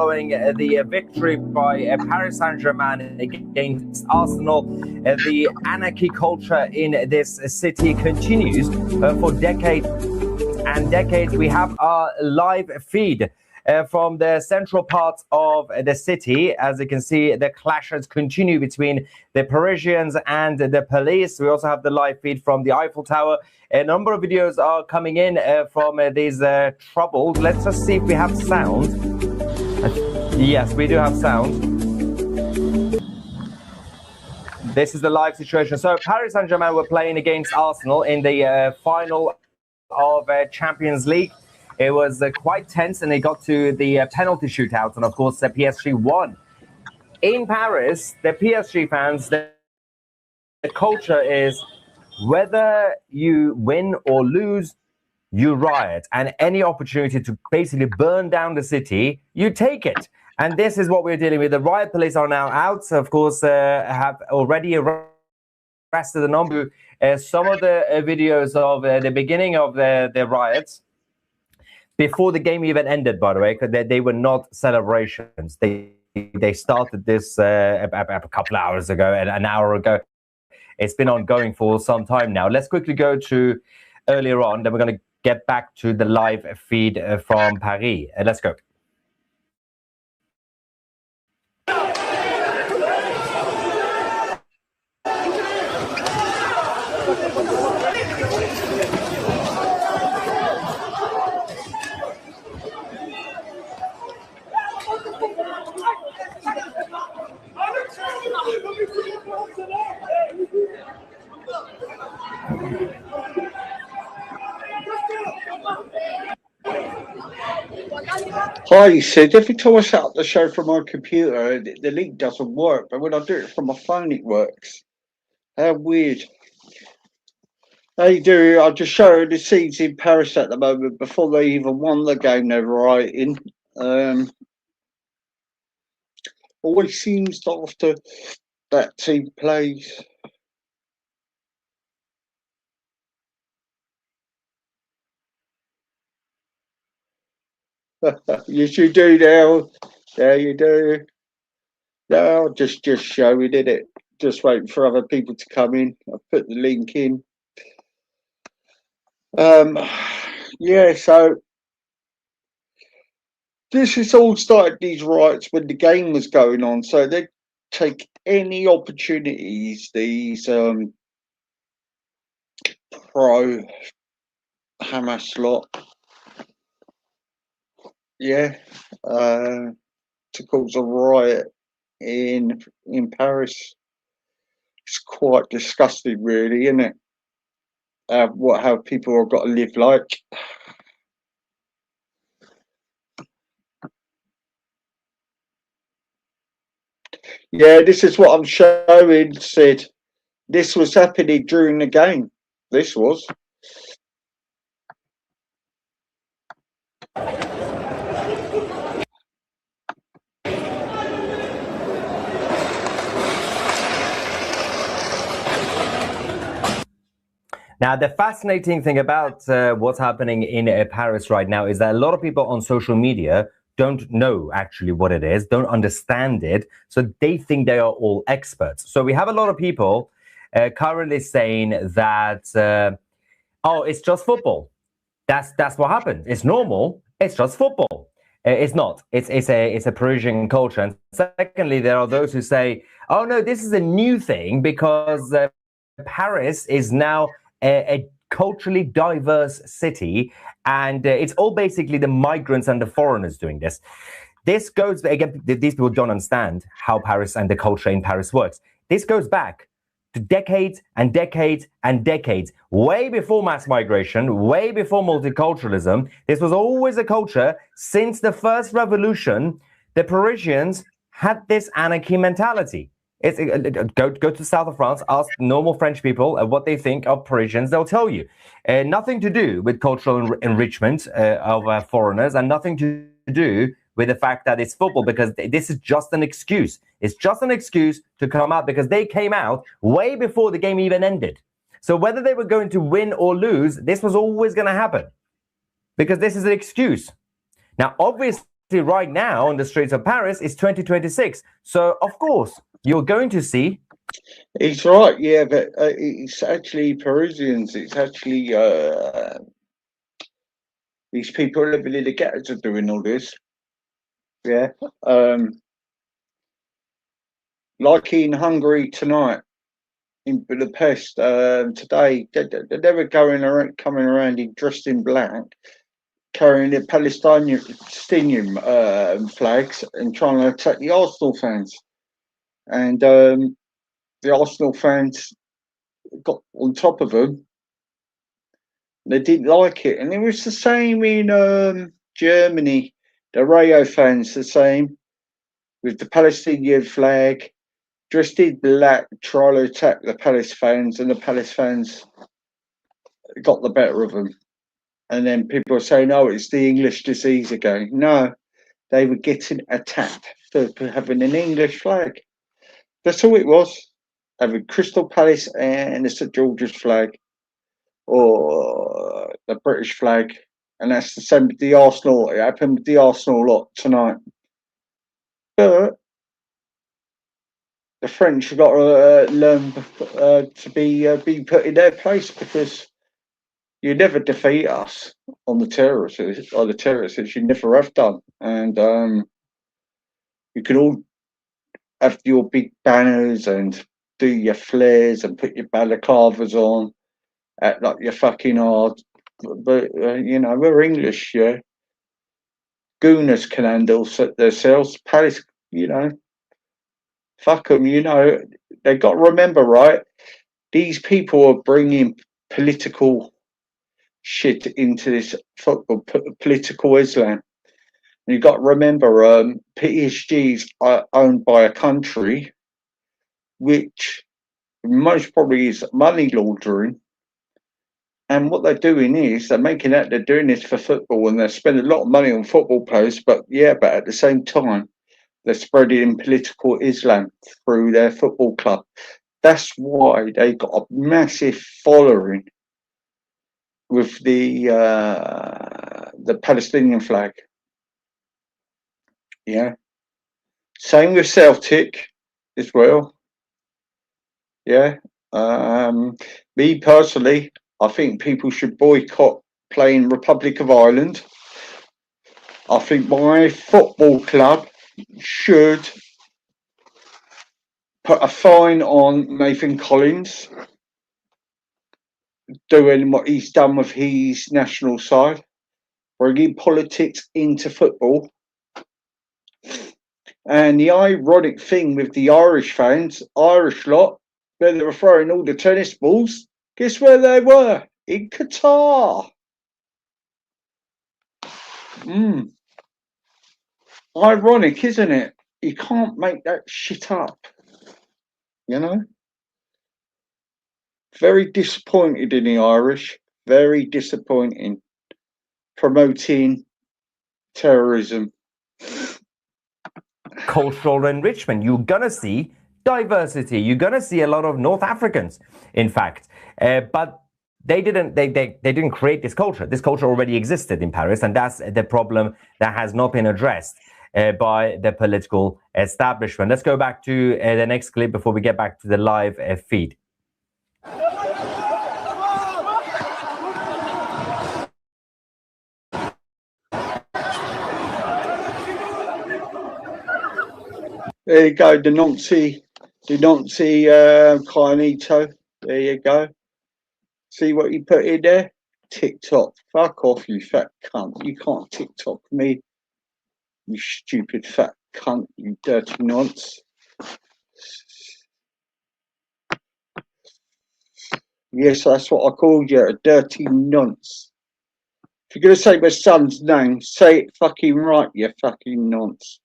following the victory by Paris Saint-Germain against Arsenal. The anarchy culture in this city continues for decades and decades. We have our live feed from the central part of the city. As you can see, the clashes continue between the Parisians and the police. We also have the live feed from the Eiffel Tower. A number of videos are coming in from these troubles. Let's just see if we have sound. Yes, we do have sound. This is the live situation. So Paris Saint-Germain were playing against Arsenal in the final of Champions League. It was quite tense, and they got to the penalty shootout, and of course, the PSG won. In Paris, the PSG fans, the culture is whether you win or lose, you riot, and any opportunity to basically burn down the city, you take it. And this is what we're dealing with. The riot police are now out, of course, have already arrested a number. Some of the videos of the beginning of the riots, before the game even ended, by the way, because they were not celebrations. They started this a couple of hours ago, and an hour ago. It's been ongoing for some time now. Let's quickly go to earlier on, then we're going to get back to the live feed from Paris. Let's go. Hi, he said, every time I set up the show from my computer, the link doesn't work, but when I do it from my phone, it works. How weird. How you do? I'm just showing the scenes in Paris at the moment before they even won the game they were writing. Always seems after that team plays. Yes, you do now. Yeah, you do. No, just showing it. Just waiting for other people to come in. I put the link in. Yeah, so this is all started, these riots, when the game was going on. So they take any opportunities, these pro Hamas lot, yeah, to cause a riot in Paris. It's quite disgusting, really, isn't it? How people have got to live like. Yeah, this is what I'm showing, Sid. This was happening during the game. This was. Now, the fascinating thing about what's happening in Paris right now is that a lot of people on social media don't know actually what it is, don't understand it, so they think they are all experts. So we have a lot of people currently saying that, oh, it's just football. That's what happened. It's normal. It's just football. It's not. It's a Parisian culture. And secondly, there are those who say, oh no, this is a new thing because Paris is now a culturally diverse city, and it's all basically the migrants and the foreigners doing this. This goes, again, these people don't understand how Paris and the culture in Paris works. This goes back to decades and decades and decades, way before mass migration, way before multiculturalism. This was always a culture. Since the first revolution, the Parisians had this anarchy mentality. Go to the south of France, ask normal French people what they think of Parisians. They'll tell you. Nothing to do with cultural enrichment of foreigners, and nothing to do with the fact that it's football, because this is just an excuse. It's just an excuse to come out, because they came out way before the game even ended. So whether they were going to win or lose, this was always going to happen, because this is an excuse. Now, obviously, right now on the streets of Paris is 2026. So, of course, you're going to see. He's right, yeah, but it's actually Parisians. It's actually these people living in the ghettos are doing all this. Yeah. Like in Hungary tonight, in Budapest today, they were coming around dressed in black, carrying the Palestinian flags and trying to attack the Arsenal fans. And the Arsenal fans got on top of them. They didn't like it, and it was the same in Germany. The Rayo fans the same with the Palestinian flag, dressed in black, trying to attack the Palace fans, and the Palace fans got the better of them. And then people are saying, "Oh, it's the English disease again." No, they were getting attacked for having an English flag. That's all it was. Having Crystal Palace and the St George's flag, or the British flag, and that's the same with the Arsenal. It happened with the Arsenal lot tonight. But the French have got to learn to be put in their place, because you never defeat us on the terraces, or the terraces. You never have done, and you can all have your big banners and do your flares and put your balaclavas on, act like you're fucking hard. But we're English, yeah. Gooners can handle themselves. Palace, fuck them. They got to remember, right? These people are bringing political shit into this football, political Islam. And you got to remember, PSGs are owned by a country which most probably is money laundering. And what they're doing is they're making out they're doing this for football, and they're spending a lot of money on football players. But at the same time, they're spreading political Islam through their football club. That's why they got a massive following with the Palestinian flag. Yeah. Same with Celtic as well. Yeah. Me personally, I think people should boycott playing Republic of Ireland. I think my football club should put a fine on Nathan Collins doing what he's done with his national side, bringing politics into football. And the ironic thing with the Irish fans, Irish lot, where they were throwing all the tennis balls, guess where they were? In Qatar. Ironic, isn't it? You can't make that shit up. Very disappointed in the Irish. Very disappointing. Promoting terrorism. Cultural enrichment. You're going to see diversity. You're going to see a lot of North Africans, in fact. But they didn't create this culture. This culture already existed in Paris, and that's the problem that has not been addressed by the political establishment. Let's go back to the next clip before we get back to the live feed. There you go, the Nazi Carnito. There you go. See what you put in there? TikTok. Fuck off, you fat cunt. You can't TikTok me. You stupid fat cunt, you dirty nonce. Yes, that's what I called you, a dirty nonce. If you're going to say my son's name, say it fucking right, you fucking nonce.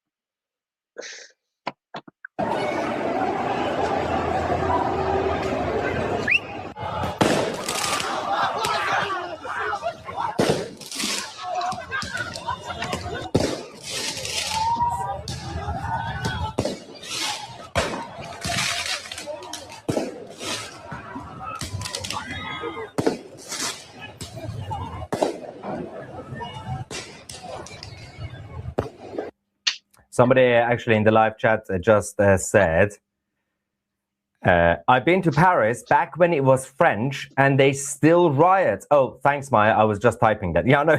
Somebody actually in the live chat just said, I've been to Paris back when it was French and they still riot. Oh, thanks, Maya. I was just typing that. Yeah, no.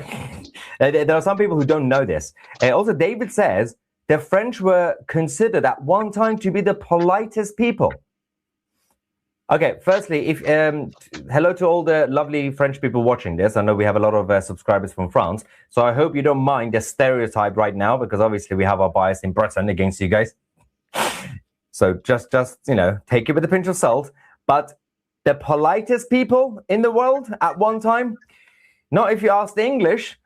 There are some people who don't know this. Also, David says the French were considered at one time to be the politest people. Okay, firstly, if hello to all the lovely French people watching this. I know we have a lot of subscribers from France, so I hope you don't mind the stereotype right now, because obviously we have our bias in Britain against you guys. So just you know, take it with a pinch of salt. But the politest people in the world at one time, not if you ask the English.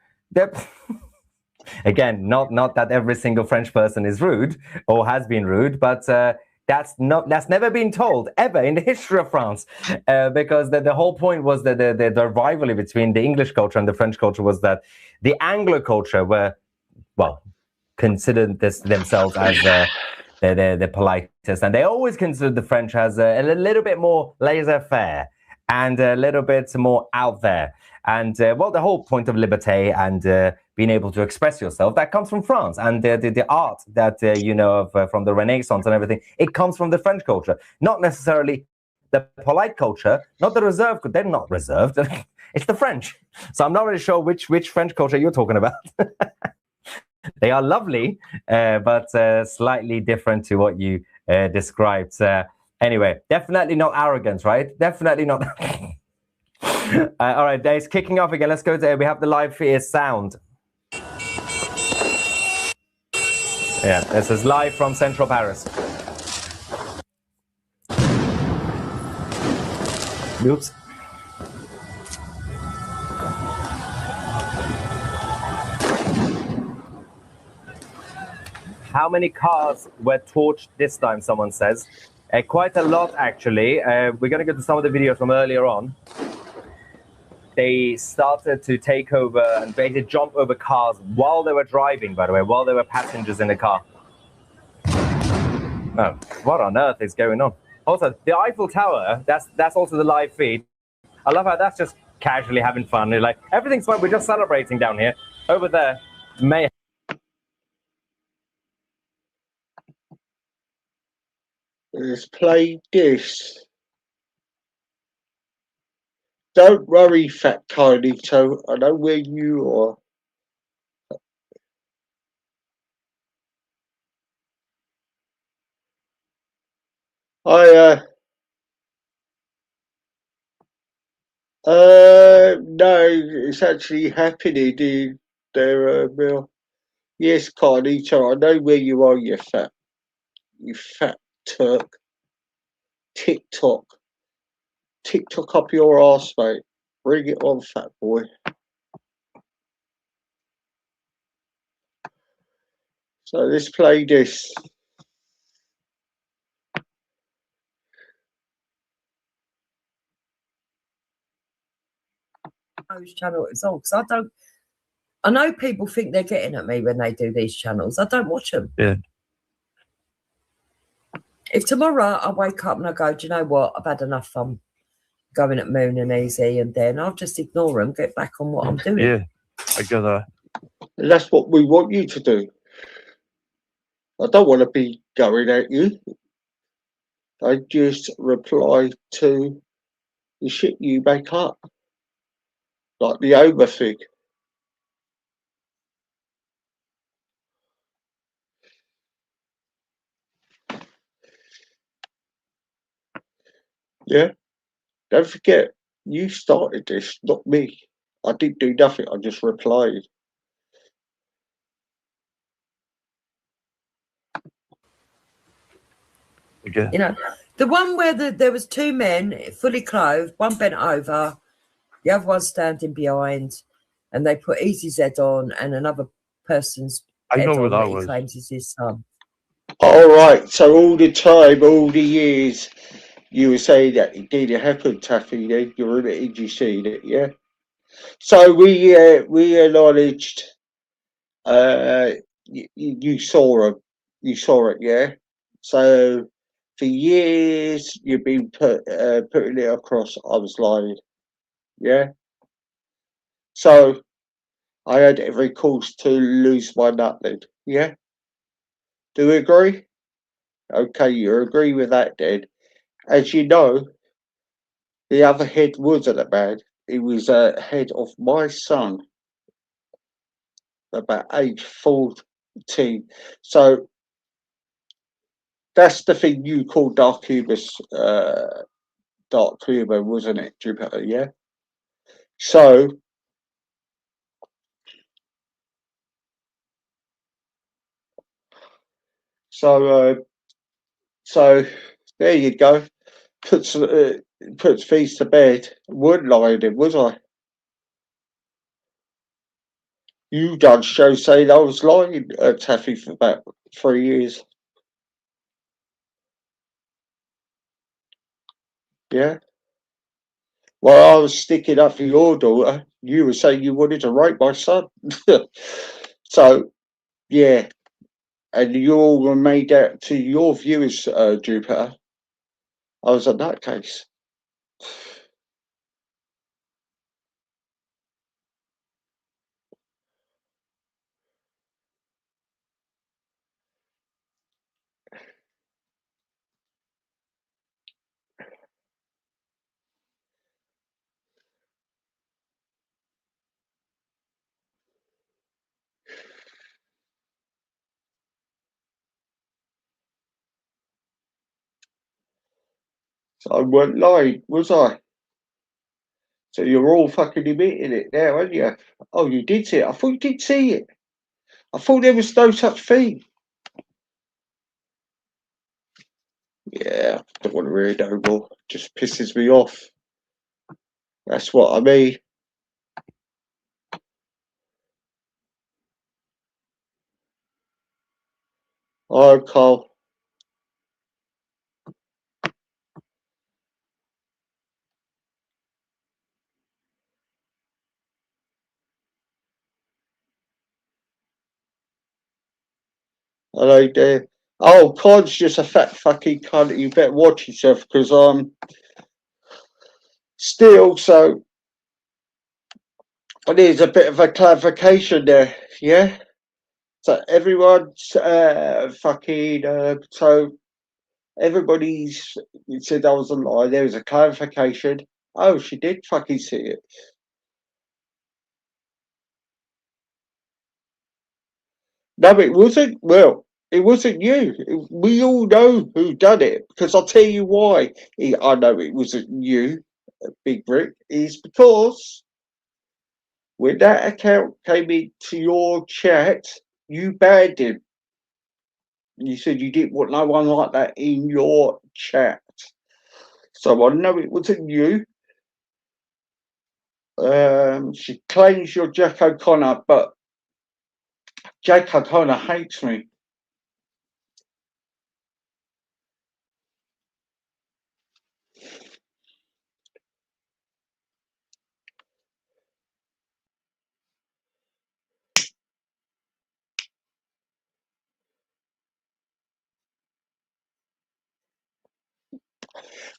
Again, not that every single French person is rude or has been rude, but that's never been told ever in the history of France, because the whole point was that the rivalry between the English culture and the French culture was that the Anglo culture were, well, considered themselves as the politest, and they always considered the French as a little bit more laissez-faire and a little bit more out there. And well, the whole point of liberté and being able to express yourself, that comes from France, and the art that you know of from the Renaissance and everything, it comes from the French culture, not necessarily the polite culture, not the reserved. They're not reserved. It's the French. So I'm not really sure which French culture you're talking about. They are lovely, but slightly different to what you described. Anyway, definitely not arrogance, right? Definitely not. All right, Dave's kicking off again. Let's go to, we have the live fear sound. Yeah, this is live from Central Paris. Oops. How many cars were torched this time, someone says? Quite a lot, actually. We're going to go to some of the videos from earlier on. They started to take over and basically jump over cars while they were driving, by the way, while there were passengers in the car. Oh, what on earth is going on? Also, the Eiffel Tower, that's also the live feed. I love how that's just casually having fun. They're like, everything's fine, we're just celebrating down here. Over there, may. Let's play this. Don't worry, Fat Carlito. I know where you are. No, it's actually happening in there, Bill. Yes, Carlito, I know where you are, you fat Turk. TikTok up your arse, mate. Bring it on, fat boy. So let's play this. Channel it's all, because I know people think they're getting at me when they do these channels. I don't watch them. Yeah. If tomorrow I wake up and I go, do you know what? I've had enough fun going at Moon and Easy, and then I'll just ignore them, get back on what I'm doing. Yeah, I get that. And that's what we want you to do. I don't want to be going at you. I just reply to the shit you make up. Like the over thing. Yeah? Don't forget, you started this, not me. I didn't do nothing, I just replied. Okay. You know, the one where there was two men fully clothed, one bent over, the other one standing behind, and they put Easy Z on, and another person's I know head what on that he was. claims is his son. All right, so all the time, all the years, you were saying that it didn't happen, Taffy, then you admitted you seen it, yeah? So we acknowledged you saw it. You saw it, yeah? So for years you've been putting it across I was lying, yeah? So I had every cause to lose my nut then, yeah? Do we agree? Okay, you agree with that then. As you know, the other head wasn't a man. He was a head of my son, about age 14. So that's the thing you call dark humour, wasn't it, Jupiter? Yeah. So, so, so there you go. Puts feet to bed. Weren't lying in, was I? You done show saying I was lying, Taffy, for about 3 years. Yeah. Well, I was sticking up for your daughter. You were saying you wanted to rape my son. So, yeah. And you all were made out to your viewers, Jupiter. I was a nutcase. So I weren't lying, was I? So you're all fucking admitting it now, aren't you? Oh, you did see it. I thought you did see it. I thought there was no such thing. Yeah, don't want to read no more. Just pisses me off. That's what I mean. Oh, Carl. Hello there. Oh, Carl's just a fat fucking cunt. You better watch yourself because still, so there's a bit of a clarification there, yeah? So everyone's fucking, so everybody's said I was a lie. There was a clarification. Oh, she did fucking see it. No, it wasn't. Well, it wasn't you. We all know who done it because I'll tell you why. I know it wasn't you, Big Rick. Is because when that account came into your chat, you banned him. You said you didn't want no one like that in your chat. So I know it wasn't you. She claims you're Jack O'Connor, but Jack O'Connor hates me.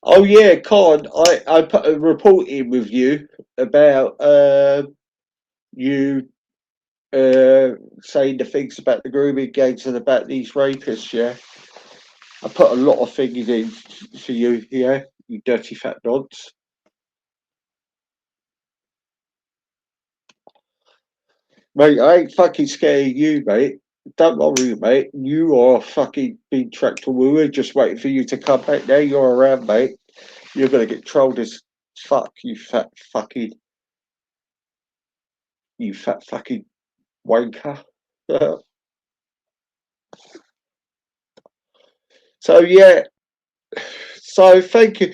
Oh yeah, Con, I put a report in with you about you saying the things about the grooming gangs and about these rapists, yeah. I put a lot of things in for you, yeah, you dirty fat nods. Mate, I ain't fucking scared of you, mate. Don't worry, mate. You are fucking being tracked. We were just waiting for you to come back. Now you're around, mate. You're gonna get trolled as fuck, you fat fucking wanker. So yeah, so thank you.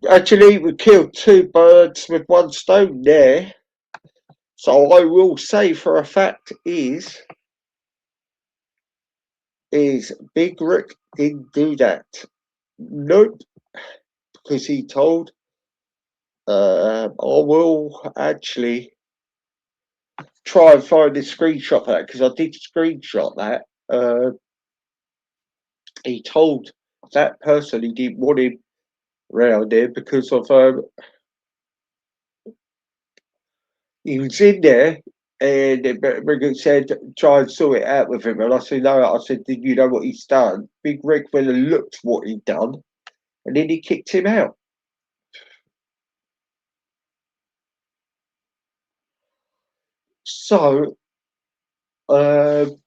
Actually, we killed two birds with one stone there. So I will say for a fact is Big Rick didn't do that. Nope, because he told. I will actually try and find a screenshot of that because I did screenshot that. He told that person he didn't want him round there because of he was in there And Brigham said, try and sort it out with him. And I said, no. I said, did you know what he's done? Big Red Fella looked what he'd done, and then he kicked him out. So, and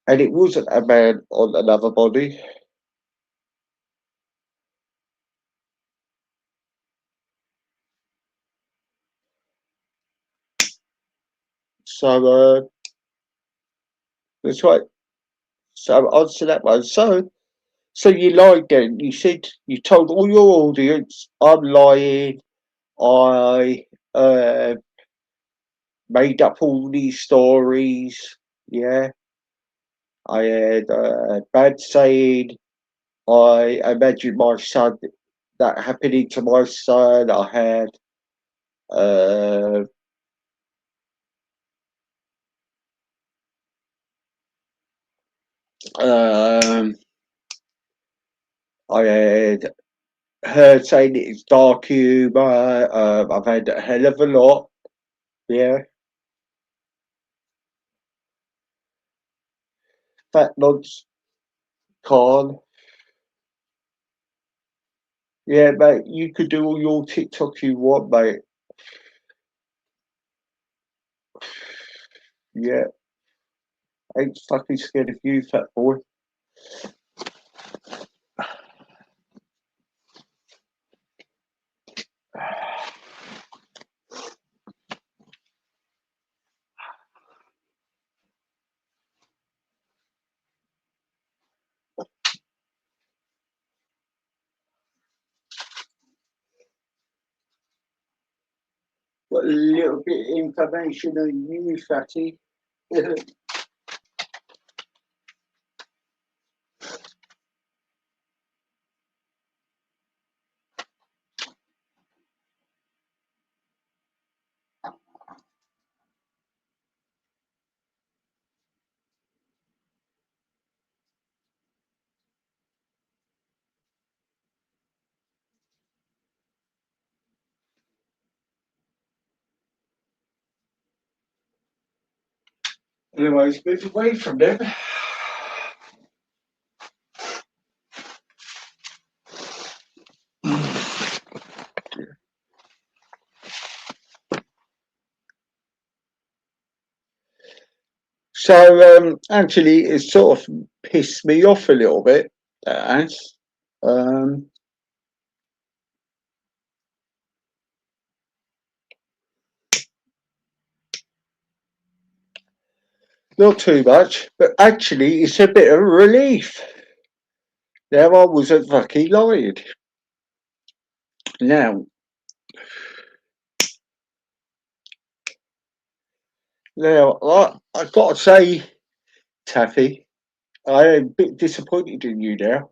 it wasn't a man on another body. So, that's right. So, answer that one. So you lied then. You said, you told all your audience, I'm lying. I made up all these stories. Yeah. I had a bad saying. I imagined my son, that happening to my son. I had uh, um, I had heard saying it's dark humour. I've had a hell of a lot. Yeah. Fat nods, Karl. Yeah, mate, you could do all your TikTok you want, mate. Yeah, ain't fucking scared of you, fat boy. Got a little bit of information on you, fatty. Anyways, move away from them. So, actually, it sort of pissed me off a little bit, that has. Not too much, but actually, it's a bit of a relief. Now I wasn't fucking lying. Now, I've got to say, Taffy, I am a bit disappointed in you now.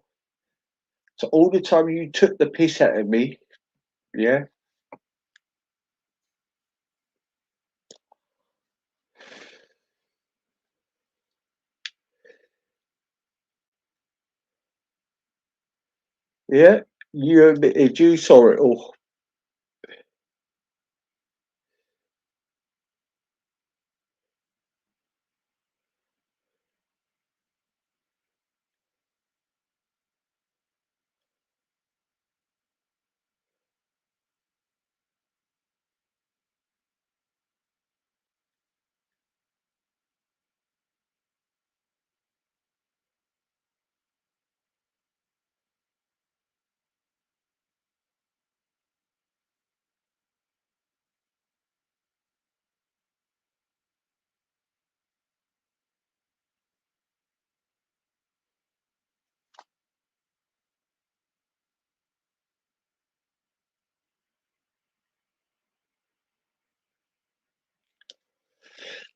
So all the time you took the piss out of me, yeah. Yeah, you admitted you saw it all.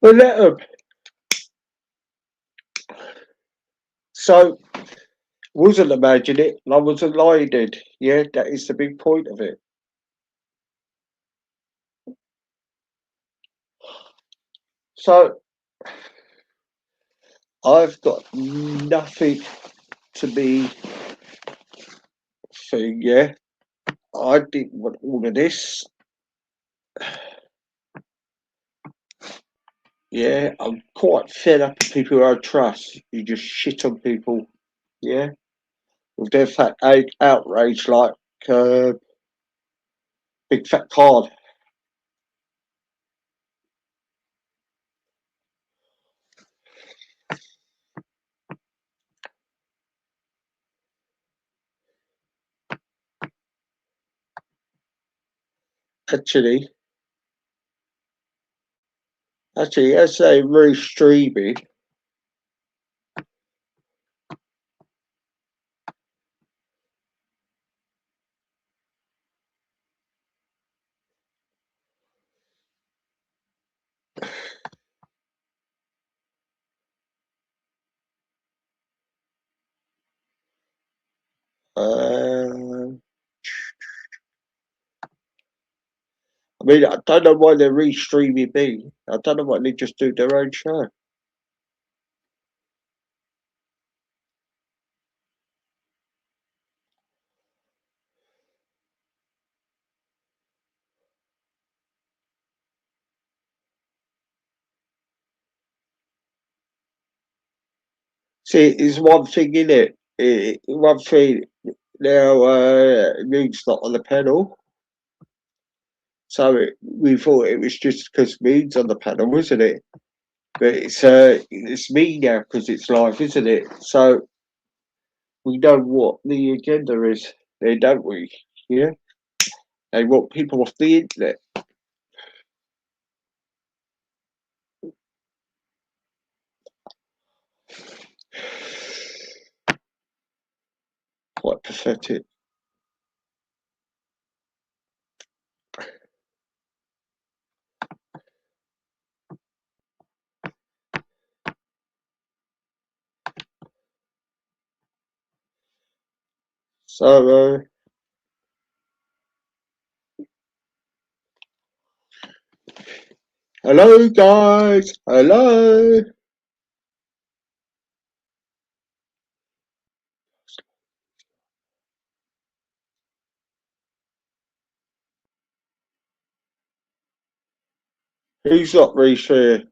But let them. So, wasn't imagining it, I wasn't lying. Yeah, that is the big point of it. So, I've got nothing to be saying, yeah. I didn't want all of this. Yeah, I'm quite fed up of people who I trust. You just shit on people. Yeah, with their fat outrage like big fat Karl. Actually, as they re-streaming, I mean, I don't know why they're re-streaming me. I don't know why they just do their own show. See, it's one thing in it. One thing now, Moon's not on the panel, so we thought it was just because Moon's on the panel, wasn't it? But it's me now because it's live, isn't it? So we know what the agenda is, there, don't we? Yeah, they want people off the internet. Quite pathetic. So, hello guys, hello. Who's not re-share?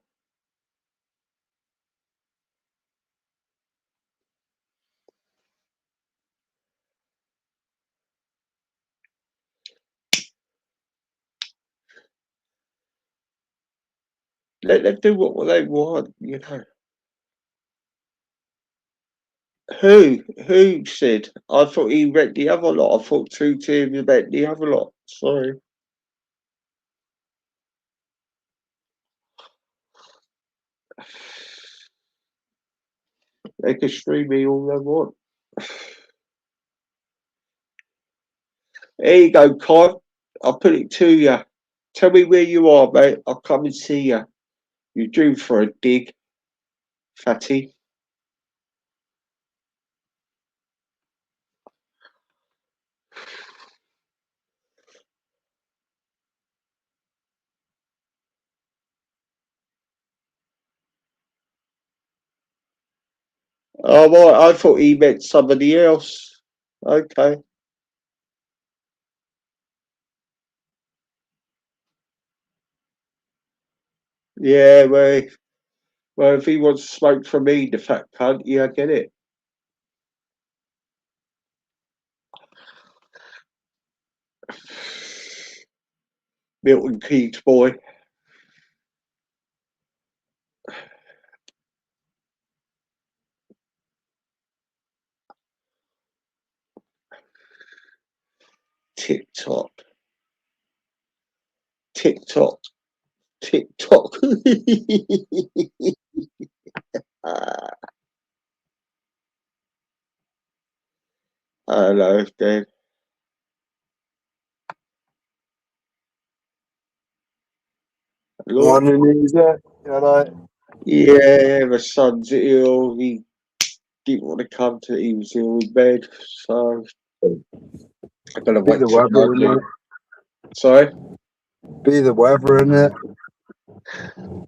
Let them do what they want, you know. Who said? I thought he meant the other lot. I thought two teams meant the other lot. Sorry. They can stream me all they want. There you go, Karl. I'll put it to you. Tell me where you are, mate. I'll come and see you. You're due for a dig, fatty. Oh, right. I thought he meant somebody else. Okay. Yeah, well, if he wants smoke from me, the fat cunt, yeah, I get it. Milton Keynes boy. TikTok. TikTok. TikTok. Hello, Dave. Hello? Morning, Easy. Hello. Yeah, my son's ill. He didn't want to come to. He was ill in bed, so I'm gonna Be wait the till weather, Monday. innit? Sorry, Be the weather, innit?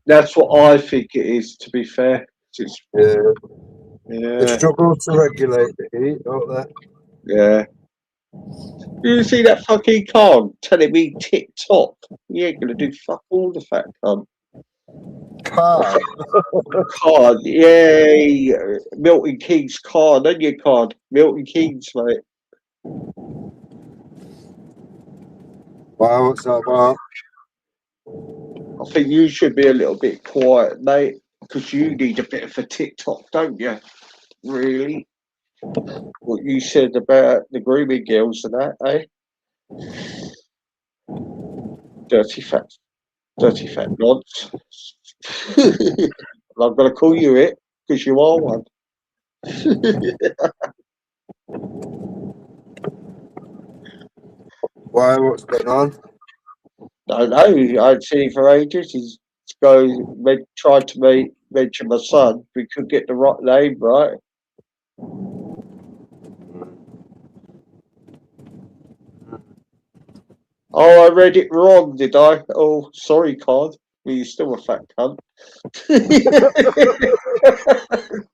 that's what I think it is. To be fair, it's, Yeah. They yeah, struggle to regulate the heat, don't they? yeah. You see that fucking Karl telling me TikTok? You ain't gonna do fuck all the fat cunt. Carl. Card, yay! Milton Keynes card, on your card. Milton Keynes, mate. Wow, what's that about? I think you should be a little bit quiet, mate, because you need a bit of a TikTok, don't you? Really? What you said about the grooming girls and that, eh? Dirty fat nods. I'm gonna call you it because you are one. Why, what's going on? I know. I'd seen him for ages. He's tried to mention my son. We could get the right name right. Oh, I read it wrong, did I? Oh, sorry, Karl. Well, you're still a fat cunt.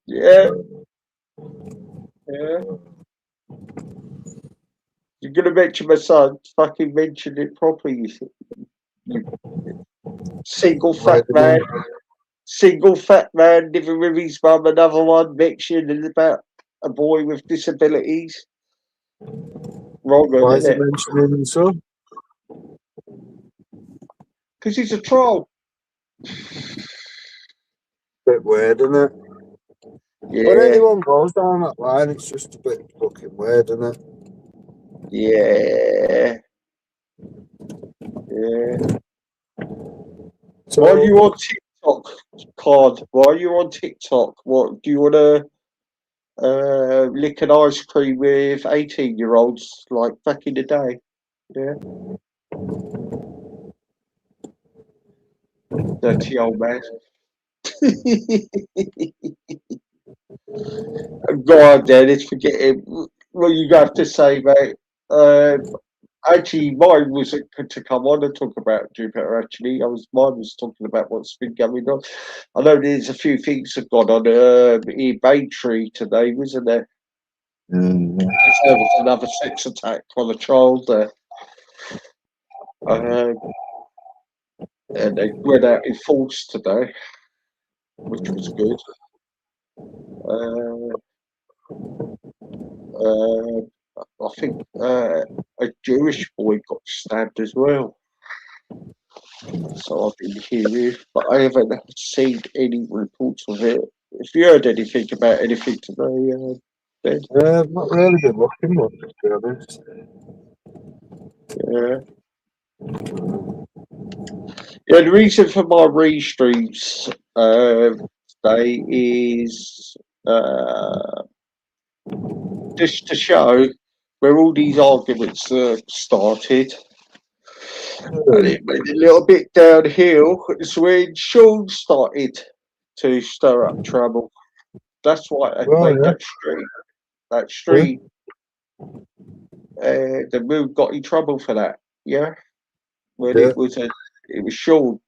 Yeah, yeah. You're gonna mention my son. Fucking mention it properly. You single fat man. Single fat man living with his mum. Another one mentioning about a boy with disabilities. Wrong, Why is isn't it it? mentioning so? Because he's a troll. Bit weird, isn't it? Yeah. When anyone goes down that line, it's just a bit fucking weird, isn't it? Yeah. Yeah. So, Why are you on TikTok, Card? Why are you on TikTok? What do you want to lick an ice cream with 18-year-olds like back in the day? Yeah. Dirty old man. Go on, Dennis, forget it. What you have to say, mate? Actually, mine wasn't to come on and talk about Jupiter. Actually, mine was talking about what's been going on. I know there's a few things that gone on in Tree today, wasn't there? yeah. There was another sex attack on a child there, and they went out in force today, which was good. I think a Jewish boy got stabbed as well. So I've been hearing, but I haven't seen any reports of it. If you heard anything about anything today, Ben? I've not really been looking much, to be honest. Yeah. Yeah, the reason for my restreams today is just to show where all these arguments started. And it went a little bit downhill. It's when Sean started to stir up trouble. That's why I made that stream. That stream. The Moon got in trouble for that. Yeah. When it was Sean.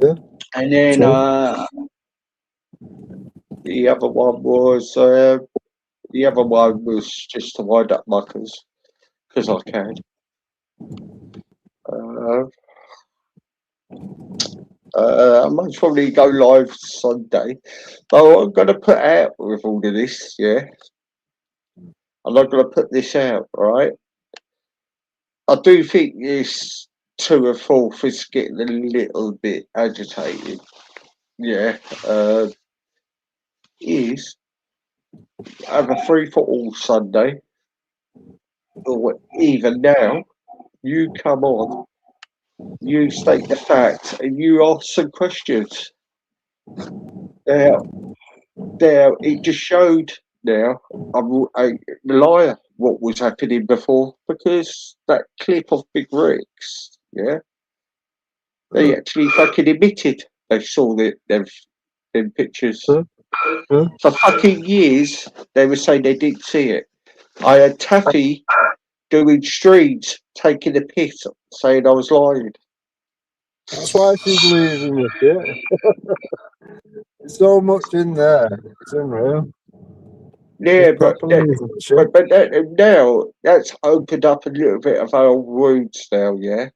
Yeah. And then the other one was just to wind up muckers because I can. I might probably go live Sunday. So I'm going to put out with all of this, yeah. I'm not going to put this out, right? I do think this 2 and 4th is getting a little bit agitated. Yeah. Is have a free for all Sunday, or even now, you come on, you state the facts, and you ask some questions. Now, it just showed now I'm a liar what was happening before, because that clip of Big Ricks, yeah, they actually fucking admitted they saw them pictures. For fucking years, they were saying they didn't see it. I had Taffy doing streams, taking a piss, saying I was lying. That's why she's losing the shit. There's so much in there. It's unreal. Yeah, but proper news and shit. now that's opened up a little bit of our roots now, yeah?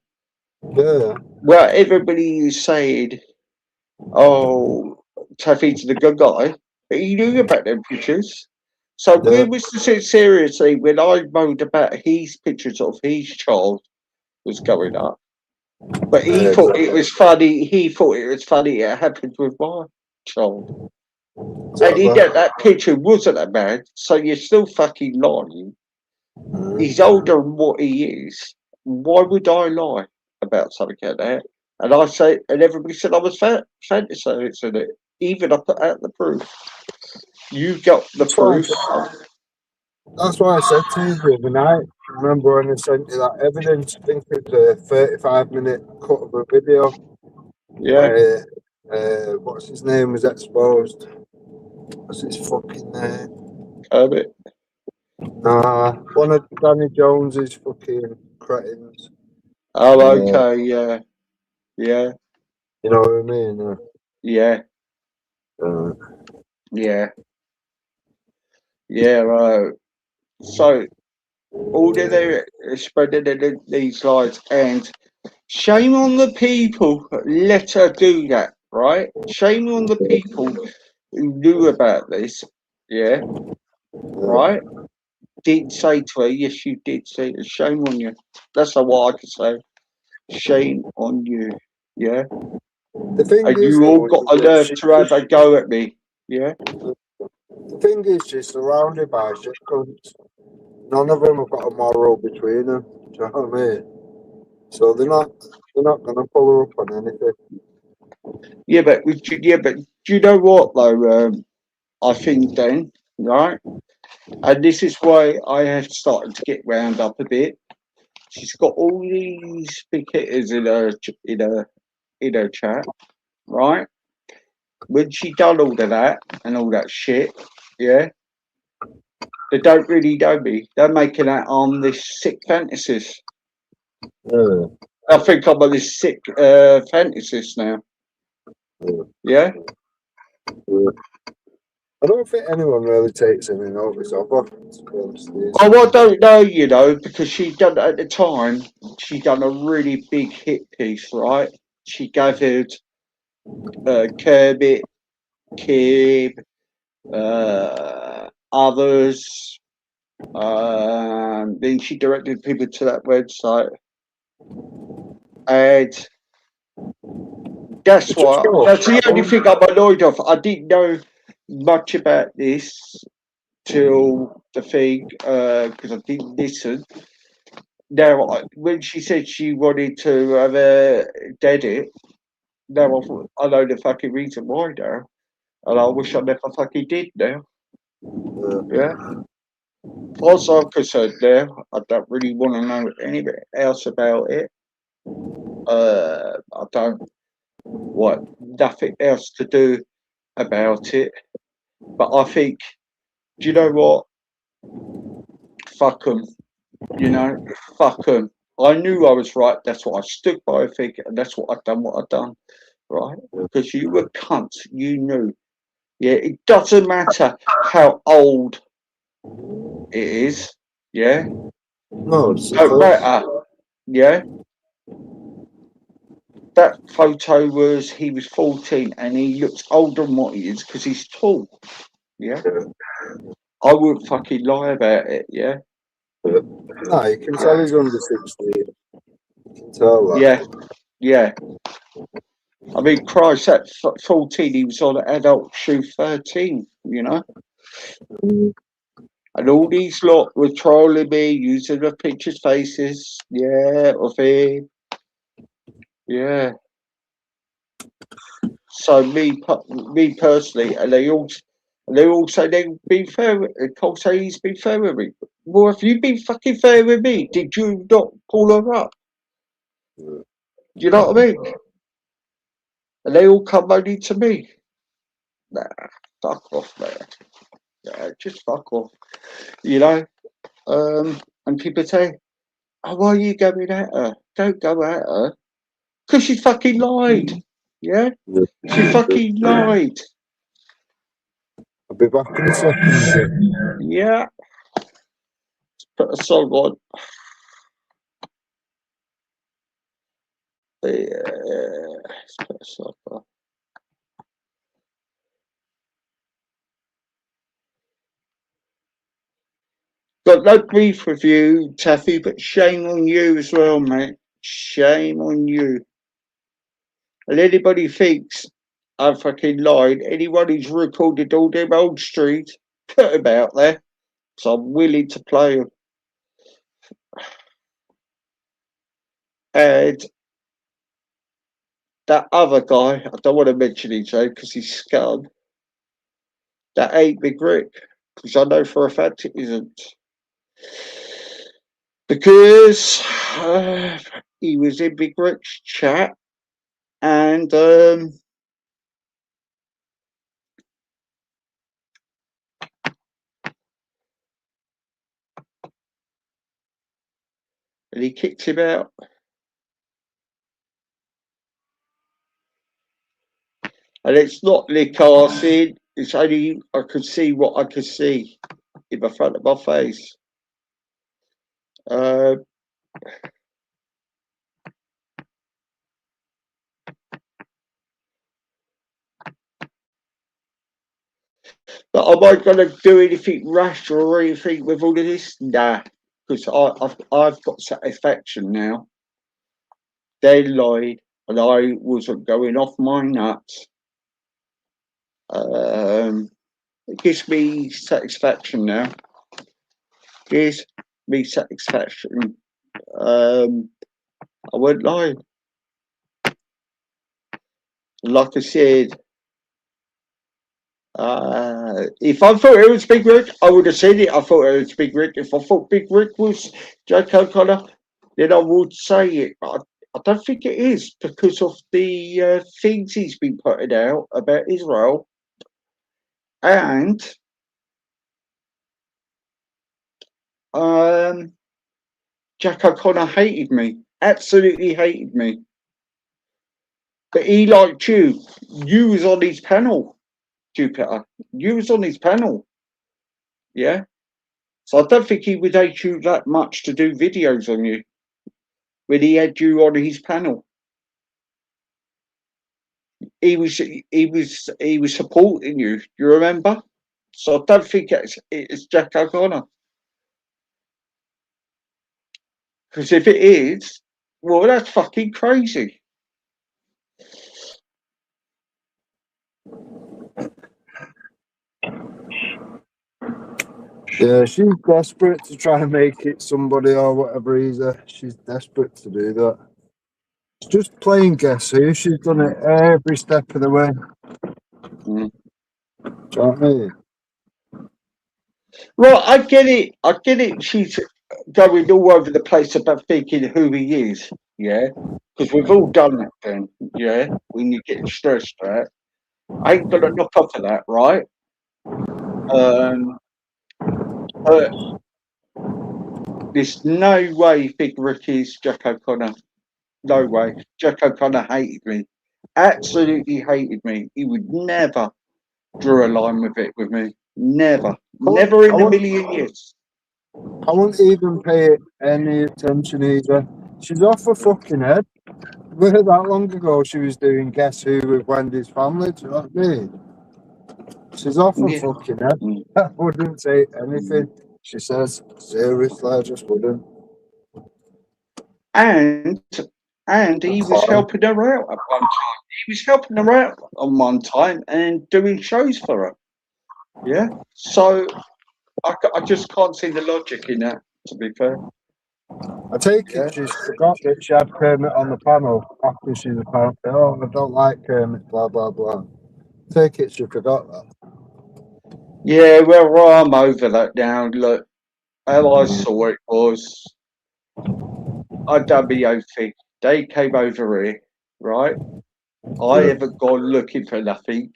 Yeah. Well, everybody is saying, oh, Taffy's the good guy, but he knew about them pictures. So Yeah. we was to sit seriously when I moaned about his pictures of his child was going up. But he Yeah, thought it was funny. He thought it was funny. It happened with my child. And he exactly. that picture wasn't a man, so you're still fucking lying. He's older than what he is. Why would I lie about something like that? And I say, and everybody said I was fantasizing it. Even I put out the proof. You got the proof. That's why I said to you the other night. Remember when I sent you that evidence? I think it was a 35-minute cut of a video Yeah, where what's his name was exposed. What's his fucking name? Kermit. One of Danny Jones's fucking cretins. Oh, okay, yeah, yeah, You know what I mean? yeah, Uh, yeah, yeah, right. So all of them spreading these lies, and shame on the people that let her do that, right? Shame on the people who knew about this, yeah, right? Didn't say to her, yes, you did say it. Shame on you. That's what I can say. Shame on you, yeah? the thing And is, you all though, got is a that nerve to have a go at me, yeah? the thing is, she's surrounded by shit cunts. None of them have got a moral between them. Do you know what I mean? So they're not gonna pull her up on anything. Yeah, but do you know what though? I think then, right? And this is why I have started to get wound up a bit. She's got all these big hitters in her chat, right? When she done all of that and all that shit, yeah, they don't really know me. They're making out I'm this sick fantasist. Yeah. I think I'm this sick fantasist now. Yeah. I don't think anyone really takes any notice of her. Oh, I don't know, you know, because she done at the time. She done a really big hit piece, right? She gathered Kermit, Kib, others. Then she directed people to that website, and that's why. That's the only thing I'm annoyed of. I didn't know much about this till the thing because I didn't listen. Now, when she said she wanted to have dead it, now I know the fucking reason why now, and I wish I never fucking did now. Yeah. As far as I'm concerned now, I don't really want to know anything else about it. I don't want nothing else to do about it. But I think, do you know what? Fuck them. You know, fuck them. I knew I was right. That's what I stood by. I think, and that's what I've done. What I've done, right? Because you were cunts. You knew. Yeah, it doesn't matter how old it is. Yeah, No, it's don't matter. Yeah, that photo was he was 14 and he looks older than what he is because he's tall. Yeah, I wouldn't fucking lie about it. Yeah, No, you can tell he's under 16. You can tell that. yeah, yeah. I mean, Christ, at 14, he was on adult shoe 13, you know? And all these lot were trolling me, using the pictures' faces, yeah, of him. Yeah. So me personally, and they all say they've been fair. Cole say he's been fair with me. Well, if you've been fucking fair with me, did you not pull her up? Do you know what I mean? And they all come only to me. Nah, fuck off, man. Yeah, just fuck off. You know? And people say, oh, why are you going at her? Don't go at her. Because she fucking lied. Yeah? She fucking lied. I'll be back in a second. Yeah. Let's put a song on. Yeah. Let's put a song on. Got no beef with you, Taffy, but shame on you as well, mate. Shame on you. And anybody thinks I fucking lied, anyone who's recorded all them old streets, put them out there. So I'm willing to play them. And that other guy, I don't want to mention his name because he's scum. That ain't Big Rick, because I know for a fact it isn't. Because he was in Big Rick's chat and he kicked him out. And it's not Nick Arson, it's only I could see what I could see in the front of my face. But am I going to do anything rash or anything with all of this? Nah, because I've got satisfaction now. They lied, and I wasn't going off my nuts. It gives me satisfaction now. Gives me satisfaction. I won't lie. Like I said, if I thought it was Big Rick, I would have said it. I thought it was Big Rick. If I thought Big Rick was Jack O'Connor, then I would say it. But I don't think it is because of the things he's been putting out about Israel. And Jack O'Connor hated me, absolutely hated me. But he liked you. You was on his panel, Jupiter. You was on his panel. Yeah. So I don't think he would hate you that much to do videos on you when he had you on his panel. He was supporting you. You remember? So I don't think it's Jack O'Connor. Because if it is, well, that's fucking crazy. Yeah, she's desperate to try and make it somebody or whatever he's she's desperate to do that. It's just playing Guess Who. She's done it every step of the way. Mm. Do you know what I mean? Well, I get it. She's going all over the place about thinking who he is. Yeah. Because we've all done that then. Yeah. When you get stressed out. I ain't gonna knock off of that, right? But there's no way Big Rick is Jack O'Connor. No way. Jack O'Connor hated me. Absolutely hated me. He would never draw a line with me. Never. Never in a million years. I won't even pay it any attention either. She's off her fucking head. That long ago she was doing Guess Who with Wendy's family, do you know what I mean? She's off her fucking head. I wouldn't say anything. She says, seriously, I just wouldn't. And he was helping her out at one time. He was helping her out on one time and doing shows for her. Yeah. So I just can't see the logic in that, to be fair. I take it she's forgot that she had Kermit on the panel after she's apparently, oh, I don't like Kermit, blah, blah, blah. Take it she forgot that. Yeah, well, I'm over that now. Look, how I saw it was, I done my own thing. They came over here, right? I haven't gone looking for nothing.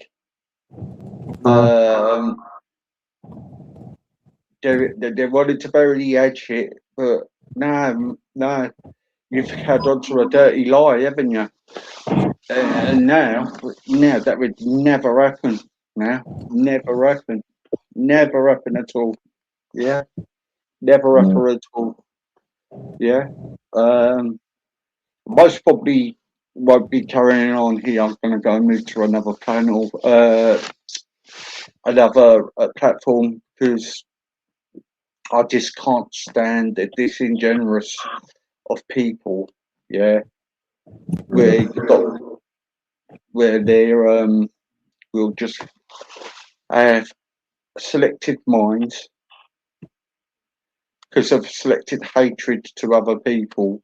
They wanted to bury the head shit, but no, you've had onto a dirty lie, haven't you? And now that would never happen. Now, never happen. Never happen at all. Yeah, never happen at all. Yeah. Most probably won't be carrying on here. I'm going to go and move to another panel, another platform, because I just can't stand the disingenuous of people. Yeah, where you've got, where they're will just have selective minds because of selected hatred to other people.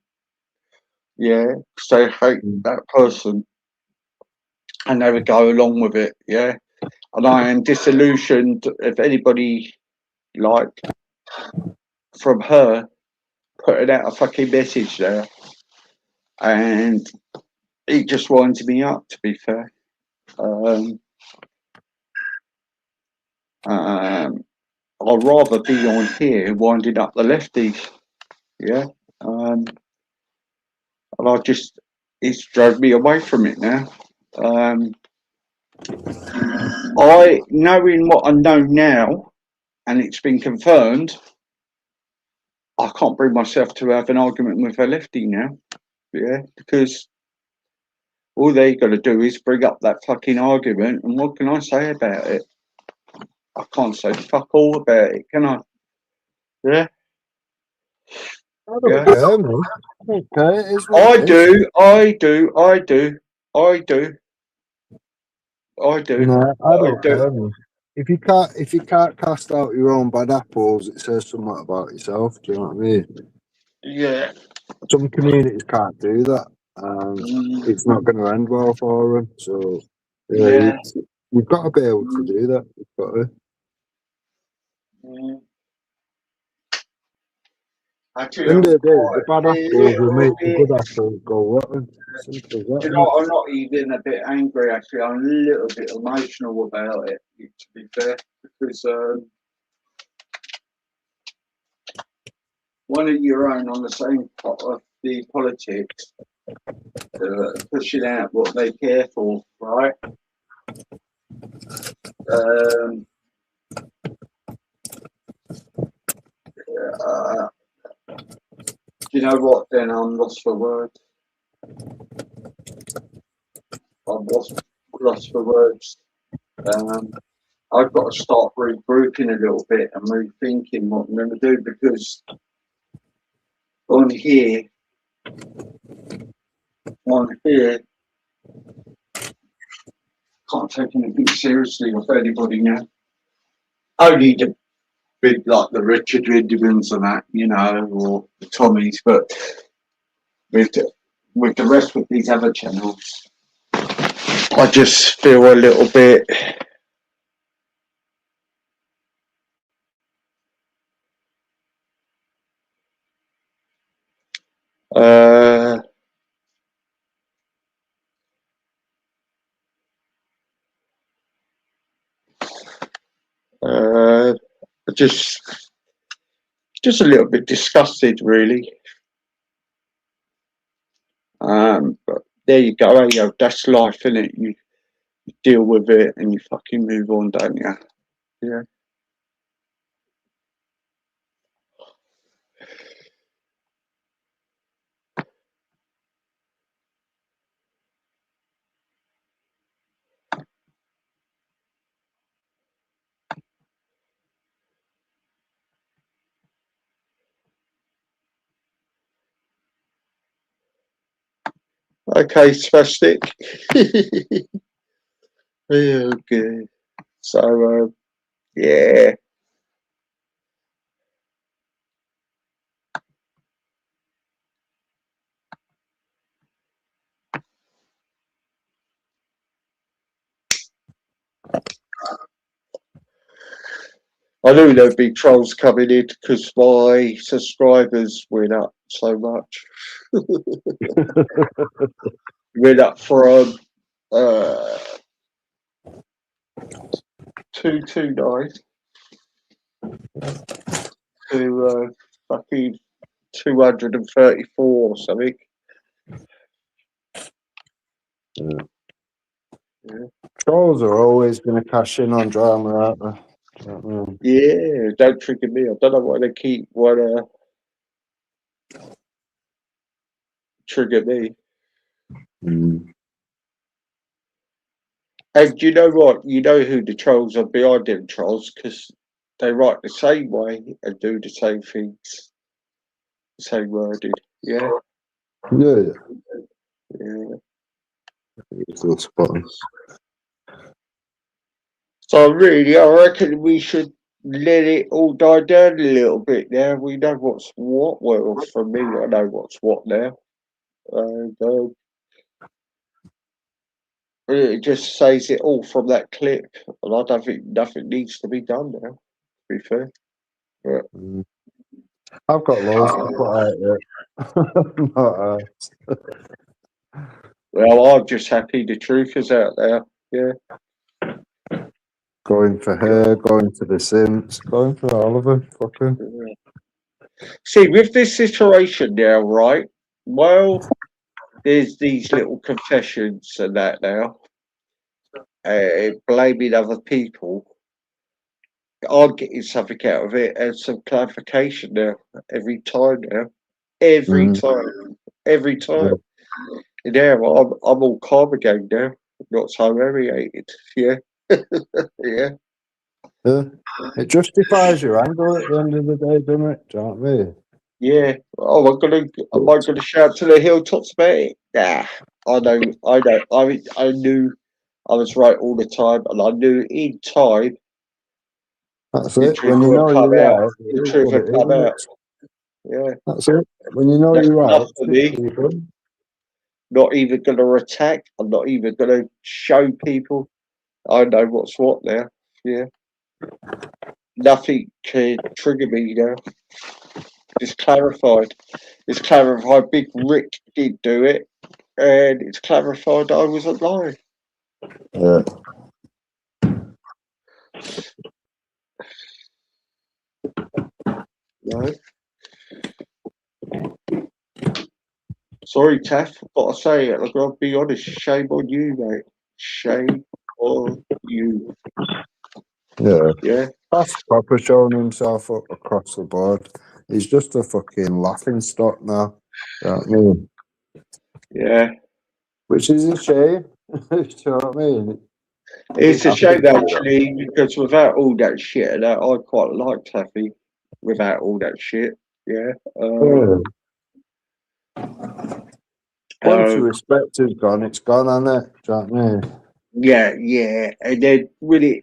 Yeah, so they hate that person and they would go along with it. Yeah, and I am disillusioned if anybody like from her putting out a fucking message there, and it just winds me up. To be fair, I'd rather be on here winding up the lefties. Yeah, and I just it's drove me away from it now. I knowing what I know now, and it's been confirmed. I can't bring myself to have an argument with a lefty now. Yeah, because all they got to do is bring up that fucking argument, and what can I say about it? I can't say fuck all about it, can I? Yeah, I don't care, man. Okay, it is what I it is. do, I do, I do, I do, I do, No, I I don't do. care, man. If you can't cast out your own bad apples, it says something about yourself. Do you know what I mean? Yeah. Some communities can't do that, and it's not going to end well for them. So, yeah, Yeah. you've got to be able to do that. You've got to. I do End of the day, the quite bad a apples will little make the bit. good apples go rotten. Simple as that, Do you isn't it? know, I'm not even a bit angry actually. I'm a little bit emotional about it, to be fair, because one of your own on the same pot of the politics, pushing out what they care for, right? Uh, do you know what? Then I'm lost for words. I'm lost for words. I've got to start regrouping a little bit and rethinking what I'm going to do, because on here, can't take anything seriously with anybody now. Only the big, like the Richard Rindemans and that, you know, or the Tommies, but with the rest of these other channels, I just feel a little bit. Just a little bit disgusted, really. But there you go. Hey, yo, that's life, isn't it? You deal with it and you fucking move on, don't you? Yeah. Okay, spastic. Okay. So, yeah. I knew there'd be trolls coming in because my subscribers went up so much. Went up from 229 to fucking 234 or something. Yeah. Trolls are always going to cash in on drama, aren't they? Yeah, don't trigger me. I don't know why they keep wanna trigger me. Mm. And you know what? You know who the trolls are behind them trolls because they write the same way and do the same things, the same wording. Yeah, Yeah, yeah. it's all spot on. So really, I reckon we should let it all die down a little bit now. We know what's what. Well, for me, I know what's what now. And it just says it all from that clip. And I don't think nothing needs to be done now, to be fair. But, Mm. I've got loads to put out yet. Not, well, I'm just happy the truth is out there. Yeah. going for her, going for the Sims, going for all of them. Fucking. Yeah. See, with this situation now, right? Well, there's these little confessions and that now, blaming other people. I'm getting something out of it and some clarification now. Every time now, every Mm. time, every time. And now I'm all calm again now, not so variated. Yeah, yeah, Yeah. It justifies your anger at the end of the day, doesn't it? Do you know what I mean? yeah. Oh, am I gonna shout to the hilltops about it? Nah, I know, I know. I knew I was right all the time, and I knew in time That's the it. truth When you would know come you're out. right, The it is truth what would it is, come isn't out. it? Yeah, That's it. When you know that's you're right, enough for stick me. to your gun. Not even gonna attack. I'm not even gonna show people. I know what's what now. Yeah, nothing can trigger me now. It's clarified. It's clarified. Big Rick did do it, and it's clarified I was lying. Yeah. No. Sorry, Taff, but I say it. I've got to be honest. Shame on you, mate. Shame on you. Yeah. Yeah. That's proper showing himself up across the board. He's just a fucking laughing stock now. You know what I mean? Yeah. Which is a shame. Do you know what I mean? It's a I think shame actually because without all that shit, and that, I quite like Taffy. Without all that shit, yeah. yeah. Once your Um, respect is gone, it's gone, isn't it? Do you know what I mean? yeah, yeah. And then when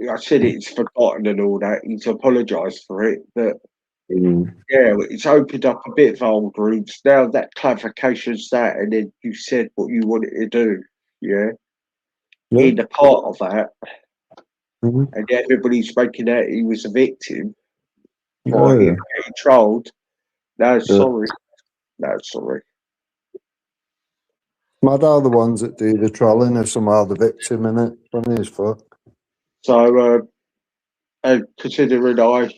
I said it's forgotten and all that, he's apologised for it, but Mm. yeah, it's opened up a bit of old groups. Now that clarification's that, and then you said what you wanted to do, yeah. Yeah. In the part of that, Mhm. and everybody's making out he was a victim by Yeah. him getting trolled. No, Yeah. sorry. No, sorry. Mad are the ones that do the trolling are somehow the victim in it. Funny as fuck. So, and considering I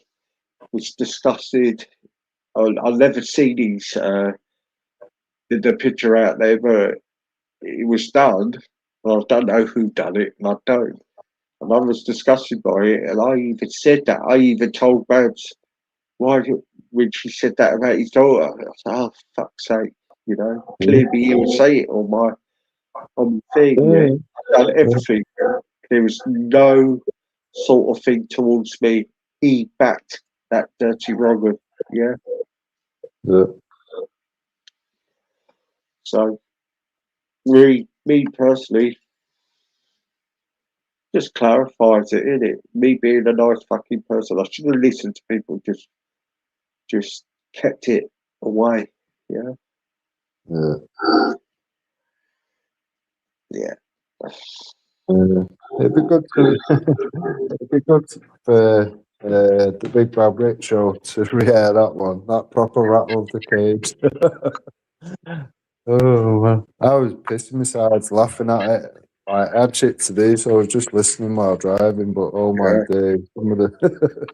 was disgusted, I've never seen the picture out there, but it was done. Well, I don't know who done it, and I don't. And I was disgusted by it, and I even said that. I even told Babs when she said that about his daughter. I said, "Oh, fuck's sake!" You know, clearly he would say it on the thing. Yeah, Yeah. I've done everything. There was no sort of thing towards me. He backed that dirty Rogan. Yeah. Yeah. So, me personally, just clarifies it, innit? Me being a nice fucking person, I should have listened to people. Just kept it away. Yeah. Yeah. Yeah. It'd be good to it'd be good for the Big Bad Rick show to re-air that one. That proper rattle of the cage. Oh man, I was pissing myself laughing at it. I had shit to do, so I was just listening while driving. But oh my Yeah. day, some of the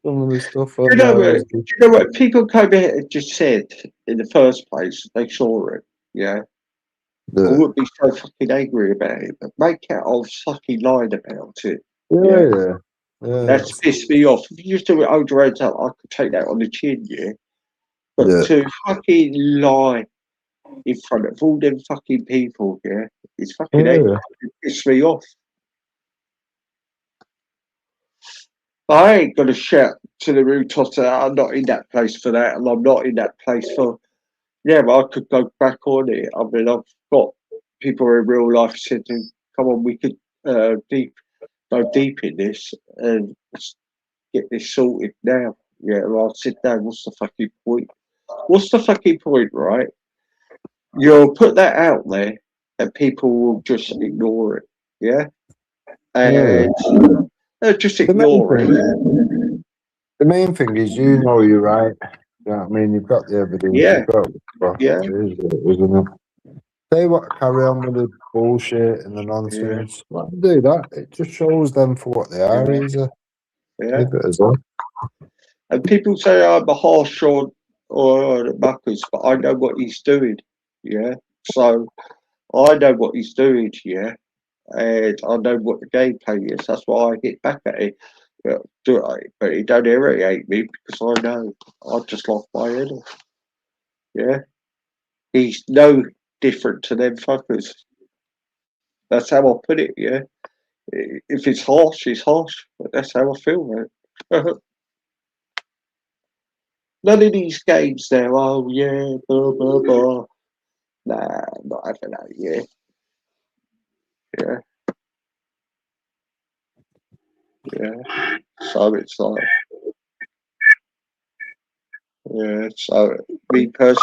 some of the stuff You on know there what? was You know what? People came here and just said in the first place they saw it. Yeah. I the wouldn't be so fucking angry about it, but make out I was fucking lying about it. yeah, Yeah. yeah. That's pissed me off. If you just do it hold your hands up, I could take that on the chin, yeah. But to fucking lie in front of all them fucking people, yeah, it's fucking it pissed me off. I ain't gonna shout to the rooftops that I'm not in that place for that, and I'm not in that place for. Yeah, but I could go back on it. I mean, I've got people in real life saying, "Come on, we could go deep in this and get this sorted now." Yeah, and I'll sit down. What's the fucking point? What's the fucking point, right? You'll put that out there, and people will just ignore it. Yeah, and they'll just ignore it. The main thing is, you know, you're right. You know what I mean? You've got the evidence. Yeah. Yeah. Isn't it? They want to carry on with the bullshit and the nonsense. Let them do that. It just shows them for what they are, easy. Yeah. As well. And people say I'm a harsh on the Muckers, but I know what he's doing. Yeah. So I know what he's doing, yeah. And I know what the gameplay is. That's why I hit back at it. But he don't irritate me because I know. I just lost my head off. Yeah. He's no different to them fuckers. That's how I put it, yeah. If it's harsh, it's harsh. But that's how I feel, man. None of these games now, oh yeah, blah, blah, blah. Nah, I'm not having that, yeah. Yeah. Yeah. So it's like, yeah, so me personally,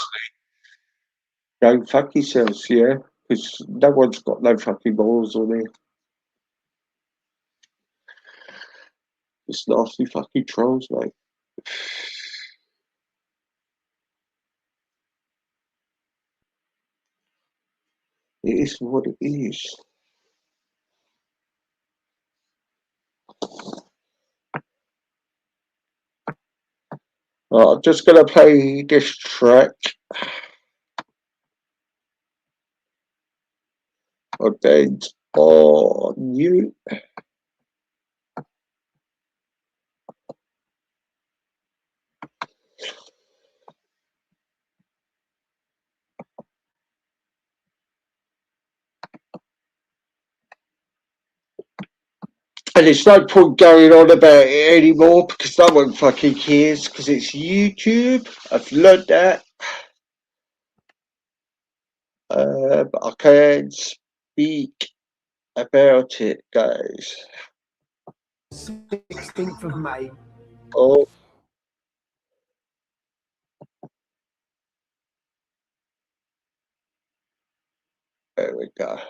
go fuck yourselves, yeah? Because no one's got no fucking balls on it. It's nasty fucking trolls, mate. It is what it is. I'm just going to play this track. And then on you. And there's no point going on about it anymore because no one fucking cares because it's YouTube. I've learned that. But I can't speak about it, guys. 16th of May. Oh. There we go.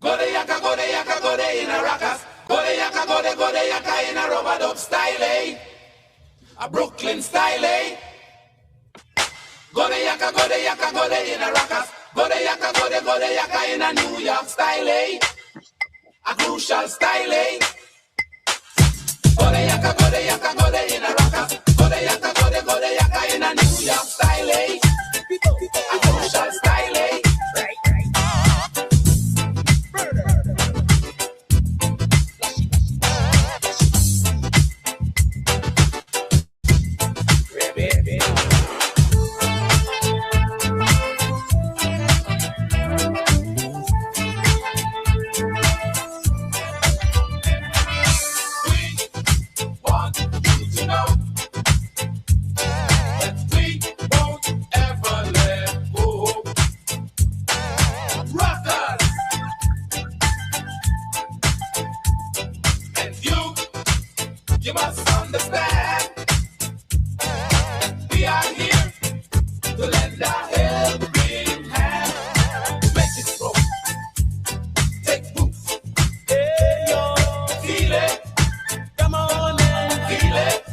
Go de in a rockers. Go de yaka in a rubber dub style, eh? A Brooklyn style, eh? Go de yaka in a rockers. Go de yaka in a New York style, eh? A crucial style, eh? Go de yaka in a rockers. Go de yaka in a New York style, eh? A crucial style, eh? You must understand, we are here to lend a helping hand to make it grow. Take proof. Hey, yo. Feel it. Come on and feel it.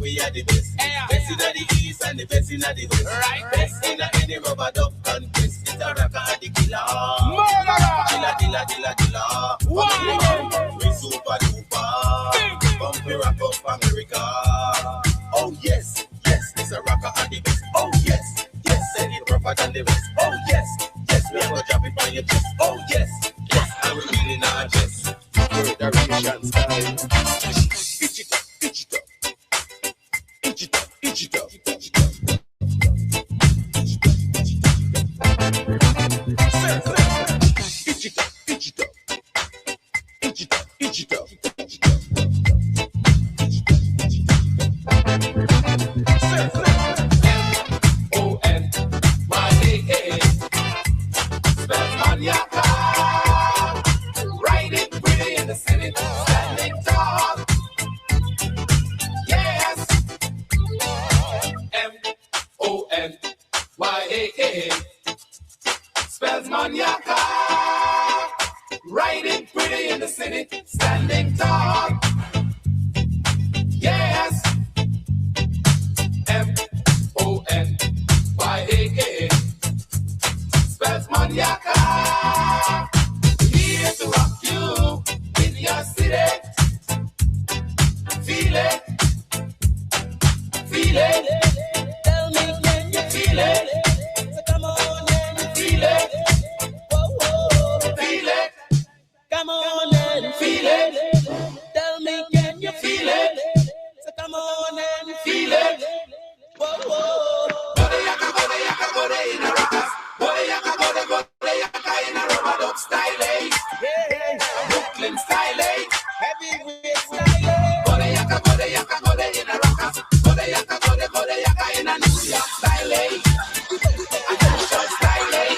we are the best. Best in the east and the best in the west. Right. Best in the rubber duck contest. It's a rocker and the killer. Killer. We super duper. Bumpy rock up America. Oh yes, it's a rocker and the best. Oh yes, send it rougher than the rest. Oh yes, we are gonna drop it on your chest. Oh yes, and we're feeling our chest. Federation style. Itch it up. Circle. Itch it up. Circle. M-O-N-Y-A-K. Spells maniaca. Write it pretty in the Senate. Standing tall. Yes. M-O-N-Y-A-K. Spells maniaca. Writing pretty in the city, standing tall. Yes. M-O-N-Y-A-K. Spells maniaca. Here to rock you in your city. Feel it. Tell me, can you feel it? Come on and feel it. Feel it. Come on and feel it. Tell me, can you feel it? So come on and feel it. Go de yaka in a rockers. Go de yaka in a rubber duck style, eh? Brooklyn style, eh? Heavyweight style, eh? Go de yaka in a rockers. Go de yaka in a New York style, eh? Attention style, eh?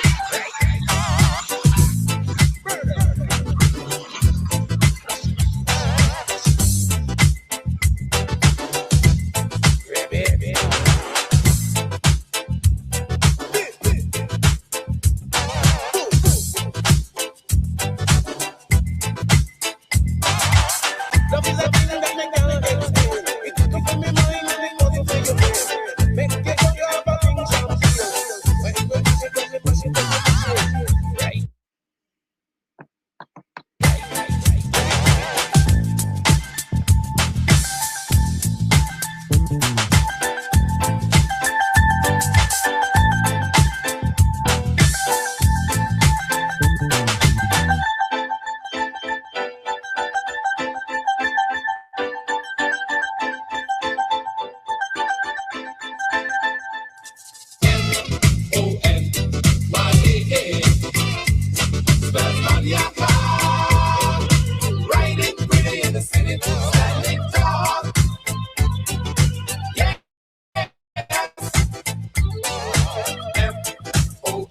Love is a thing that make you explain. It come from my mind and it goes into your brain. Make it go your things and feel. When you push it, right. M-O-N-Y-A-K. Spells maniaca. Writing pretty in the city, standing tall. Yes.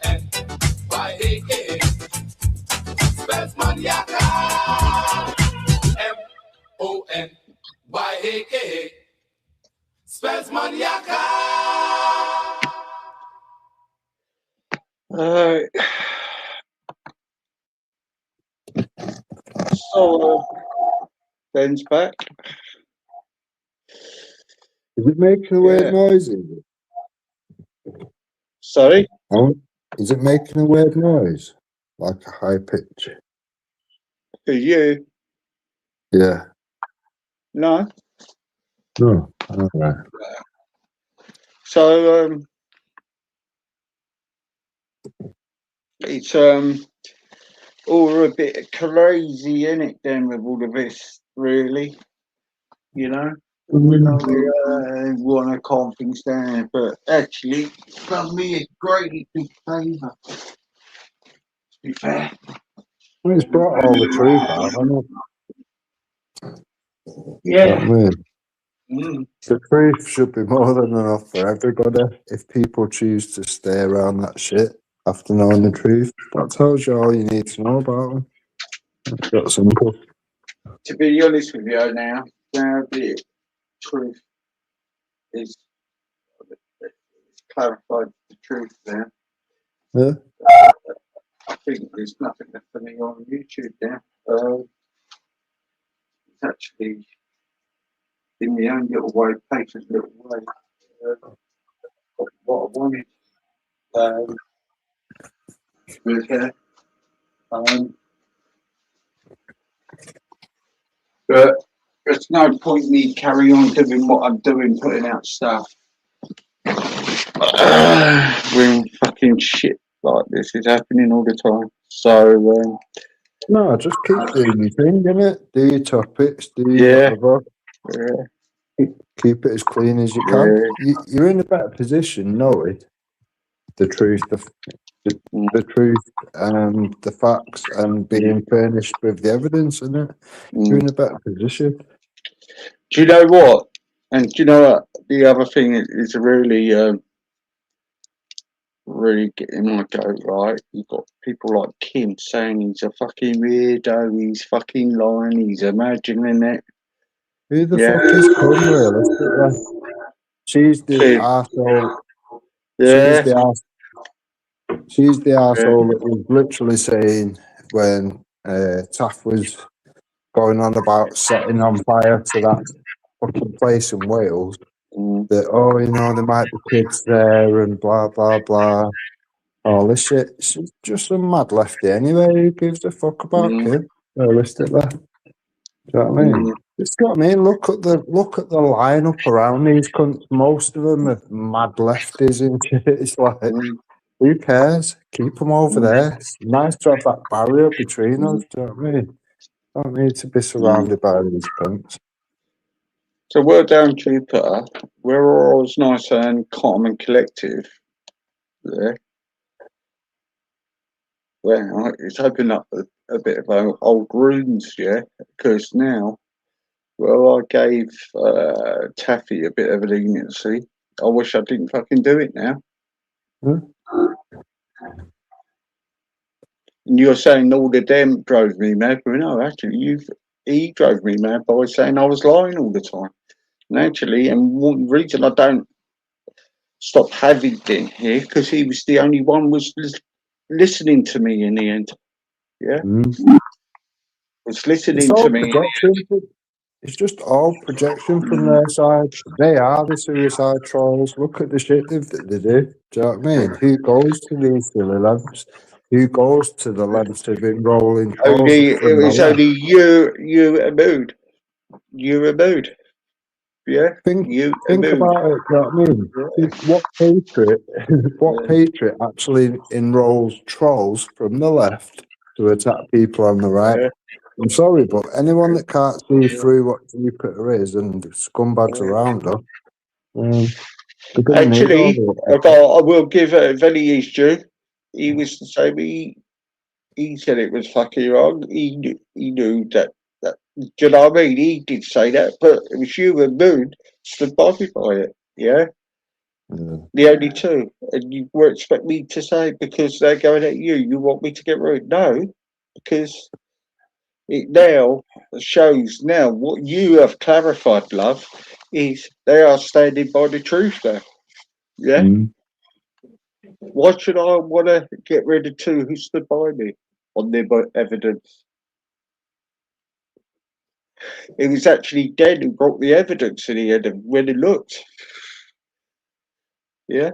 M-O-N-Y-A-K. Spells maniaca. M-O-N-Y-A-K. Spells maniaca. So, Ben's back. Is it making a weird noise? Sorry? Oh, is it making a weird noise? Like a high pitch? For you? Yeah. No. No. All right. So, it's all a bit crazy, isn't it, then, with all of this, really? You know? We know we want to calm things down, but actually, it's done me a great big favour. To be fair. Well, it's brought all the truth out, hasn't it? Yeah. You know what I mean? The truth should be more than enough for everybody. If people choose to stay around that shit after knowing the truth, that tells you all you need to know about them. It's that simple. To be honest with you now the truth is clarified the truth now. Yeah. I think there's nothing left for me on YouTube now. It's actually in my own little way, Patrick's little way. What I wanted with her. But there's no point me carry on doing what I'm doing, putting out stuff. When fucking shit like this is happening all the time. So, No, just keep doing your thing, innit? Do your topics, do yeah, whatever. yeah, Keep it as clean as you yeah. can. You're in a better position knowing the truth, the truth, and the facts, and being furnished with the evidence, innit? You're in a better position. Do you know what? And do you know what? The other thing is really, really getting my goat right. You've got people like Kim saying he's a fucking weirdo, he's fucking lying, he's imagining it. Who the Yeah. fuck is Kim, realistically? She's the Kim. arsehole. Yeah. She's the arsehole that was literally saying when Taff was going on about setting on fire to that fucking place in Wales that, oh, you know, there might be kids there and blah, blah, blah. All this shit. She's just a mad lefty anyway. Who gives a fuck about Kim, realistically? Do you know what I mean? It's what I mean. Look at the lineup around these cunts. Most of them are mad lefties and shit. It's like, who cares? Keep them over there. It's nice to have that barrier between us. Do you know what I mean? Don't need to be surrounded by these cunts. So we're down Jupiter. We're always nice and calm and collective. Yeah. Well, it's opened up a bit of old wounds, yeah, because now, well, I gave Taffy a bit of leniency. I wish I didn't fucking do it now. And you're saying all of them drove me mad. Well, no, actually, he drove me mad by saying I was lying all the time. And actually, and one reason I don't stop having it here, because he was the only one was listening to me in the end. Yeah, was listening to me. It's just all projection from their side. They are the suicide trolls. Look at the shit they do. Do you know what I mean? Who goes to these silly lengths? Who goes to the lengths of enrolling trolls It from was the only you and Mood. You and Mood. Yeah, Think and about it. Do you know what I mean? What patriot actually enrolls trolls from the left to attack people on the right? Yeah. I'm sorry, but anyone that can't see through what Jupiter is and the scumbags around her, they're going to need Actually, all I will give Veli his due. He was the same. He said it was fucking wrong. He knew that. Do you know what I mean? He did say that, but it was you and Moon stood by it. Yeah, the only two, and you won't expect me to say because they're going at you. You want me to get rid? No, because it now shows now what you have clarified, love, is they are standing by the truth now. Yeah. Why should I want to get rid of two who stood by me on their evidence? It was actually Dan who brought the evidence in the end and when he looked. Yeah.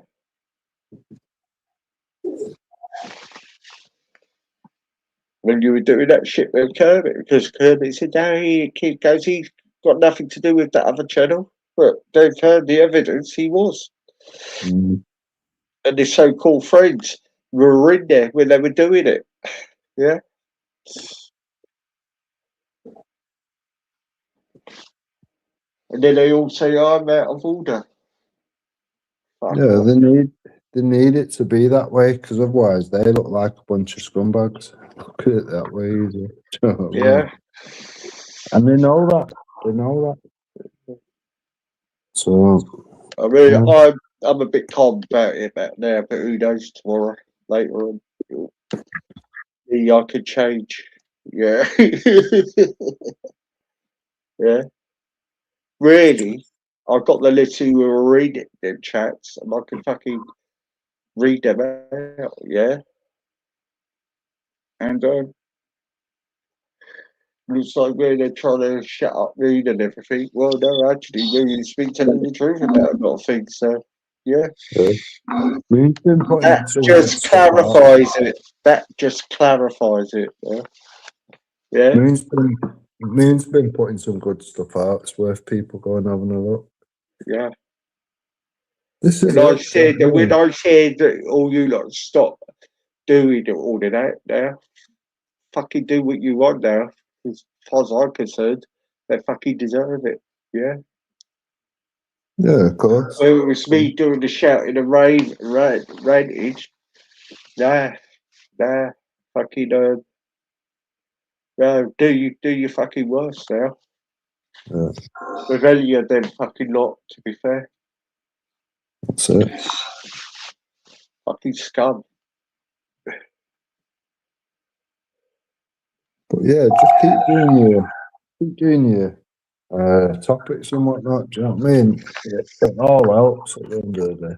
When you were doing that shit with Kermit, because Kermit said, no, kid goes, he's got nothing to do with that other channel. But they've heard the evidence he was. And his so-called friends were in there when they were doing it. Yeah. And then they all say, I'm out of order. Yeah, they need it to be that way because otherwise they look like a bunch of scumbags. Look at it that way, easy. Yeah. And they know that. They know that. So I mean, I'm a bit calm about it about now, but who knows tomorrow, later on. Yeah, I could change. Yeah. Yeah. Really, I've got the list who were reading them chats and I can fucking read them out, yeah. And looks like they're trying to shut up Moon and everything. Well, no, actually, Moon speaks telling the truth about a lot of things. So, yeah. Moon's been putting That some good just stuff out. clarifies it. That just clarifies it. Yeah. Yeah. Moon's been putting some good stuff out. It's worth people going and having a look. Yeah. This is When I it. said that all you lot stop doing all of that now, fucking do what you want now. As far as I'm concerned, they fucking deserve it. Yeah. Yeah, of course. Whether it was me doing the shouting and rantage, nah, fucking no, do your fucking worst now. Yeah. With any of them fucking lot, to be fair. That's it. Fucking scum. But yeah, just keep doing your topics and whatnot. Do you know what I mean? It all helps at the end of the day.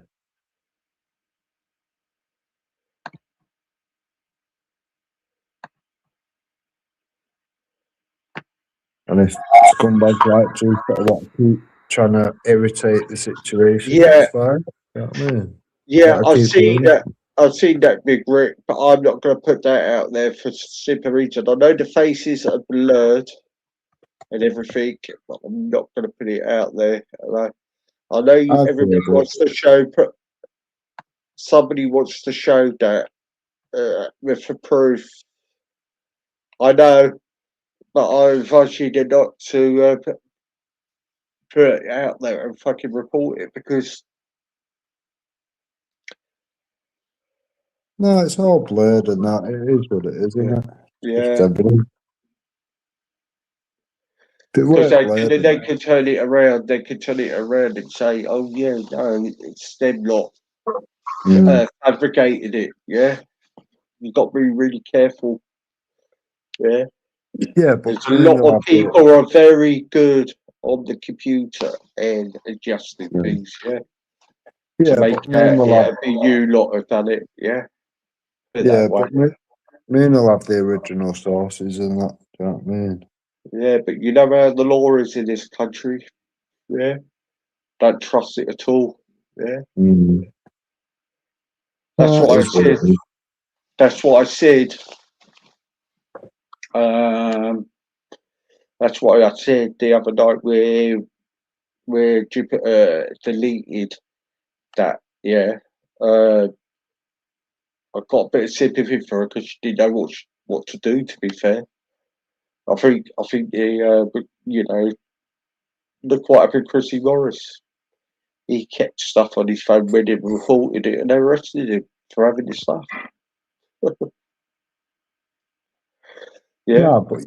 And if scumbags like Juice that want to keep trying to irritate the situation, Yeah. it's fine. You know what I mean? Yeah, Gotta I've keep seen doing that. I've seen that Big Rick, but I'm not going to put that out there for simple reason. I know the faces are blurred and everything, but I'm not going to put it out there. I know I'd everybody do it. wants to show. Somebody wants to show that with the proof. I know, but I advise you not to put it out there and fucking report it because No, it's all blurred and that. It is what it is, isn't it? Just yeah, everything. If it because weren't blurred, they could turn it around. They could turn it around and say, "Oh yeah, no, it's them lot fabricated it." Yeah, you've got to be really careful. Yeah, yeah, but there's a lot will of have people are very good on the computer and adjusting Yeah. things. Yeah. Yeah, To make but Moon will have. be you lot have done it, yeah. Put it Yeah, that way. but Moon will have the original sources and that. Do you know what I mean? Yeah, but you know how the law is in this country, yeah. Don't trust it at all, yeah. That's That what I is what said. it is. That's what I said. Um, that's what I said the other night where Jupiter deleted that. Yeah, I got a bit of sympathy for her because she didn't know what to do. To be fair, I think the you know, look what happened to Chrissy Morris. He kept stuff on his phone when he reported it and they arrested him for having his stuff. Yeah. No, but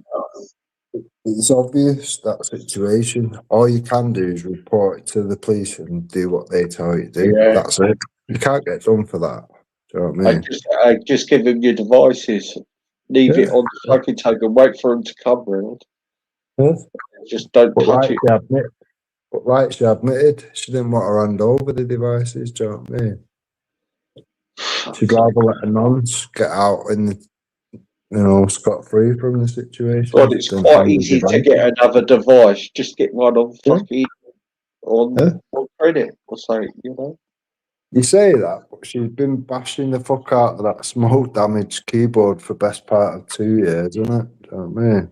it's obvious that situation. All you can do is report it to the police and do what they tell you to do. Yeah. That's it. You can't get done for that. Do you know what I mean? I just give him your devices. Leave it on the fucking table and wait for him to come round. Yeah. Just don't But touch it. like she admitted, she didn't want to hand over the devices. Do you know what I mean? She'd rather let a nonce get out and scot free from the situation. God, it's than quite hand the easy to device. get another device. Just get one on fucking on credit or something, you know. You say that, but she's been bashing the fuck out of that smoke damaged keyboard for best part of 2 years, isn't it? Do you know what I mean?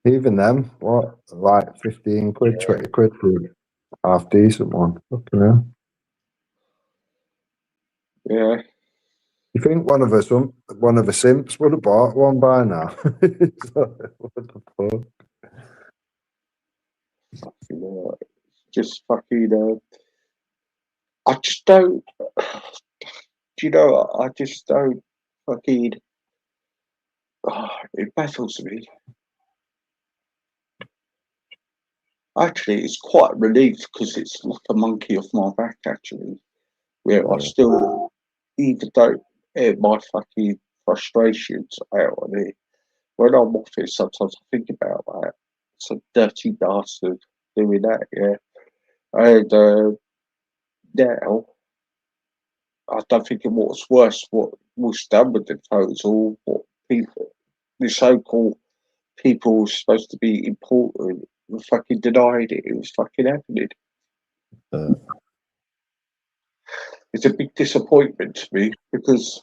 Even them, what, like 15 quid, 20 quid for a half decent one. Fucking hell. Yeah. You think one of the simps would have bought one by now? What the fuck? Just fucking I just don't do you know I just don't fucking it baffles me. Actually, it's quite a relief because it's like a monkey off my back, actually, where I still, even though air my fucking frustrations out on it, when I'm off it, sometimes I think about that. Some dirty bastard doing that, yeah. And now, I don't think it what's worse, what was done with the photos or what people, the so-called people supposed to be important were fucking denied it. It was fucking happening. It's a big disappointment to me because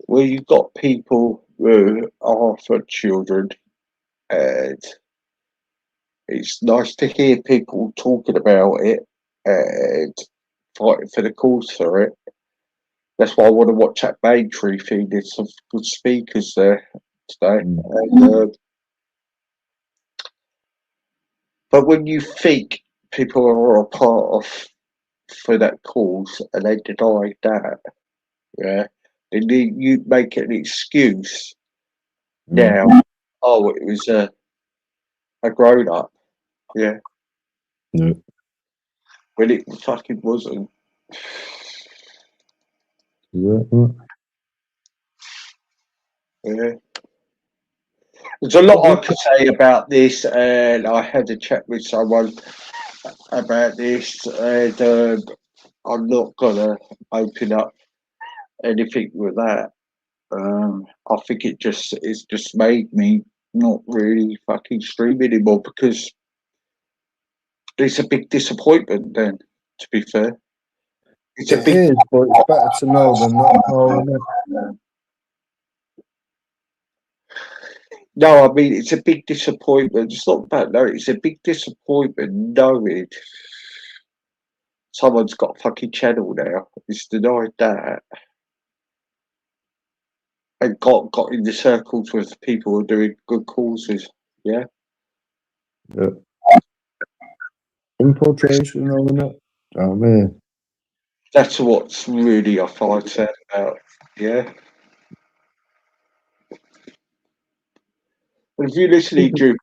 where you've got people who are for children, and it's nice to hear people talking about it and fighting for the cause for it. That's why I want to watch that Main thing. There's some good speakers there today. And, but when you think people are a part of for that cause and they deny that, yeah, then you make an excuse now. Oh, it was a grown up, yeah. Yeah. When it fucking wasn't. Yeah. Yeah. There's a lot I could say about this, and I had a chat with someone about this, and I'm not gonna open up anything with that. I think it's just made me not really fucking stream anymore because it's a big disappointment. Then, to be fair, it's a It big. is, but it's better to know than not know, isn't it? No, I mean it's a big disappointment. It's not about no. It's a big disappointment knowing someone's got a fucking channel now. It's denied that. And got in the circles with people who are doing good causes. Yeah. Yeah. Infiltration, isn't it? I mean, That's what's really I find sad about. Yeah. And if you're listening, Jupiter,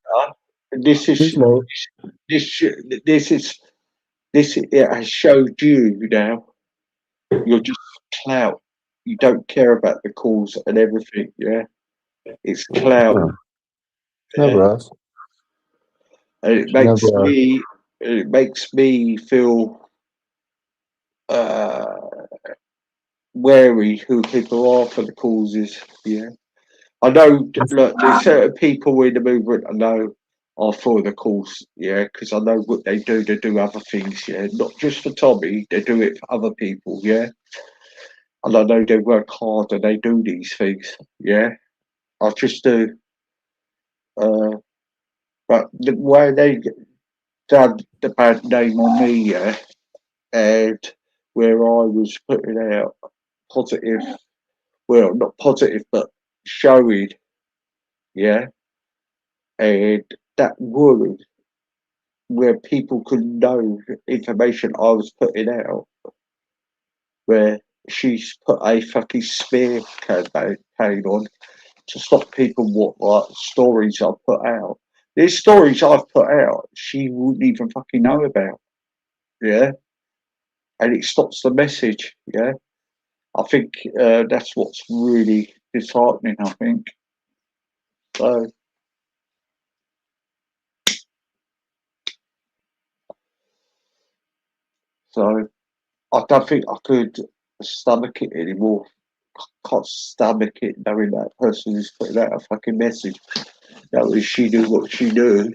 this is it has showed you now. You're just clout. You don't care about the cause and everything. Yeah. It's clout. never has. And it makes me feel wary who people are for the causes. Yeah, I know. Look, there's certain people in the movement I know are for the cause. Yeah, because I know what they do. They do other things. Yeah, not just for Tommy. They do it for other people. Yeah, and I know they work hard and they do these things. Yeah, I just do. But the way they done the bad name on me, yeah, and where I was putting out positive, well, not positive, but showing, yeah, and that woman where people could know information I was putting out, where she's put a fucking smear campaign on to stop people what like stories I've put out. These stories I've put out, she wouldn't even fucking know about, yeah, and it stops the message, yeah. I think that's what's really disheartening. I think so. So I don't think I could stomach it anymore. Can't stomach it knowing that person is putting out a fucking message. That was she knew what she knew.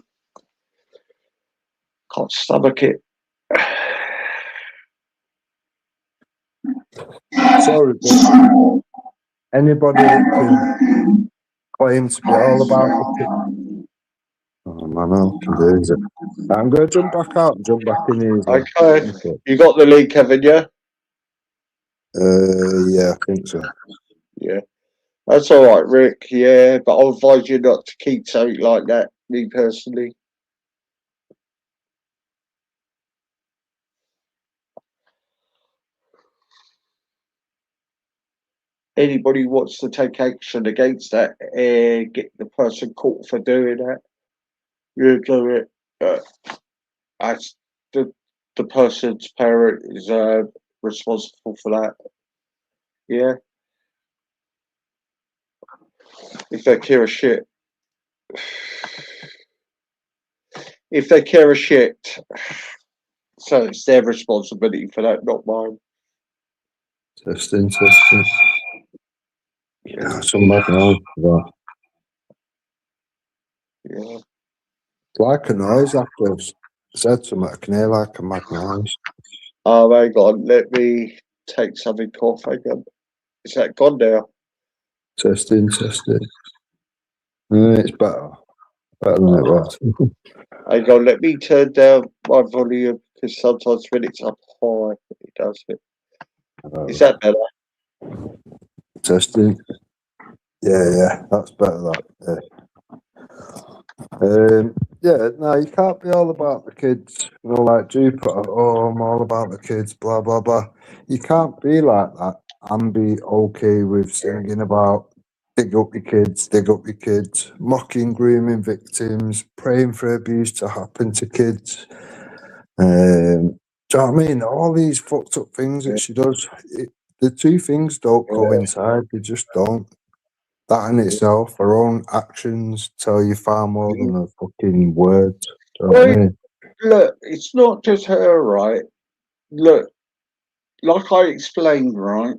Can't stomach it. Sorry, but anybody that can claim to be all about it. Oh man, I can do it. I'm going to jump back out and jump back in here. Okay. You got the link, haven't you? Yeah, I think so. Yeah. That's all right, Rick. Yeah, but I'll advise you not to keep something like that, me personally. Anybody who wants to take action against that and get the person caught for doing that, you do it. As the person's parent is responsible for that. Yeah. If they care a shit. If they care a shit. So it's their responsibility for that, not mine. Testing. Yeah, some mad now for that. Yeah. It's like a noise after I've said something. I can hear like a mad noise. Oh, hang on. Let me take something off. Hang on. Is that gone now? Testing. It's better than it was. Hang on. Let me turn down my volume because sometimes when it's up high, it does it. Is that better? Testing. Yeah, that's better. That. No, you can't be all about the kids. You know, like Jupiter. Oh, I'm all about the kids. Blah blah blah. You can't be like that and be okay with singing about dig up your kids, mocking, grooming victims, praying for abuse to happen to kids. Do you know what I mean? All these fucked up things that she does. The two things don't coincide. They just don't. That in itself, her own actions tell you far more than her fucking words. Do you know what I mean? Look, it's not just her, right? Look, like I explained, right?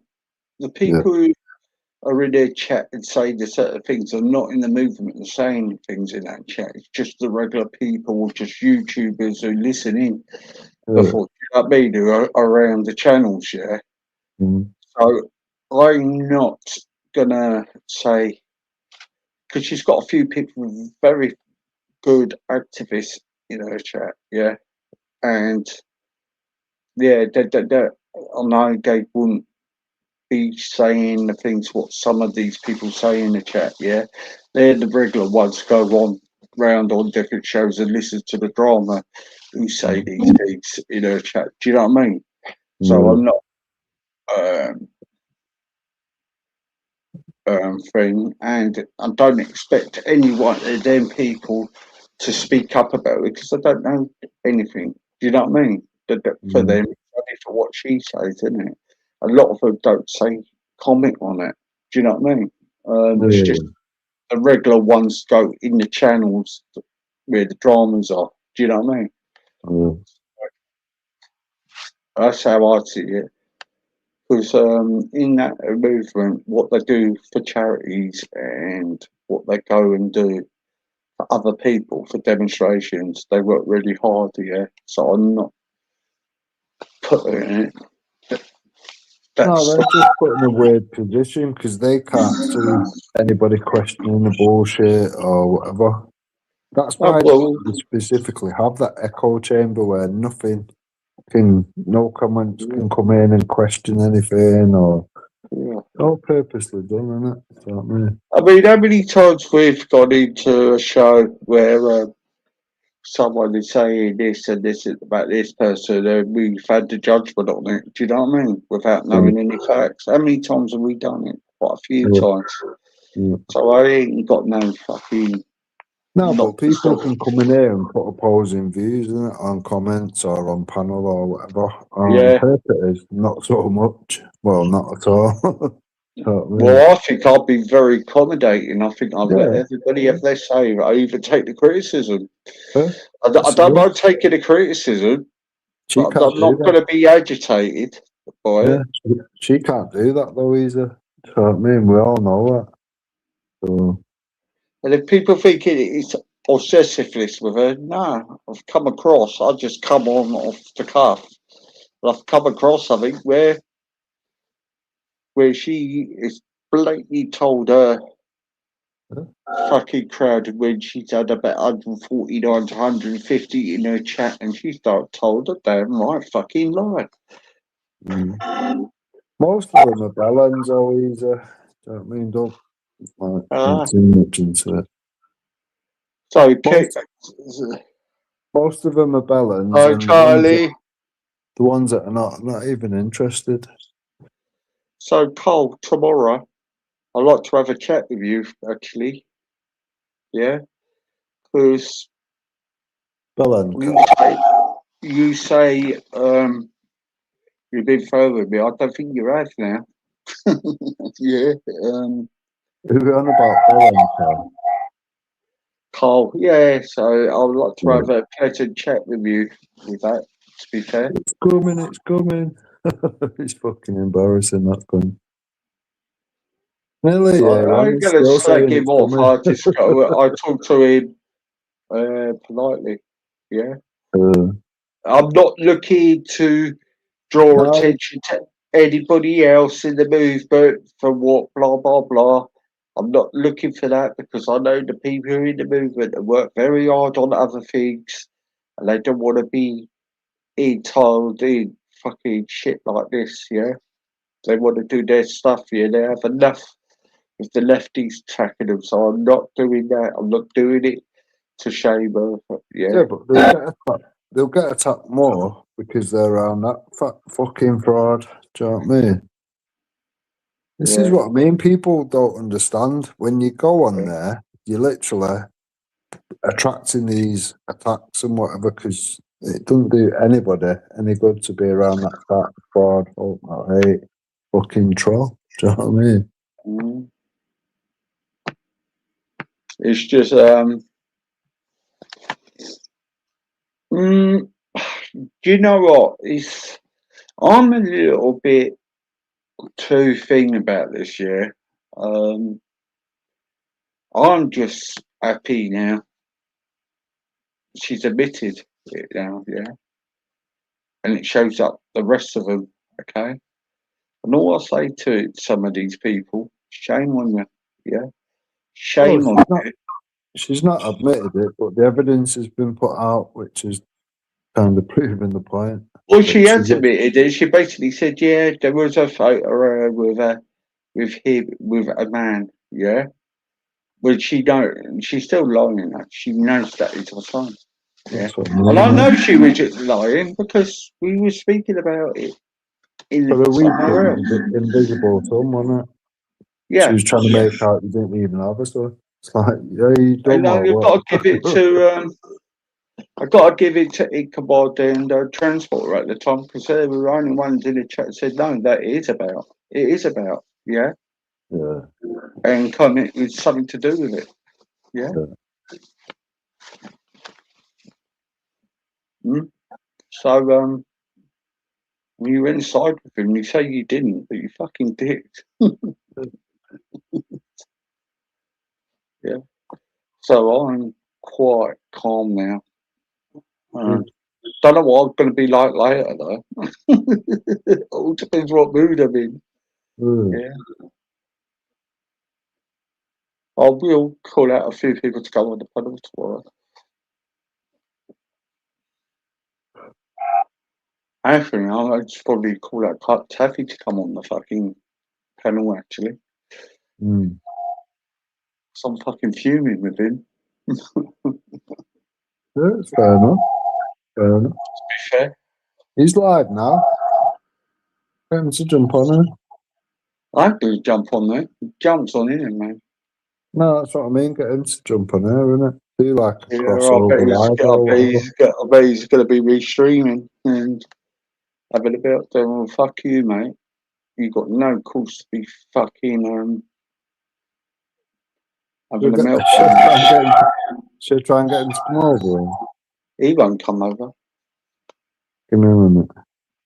The people who are in their chat and say the certain things are not in the movement and saying things in that chat. It's just the regular people, just YouTubers who listen in before, you know what I mean, who are around the channels, yeah? Mm. So I'm not gonna say, because she's got a few people, very good activists in her chat, yeah? And yeah, I know they wouldn't be saying the things what some of these people say in the chat, yeah? They're the regular ones go on round on different shows and listen to the drama who say these things in her chat. Do you know what I mean? So I'm not thing, and I don't expect any one of them people to speak up about it because I don't know anything. Do you know what I mean? For them, only for what she says, isn't it? A lot of them don't say comment on it. Do you know what I mean? It's just the regular ones go in the channels where the dramas are. Do you know what I mean? That's how I see it. Because in that movement, what they do for charities and what they go and do for other people for demonstrations, they work really hard, yeah. So I'm not putting it. No, That's they're just put in a weird position because they can't see anybody questioning the bullshit or whatever. That's why they specifically have that echo chamber where nothing no comments can come in and question anything or all purposely done, isn't it? You know what I mean? I mean, how many times we've gone into a show where someone is saying this and this about this person, and we've had the judgment on it. Do you know what I mean? Without knowing any facts. How many times have we done it? Quite a few times. So I ain't got no fucking. No, but people can come in here and put opposing views in it on comments or on panel or whatever. Herpiters, not so much. Well, not at all. Well, I think I'll be very accommodating. I think I'll let everybody have their say. I even take the criticism. I don't mind taking the criticism, but I'm not going to be agitated by it. She can't do that though, either. You know what I mean? We all know that. So. And if people think it's obsessiveness with her, no, I've come across, I just come on off the cuff. But I've come across something where she is blatantly told her fucking crowd when she's had about 149 to 150 in her chat, and she's told a damn right fucking lie. Most of them are bellends always. Do you know what I mean? Don't too much into it. So, most of them are bellends. Oh, Charlie. The ones that are not even interested. So, Karl, tomorrow, I'd like to have a chat with you, actually. Yeah? Because you say you've been further with me. I don't think you have now. Yeah. Who are on about bellends, Karl, yeah. So I'd like to have a pleasant chat with you with that, to be fair. It's coming. It's fucking embarrassing, that gun. Really, I'm going to slag him off. I talked to him politely. Yeah. Uh, I'm not looking to draw no, attention to anybody else in the movement for what blah blah blah. I'm not looking for that because I know the people in the movement that work very hard on other things and they don't want to be entitled in fucking shit like this, yeah? They want to do their stuff, yeah? They have enough with the lefties tracking them, so I'm not doing that. I'm not doing it to shame her, yeah? yeah, but they'll get attacked more because they're around that fucking fraud. Do you know what I mean? This is Yeah. what I mean. People don't understand. When you go on there, you're literally attracting these attacks and whatever because it doesn't do anybody any good to be around that fat fraud, hate, fucking troll. Do you know what I mean? Mm. It's just, do you know what? I'm a little bit too thing about this year. I'm just happy now. She's admitted it now, yeah, and it shows up the rest of them, okay. And all I say to some of these people, shame on you, yeah, Oh, shame on you. she's not admitted it, but the evidence has been put out, which is kind of proving the point. Well, she That has admitted it. She basically said, yeah, there was a photo with him with a man, yeah. But she's still lying. She knows that it's her son. Yeah, that's what I and I mean. know she was just lying because we were speaking about it in For a week, it somewhere else. was invisible to them, wasn't it? She Yeah, was trying to yeah. make out you didn't even have her, so it's like, yeah, you And dumb or you've what? got to give it to I got to give it to Ichabod and Transporter at the time because they were the only ones in the chat that said no, that it is about, yeah, Yeah, and comment with something to do with it, yeah. yeah. Mm. So when you went inside with him, you say you didn't, but you fucking did, yeah. So I'm quite calm now. Good. Don't know what I'm going to be like later though. All depends what mood I'm in. Mm. Yeah, I will call out a few people to go on the panel tomorrow. Actually, I'll just probably call out Taffy to come on the fucking panel actually. Mm. So I'm fucking fuming with him. Yeah, it's fair enough. Fair enough. To be fair, He's live now. Get him to jump on it. I do jump on there. He jumps on in, man. No, that's what I mean. Get him to jump on there, innit? Do like a Yeah, crossover live I or bet whatever. I bet he's going to be restreaming and having a bit of well, fuck you, mate. You got no cause to be fucking Should having a get, meltdown. should try and get him to come over. He won't come over. Give me a minute.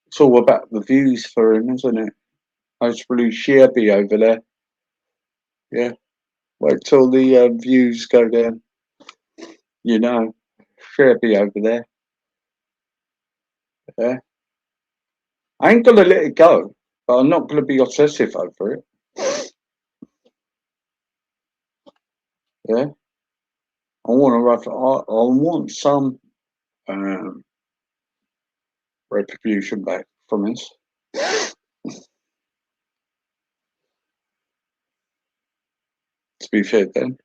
It's all about the views for him, isn't it? Hopefully she'll be over there. Yeah. Wait till the views go down. You know, she'll be over there. Yeah. I ain't gonna let it go, but I'm not gonna be obsessive over it. Yeah. I want some um, retribution back from this. To be fair, then.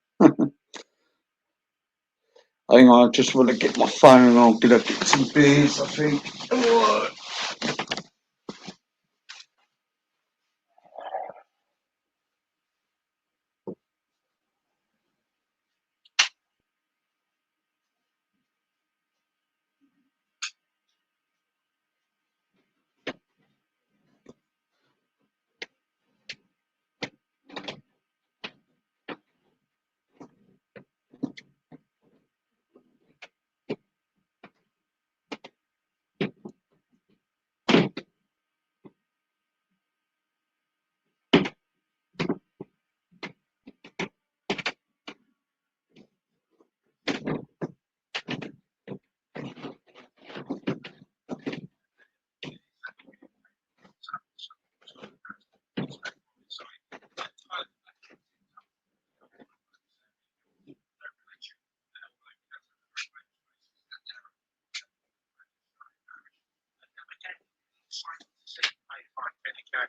I think I just want to get my phone. I'm gonna get some beers. I think.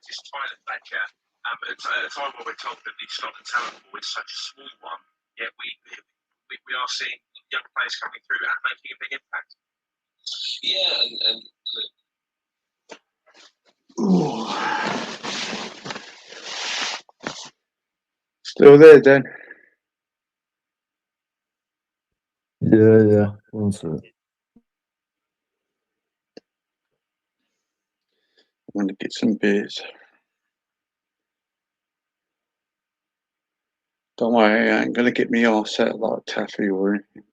this toilet badger. At a time when we're told that the Scotland talent pool is such a small one, yet we are seeing young players coming through and making a big impact. Yeah, and Still there, Dan? Yeah. One sec. I'm going to get some beers. Don't worry, I ain't going to get me arse out like taffy or anything.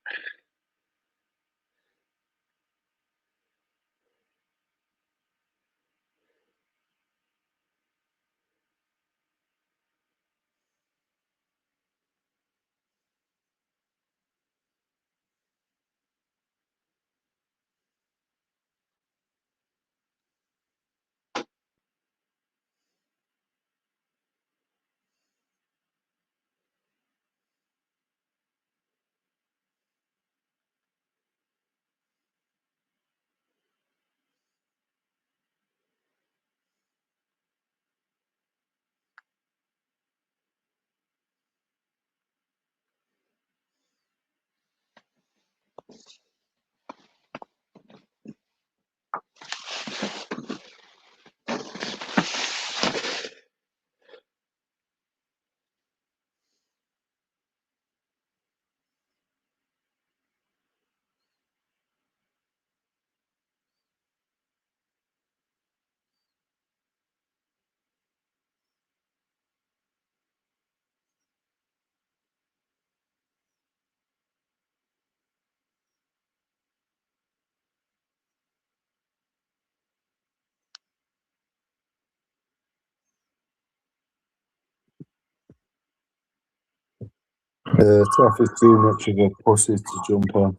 Taffy's too much of a pussy to jump on.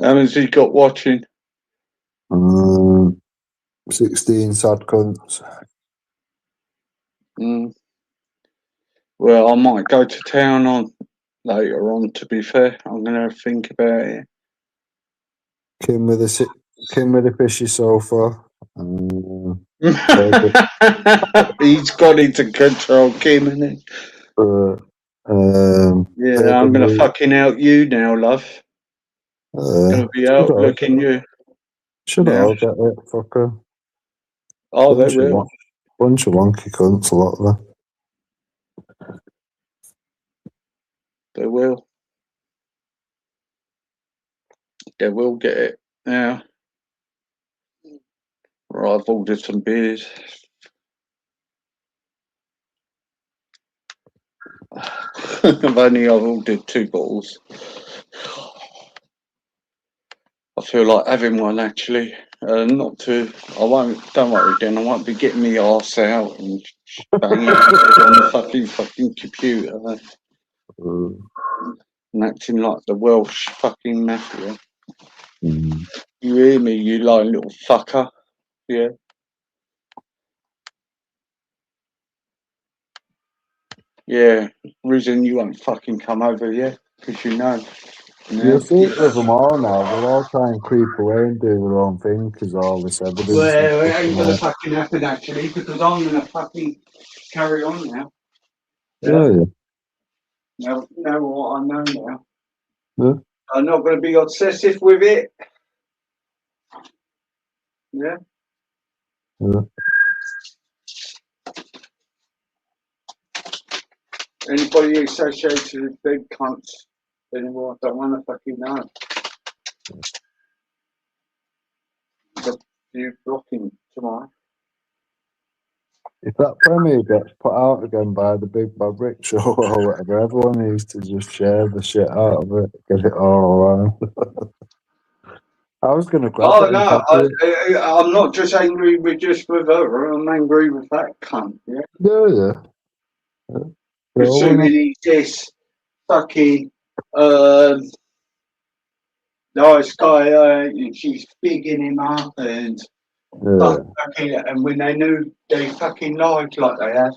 How many's he got watching? 16 sad cunts. Well, I might go to town on later on, to be fair. I'm going to think about it. Kim with the fishy sofa. He's got into control, Kim, isn't he? Yeah, I'm going to fucking out you now, love. Going to be out looking you. Should all get it, fucker. Oh, they will. Bunch of wonky cunts, a lot of them. They will. They will get it. Yeah. Right, I've ordered some beers. I've ordered 2 bottles. I feel like having one actually. Don't worry, Dan, I won't be getting my arse out and banging it on the fucking computer and acting like the Welsh fucking mafia. You hear me, you lying little fucker? Yeah. Yeah, reason you won't fucking come over, yeah? Because you know. You'll see it with them all now. They'll all try and creep away and do their own thing because all this evidence. Well, it ain't going to fucking happen actually because I'm going to fucking carry on now. Yeah. Now what I know now. Yeah. I'm not going to be obsessive with it. Yeah. Anybody associated with big cunts anymore, I don't want to fucking know. You blocking tomorrow. If that premiere gets put out again by the Big Bad Rick Show or whatever, everyone needs to just share the shit out of it, get it all around. I was going to grab it. No, I'm not just angry with her. I'm angry with that cunt. Yeah. Yeah. Presuming he's this fucking nice guy, and she's bigging him up and fucking, and when they knew they fucking lied like they have.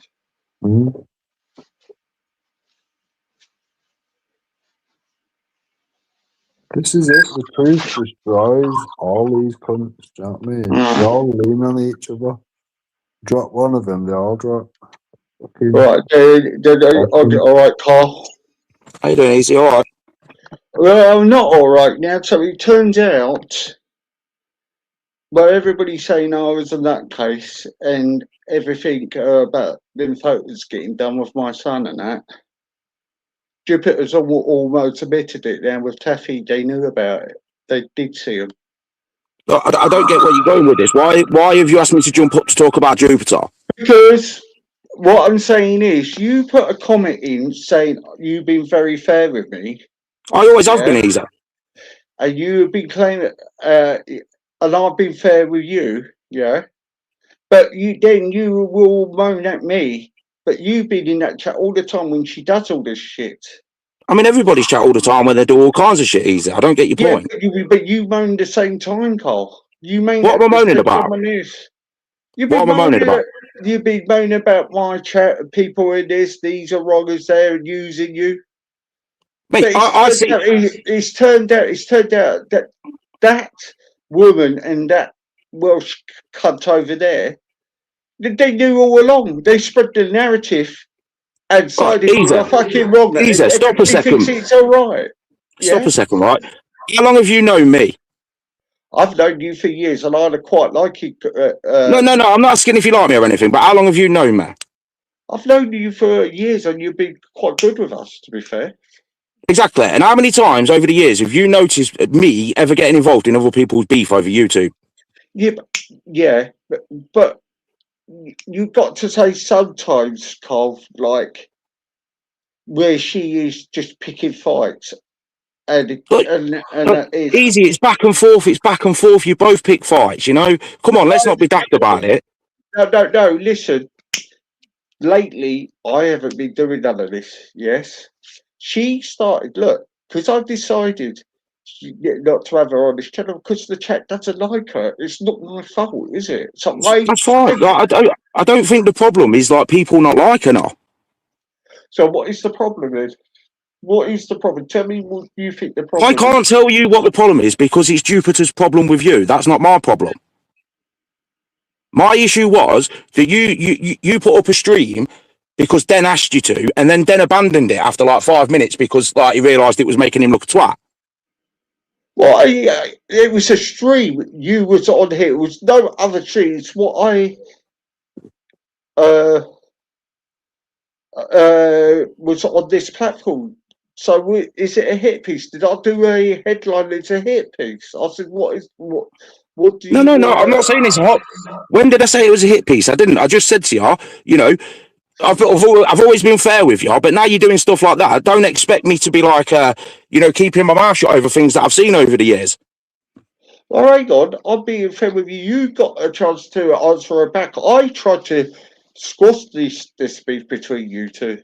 This is it. The truth destroys all these cunts. Do you know what I mean? They all lean on each other. Drop one of them, they all drop. Okay. Right, all right, Carl. How you doing, Easy? All right. Well, I'm not all right now. So it turns out, well, everybody's saying I was in that case, and everything about them photos getting done with my son and that. Jupiter's almost admitted it now with Taffy. They knew about it. They did see him. I don't get where you're going with this. Why have you asked me to jump up to talk about Jupiter? Because what I'm saying is, you put a comment in saying you've been very fair with me. I always have been, Easy. And you have been claiming, and I've been fair with you, yeah. But you will moan at me. But you've been in that chat all the time when she does all this shit. I mean, everybody's chat all the time when they do all kinds of shit, Easy. I don't get your point. But you moan the same time, Carl. You moan. What am I moaning about? What am I moaning about? You've been moaning about my chat, people in this, these are wrongers there and using you. Mate, It's turned out that woman and that Welsh cunt over there, they knew all along. They spread the narrative and decided they're fucking wrong. Easy, stop a second. It's all right. Stop a second, right? How long have you known me? I've known you for years, and I quite like you. No, I'm not asking if you like me or anything, but how long have you known me? I've known you for years, and you've been quite good with us, to be fair. Exactly. And how many times over the years have you noticed me ever getting involved in other people's beef over YouTube? But you've got to say sometimes, Karl, like where she is just picking fights. Easy, it's back and forth. You both pick fights, you know. Come on, let's not be daft about it. No. Listen, lately I haven't been doing none of this. Yes, she started. Look, because I've decided not to have her on this channel because the chat doesn't like her. It's not my fault, is it? That's fine. Like, I don't think the problem is like people not liking her. So what is the problem then? What is the problem? Tell me what you think the problem is. I can't tell you what the problem is because it's Jupiter's problem with you. That's not my problem. My issue was that you put up a stream because Den asked you to, and then Den abandoned it after like 5 minutes because like he realised it was making him look a twat. Well, it was a stream. You was on here. It was no other streams. What I was on this platform. So is it a hit piece? Did I do a headline? It's a hit piece. I said, what do you? No. I'm not saying it's hot. When did I say it was a hit piece? I didn't. I just said to you, you know, I've always been fair with you, but now you're doing stuff like that. Don't expect me to be like, you know, keeping my mouth shut over things that I've seen over the years. All right, God, I'm being fair with you. You got a chance to answer her back. I tried to squash this beef between you two.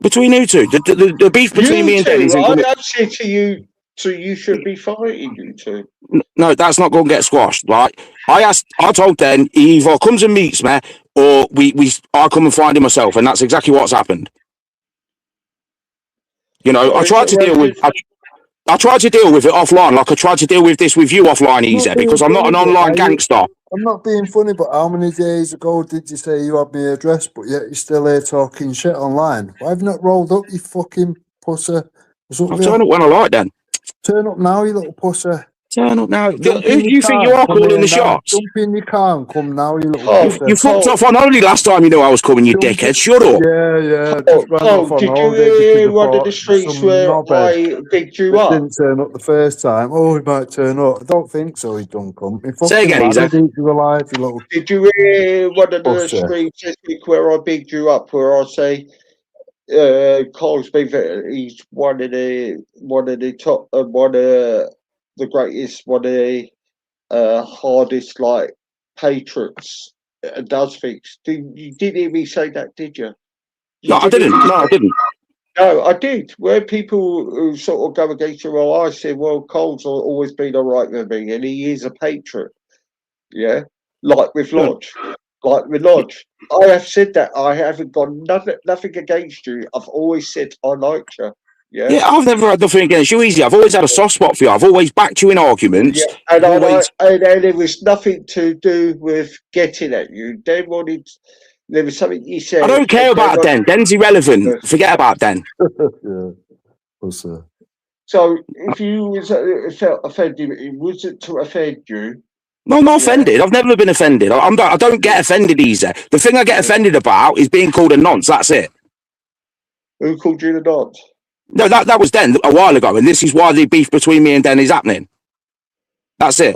Between you two, the beef between me and Den isn't going to. I said to you, so you should be fighting you two. No, that's not going to get squashed. Right? I told Den he either comes and meets me, or I come and find him myself, and that's exactly what's happened. You know, I tried to deal with it offline, like I tried to deal with this with you offline, Easy, because I'm not an online gangster. I'm not being funny, but how many days ago did you say you had my address, but yet you're still here talking shit online? Why have you not rolled up, you fucking pusser? I'll turn up when I like, then. Turn up now, you little pusser. Turn up now. Who do you think you are calling the shots? Jump in your car and come now, you little pusser. You fucked off on only last time you knew I was coming, you dickhead. Shut up. Yeah. Did you hear one of the streets where I picked you up? Didn't turn up the first time. Oh, he might turn up. I don't think so, he don't come. Say again, Easy. Did you hear one of the streets this week where I bigged you up, where I say Karl's been he's one of the top the greatest, one of the hardest like patriots and does things. You didn't hear me say that, did you? No, I didn't. No, I did. Where people who sort of go against you, well, I said, well, Karl's always been all right with me, and he is a patriot. Yeah, like with Lodge. I have said that. I haven't got nothing against you. I've always said I liked you. Yeah. Yeah, I've never had nothing against you, Easy. I've always had a soft spot for you. I've always backed you in arguments. Yeah, and Always. and it was nothing to do with getting at you. They wanted. There was something you said. I don't care about Den. Den's irrelevant. Forget about Den. Yeah. What's that? So if you was felt offended, was it to offend you? No, I'm not Yeah. offended. I've never been offended. I don't get offended easy. The thing I get offended about is being called a nonce. That's it. Who called you the nonce? No, that was Den a while ago, and this is why the beef between me and Den is happening. That's it.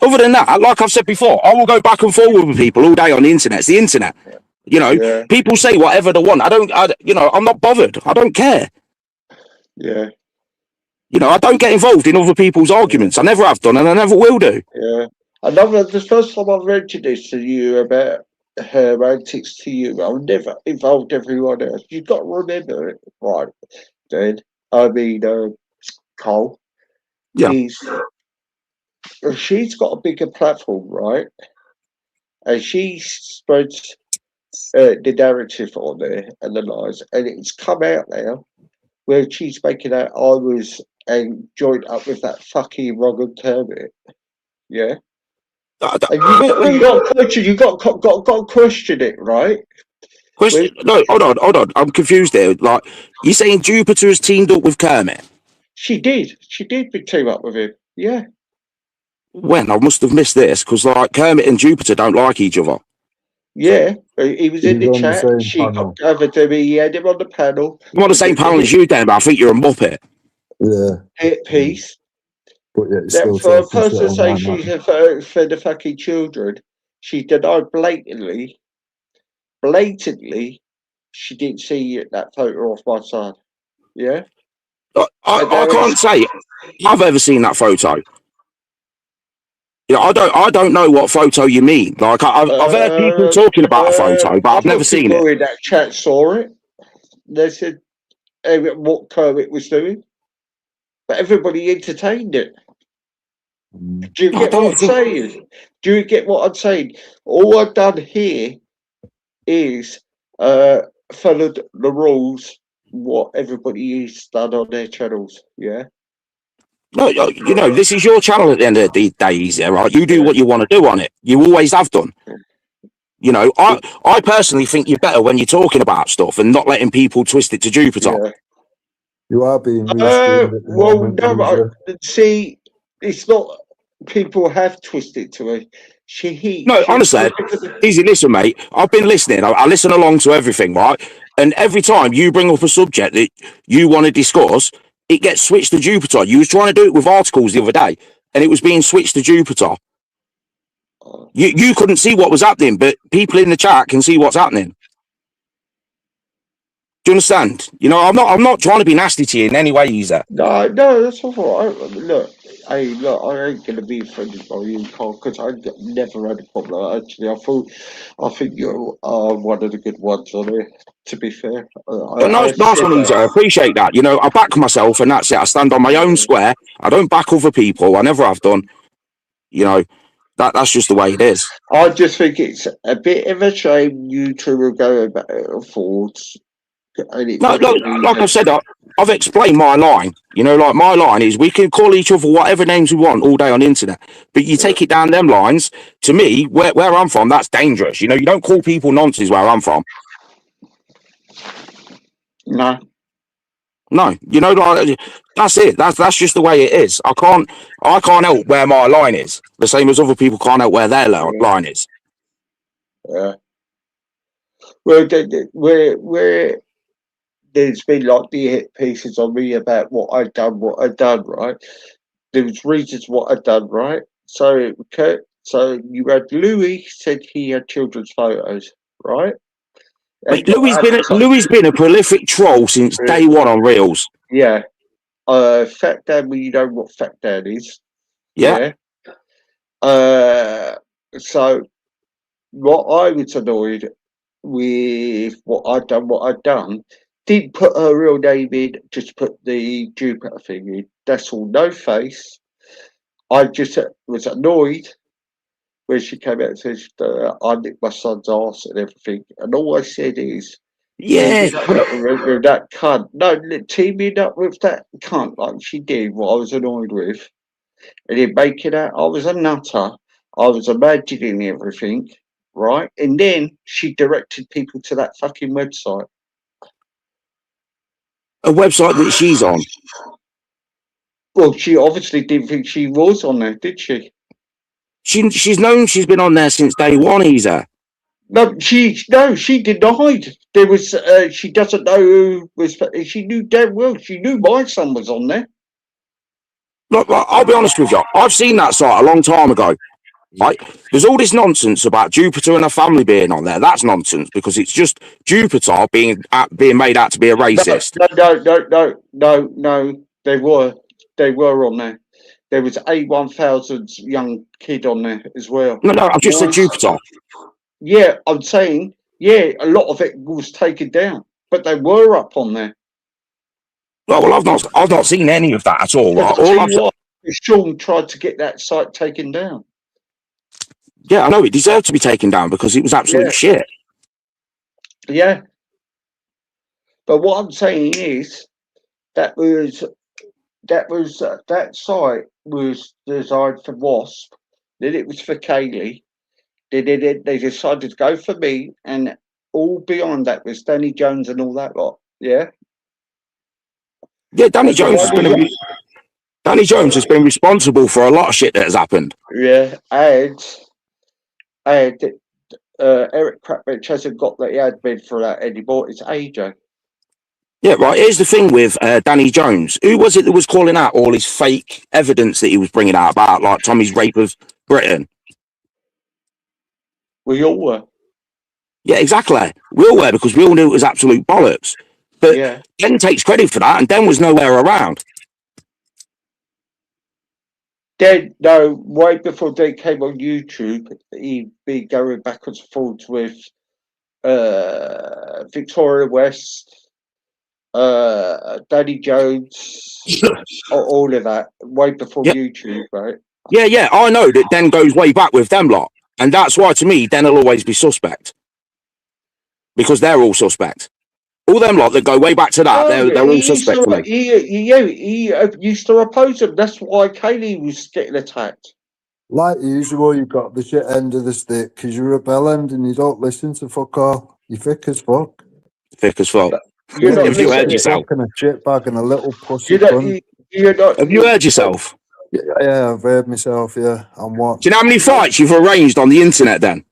Other than that, like I've said before, I will go back and forward with people all day on the internet. It's the internet. You know, Yeah. people say whatever they want. I'm not bothered. I don't care. Yeah. You know, I don't get involved in other people's arguments. I never have done, and I never will do. Yeah. The first time I mentioned this to you about her antics to you, I've never involved everyone else. You've got to remember it, right? Then, Karl. Yeah. She's got a bigger platform, right? And she spreads the narrative on there and the lies, and it's come out now where she's making out I was and joined up with that fucking Rogan Kermit. Yeah. And you got to question it, right? No, hold on. I'm confused there. Like, you're saying Jupiter has teamed up with Kermit? She did team up with him. Yeah. When? I must have missed this, because like Kermit and Jupiter don't like each other. Yeah, he was in the on the chat. same She panel. got over to me. He had him on the panel. I'm on the same panel as you, Dan, but I think you're a muppet. Yeah. Hit piece. But yeah, it's still For a talking shit person to say online, she's aren't for the fucking children, she denied blatantly. She didn't see that photo of my son. Yeah. I can't say I've ever seen that photo. Yeah, I don't know what photo you mean. Like I've heard people talking about a photo, but I've never seen people it. in that chat saw it. They said what Kermit was doing, but everybody entertained it. Do you get what I'm saying? Do you get what I'm saying? All I've done here is followed the rules what everybody has done on their channels. Yeah. No, you know, this is your channel at the end of the day, Easy, right? You do what you want to do on it. You always have done. You know, I personally think you're better when you're talking about stuff and not letting people twist it to Jupiter. Yeah. You are being restreamed at the moment. See, it's not. People have twisted to it. Honestly, Easy, listen, mate. I've been listening. I listen along to everything, right? And every time you bring up a subject that you want to discuss, it gets switched to Jupiter. You was trying to do it with articles the other day, and it was being switched to Jupiter. You couldn't see what was happening, but people in the chat can see what's happening. Do you understand? You know, I'm not trying to be nasty to you in any way, Easy. No, that's all right. Look, I ain't gonna be offended by you, Carl, because I never had a problem. Actually, I think you are one of the good ones on it. To be fair, Nice one, Easy. I appreciate that. You know, I back myself, and that's it. I stand on my own square. I don't back other people. I never have done. You know, that's just the way it is. I just think it's a bit of a shame you two are going back and forwards. No, like I said, I've explained my line. You know, like my line is we can call each other whatever names we want all day on the internet, but you take it down them lines. To me, where I'm from, that's dangerous. You know, you don't call people nonsense where I'm from. No, you know, like, that's it. That's just the way it is. I can't help where my line is. The same as other people can't help where their line is. Yeah. Where there's been like the hit pieces on me about what I'd done, right? There was reasons what I'd done, right? So you had Louis said he had children's photos, right? Like, Louis been a prolific troll since day one on Reels. Yeah. Fat Dan, well, you know what Fat Dan is. Yeah. So what I was annoyed with what I'd done, didn't put her real name in, just put the Jupiter thing in. That's all, no face. I just was annoyed when she came out and said, I nicked my son's arse and everything. And all I said is, Yeah, Teaming up with that cunt. No, teaming up with that cunt like she did, what I was annoyed with. And then making out I was a nutter. I was imagining everything, right? And then she directed people to that fucking website. a website that she's on. Well, she obviously didn't think she was on there, did she? She's known she's been on there since day one, Isa. No, she denied. There was she doesn't know who was. She knew damn well. She knew my son was on there. Look, I'll be honest with you. I've seen that site a long time ago. Right? There's all this nonsense about Jupiter and her family being on there. That's nonsense because it's just Jupiter being made out to be a racist. No. They were on there. There was A1000's young kid on there as well. No, I've just said Jupiter. Yeah, I'm saying, yeah, a lot of it was taken down, but they were up on there. Well, I've not seen any of that at all. Right? Sean tried to get that site taken down. Yeah, I know it deserved to be taken down because it was absolute shit. Yeah, but what I'm saying is that site was designed for Wasp. Then it was for Kaylee. They decided to go for me, and all beyond that was Danny Jones and all that lot. Yeah. Yeah, Danny Jones has been responsible for a lot of shit that has happened. Yeah, and Eric Kratwich hasn't got the admin for that anymore. It's AJ. Yeah, right. Here's the thing with Danny Jones. Who was it that was calling out all his fake evidence that he was bringing out about, like Tommy's rape of Britain? We all were. Yeah, exactly. We all were because we all knew it was absolute bollocks. But Den takes credit for that, and Den was nowhere around. Den, no, way before they came on YouTube, he'd be going backwards and forwards with Victoria West, Danny Jones, all of that, way before YouTube, right? Yeah, I know that Den goes way back with them lot. And that's why, to me, Den will always be suspect. Because they're all suspect. All them lot that go way back to that, they're all suspect to me. He used to oppose them. That's why Kaylee was getting attacked. Like usual, you got the shit end of the stick because you're a bellend and you don't listen to fuck all. You're thick as fuck. Thick as fuck. Have you heard yourself? And a shit bag and a little pussy cunt. Have you heard yourself? Yeah, I've heard myself, yeah. And what? Do you know how many fights you've arranged on the internet then?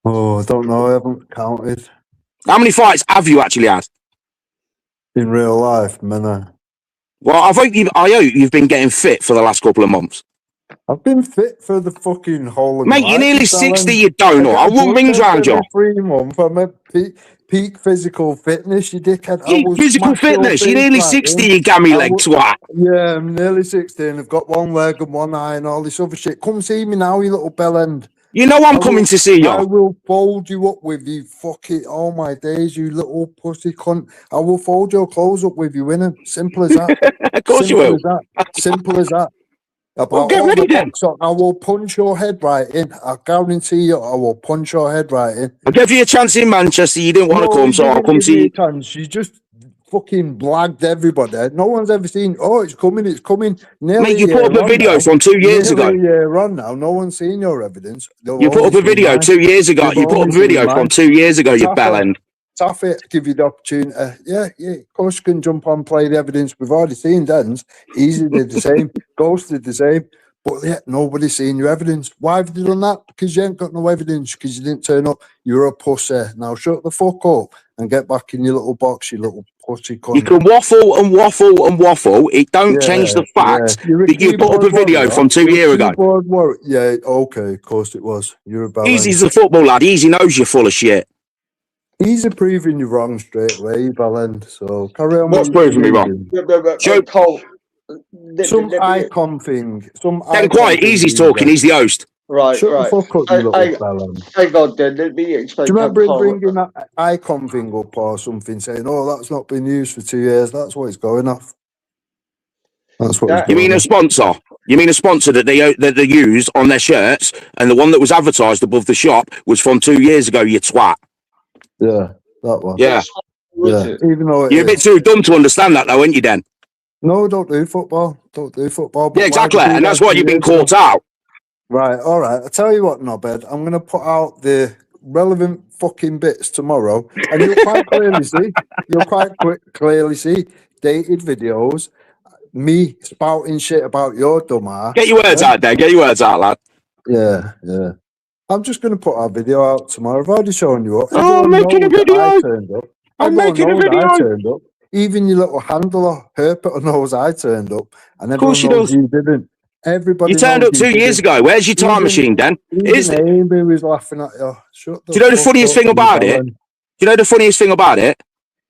Oh, I don't know. I haven't counted. How many fights have you actually had? In real life, man. Well, I hope you've been getting fit for the last couple of months. I've been fit for the fucking whole of Mate, you're nearly 60, you don't know. I run rings round you. 3 months. I'm at peak physical fitness, you dickhead. Physical fitness? You're nearly 60, you gammy leg twat. Yeah, I'm nearly 60 and I've got one leg and one eye and all this other shit. Come see me now, you little bellend. You know I'm coming to see you. I will fold you up with you, fuck it, all my days, you little pussy cunt. I will fold your clothes up with you, innit? Simple as that. Of course you will. Simple as that. Well, get ready then. I will punch your head right in. I guarantee you, I will punch your head right in. I gave you a chance in Manchester. You didn't want to come, so I'll come see you. You just fucking blagged everybody. No one's ever seen. Oh, it's coming. It's coming. Mate, you put up a video from 2 years ago. Yeah, run now. No one's seen your evidence. You put up a video 2 years ago. You put up a video from 2 years ago. You bellend. Tough it, give you the opportunity. Yeah, of course you can jump on, play the evidence. We've already seen Dens. Easy did the same. Ghost did the same. But yeah, nobody's seen your evidence. Why have you done that? Because you ain't got no evidence, because you didn't turn up. You're a pussy. Now shut the fuck up and get back in your little box, you little pussy cunt. You can waffle and waffle and waffle. It don't change the fact that you put up a video from 2 years ago. Yeah, okay, of course it was. You're a bad Easy's a football lad. Easy knows you're full of shit. Easy proving you wrong straight away, you bellend. So carry on. What's proving me wrong? Cole, some icon thing. Then quiet. Easy's talking. He's the host. Right. Shut the fuck up, you little bellend. Hang on, then. Let me explain. Do you remember him bringing that icon thing up or something, saying, "Oh, that's not been used for 2 years." That's what it's going off. That's what. You mean a sponsor? You mean a sponsor that they used on their shirts, and the one that was advertised above the shop was from 2 years ago? You twat. Yeah. That one. Yeah. Was it? Even though You're a bit too dumb to understand that, though, aren't you, Den? No, don't do football. Don't do football. Yeah, exactly. And that's why you've been caught out. Right, all right. I tell you what, Knobhead, I'm going to put out the relevant fucking bits tomorrow, and you'll quite clearly see. You'll quite clearly see dated videos, me spouting shit about your dumb ass. Get your words out, Dan. Get your words out, lad. Yeah, yeah. I'm just going to put our video out tomorrow. I've already shown you up. Oh, I'm making a video. I turned up. I'm making a knows video. I turned up. Even your little handler, herpiter, knows I turned up, and everyone she knows does. you didn't. Everybody. You turned up 2 years ago. Where's your time machine, Dan? Is it? Amy was laughing at you. Shut the Do you know the fuck funniest up, thing about it? Ellen. Do you know the funniest thing about it?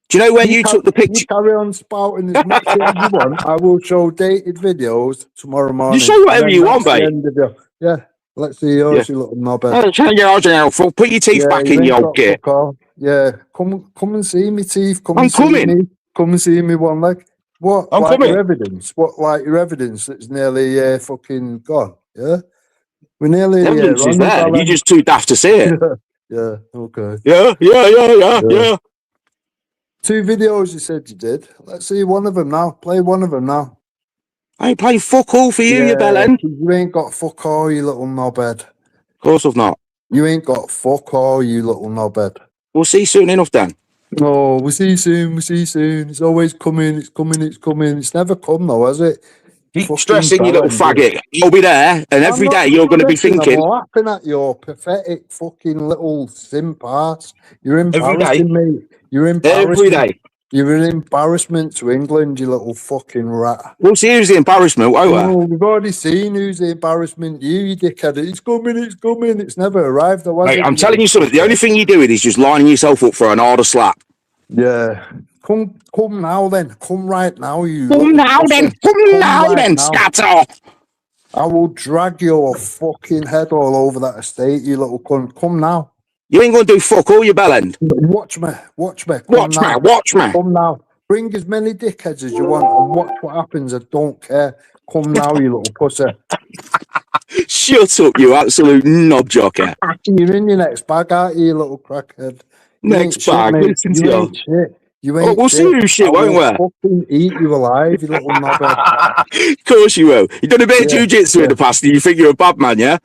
Do you know where you took the picture? You carry on spouting as much shit as you want. I will show dated videos tomorrow morning. You show whatever you want, that's the mate. end of your- Yeah, let's see yours, you little knobhead. Put your teeth back in, ain't you got old git. fuck all. Yeah, come and see me teeth. Come I'm and see coming. me. Come and see me one leg. What? I'm like coming. your evidence? What? Like your evidence that's nearly fucking gone? Yeah, we're nearly The evidence is there. You're just too daft to see it. Yeah. Okay. Yeah. 2 videos you said you did. Let's see one of them now. Play one of them now. I ain't playing fuck all for you, you bellend. You ain't got fuck all, you little knobhead. Of course I've not. You ain't got fuck all, you little knobhead. We'll see soon enough, Dan. No, we'll see you soon. We'll see you soon. It's always coming. It's coming. It's coming. It's never come though, has it? Keep Fucking stressing, you little bellend. faggot. You'll be there, and every day you're going to be stressing, thinking. I'm laughing at your pathetic fucking little simp ass. You're Every day. embarrassing me. You're embarrassing. Every day. You're an embarrassment to England, you little fucking rat. We'll see who's the embarrassment, won't we? Oh, we've already seen who's the embarrassment. You dickhead. It's coming, it's coming. It's never arrived, though, has Mate, it? I'm telling you something. The only thing you're doing is just lining yourself up for an harder slap. Yeah. Come now then. Come right now, you. Come now fucker. then. Come now right then, now. scatter. I will drag your fucking head all over that estate, you little cunt. Come now. You ain't going to do fuck all, you bellend. Watch me. Watch me. Come Watch now. me. Watch me. Come now. Bring as many dickheads as you want and watch what happens. I don't care. Come now, you little pussy. Shut up, you absolute knob jocker. You're in your next bag, aren't you, you little crackhead? You Next ain't shit, bag. mate. Listen to You you. ain't shit. You ain't We'll see shit. who's shit, I won't will we? fucking eat you alive, you little knobhead. Of course you will. You've done a bit of Yeah, jiu-jitsu in the past and you think you're a bad man, yeah?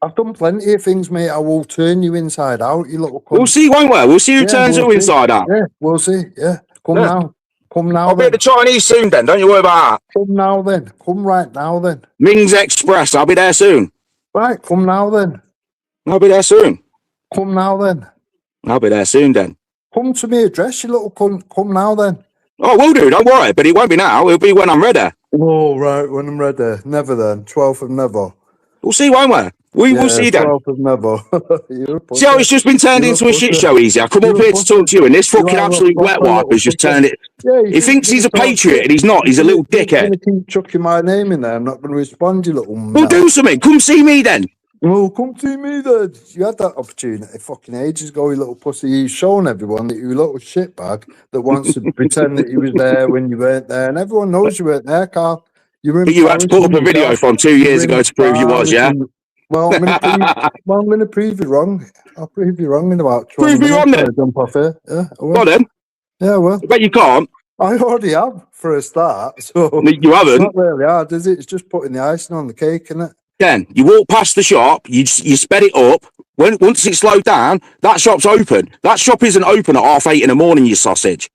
I've done plenty of things, mate. I will turn you inside out, you little cunt. We'll see, won't we? We'll see who Yeah, turns we'll you see. inside out. Yeah, we'll see. Yeah. Come Yeah. now. Come now I'll be then. at the Chinese soon then, don't you worry about that. Come now then. Come right now then. Ming's Express, I'll be there soon. Right, come now then. I'll be there soon. Come now then. I'll be there soon then. Come to me address, you little cunt. Come now then. Oh, we'll do, don't worry, but it won't be now. It'll be when I'm ready. Oh, right, when I'm ready. Never then. 12th of never. We'll see, won't we? We'll see then. 12th of never. You're a pussy. See how it's just been turned You're a into a shit pussy. show easy. I come You're up a here to pussy. talk to you, and this You fucking are a absolute wet proper wipe little has just pussy. turned it. Yeah, He thinks he's a patriot, and he's not. He's a little You're dickhead. going to keep chucking my name in there. I'm not going to respond, you little We'll melt. do something. Come see me then. Oh, come see me then. You had that opportunity fucking ages ago, you little pussy. You've shown everyone that you're a little shitbag that wants to pretend that you was there when you weren't there. And everyone knows you weren't there, Karl. You're But you had to put up a video embarrassing from 2 yourself. years ago to prove you was, yeah? Well, I'm going to prove you wrong. I'll prove you wrong in about 12 Prove me minutes. wrong then. I'll jump off here. Yeah, I will. Well then, Yeah, well, I bet you can't. I already have for a start. So You it's haven't. not really hard, is it? It's just putting the icing on the cake, isn't it? Then you walk past the shop, you sped it up. Once it slowed down, that shop's open. That shop isn't open at 8:30 in the morning, you sausage.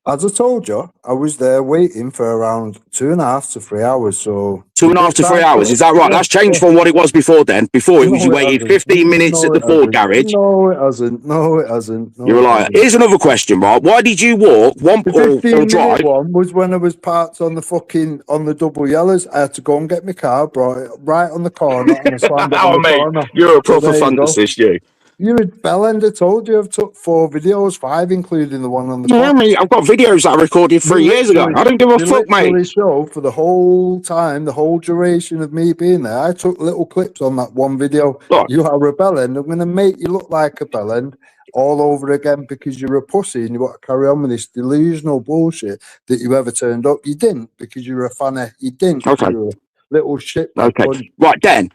As I told you, I was there waiting for around 2.5 to 3 hours. So 2.5 to 3 hours, is that right? Yeah, That's changed yeah. from what it was before then. Before it was you No, it waited hasn't. 15 minutes No, at the it Ford hasn't. garage. No, it hasn't. No, it hasn't. No, You're it like, hasn't. here's another question, right? Why did you walk one The or 15-minute drive? one was when I was parked on the double yellows. I had to go and get my car, brought it right on the corner, and I slammed it Oh, on the mate, corner. you're a So proper there you go. fantasist, you. You're a bellend. I told you I've took 4 videos, 5 including the one on the Yeah, top. mate, I've got videos that I recorded 3 years ago. I don't give a They fuck, mate. literally show for the whole time, the whole duration of me being there. I took little clips on that one video. Look. You are a bellend. I'm going to make you look like a bellend all over again because you're a pussy and you want to carry on with this delusional bullshit that you ever turned up. You didn't because you're a fanny. You didn't because Okay. you're a little shit. Okay. Right, then.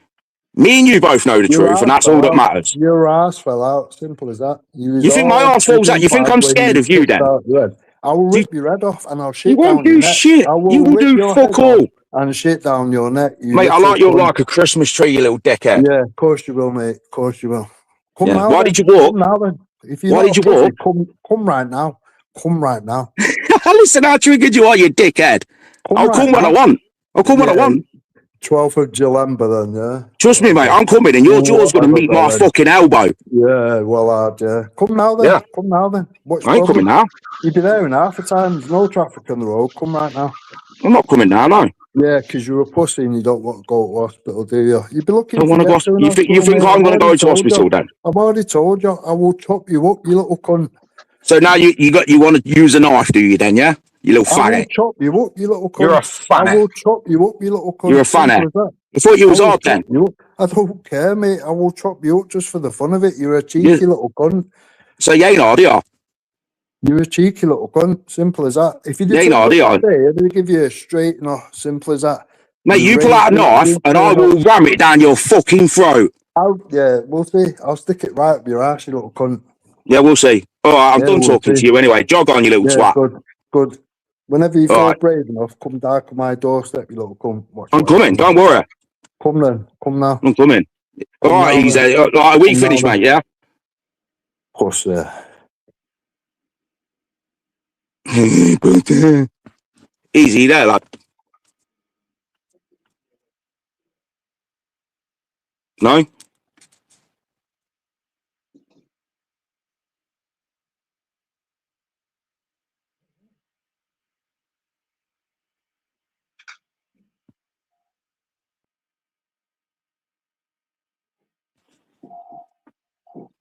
Me and you both know the Your truth, and arse that's all fell that out. matters. Your arse fell out. Simple as that. You think my arse falls out? You think I'm scared of you then? I will Do you- rip your head off and I'll You shit won't down your do neck. shit. I will You will rip do your fuck head off all. and shit down your neck. You Mate, I little like you cunt. like a Christmas tree, you little dickhead. Yeah, of course you will, mate. Of course you will. Come Yeah. now. Why then. did you walk? Come now then. If you're Why not did a you walk? pussy, come right now. Come right now. Listen, how triggered you are, you dickhead. I'll come when I want. I'll come when I want. 12th of July then, yeah. Trust me, mate, I'm coming and your jaw's going to meet my fucking elbow. Yeah, well, yeah. Come now then. Yeah. Come now then. What's I ain't coming now. You'll be there in half a time. There's no traffic on the road. Come right now. I'm not coming now, no. Yeah, because you're a pussy and you don't want to go to hospital, do you? You'd be looking Don't to want to get go. to an You think hospital, I'm mate. going to go to hospital then? I've already told you. I will chop you up, you little cunt. So now you want to use a knife, do you then, yeah? You little I will faggot. chop you up, you little cunt. You're a fanny. I will chop you up, you little cunt. You're a fanny. Simple as that. I thought you was I will hard then. chop you up. I don't care, mate. I will chop you up just for the fun of it. You're a cheeky little cunt. So you ain't hard, are you? You're a cheeky little cunt. Simple as that. If you did ain't hard, are you? I'd give you a straight no. Simple as that. Mate, you pull out a knife and I will ram it down your fucking throat. Yeah, we'll see. I'll stick it right up your ass, you little cunt. Yeah, we'll see. All right, I'm Yeah, done we'll talking see. to you anyway. Jog on, you little twat. Good. Whenever you feel All right. brave enough, come down to my doorstep, you little cunt. I'm coming, don't worry. Come then. Come now. I'm coming. All Come right, now, easy. then. All right, we Come finished, now, mate, yeah? Puss, Easy there, lad. No?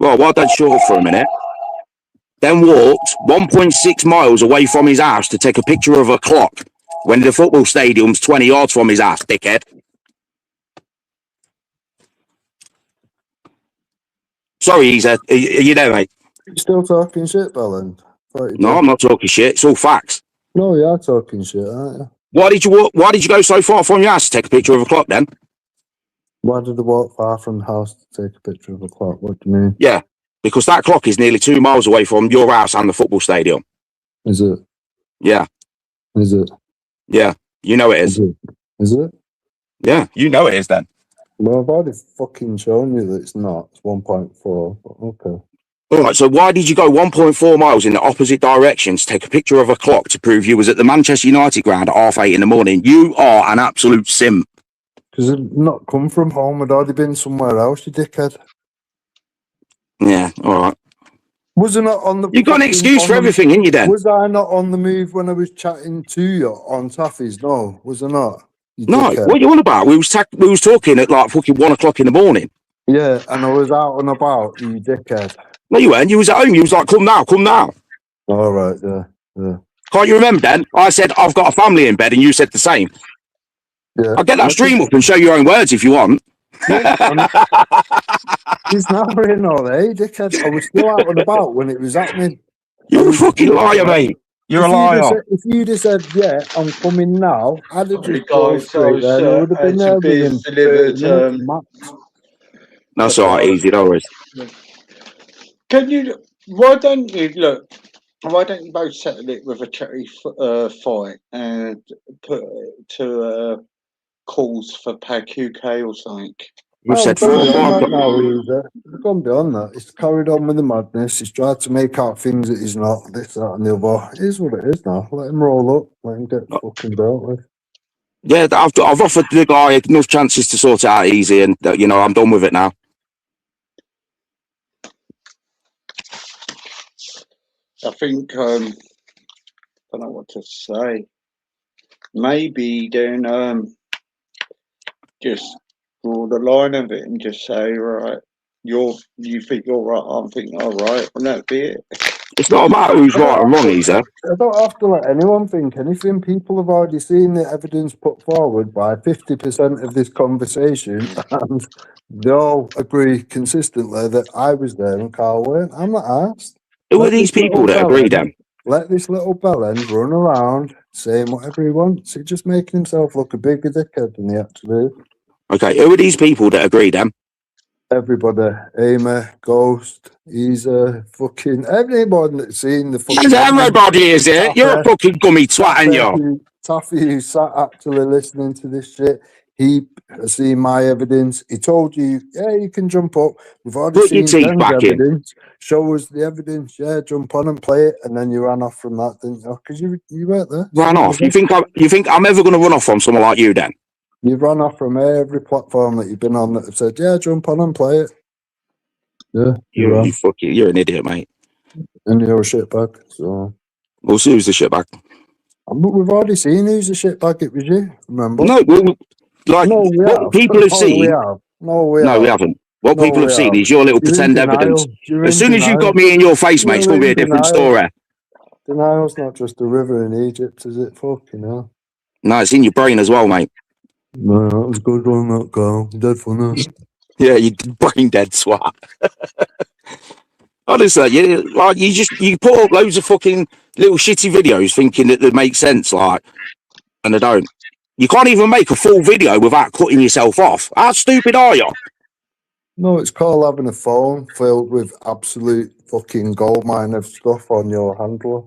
Well, while Dad short for a minute, then walked 1.6 miles away from his house to take a picture of a clock when the football stadium's 20 yards from his house, dickhead. Sorry, Easy. Are you there, mate? You still talking shit, Bellend? No, I'm not talking shit. It's all facts. No, you are talking shit, aren't you? Why did you go so far from your house to take a picture of a clock then? Why did they walk far from the house to take a picture of a clock? What do you mean? Yeah, because that clock is nearly 2 miles away from your house and the football stadium. Is it? Yeah. Is it? Yeah, you know it is. Is it? Yeah, you know it is then. Well, I've already fucking shown you that it's not. It's 1.4. Okay. All right, so why did you go 1.4 miles in the opposite direction to take a picture of a clock to prove you was at the Manchester United ground at 8:30 in the morning? You are an absolute simp. Because I've not come from home. I'd already been somewhere else, you dickhead. Yeah, all right. Was I not on the... You got an excuse for everything, ain't you then? Was I not on the move when I was chatting to you on Taffy's? No, was I not? No, what are you on about? We was talking at like fucking 1 o'clock in the morning. Yeah, and I was out and about, you dickhead. No, you weren't. You was at home. You was like, come now, come now. All right, yeah. Can't you remember then? I said, I've got a family in bed, and you said the same. Yeah. I'll get that stream up and show your own words if you want. Yeah, he's not in all day, dickhead. I was still out and about when it was happening. You're a fucking liar, mate. You're a liar. If you'd have said, yeah, I'm coming now, I'd have just gone straight there and I would have been there within 30 minutes max. That's all right, easy, no worries. Can you? Why don't you look? Why don't you both settle it with a charity fight and put it to calls for PAG UK or something? We've said It's 4 gone o'clock. beyond that. He's carried on with the madness. He's tried to make out things that he's not. This, that, and the other. It is what it is now. Let him roll up. Let him get fucking dealt with. Yeah, I've offered the guy enough chances to sort it out easy, and I'm done with it now. I think I don't know what to say. Maybe then just draw the line of it and just say, right, you think you're right, I'm thinking all right, and that'd be it. It's not about who's right and wrong, Easy. I don't have to let anyone think anything. People have already seen the evidence put forward by 50% of this conversation, and they all agree consistently that I was there and Karl weren't. I'm not asked. Who are these people that agree then? Let this little bellend run around saying whatever he wants. He's just making himself look a bigger dickhead than he actually is. Okay, who are these people that agree then? Everybody, Amy, Ghost, he's a fucking everyone that's seen the fucking. Everybody is it? You're a fucking gummy twat, and you. Taffy, who sat actually listening to this shit, he has seen my evidence. He told you, yeah, you can jump up. We've already Put your seen teeth back in. evidence. Show us the evidence. Yeah, jump on and play it. And then you ran off from that, didn't you? Because you weren't there. Ran off? You think I'm ever going to run off from someone like you then? You've run off from every platform that you've been on that have said, yeah, jump on and play it. Yeah, you're an idiot, mate. And you're a shitbag. So we'll see who's the shitbag. But we've already seen who's the shitbag. It was you. Remember? No, what people have seen. No, we haven't. What people have seen is your little pretend evidence. As soon as you've got me in your face, mate, it's going to be a different story. Denial's not just a river in Egypt, is it? Fucking hell. No, it's in your brain as well, mate. No, that was a good one, that Karl. Dead funny. Yeah, you brain dead swat. Honestly, you put up loads of fucking little shitty videos thinking that they make sense, like, and they don't. You can't even make a full video without cutting yourself off. How stupid are you? No, it's called having a phone filled with absolute fucking goldmine of stuff on your handler.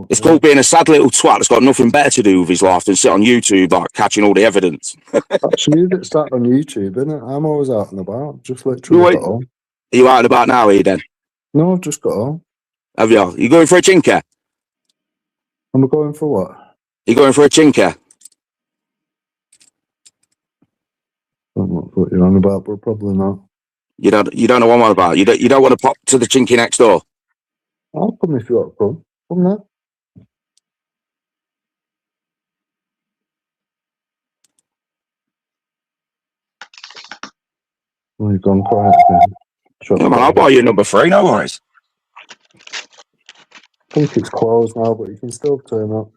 It's called being a sad little twat that's got nothing better to do with his life than sit on YouTube, like, catching all the evidence. That's you that sat on YouTube, isn't it? I'm always out and about. Just literally got home. Are you out and about now, are you then? No, I've just got home. Have you? You going for a chinker? Am I going for what? You going for a chinker? I don't know what you're on about, but probably not. You don't know what I'm on about. You don't want to pop to the chinky next door. I'll come if you want to come. Come now. Oh, you've gone quiet again. Yeah, man, I'll buy you number 3, no worries. I think it's closed now, but you can still turn up.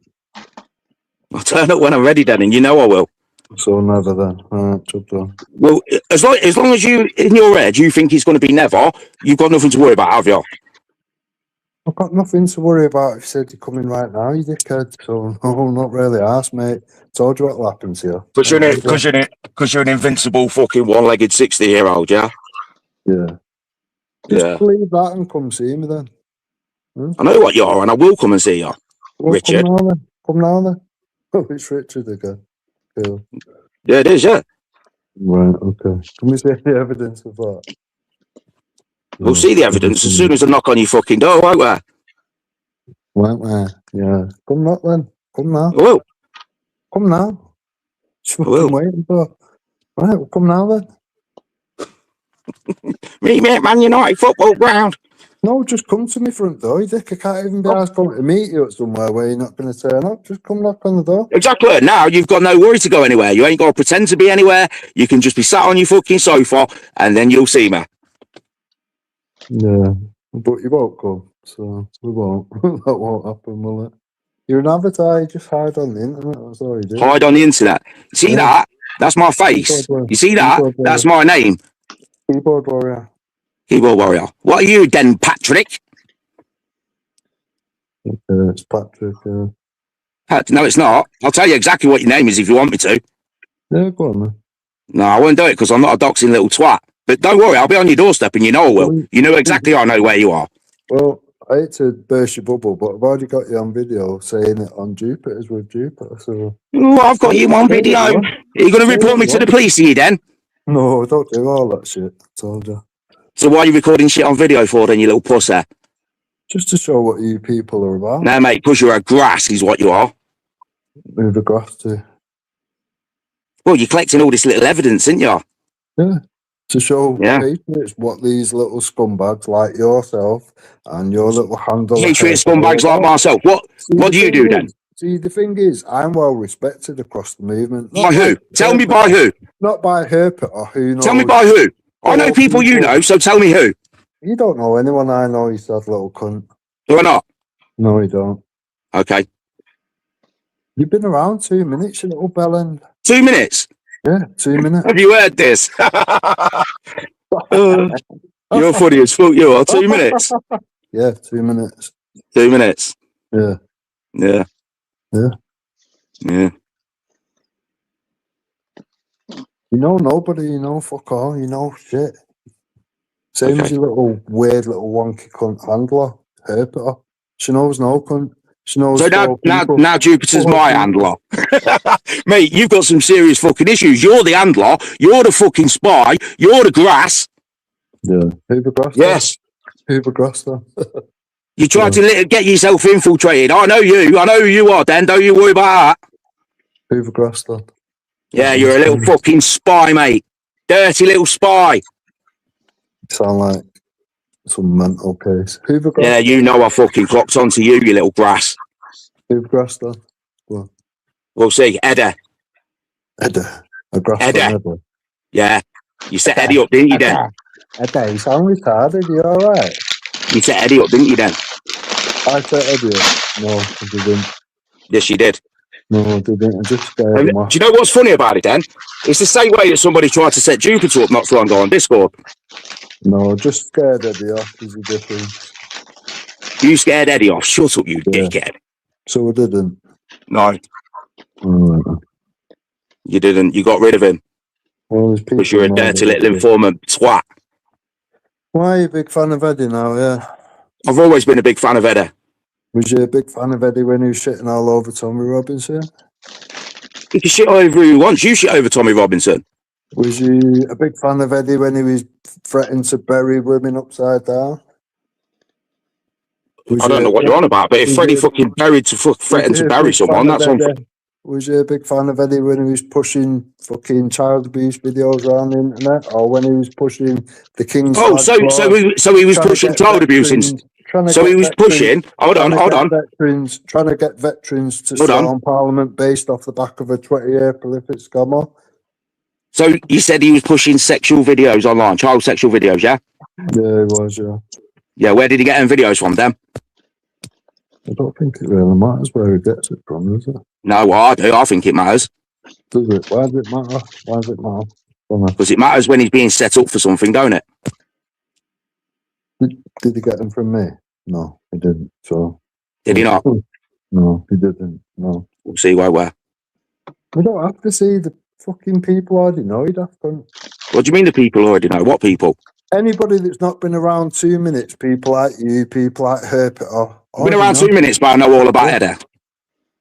I'll turn up when I'm ready, then, and you know I will. So never then. Alright, job done. Well, as long as you, in your head, you think it's going to be never, you've got nothing to worry about, have you? I've got nothing to worry about if you said you're coming right now, you dickhead. So, no, not really asked, mate. Told you what'll happen to you. Because you're an invincible fucking one-legged 60-year-old, yeah? Yeah. Just leave that and come see me then. I know what you are, and I will come and see you, well, Richard. Come now then. Oh, it's Richard again. Cool. Yeah, it is, yeah. Right, okay. Can we see the evidence of that? We'll see the evidence as soon as I knock on your fucking door, won't we? Won't we? Yeah. Come not then. Come now. I will. Come now. Just fucking waiting for. Right, well, come now then. Meet me at Man United football ground. No, just come to me front door, you dick. I can't even be asked to meet you at somewhere where you're not going to turn up. Just come knock on the door. Exactly. Now you've got no worry to go anywhere. You ain't got to pretend to be anywhere. You can just be sat on your fucking sofa and then you'll see me. Yeah, but you won't come, so we won't. That won't happen, will it? You're an avatar, you just hide on the internet, that's all you do. Hide on the internet. You see that? That's my face. You see that? That's my name. Keyboard warrior. Keyboard warrior. What are you then, Patrick? It's Patrick. No, it's not. I'll tell you exactly what your name is if you want me to. Yeah, go on, man. No, I won't do it because I'm not a doxing little twat. But don't worry, I'll be on your doorstep and you know I will. You know exactly I know where you are. Well, I hate to burst your bubble, but I've already got you on video saying it on Jupiter's with Jupiter, so... Oh, I've got you on video. Are you going to report me to the police, are you then? No, I don't do all that shit, I told you. So why are you recording shit on video for then, you little pussy? Just to show what you people are about. No, mate, because you're a grass is what you are. With the grass too. Well, you're collecting all this little evidence, aren't you? Yeah. To show Patriots what these little scumbags like yourself and your little handle. Patriot scumbags like myself. What do you do then? See, the thing is, I'm well respected across the movement. By who? Tell me by who. Not by herpiter or who knows. Tell me by who. I know people you know, so tell me who. You don't know anyone I know, you sad little cunt. Do I not? No, you don't. Okay. You've been around 2 minutes, you little bellend. 2 minutes? Yeah, 2 minutes. Have you heard this? You're funny as fuck, you are. 2 minutes? Yeah, 2 minutes. 2 minutes? Yeah. Yeah. Yeah. Yeah. You know nobody, you know fuck all, you know shit. Same Okay. as your little weird little wonky cunt handler, herpiter. She knows no cunt. She knows So now, four people. now Jupiter's Four my people. handler. Mate, you've got some serious fucking issues. You're the handler. You're the fucking spy. You're the grass. Yeah. Hoover Grass. Yes. Hoover Grass though. You tried to get yourself infiltrated. I know you. I know who you are, Dan. Don't you worry about that. Hoover Grass though. Yeah, you're a little fucking spy, mate. Dirty little spy. Sound like some mental case. Hoover Grass. Yeah, you know I fucking clocked onto you, you little grass. Hoover Grass though. Well, We'll see. Edda. Edda. A grass Edda. Edda. Yeah. You set Eddie up, didn't you, then? Edda, you sound retarded. You alright? You set Eddie up, didn't you, then? I set Eddie up. No, I didn't. Yes, you did. No, I didn't. I just scared him off. Do you know what's funny about it, then? It's the same way that somebody tried to set Jupiter up not so long ago on Discord. No, just scared Eddie off. There's a difference. You scared Eddie off. Shut up, you dickhead. So I didn't. No, Alright. you didn't. You got rid of him Well, there's people because you're a now dirty that- little informant twat. Why are you a big fan of Eddie now? Yeah. I've always been a big fan of Eddie. Was you a big fan of Eddie when he was shitting all over Tommy Robinson? He can shit over who he wants. You shit over Tommy Robinson. Was you a big fan of Eddie when he was threatening to bury women upside down? I don't know what you're on about, but if Freddie fucking buried to threaten to bury someone, that's on. Was you a big fan of Eddie when he was pushing fucking child abuse videos around the internet, or when he was pushing the King's? Oh, so he was pushing child abuse. So he was pushing. Hold on. Trying to get veterans to Hold on. storm Parliament based off the back of a 20-year prolific scammer. So he said he was pushing sexual videos online, child sexual videos, yeah? Yeah, he was, yeah. Yeah, where did he get them videos from, Dan? I don't think it really matters where he gets it from, does it? No, I do. I think it matters. Does it? Why does it matter? Why does it matter? Because it matters when he's being set up for something, don't it? Did he get them from me? No, he didn't. So Did he not? No, he didn't. No. We'll see where. We don't have to see the fucking people already know he'd have to. What do you mean the people already know? What people? Anybody that's not been around 2 minutes, people like you, people like Herpiter. I've been around 2 minutes, but I know all about Edda.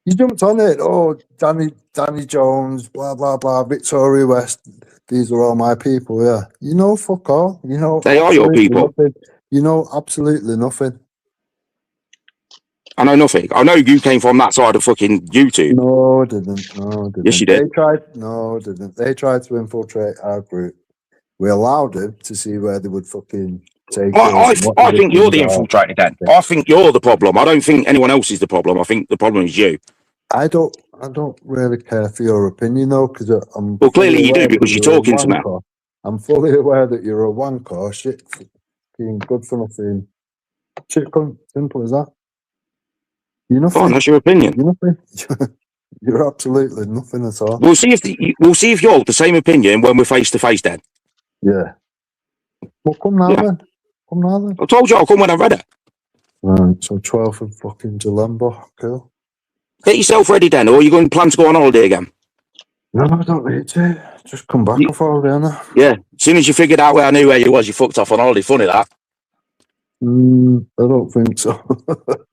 You jumped on it. Oh, Danny Jones, blah, blah, blah, Victoria West. These are all my people, yeah. You know, fuck all. You know, They are your people. Nothing. You know absolutely nothing. I know nothing. I know you came from that side of fucking YouTube. No, I didn't. No, I didn't. Yes, you did. No, I didn't. They tried to infiltrate our group. We allowed them to see where they would fucking take I think you're the infiltrator, Dan. I think you're the problem. I don't think anyone else is the problem. I think the problem is you. I don't really care for your opinion, though, because I'm... Well, clearly you do, because you're talking to me. I'm fully aware that you're a wanker. Shit, fucking good for nothing. Shit, simple as that. You're nothing. Fine, that's your opinion. You're nothing. You're absolutely nothing at all. We'll see if you're the same opinion when we're face to face, Dan. Yeah. Well, come now then. Come now then. I told you I'll come when I've read it. Right, so 12th of fucking December. Cool. Get yourself ready, Dan, or are you going to plan to go on holiday again? No, I don't need to. Just come back off holiday, Anna. Yeah. As soon as you figured out where I knew where you was, you fucked off on holiday. Funny that. I don't think so.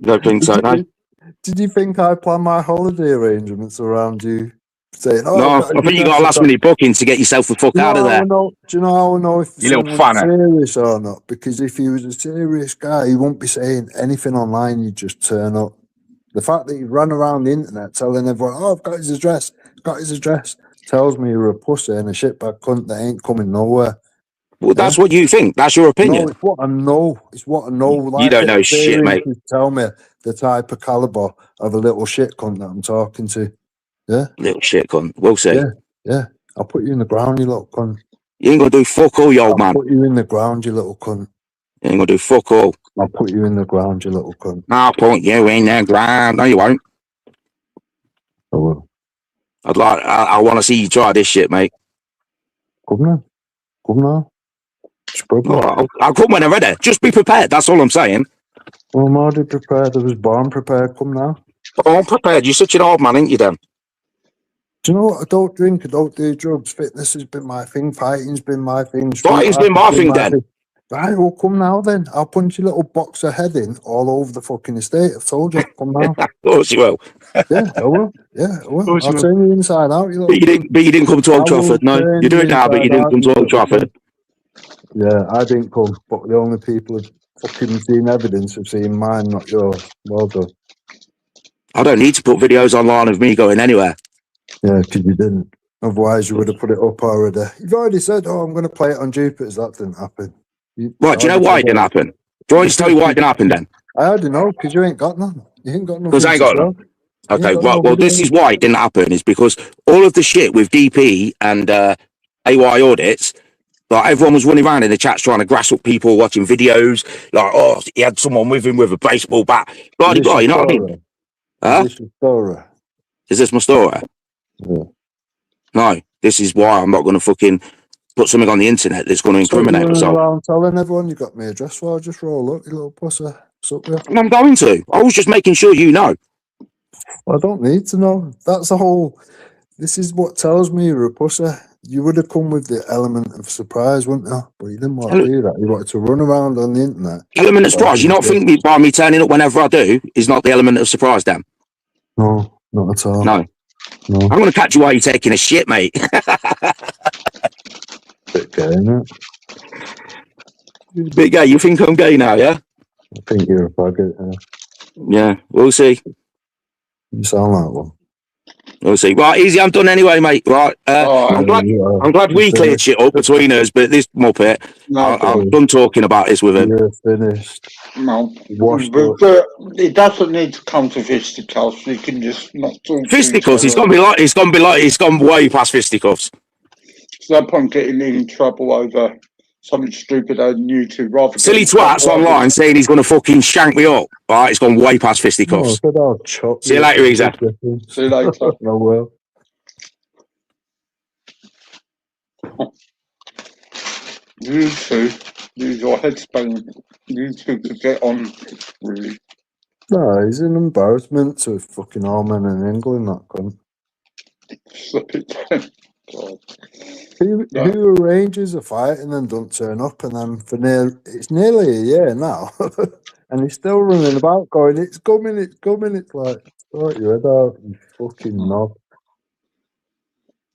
Don't think so, no? Did you think I planned my holiday arrangements around you saying, no, I think you got a last minute booking to get yourself the fuck out of there. Do you know how I know if you little someone's serious or not? Because if he was a serious guy, he won't be saying anything online, you'd just turn up. The fact that you run around the internet telling everyone, oh, I've got his address, tells me you're a pussy and a shitbag cunt that ain't coming nowhere. Well, that's what you think. That's your opinion. No, it's what I know. It's what I know. Like, you don't know shit, mate. Tell me the type of caliber of a little shit cunt that I'm talking to. Yeah? Little shit cunt. We'll see. Yeah. I'll put you in the ground, you little cunt. You ain't going to do fuck all, you old man. I'll put you in the ground, you little cunt. You ain't going to do fuck all. I'll put you in the ground, you little cunt. I'll put you in the ground. No, you won't. I will. I want to see you try this shit, mate. Come now. I'll come when I'm ready. Just be prepared. That's all I'm saying. Well, I'm already prepared. I was born prepared. Come now. Oh, I'm prepared. You're such an old man, ain't you, Dan? Do you know what? I don't drink, I don't do drugs. Fitness has been my thing, fighting's been my thing. street Fighting's art been has my thing then. Right, well, come now then. I'll punch your little boxer head in all over the fucking estate. I've told you. Come now. Of course you will. Yeah, I will. Yeah, I will. course you I'll will. turn you inside out, you But little you didn't come to I Old will Trafford. No, turn you do you it now, but you inside didn't out, come you to Old little Trafford. Yeah, I didn't come, but the only people who've fucking seen evidence have seen mine, not yours. Well done. I don't need to put videos online of me going anywhere. Yeah, because you didn't. Otherwise, you would have put it up already. You've already said, "Oh, I'm going to play it on Jupiter's." That didn't happen. Right, do you know why it didn't happen? Do you want me to tell you why it didn't happen then? I already know, because you ain't got none. You ain't got Because nothing I ain't to got show. none. You ain't Okay, got right. no Well, this video. is why it didn't happen, is because all of the shit with DP and AY audits, like everyone was running around in the chats trying to grass up people watching videos, like, oh, he had someone with him with a baseball bat, blah, Is blah, this you your know what I mean? story? Huh? Is this your story? Is this my story? Yeah. No, this is why I'm not going to fucking put something on the internet that's going to So you're incriminate running myself. around telling everyone you got me address for, just roll up, you little pussy. What's up with you? And I'm going to. I was just making sure you know. Well, I don't need to know. That's the whole... This is what tells me you're a pussy. You would have come with the element of surprise, wouldn't you? But you didn't want to do that. You wanted to run around on the internet. Element of surprise. You not think me by me turning up whenever I do is not the element of surprise, Dan? No, not at all. No. No. I'm going to catch you while you're taking a shit, mate. Bit gay, innit? Bit gay. You think I'm gay now, yeah? I think you're a faggot. Yeah, we'll see. You sound like one. We'll see. Right, easy. I'm done anyway, mate. Right. I'm glad we cleared shit up between us, but this muppet, I'm done talking about this with him. You're finished. No, Washed but, up. but it doesn't need to come to fisticuffs. You can just not talk to each Fisticuffs. It's other. It's gone way past fisticuffs. There's no point getting in trouble over something stupid on YouTube. Rather Silly get in twats trouble over- online saying he's going to fucking shank me up. Right, it's gone way past fisticuffs. No, I said I'll chop See you later, Isa. See you later. No, well. You two, use your headspace. You two could get on, really. No, he's an embarrassment to fucking all men in England, that cunt. Slip it down. God. Who arranges a fight and then don't turn up, and then it's nearly a year now, and he's still running about going, it's coming, it's like, sort your head out, you fucking knob.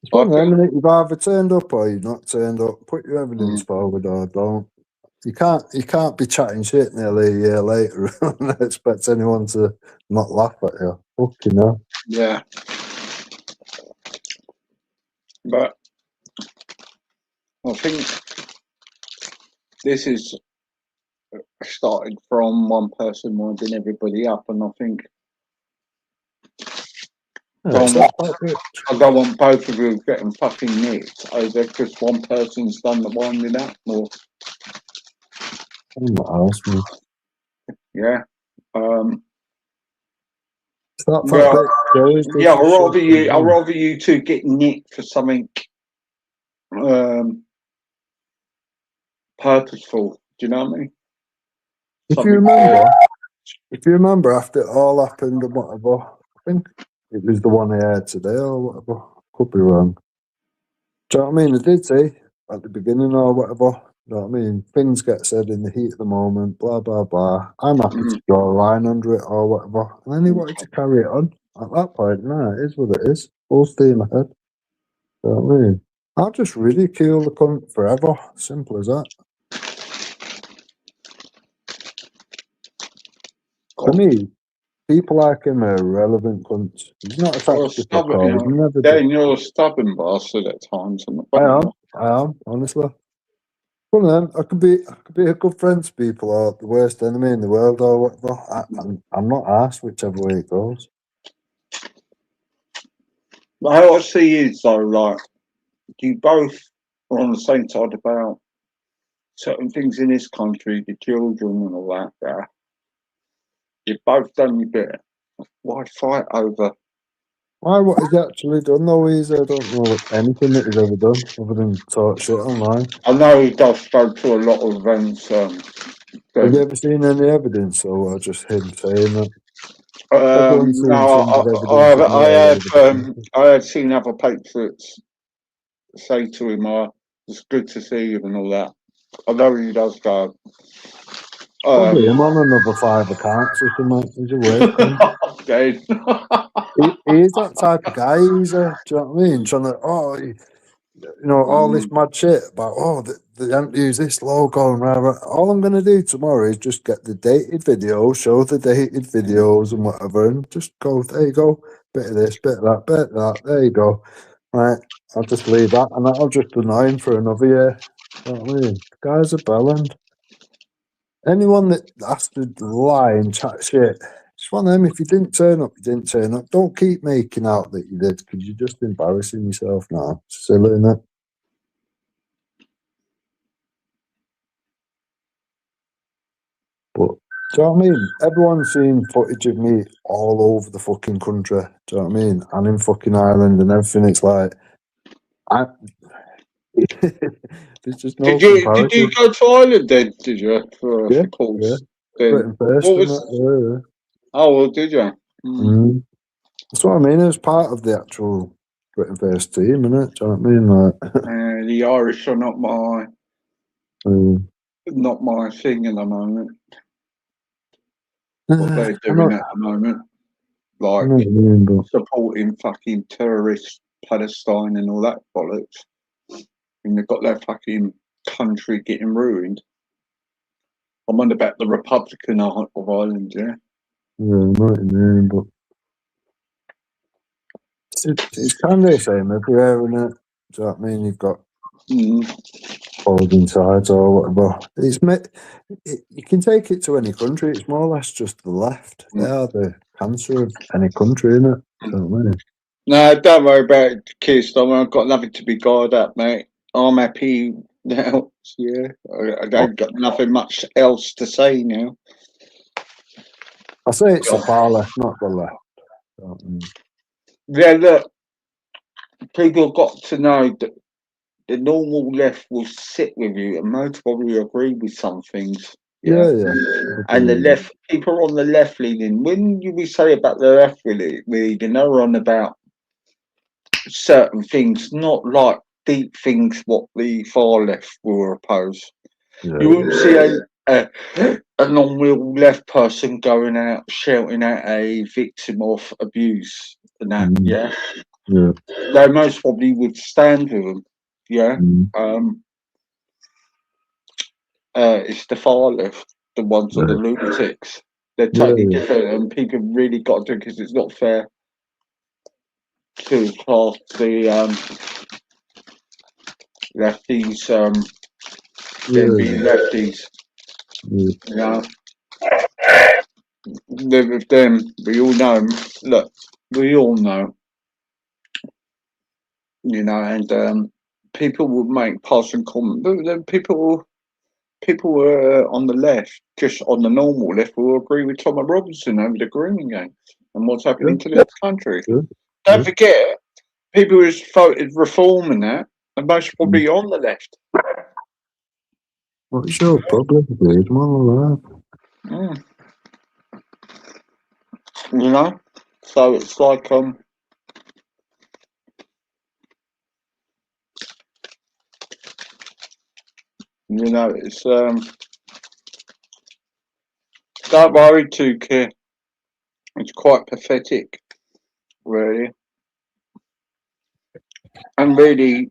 It's one of them, innit? You've either turned up or you've not turned up. Put your evidence forward or don't. You can't be chatting shit nearly a year later and expect anyone to not laugh at you. Fucking hell. Yeah. But I think this is started from one person winding everybody up, and I think I don't want both of you getting fucking nicked over because one person's done the winding up more. I'm not asking. Yeah. I'd rather you two get nicked for something purposeful. Do you know what I mean? If you remember after it all happened and whatever, I think it was the one I heard today or whatever. Could be wrong. Do you know what I mean? I did say at the beginning or whatever. You know what I mean? Things get said in the heat of the moment, blah, blah, blah. I'm happy to draw a line under it or whatever. And then he wanted to carry it on. At that point, nah, it is what it is. Full steam ahead. You know what I mean? I'll just ridicule the cunt forever. Simple as that. For me, people like him are irrelevant cunts. He's not a tactical call. You're a stubborn bastard at times. I am, honestly. Well, then, I could be a good friend to people or the worst enemy in the world or whatever. I'm not arsed whichever way it goes. How I see is though, like you both are on the same side about certain things in this country, the children and all that. Yeah. You've both done your bit. Why fight over? Why? What he's actually done though is I don't know anything that he's ever done other than talk shit online. I know he does go to a lot of events. Have you ever seen any evidence or just him saying that? Everyone seems No, to evidence of more all over the country. I had seen other patriots say to him, it's good to see you and all that. I know he does go. Probably him on another 5 accounts or something. He's a weird cunt. Dead. He is that type of guy. He's a, do you know what I mean? Trying to, all this mad shit about, they don't use this logo and rah, rah. All I'm going to do tomorrow is just get the dated videos, show the dated videos and whatever, and just go, there you go, bit of this, bit of that, bit of that, there you go. Right, I'll just leave that, and that'll just annoy him for another year. You know what I mean? The guy's a bellend. Anyone that has to lie and chat shit, it's one of them. If you didn't turn up, you didn't turn up. Don't keep making out that you did, because you're just embarrassing yourself now. It's silly, innit? But, do you know what I mean? Everyone's seen footage of me all over the fucking country. Do you know what I mean? And in fucking Ireland and everything. It's like, there's just no Did you comparison. go to Ireland then? Did you for Yeah, course? yeah. Then Britain first, what and was? that, Oh well, did you? yeah. Mm. That's what I mean. It was part of the actual Britain first team, innit? Do you know what I mean? Like, The Irish are not mm. my thing at the moment. What they're I doing know, at the moment, I like know what you mean, but supporting fucking terrorists, Palestine, and all that bollocks, and they've got their fucking country getting ruined. I wonder about the Republican of Ireland, yeah. yeah, I know what you mean, but it's kind of the same everywhere, isn't it? Do you know what I mean? You've got opposing sides or whatever. You can take it to any country. It's more or less just the left. They are the cancer of any country, innit? Do you know what I mean? No, don't worry about it, Keith. I've got nothing to be guarded up, mate. I'm happy now. Yeah, I don't got nothing much else to say now. I say it's the far left, not the left. Do you know what I mean? Yeah, look, people have got to know that the normal left will sit with you and most probably agree with some things. Yeah. Yeah. And the left, people on the left leaning, when we say about the left leaning, they're on about certain things, not like deep things what the far left will oppose. Yeah. You wouldn't see a non-real left person going out shouting at a victim of abuse and that, yeah. They most probably would stand with them, yeah. It's the far left, the ones that are the lunatics. They're totally different, and people really got to, because it's not fair to class the lefties them being lefties. You know, live with them. We all know. Look, we all know. You know, and people will make passing comments, but then people on the left, just on the normal left, will agree with Thomas Robinson over the grooming game and what's happening to this country. Don't forget, people who's voted reform and that are most probably on the left. What's your problem, dude? You know, so it's like you know, it's don't worry too, kid. It's quite pathetic, really. And really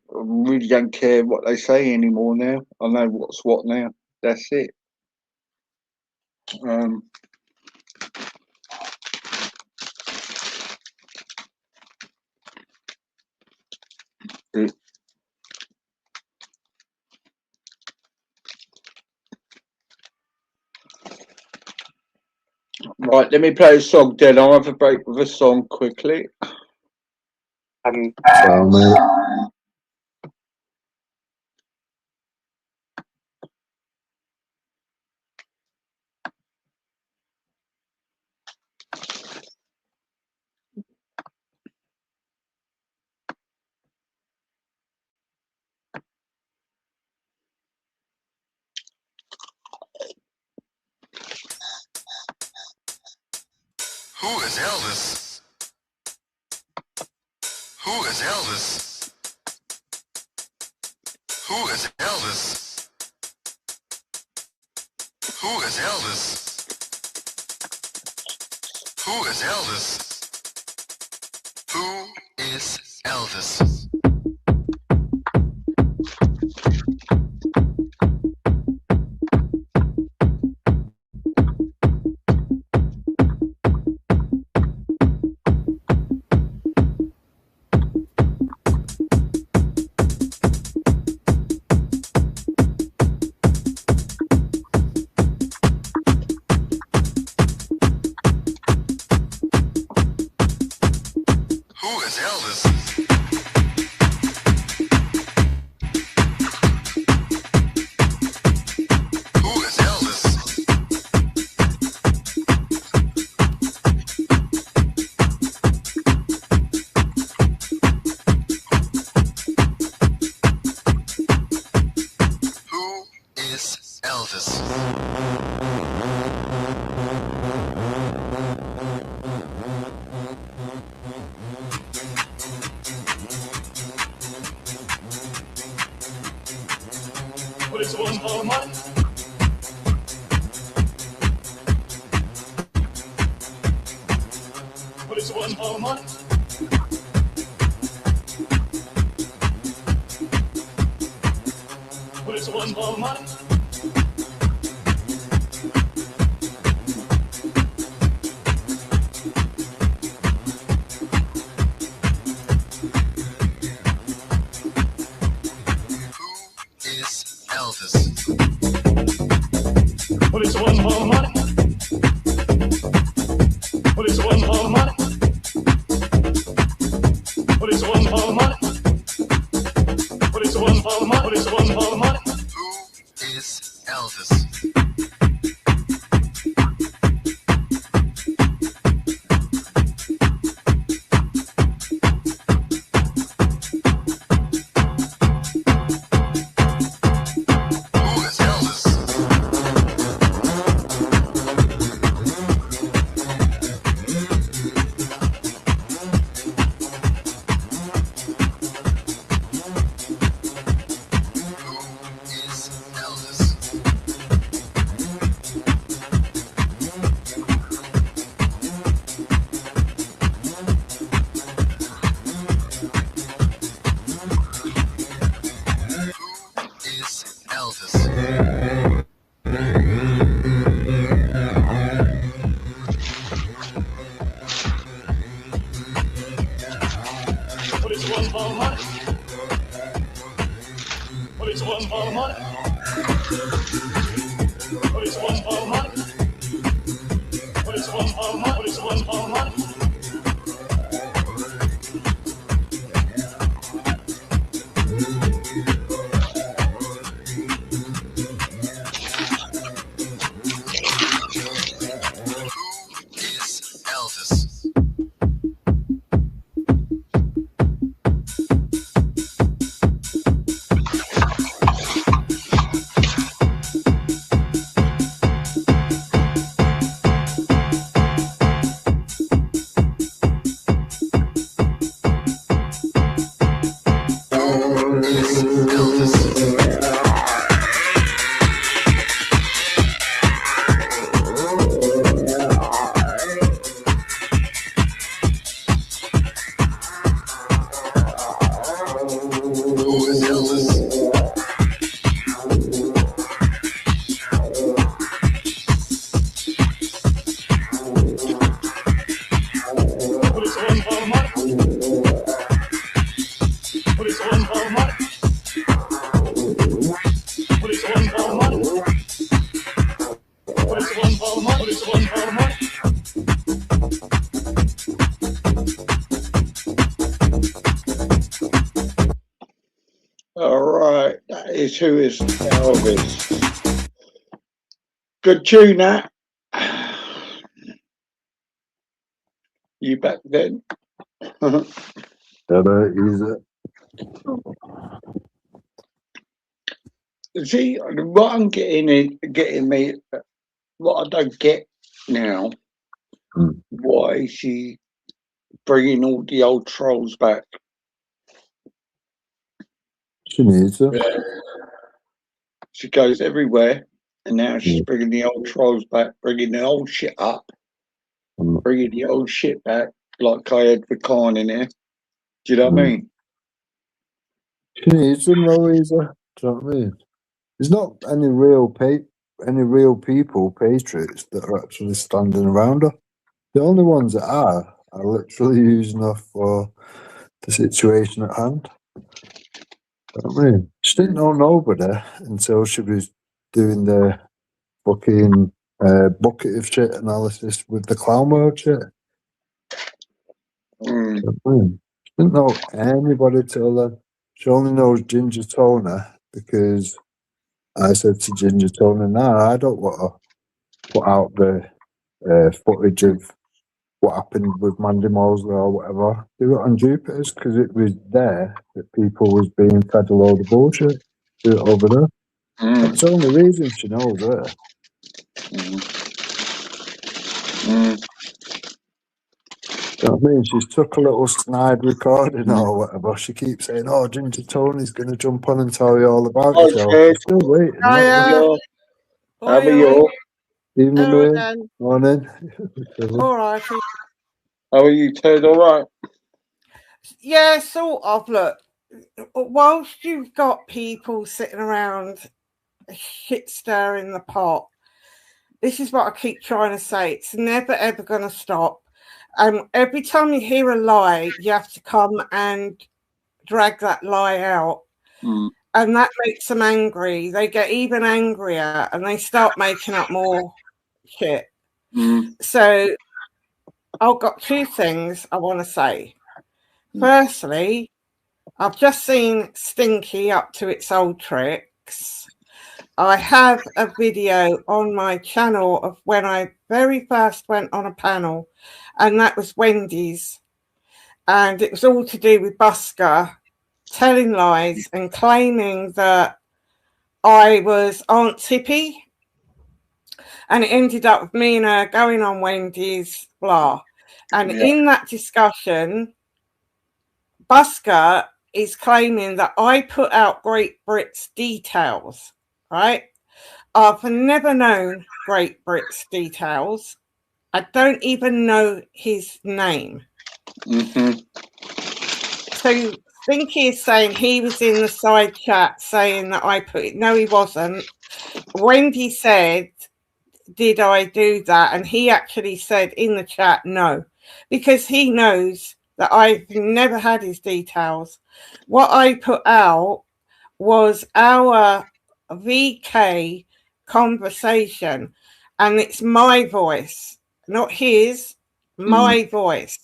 don't care what they say anymore now. I know what's what now. That's it. Right, let me play a song then. I'll have a break with a song quickly. So, mate. Who is Elvis? Who is Elvis? Who is Elvis? Who is Elvis? Who is Elvis? Who is Elvis? Who is Elvis? Who is Elvis? Who is Elvis? What is one for money? What is one for money? What is one for money? Who is Elvis? What is one for money? What is one for money? What is one for money? What is one for money? What is one for money? Who is Elvis? Who is Elvis? Who is Elvis? Who is Elvis? What is one for money? What is one for money? What is one for money? What is one for money? What is one for money? Who is Elvis? Who is Elvis? Who is Elvis? What is one for money? What is one for money? What is one for money? What is one for money? What is one for money? All right, that is Who is Elvis. Good tune, that. You back then? See, what I'm getting me, what I don't get now Why is she bringing all the old trolls back? She needs it. She goes everywhere, and now she's bringing the old trolls back, bringing the old shit up, bringing the old shit back, like I had with Karl in here. Do you know what I mean? She needs them, Louisa. Do you know what I mean? There's not any real people, patriots, that are actually standing around her. The only ones that are literally using her for the situation at hand. You know what I mean? She didn't know nobody until she was doing the fucking bucket of shit analysis with the clown world shit. You know what I mean? She didn't know anybody till then. She only knows Ginger Toner because I said to Ginger Toner, nah, I don't want to put out the footage of what happened with Mandy Mosley or whatever. Do it on Jupiter's because it was there that people was being fed a load of bullshit. Do it over there. That's the only reason she knows her. You know what I mean? She's took a little snide recording or whatever. She keeps saying, oh, Ginger Tony's going to jump on and tell you all about yourself. She's still waiting. Hiya. How are you? Evening, Hello Ian. again. Morning. All right. How are you, Ted? All right? Yeah, sort of. Look, whilst you've got people sitting around shit stirring the pot, this is what I keep trying to say. It's never, ever going to stop. Every time you hear a lie, you have to come and drag that lie out. And that makes them angry. They get even angrier and they start making up more shit. So I've got two things I want to say. Firstly, I've just seen Stinky up to its old tricks. I have a video on my channel of when I very first went on a panel, and that was Wendy's. And it was all to do with Busker telling lies and claiming that I was Aunt Tippy. And it ended up with me and her going on Wendy's, blah. And in that discussion, Busker is claiming that I put out Great Brit's details, right? I've never known Great Brit's details. I don't even know his name. So Stinky is saying he was in the side chat saying that I put it. No, he wasn't. Wendy said, did I do that? And he actually said in the chat, no, because he knows that I've never had his details. What I put out was our VK conversation, and it's my voice, not his, my voice.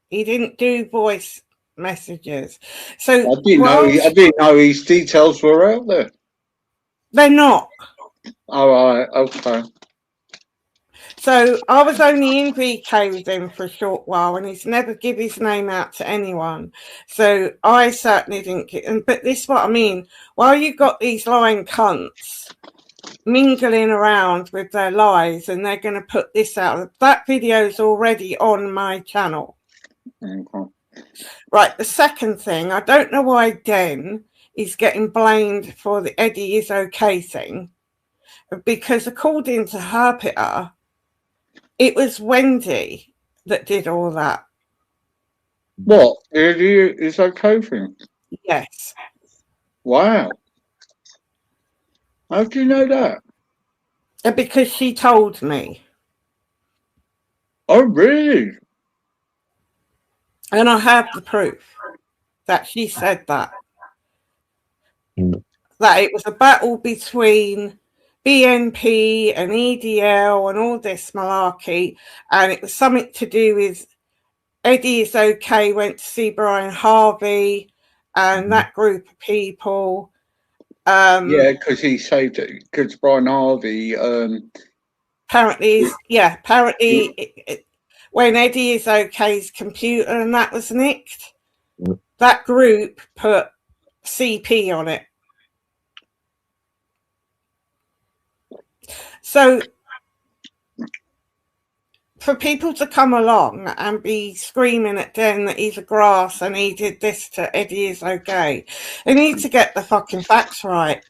He didn't do voice messages. So I didn't know his details were out there. They're not. All right, okay. So I was only in VK with him for a short while, and he's never give his name out to anyone. So I certainly didn't get. But this is what I mean. While you've got these lying cunts mingling around with their lies, and they're going to put this out. That video's already on my channel. Right. The second thing, I don't know why Den is getting blamed for the Eddie is okay thing, because according to Herpiter, it was Wendy that did all that. What? It's okay thing? Yes. Wow. How do you know that? Because she told me. Oh, really? And I have the proof that she said that. That it was a battle between BNP and EDL and all this malarkey. And it was something to do with Eddie is okay, went to see Brian Harvey and that group of people. Yeah, because he saved it. Because Brian Harvey. Apparently, when Eddie is okay's computer and that was nicked, that group put CP on it. So for people to come along and be screaming at Den that he's a grass and he did this to Eddie is okay, they need to get the fucking facts right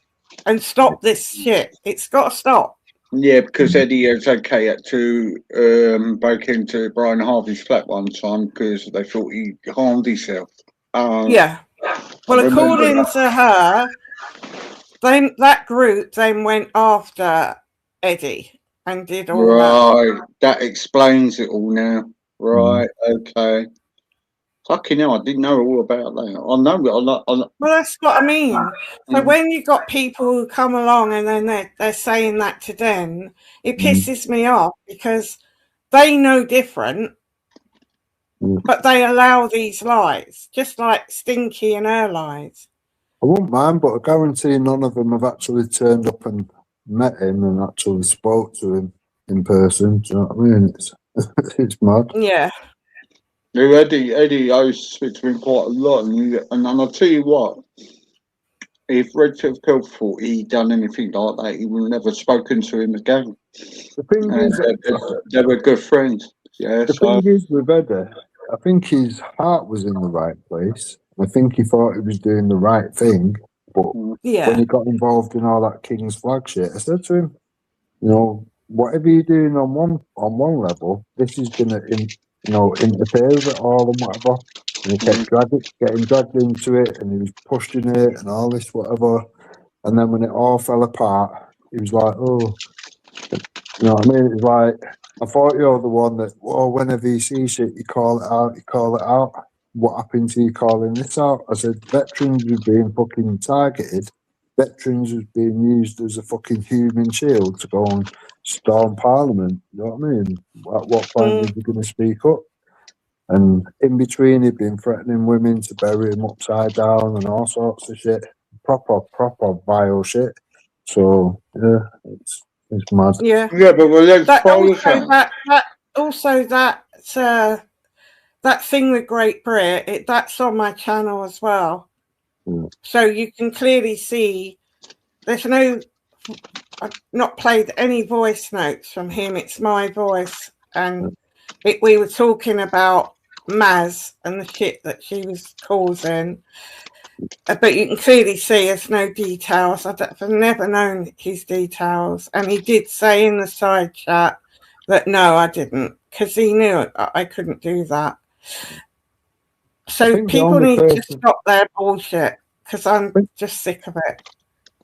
and stop this shit. It's got to stop. Yeah, because Eddie is okay had to break into Brian Harvey's flat one time because they thought he harmed himself. Yeah. Well, according to her, that group then went after Eddie and did all that. Right, that explains it all now. Right, okay. Fucking hell, I didn't know all about that. I know. Well, that's what I mean. So when you got people who come along and then they're saying that to Den, it pisses me off because they know different, but they allow these lies, just like Stinky and her lies. I wouldn't mind, but I guarantee none of them have actually turned up and met him and actually spoke to him in person. Do you know what I mean? It's mad. Yeah. Eddie, I used to speak to him quite a lot, and I'll tell you what, if Redfield Kelp thought he'd done anything like that, he would have never spoken to him again. The thing is, they were good friends. Yeah. The thing is with Eddie, I think his heart was in the right place. I think he thought he was doing the right thing, but when he got involved in all that King's flag shit, I said to him, you know, whatever you're doing on one level, this is gonna interfere with it all and whatever. And he kept getting dragged into it, and he was pushing it and all this whatever. And then when it all fell apart, he was like, "Oh, you know what I mean?" It's like, I thought you're the one that, well, whenever you see shit, you call it out. You call it out. What happened to you calling this out? I said, veterans was being fucking targeted. Veterans was being used as a fucking human shield to go and storm Parliament. You know what I mean? At what point was he going to speak up? And in between, he'd been threatening women to bury him upside down and all sorts of shit. Proper vile shit. So, yeah, it's mad. Yeah. Yeah, but that thing with Great Brit, that's on my channel as well. So you can clearly see I've not played any voice notes from him. It's my voice. And we were talking about Maz and the shit that she was causing. But you can clearly see there's no details. I've never known his details. And he did say in the side chat that no, I didn't, because he knew I couldn't do that. So people need to stop their bullshit, because I'm just sick of it.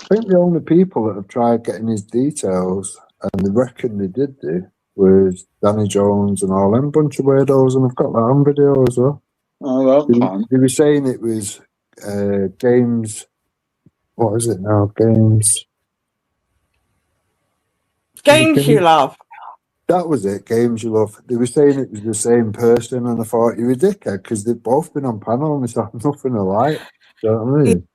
I think the only people that have tried getting his details, and they reckon they did do, was Danny Jones and all them bunch of weirdos, and I've got that on video as well. Oh, well, they were saying it was Games. What is it now? Games You Love. That was it. Games You Love. They were saying it was the same person, and I thought, you're a dickhead, because they've both been on panel and it's nothing alike. Do you know what I mean?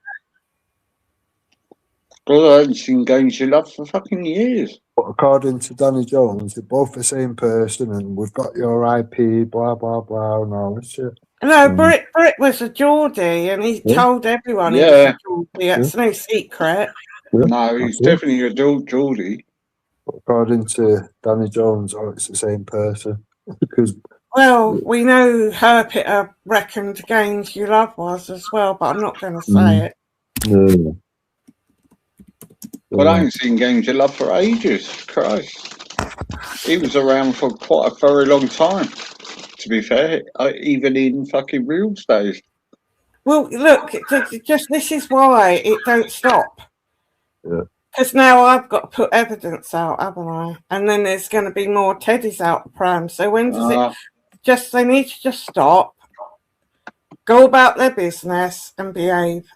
Well, I haven't seen Games You Love for fucking years. But according to Danny Jones, they're both the same person, and we've got your IP, blah blah blah, and all this shit. No, Britt was a Geordie, and he told everyone he was a Geordie. It's no secret. Yeah, no, he's definitely a Geordie. According to Danny Jones, it's the same person. Because we know Herpiter reckoned Games You Love was as well, but I'm not going to say it. No. But I ain't seen Games You Love for ages. Christ. He was around for quite a very long time, to be fair, even in fucking real days. Well, look, this is why it don't stop. Yeah. Because now I've got to put evidence out, haven't I? And then there's going to be more Teddies out the pram. So when does they need to just stop, go about their business and behave.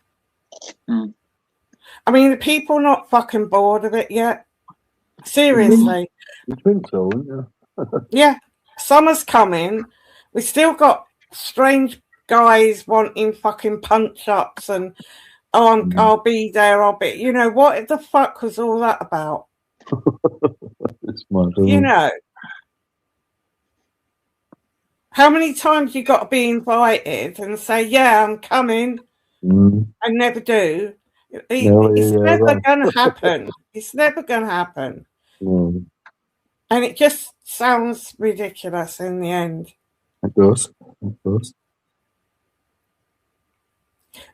I mean, the people not fucking bored of it yet. Seriously. You think so, wouldn't you? Yeah. Summer's coming. We still got strange guys wanting fucking punch-ups and, I'll be there, you know, what the fuck was all that about? It's mad, you know. How many times you got to be invited and say, yeah, I'm coming, and never do? It's never going to happen. It's never going to happen. And it just sounds ridiculous in the end. It does. It does.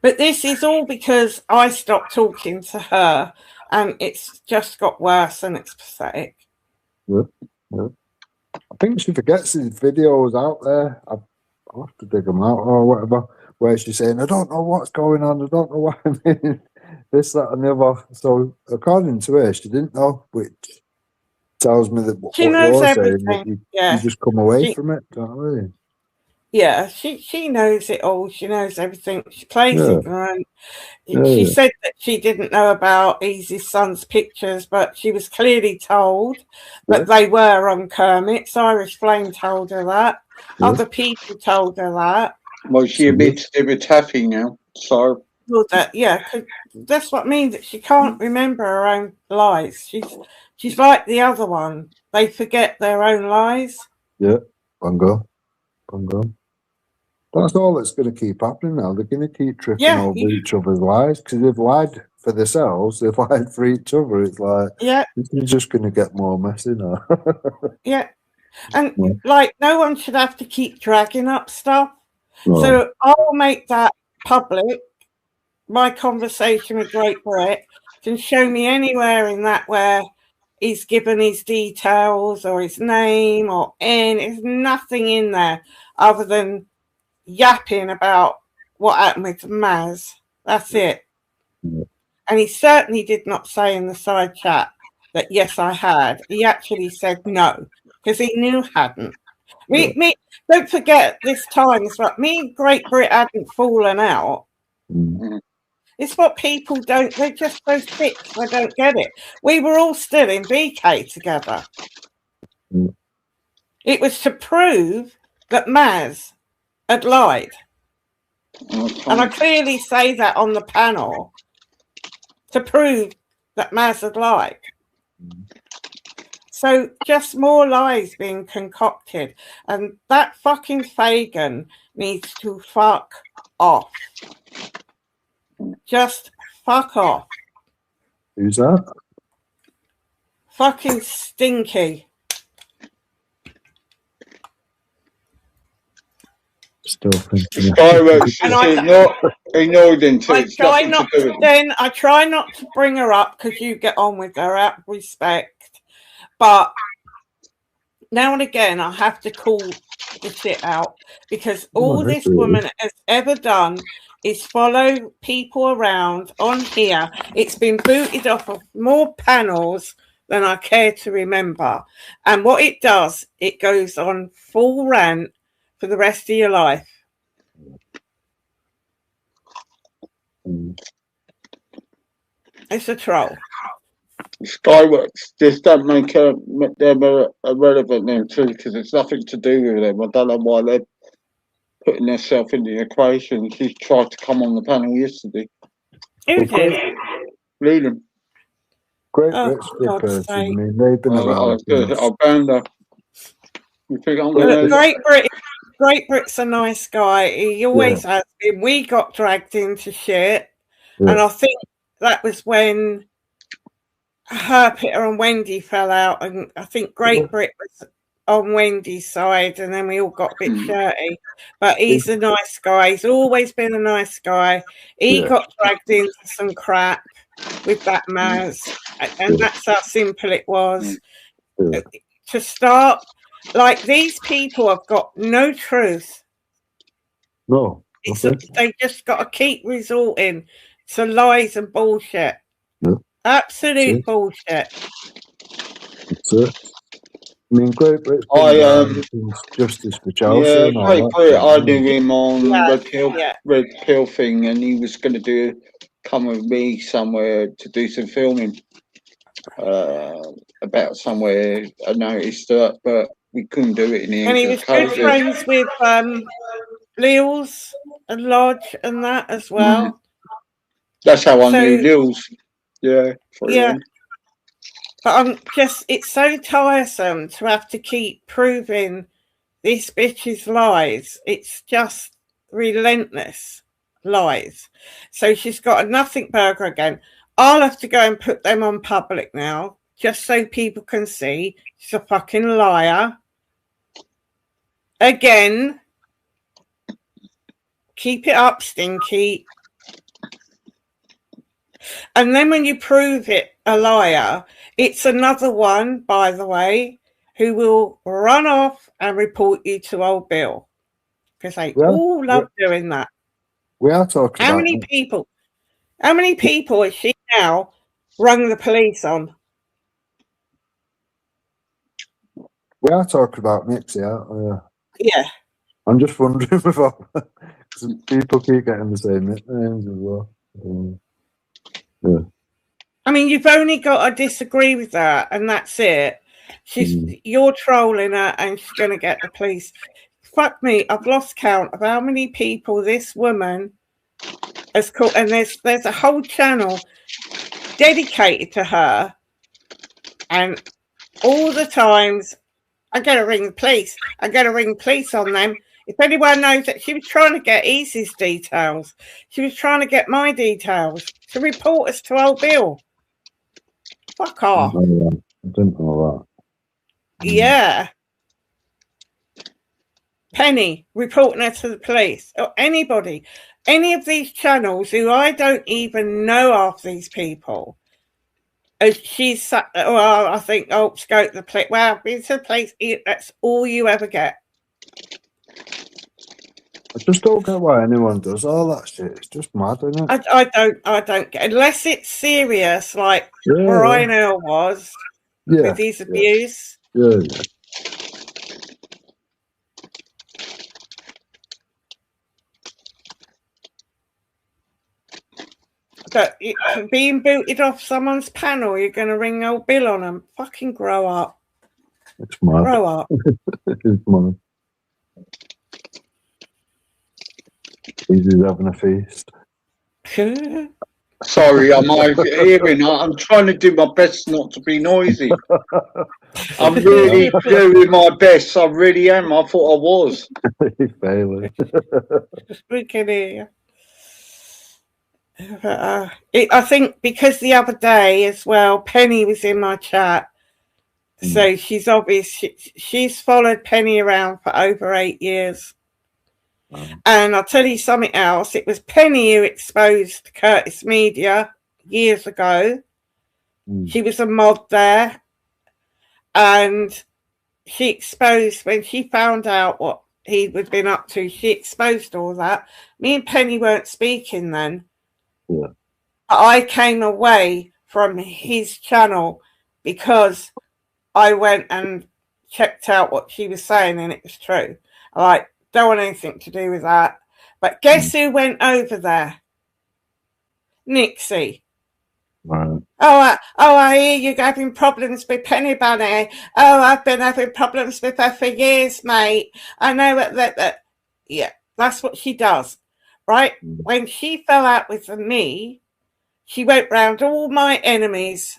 But this is all because I stopped talking to her, and it's just got worse, and it's pathetic. Yeah. Yeah. I think she forgets these videos out there. I'll have to dig them out or whatever, where she's saying, I don't know what's going on, I don't know what I mean, this, that, and the other. So, according to her, she didn't know, which tells me that what She knows you're everything. saying, that you Yeah. just come away from it, don't you? Yeah, she knows it all. She knows everything. She plays Yeah. ignorant. Yeah, She yeah. said that she didn't know about Easy's son's pictures, but she was clearly told that they were on Kermit's. Irish Flame told her that. Yeah. Other people told her that. Well, she admits to with Taffy now, so. Well, yeah, 'cause that's what means that she can't remember her own lies. She's like the other one. They forget their own lies. Yeah, Bungo. That's all that's going to keep happening now. They're going to keep tripping over each other's lies because they've lied for themselves, they've lied for each other. It's like, it's just going to get more messy now. Yeah. And like, no one should have to keep dragging up stuff. No. So I'll make that public. My conversation with Great Brit can show me anywhere in that where he's given his details or his name or there's nothing in there other than yapping about what happened with Maz. That's it. Yeah. And he certainly did not say in the side chat that yes, I had. He actually said no because he knew hadn't. Me, don't forget this time as well. Me and Great Brit hadn't fallen out. It's what people don't. They're just so thick. They don't get it. We were all still in BK together. It was to prove that Maz had lied, and I clearly say that on the panel to prove that Maz had lied. So just more lies being concocted, and that fucking Fagin needs to fuck off. Just fuck off. Who's that? Fucking stinky. Still thinking. Ignored until it's nothing to do with it. I try not to bring her up because you get on with her out of respect. But now and again, I have to call the shit out because all this woman has ever done is follow people around on here. It's been booted off of more panels than I care to remember. And what it does, it goes on full rant for the rest of your life. It's a troll. Skyworks just don't make them irrelevant now too, because it's nothing to do with them. I don't know why they're putting themselves in the equation. She tried to come on the panel yesterday. Who did? Leland. Great Brit's a good person. I mean, they've been around. I found her. You think I'm gonna... Great Brit's a nice guy. He always has been. We got dragged into shit, and I think that was when herpiter and Wendy fell out, and I think Great Brit was on Wendy's side, and then we all got a bit shirty. But he's a nice guy. He's always been a nice guy. He got dragged into some crap with that Maz, and that's how simple it was. To start, like, these people have got no truth. No. They just got to keep resorting to lies and bullshit. Absolute bullshit. That's it. I mean, Great Brit's justice for Chelsea. Yeah, Great Brit. I knew him on Red Pill thing, and he was going to come with me somewhere to do some filming about somewhere. I noticed that, but we couldn't do it in the end. And he was good friends with Leals and Lodge and that as well. That's how I knew Leals. Yeah. But it's so tiresome to have to keep proving this bitch's lies. It's just relentless lies. So she's got a nothing burger again. I'll have to go and put them on public now just so people can see she's a fucking liar. Again, keep it up, Stinky. And then when you prove it a liar, it's another one, by the way, who will run off and report you to old Bill. Because they all love doing that. We are talking How about many people has she now rung the police on? We are talking about Nixie, aren't we? Yeah. I'm just wondering if people keep getting the same nicknames as well. Yeah. I mean, you've only got to disagree with that, and that's it. You're trolling her, and she's going to get the police. Fuck me, I've lost count of how many people this woman has called, and there's a whole channel dedicated to her, and all the times I got to ring the police. I got to ring the police on them. If anyone knows that she was trying to get Easy's details, she was trying to get my details to report us to old Bill. Fuck off. I didn't know that. Yeah. Penny reporting her to the police, or anybody, any of these channels who I don't even know of these people. She's, well, I think, oh, scope the police. Well, it's a place, that's all you ever get. I just don't get why anyone does all that shit. It's just mad, isn't it? I don't get, unless it's serious, like Brian Earl was with his abuse. Yeah. But being booted off someone's panel, you're going to ring old Bill on them. Fucking grow up. It's mad. Grow up. It's mad. He's having a feast. Sorry, I'm overhearing. I'm trying to do my best not to be noisy. I'm really doing my best. I really am. I thought I was. He's failing. We can hear. I think because the other day as well, Penny was in my chat. So she's obvious. She's followed Penny around for over 8 years. And I'll tell you something else. It was Penny who exposed Curtis Media years ago. She was a mod there. And she exposed, when she found out what he had been up to, she exposed all that. Me and Penny weren't speaking then. Yeah. I came away from his channel because I went and checked out what she was saying, and it was true. I don't want anything to do with that. But guess who went over there? Nixie. Right. I hear you're having problems with Penny Bunny. Oh, I've been having problems with her for years, mate. I know that. Yeah, that's what she does. Right? When she fell out with me, she went round all my enemies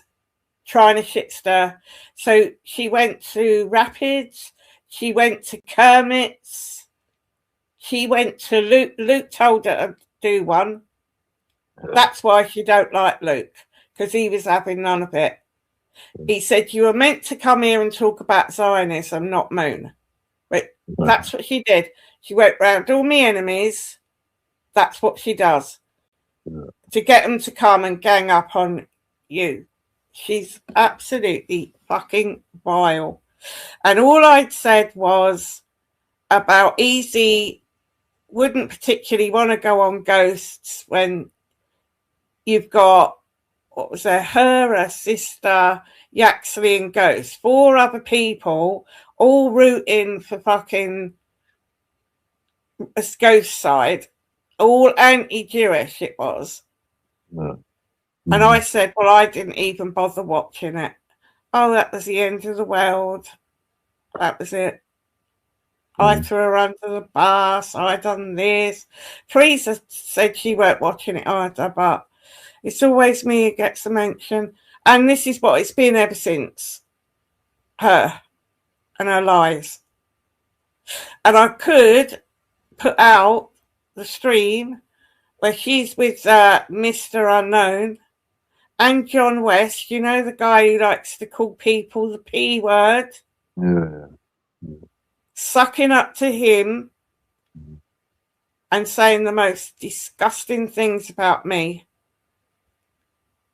trying to shit stir. So she went to Rapids, she went to Kermit's, she went to Luke. Luke told her to do one. That's why she don't like Luke, because he was having none of it. He said, you were meant to come here and talk about Zionism, not Moon. But that's what she did. She went round all my enemies. That's what she does. To get them to come and gang up on you. She's absolutely fucking vile. And all I'd said was about Easy wouldn't particularly want to go on Ghosts when you've got, what was there, her sister, Yaxley and Ghost, 4 other people all rooting for fucking a Ghost side. All anti-Jewish it was. And I said, well, I didn't even bother watching it. Oh, that was the end of the world. That was it. I threw her under the bus. I done this. Teresa said she weren't watching it either, but it's always me who gets the mention. And this is what it's been ever since. Her and her lies. And I could put out the stream where she's with Mr. Unknown and John West, you know, the guy who likes to call people the P word, Yeah. sucking up to him and saying the most disgusting things about me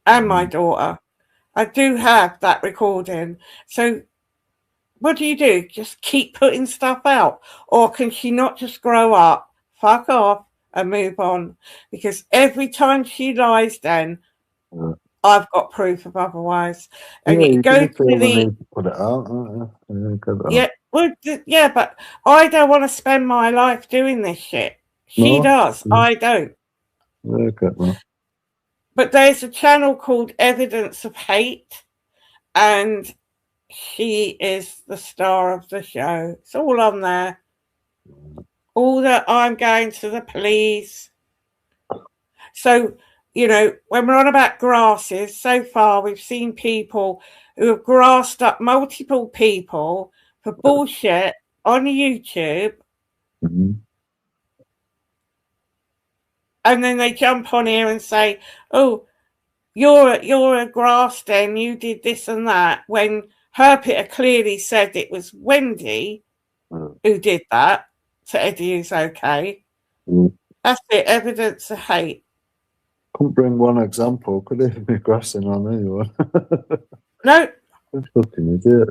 and my daughter. I do have that recording. So what do? Just keep putting stuff out? Or can she not just grow up, fuck off, and move on? Because every time she lies, then I've got proof of otherwise. And Yeah, you you're go gonna to feel the the need to put it out, aren't you? Yeah, get that. yeah, well, yeah, but I don't want to spend my life doing this shit. She No? does. Yeah. I don't. Yeah, get that. But there's a channel called Evidence of Hate, and she is the star of the show. It's all on there. All that I'm going to the police. So, you know, when we're on about grasses, so far we've seen people who have grassed up multiple people for bullshit on YouTube, and then they jump on here and say, "Oh, you're a grass den. You did this and that." When Herpiter clearly said it was Wendy who did that to Eddie is okay. That's it. Evidence of hate. Couldn't bring one example, could he? Be grassing on anyone. No. Fucking idiot.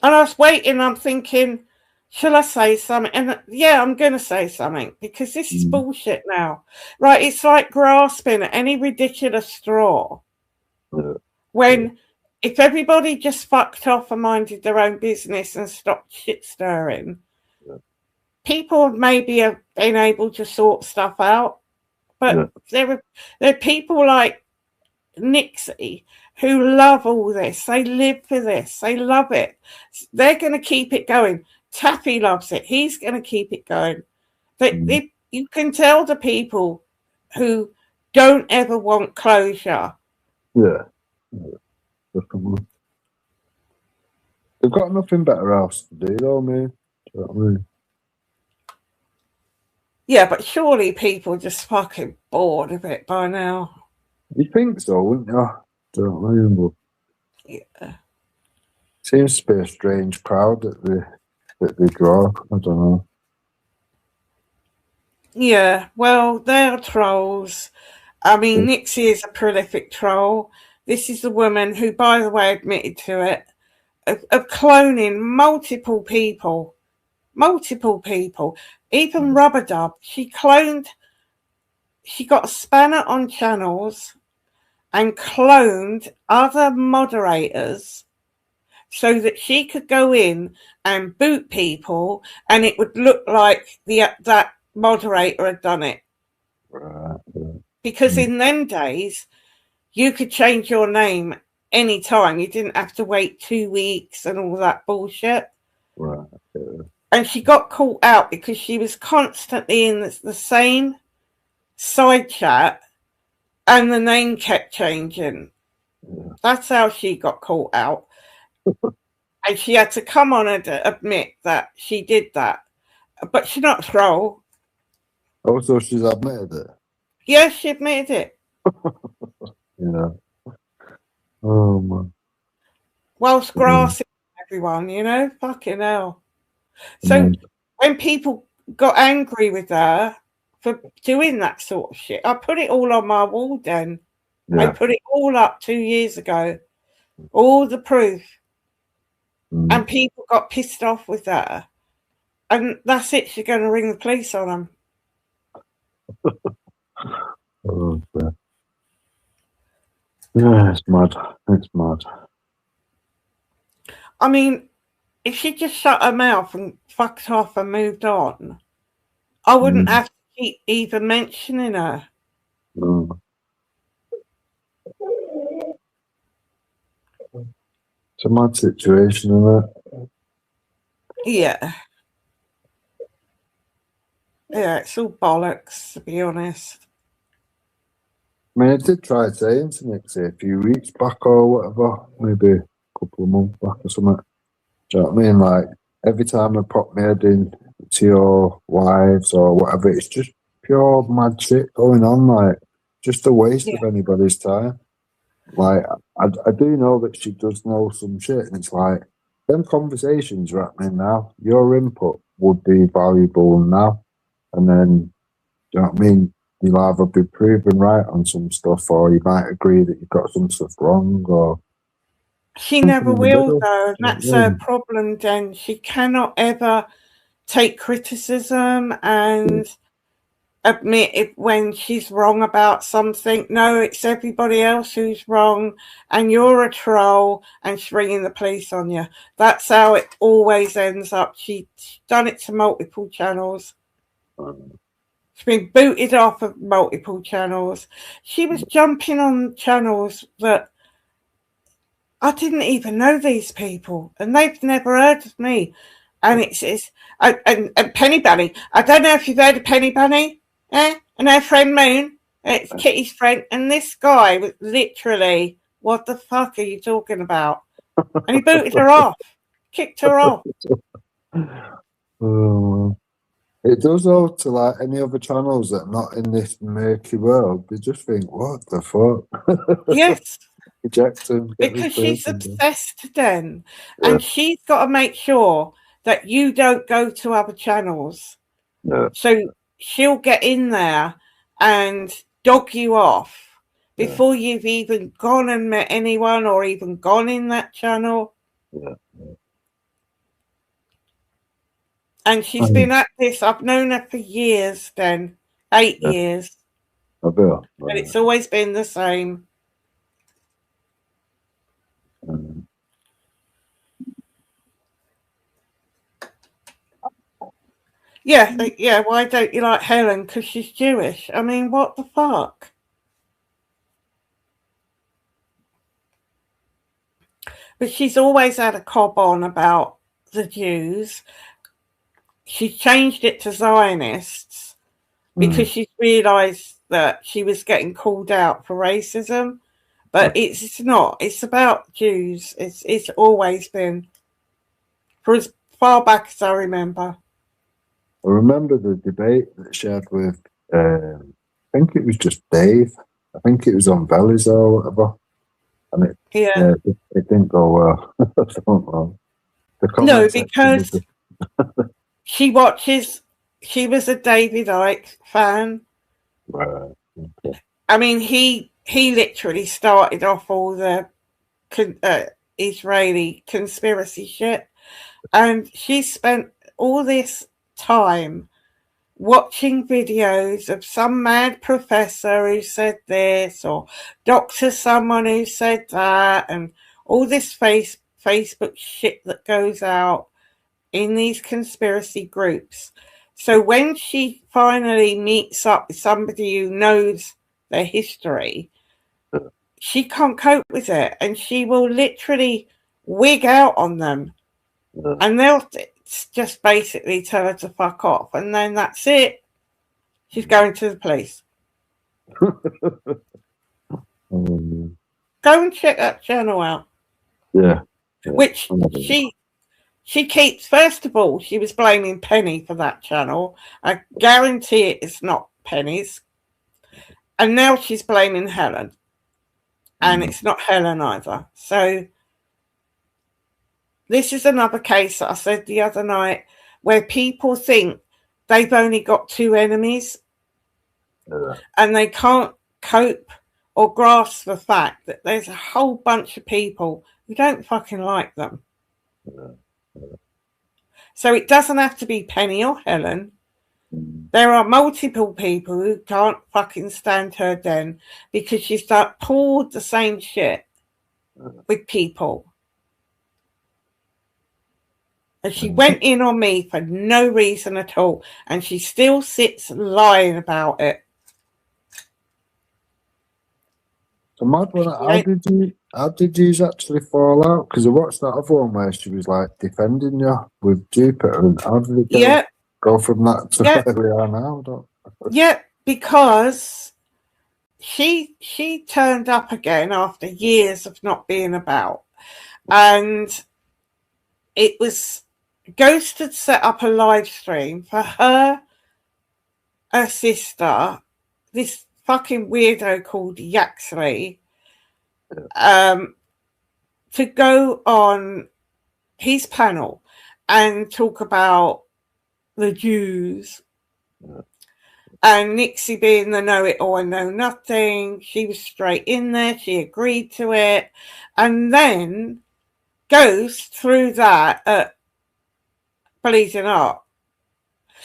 And I was waiting. I'm thinking, shall I say something? And yeah, I'm going to say something because this is bullshit now. Right? It's like grasping at any ridiculous straw. When if everybody just fucked off and minded their own business and stopped shit stirring, people maybe have been able to sort stuff out. But there are people like Nixie who love all this. They live for this. They love it. They're going to keep it going. Taffy loves it. He's going to keep it going. You can tell the people who don't ever want closure. Yeah. Definitely. They've got nothing better else to do, though, man. Do you know what I mean? Yeah, but surely people are just fucking bored of it by now. You think so, wouldn't you? Do you know what I mean? But yeah. Seems to be a strange crowd that they draw. I don't know. Yeah, well, they're trolls. I mean, Nixie is a prolific troll. This is the woman who, by the way, admitted to it, of cloning multiple people. Even Rubber Dub. She got a spanner on channels and cloned other moderators so that she could go in and boot people and it would look like that moderator had done it. Right. Because in them days, you could change your name any time. You didn't have to wait 2 weeks and all that bullshit. Right. And she got caught out because she was constantly in the same side chat and the name kept changing. That's how she got caught out. And she had to come on and admit that she did that. But she's not a troll. Also, she's admitted it. Yes, she admitted it. Yeah. Oh, man. Whilst grassing everyone, you know? Fucking hell. So when people got angry with her for doing that sort of shit, I put it all on my wall then. Yeah. I put it all up 2 years ago. All the proof. And people got pissed off with her. And that's it. She's going to ring the police on them. Oh, yeah, it's mad. It's mad. I mean, if she just shut her mouth and fucked off and moved on, I wouldn't have to keep even mentioning her. No. It's a mad situation, isn't it? Yeah. Yeah, it's all bollocks, to be honest. I mean, I did try saying to Nixie a few weeks back or whatever, maybe a couple of months back or something. Do you know what I mean? Like, every time I pop my head in to your wives or whatever, it's just pure mad shit going on, like, just a waste of anybody's time. Like, I do know that she does know some shit, and it's like, them conversations are happening now. Your input would be valuable now. And then, do you know what I mean? You'll either be proven right on some stuff, or you might agree that you've got some stuff wrong, or She something never in the will, middle. though. Do you know That's what I her mean? problem, Jen. She cannot ever take criticism and admit it when she's wrong about something. No, it's everybody else who's wrong, and you're a troll, and she's ringing the police on you. That's how it always ends up. She's done it to multiple channels. She's been booted off of multiple channels. She was jumping on channels that I didn't even know these people, and they've never heard of me. And and Penny Bunny. I don't know if you've heard of Penny Bunny, and her friend Moon. It's Kitty's friend, and this guy was literally, what the fuck are you talking about? And he booted her off, kicked her off. It does though to like any other channels that are not in this murky world. They just think, what the fuck? Yes. Eject him, get this Because she's person done. obsessed then. Yeah. And she's got to make sure that you don't go to other channels. Yeah. So she'll get in there and dog you off before you've even gone and met anyone or even gone in that channel. Yeah. And she's been at this, I've known her for years then, 8 years. I bet. And it's always been the same. Yeah, why don't you like Helen? Because she's Jewish. I mean, what the fuck? But she's always had a cob on about the Jews. She changed it to Zionists because she's realised that she was getting called out for racism. But it's not. It's about Jews. It's always been. For as far back as I remember. I remember the debate that she had with, I think it was just Dave. I think it was on Bellies or whatever. And it didn't go well. I don't know. No, because she was a David Icke fan. Right. Okay. I mean, he literally started off all the Israeli conspiracy shit. And she spent all this time watching videos of some mad professor who said this or doctor someone who said that, and all this Facebook shit that goes out in these conspiracy groups. So when she finally meets up with somebody who knows their history, she can't cope with it, and she will literally wig out on them. And they'll just basically tell her to fuck off, and then that's it. She's going to the police. Go and check that channel out. Yeah. Which she keeps. First of all, she was blaming Penny for that channel. I guarantee it's not Penny's. And now she's blaming Helen. And it's not Helen either. So this is another case that I said the other night where people think they've only got two enemies and they can't cope or grasp the fact that there's a whole bunch of people who don't fucking like them. So it doesn't have to be Penny or Helen. There are multiple people who can't fucking stand her then because she's pulled the same shit with people. And she went in on me for no reason at all. And she still sits lying about it. So mad one, how did you actually fall out? Because I watched that other one where she was like defending you with Jupiter, and how did it go from that to where we are now? Yeah, because she turned up again after years of not being about. And it was Ghost had set up a live stream for her sister, this fucking weirdo called Yaxley, to go on his panel and talk about the Jews. And Nixie being the know-it-all and know-nothing, she was straight in there, she agreed to it, and then goes through that at Bleeding Art.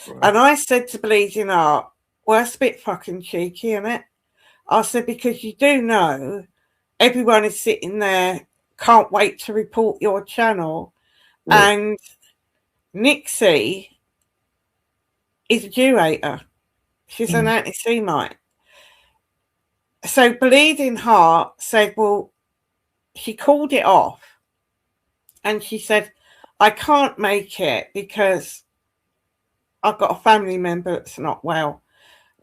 Right. And I said to Bleeding Art, well, that's a bit fucking cheeky, isn't it? I said, because you do know everyone is sitting there, can't wait to report your channel, and Nixie is a Jew hater. She's an anti-Semite. So Bleeding Heart said, well, she called it off. And she said, I can't make it because I've got a family member that's not well.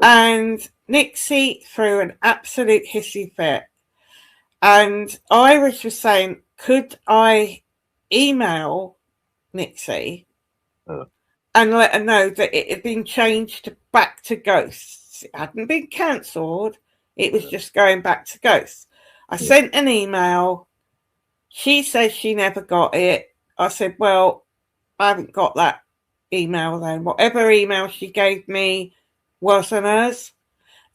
And Nixie threw an absolute hissy fit. And Irish was saying, could I email Nixie and let her know that it had been changed back to Ghosts? It hadn't been cancelled. It was just going back to Ghosts. I sent an email. She says she never got it. I said, well, I haven't got that email then. Whatever email she gave me wasn't hers.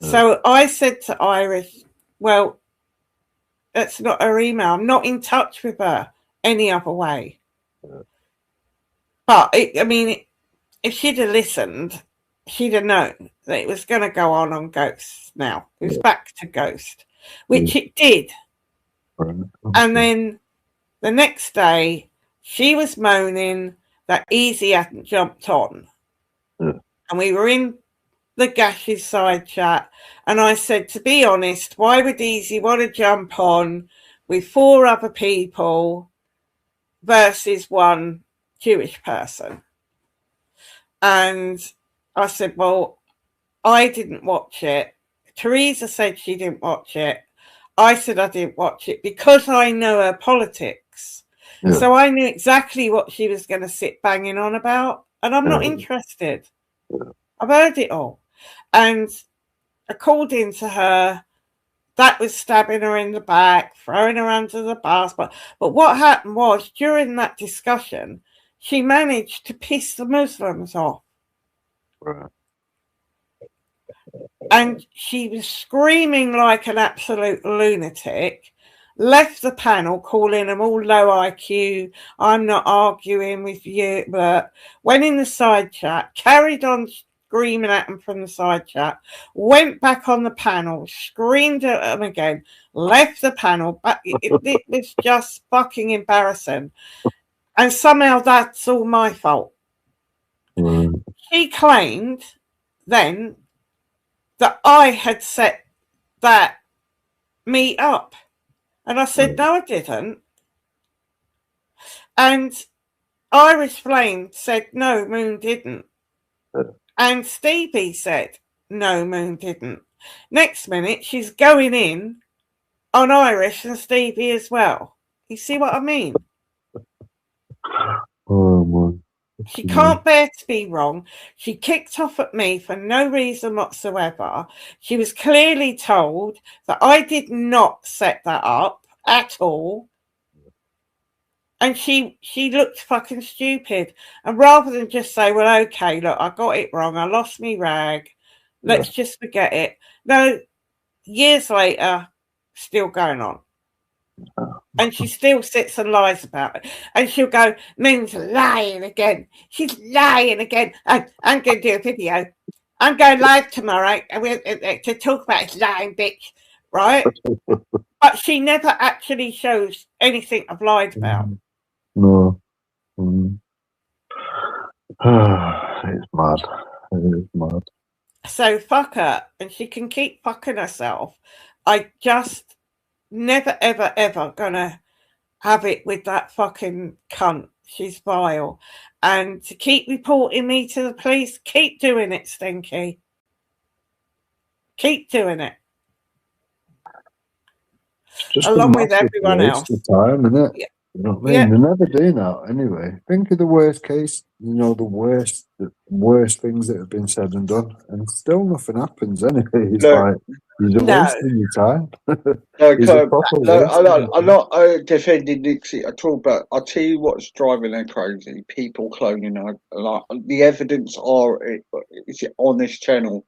So I said to Iris, well, that's not her email. I'm not in touch with her any other way. But, if she'd have listened, she'd have known that it was going to go on Ghosts now. It was back to Ghost, which it did. And then the next day, she was moaning that Easy hadn't jumped on. And we were in the Gash's side chat. And I said, to be honest, why would Easy want to jump on with 4 other people versus one Jewish person? And I said, well, I didn't watch it. Teresa said she didn't watch it. I said I didn't watch it because I know her politics. So I knew exactly what she was going to sit banging on about. And I'm not interested. I've heard it all. And according to her, that was stabbing her in the back, throwing her under the bus. But what happened was, during that discussion, she managed to piss the Muslims off. And she was screaming like an absolute lunatic, left the panel calling them all low IQ, I'm not arguing with you, but went in the side chat, carried on screaming at them from the side chat, went back on the panel, screamed at them again, left the panel. But it was just fucking embarrassing. And somehow that's all my fault. She claimed then that I had set that meet up. And I said, no, I didn't. And Irish Flame said, no, Moon didn't. And Stevie said, no, Moon didn't. Next minute, she's going in on Irish and Stevie as well. You see what I mean? Oh, man. She can't bear to be wrong. She kicked off at me for no reason whatsoever. She was clearly told that I did not set that up at all. And she looked fucking stupid. And rather than just say, well, okay, look, I got it wrong. I lost me rag. Let's just forget it. No, years later, still going on. And she still sits and lies about it. And she'll go, Moon's lying again. She's lying again. I'm going to do a video. I'm going live tomorrow to talk about this lying bitch, right? But she never actually shows anything I've lied about. No. It's mad. It is mad. So fuck her. And she can keep fucking herself. I just never, ever, ever gonna have it with that fucking cunt. She's vile. And to keep reporting me to the police, keep doing it, Stinky. Keep doing it. Just along with everyone else. Time, isn't it? Yeah. You know what I mean? They're never doing that anyway. Think of the worst case, the worst things that have been said and done, and still nothing happens anyway. It's like You're No. wasting your time. No, He's a proper I'm not defending Nixie at all, but I'll tell you what's driving her crazy. People cloning her. Like, the evidence is on this channel.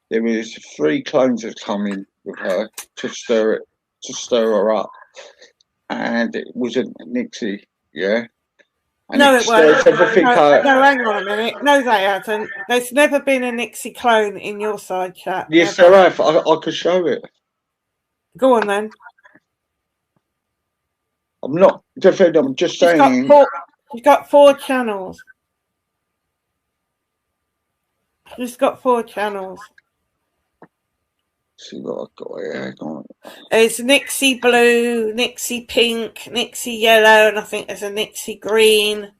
There was 3 clones that come in with her to stir her up, and it wasn't Nixie, yeah. And No, it stirs wasn't. everything No, out. hang on a minute. No, they haven't. There's never been a Nixie clone in your side chat. Yes, never. there have. I could show it. Go on then. I'm not defending. I'm just She's saying. She's got 4 channels. She's got 4 channels. See what I've got here. Hang on. There's Nixie blue, Nixie pink, Nixie yellow, and I think there's a Nixie green.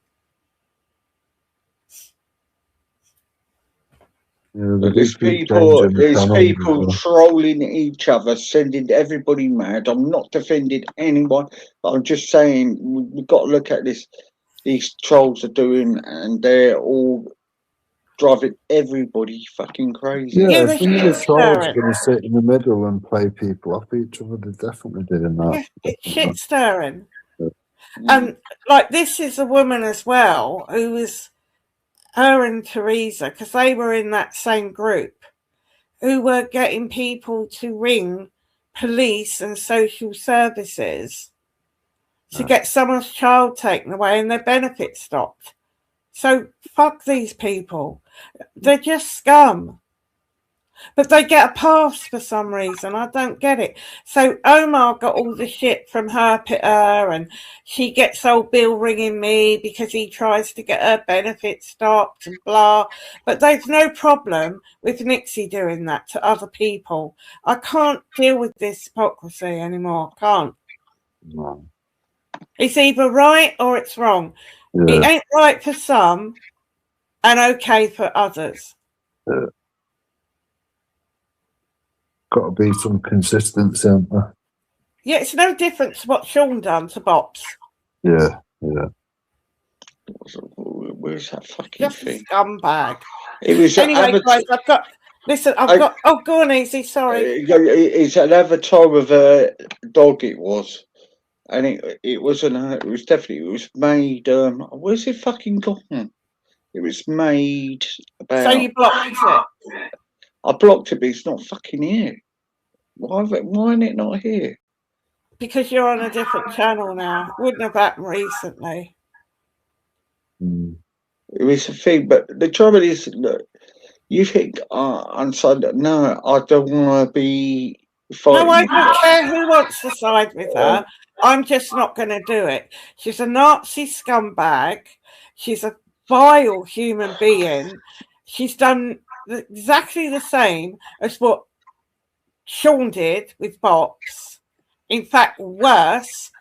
Yeah, There's people trolling each other, sending everybody mad. I'm not defending anyone, but I'm just saying we've got to look at this. These trolls are doing, and they're all driving everybody fucking crazy. Yeah, if some of the trolls are going to sit in the middle and play people off each other, they're definitely doing that. Yeah, it's shit stirring. And like this is a woman as well who was her and Teresa, because they were in that same group, who were getting people to ring police and social services to get someone's child taken away and their benefits stopped. So fuck these people. They're just scum. But they get a pass for some reason. I don't get it. So Omar got all the shit from herpiter, and she gets old Bill ringing me because he tries to get her benefits stopped and blah. But there's no problem with Nixie doing that to other people. I can't deal with this hypocrisy anymore. Can't. No. It's either right or it's wrong. Yeah. It ain't right for some and okay for others. Yeah. Got to be some consistency, isn't there? Yeah, it's no different to what Sean done to Bops. Yeah, yeah. Where's that fucking Just thing? a scumbag. It was anyway, guys, I've got. Listen, I've got. Oh, go on, Easy. Sorry. It's an avatar of a dog. It was, and it wasn't. It was definitely. It was made. Where's it fucking gone? It was made about. So you blocked it? I blocked it, but it's not fucking here. Why isn't it not here? Because you're on a different channel now. Wouldn't have happened recently. It was a thing, but the trouble is, look, you think on Sunday, no, I don't want to be fighting. No, I don't care who wants to side with her. I'm just not going to do it. She's a Nazi scumbag. She's a vile human being. She's done exactly the same as what Sean did with Bops. In fact, worse,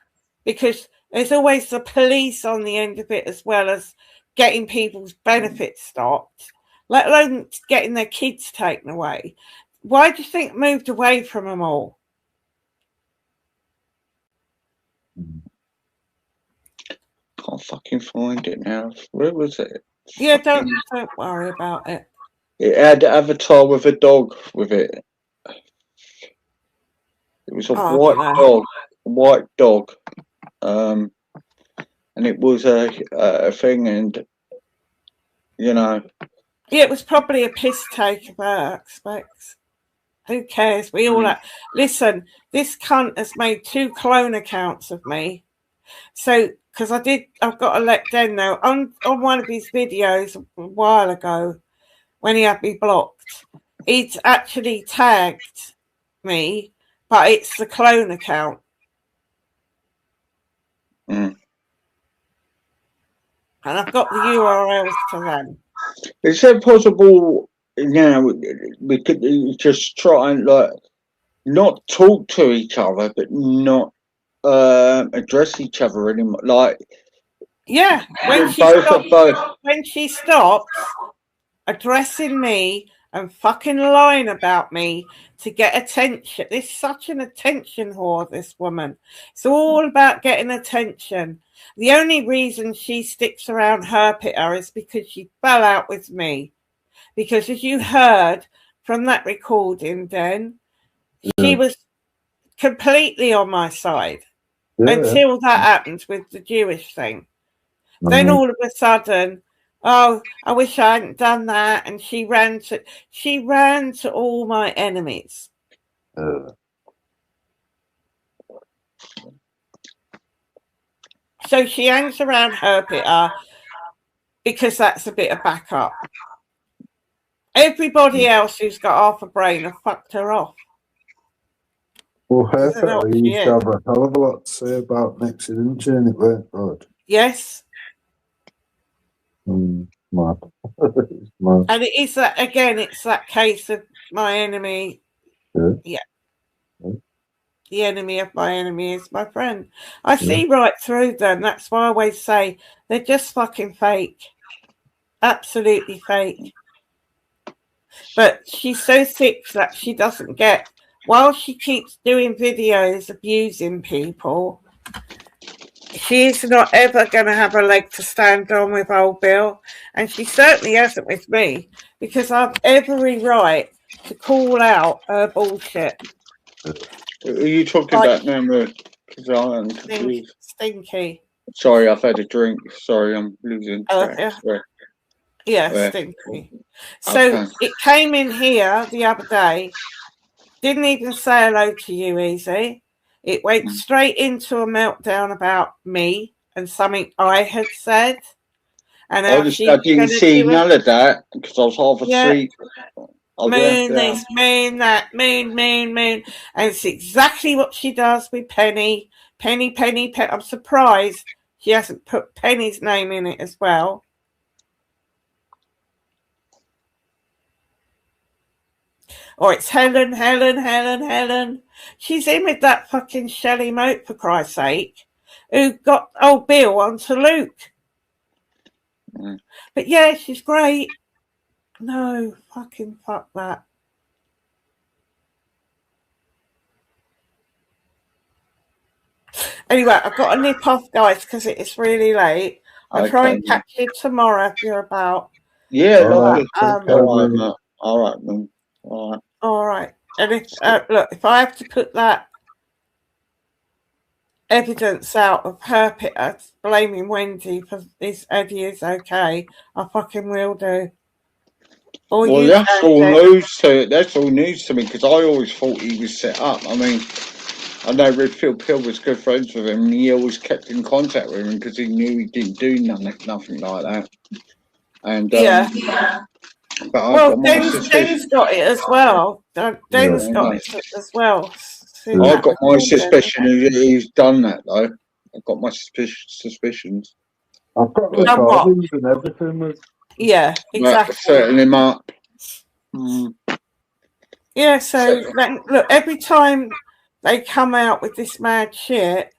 because there's always the police on the end of it, as well as getting people's benefits stopped, let alone getting their kids taken away. Why do you think it moved away from them all? Can't fucking find it now. Where was it? Yeah, don't worry about it. It had an avatar with a dog with it. It was a white dog, and it was a thing, and you know. Yeah, it was probably a piss take of her, I expect. Who cares? We all listen. This cunt has made 2 clone accounts of me, so because I've got to let Den know on one of his videos a while ago when he had me blocked. He'd actually tagged me, but it's the clone account. And I've got the URLs to them. Is it possible now we could just try and not talk to each other, but not address each other anymore? Like, yeah, when she stops addressing me and fucking lying about me to get attention. This is such an attention whore, this woman. It's all about getting attention. The only reason she sticks around herpiter is because she fell out with me. Because as you heard from that recording, Den, she was completely on my side Yeah. until that happened with the Jewish thing. Then all of a sudden, oh, I wish I hadn't done that, and she ran to all my enemies. So she hangs around herpiter because that's a bit of backup. Everybody else who's got half a brain have fucked her off. Well, Because they're not herpiter what she used to is. have a hell of a lot to say about Nixie, didn't she? And it weren't good. Yes. Mad. It's mad. And it is that, again, it's that case of my enemy. Yeah. The enemy of my enemy is my friend. I see right through them. That's why I always say they're just fucking fake. Absolutely fake. But she's so sick that she doesn't get, while she keeps doing videos abusing people, she is not ever going to have a leg to stand on with old Bill. And she certainly hasn't with me, because I've every right to call out her bullshit. Who are you talking about now, because I am confused. Stinky. Sorry, I've had a drink. Sorry, I'm losing track. Yeah, Stinky. So it came in here the other day, didn't even say hello to you, Easy. It went straight into a meltdown about me and something I had said. And I didn't see none of that because I was half asleep. Moon this, moon that, moon. And it's exactly what she does with Penny. Penny. I'm surprised she hasn't put Penny's name in it as well. Or it's Helen. She's in with that fucking Shelley Moat, for Christ's sake, who got old Bill onto Luke. But yeah, she's great. No, fucking fuck that. Anyway, I've got to nip off, guys, because it's really late. I'll try and catch you tomorrow if you're about. Yeah, lovely. All right, man. All right. And if look, if I have to put that evidence out of herpiter blaming Wendy for this Eddie is okay, I fucking will do. Well, that's all news to me because I always thought he was set up. I mean, I know Redfield Pill was good friends with him, and he always kept in contact with him because he knew he didn't do nothing like that. And but Den's got it as well. Den's got it as well. I've got my suspicion he's done that though. I've got my suspicions. I've got recordings and everything. Yeah, exactly. Setting him up. Yeah, so look, every time they come out with this mad shit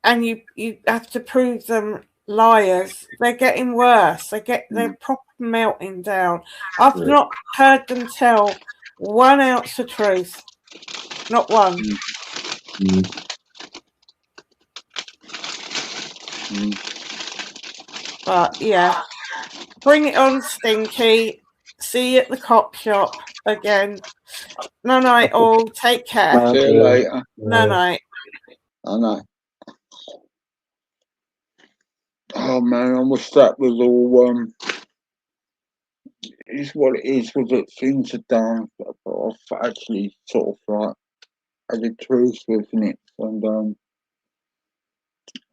and you have to prove them liars, they're getting worse. They're proper melting down. I've not heard them tell 1 ounce of truth. Not one. But yeah. Bring it on, Stinky. See you at the cop shop again. Night all. Take care. See you later. Night. Night. Oh man, I wish that was all is what it is with it. Things are done, but I've actually sort of like added truth with it, and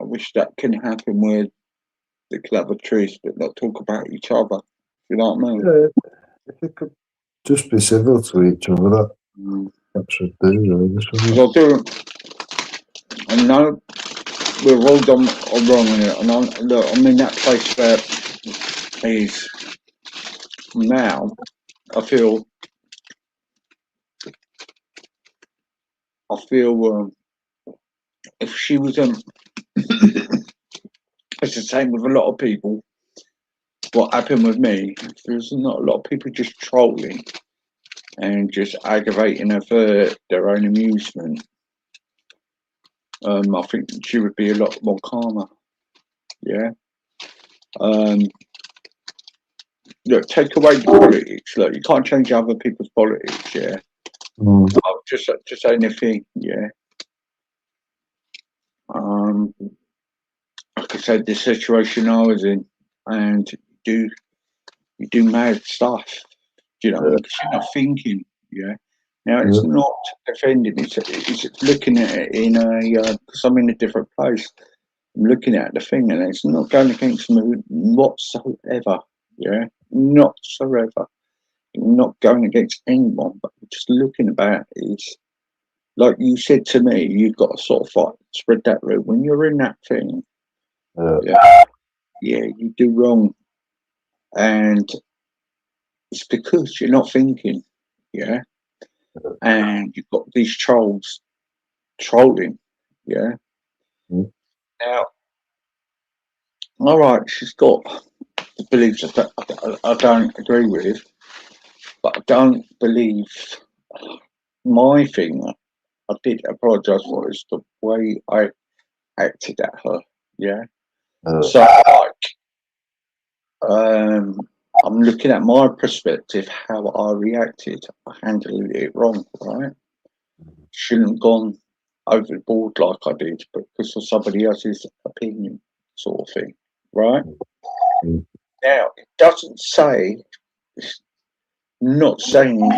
I wish that can happen where they could have a truce but not talk about each other. You know what I mean? Yeah, if they could just be civil to each other, that should do. I know we're all done or wrong in it, and I'm in that place where he's now. I feel if she was it's the same with a lot of people. What happened with me, there's not a lot of people just trolling and just aggravating her for their own amusement. I think she would be a lot more calmer. Yeah. Look, take away the politics. Look, you can't change other people's politics, yeah. I'll just saying a thing, yeah. Like I said, the situation I was in, and you do mad stuff. Do you know? Because you're not thinking, yeah. Now it's not defending; it's looking at it in a because I'm in a different place. I'm looking at the thing, and it's not going against me whatsoever. Yeah, not whatsoever. Not going against anyone, but just looking about is like you said to me. You've got to sort of like spread that route when you're in that thing. Yeah, you do wrong, and it's because you're not thinking. Yeah, and you've got these trolls trolling. Yeah. Now, all right, she's got the beliefs that I don't agree with, but I don't believe my thing. I did apologise for is the way I acted at her. Yeah. So I'm looking at my perspective, how I reacted. I handled it wrong, right? Shouldn't have gone overboard like I did, but because of somebody else's opinion, sort of thing, right? Now, it doesn't say, it's not saying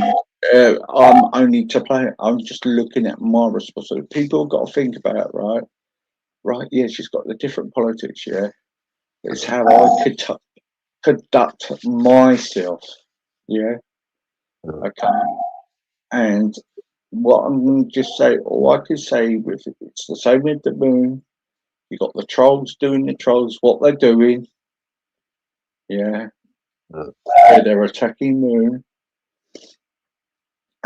I'm only to blame. I'm just looking at my responsibility. People have got to think about, right? Right, yeah, she's got the different politics, yeah. It's how I could conduct myself, yeah. Okay. And what I'm going to just say, all I could say with it, it's the same with the moon. You got the trolls doing the trolls, what they're doing, yeah. They're attacking moon,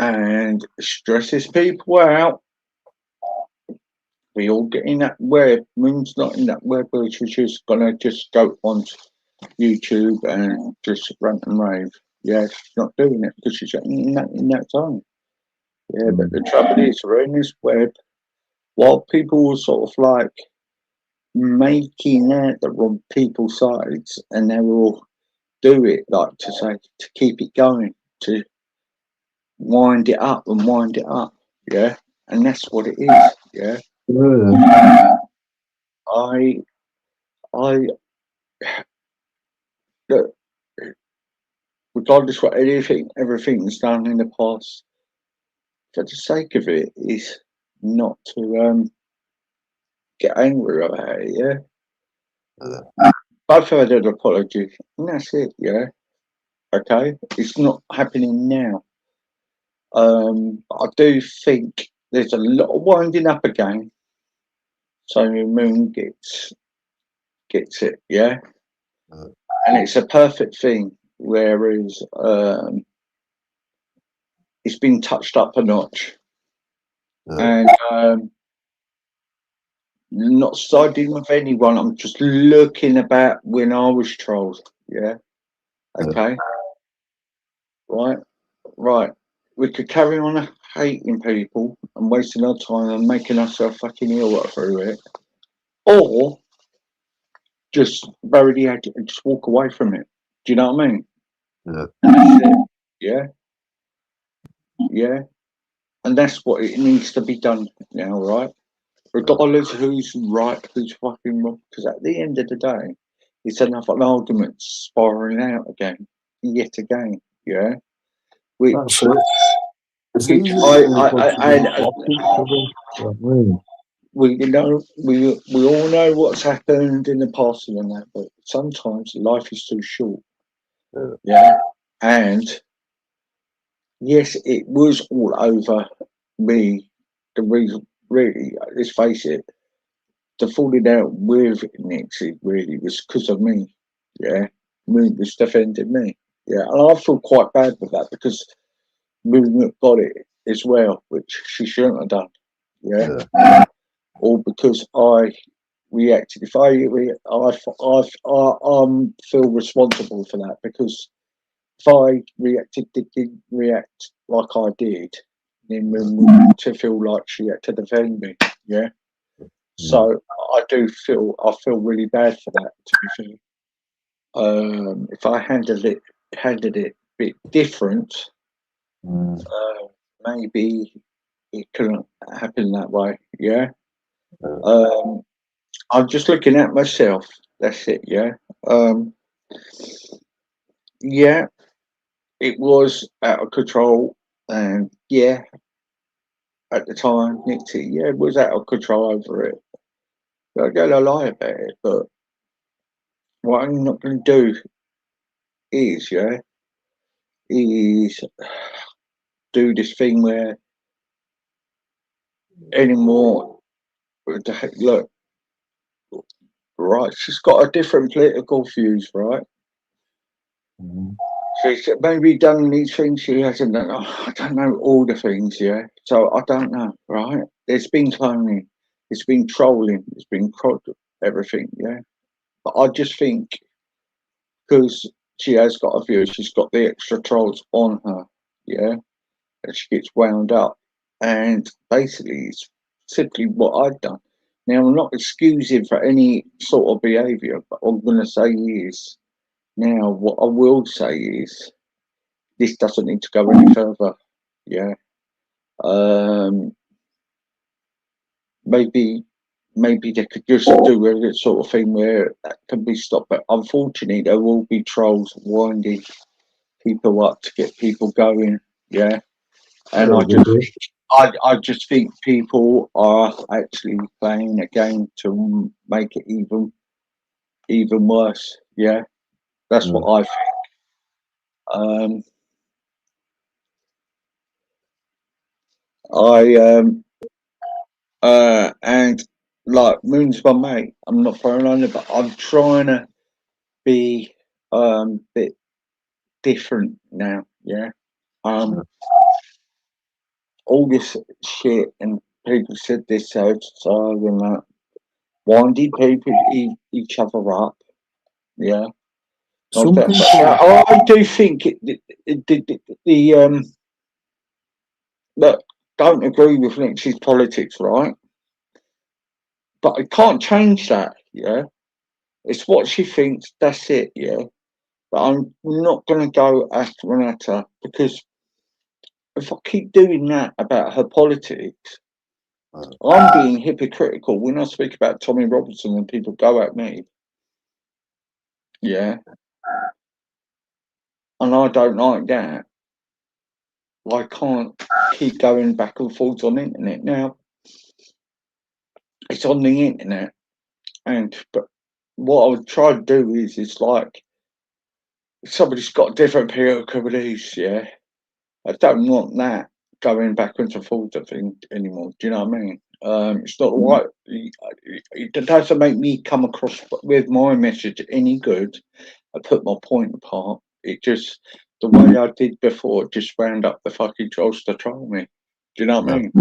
and stresses people out. We all get in that web. Moon's not in that web where she's just gonna just go on YouTube and just rant and rave. Yeah, she's not doing it because she's in that time. Yeah, but the trouble is, we're in this web while people were sort of like making out the wrong people's sides, and they will do it like to say to keep it going, to wind it up and wind it up. Yeah, and that's what it is. Yeah. I look, regardless what everything's done in the past, for the sake of it, is not to get angry about it. Yeah. Both had an apology, and that's it. Yeah. Okay. It's not happening now. I do think there's a lot of winding up again. So Moon gets it. Yeah. And it's a perfect thing. Whereas it's been touched up a notch, and not siding with anyone. I'm just looking about when I was trolled. Yeah. Okay. Right. We could carry on hating people and wasting our time and making ourselves fucking ill through it, or just bury the hatchet and just walk away from it. Do you know what I mean? Yeah. Yeah. And that's what it needs to be done now, right? Regardless who's right, who's fucking wrong. Because at the end of the day, it's enough an argument spiraling out again, yet again, yeah? Which we all know what's happened in the past and that, but sometimes life is too short. Yeah. And yes, it was all over me. The reason, really, let's face it, the falling out with Nixie really was because of me. Yeah. Moon was defending me. Yeah. And I feel quite bad with that because Moon got it as well, which she shouldn't have done. Yeah. Or because I reacted. If I feel responsible for that because if I didn't react like I did, then Moon to feel like she had to defend me. Yeah. So I feel really bad for that, to be fair. If I handled it a bit different, maybe it couldn't happen that way. Yeah. I'm just looking at myself. That's it. Yeah. Yeah. It was out of control, and yeah, at the time, Nixie, yeah, was out of control over it. I'm not gonna lie about it, but what I'm not gonna do is, yeah, is do this thing where anymore. Look, right? She's got a different political views, right? She's maybe done these things she hasn't done. Oh, I don't know all the things, yeah. So I don't know, right? There's been cloning, it's been trolling, it's been everything, yeah. But I just think because she has got a view, she's got the extra trolls on her, yeah, and she gets wound up. And basically, it's simply what I've done. Now, I'm not excusing for any sort of behaviour, but what I'm going to say is, now, what I will say is, this doesn't need to go any further, yeah. Maybe they could just do a sort of thing where that can be stopped. But unfortunately, there will be trolls winding people up to get people going, yeah. And I just think people are actually playing a game to make it even worse, yeah. That's what I think. And like Moon's my mate. I'm not throwing on it, but I'm trying to be bit different now. Yeah. All this shit and people said this so and that, winding people each other up. Yeah. I do think look, don't agree with Nixie's politics, right? But I can't change that, yeah. It's what she thinks, that's it, yeah. But I'm not going to go after her because if I keep doing that about her politics, I'm being hypocritical when I speak about Tommy Robinson and people go at me. Yeah. And I don't like that. I can't keep going back and forth on the internet. Now, it's on the internet. But what I would try to do is like, if somebody's got different political beliefs, yeah, I don't want that going backwards and forwards anymore. Do you know what I mean? It's not right. It doesn't make me come across with my message any good. I put my point apart. It just, the way I did before, just wound up the fucking trolls to troll me. Do you know what I mean?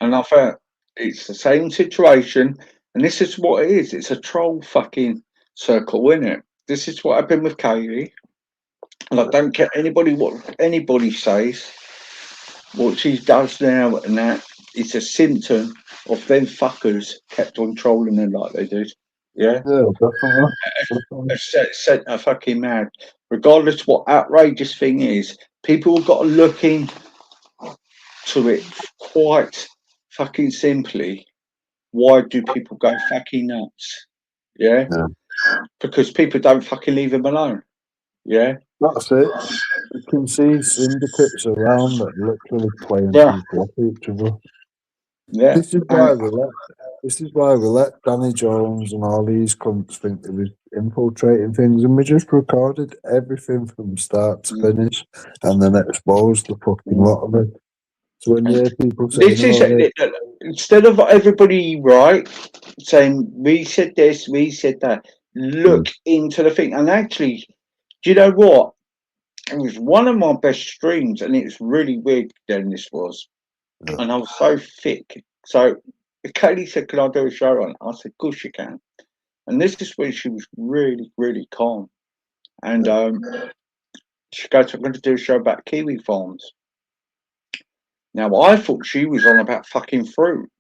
And I felt it's the same situation. And this is what it is. It's a troll fucking circle, isn't it? This is what happened with Kaylee. And I don't care what anybody says. What she does now and that, it's a symptom of them fuckers kept on trolling her like they did. Yeah? Yeah, definitely. Sent her fucking mad. Regardless what outrageous thing is, people have got to look into it quite fucking simply. Why do people go fucking nuts? Yeah? Because people don't fucking leave them alone. Yeah? That's it. You can see syndicates around that literally playing people off each other. Yeah. This is why we let Danny Jones and all these cunts think they was infiltrating things, and we just recorded everything from start to finish, and then exposed the fucking lot of it. So when you hear people saying, instead of everybody saying we said this, we said that, look into the thing. And actually, do you know what? It was one of my best streams, and it's really weird. Then this was, and I was so thick. So Katie said, "Can I do a show on it?" I said, "Of course you can." And this is where she was really, really calm. And she goes, "I'm going to do a show about kiwi farms." Now I thought she was on about fucking fruit.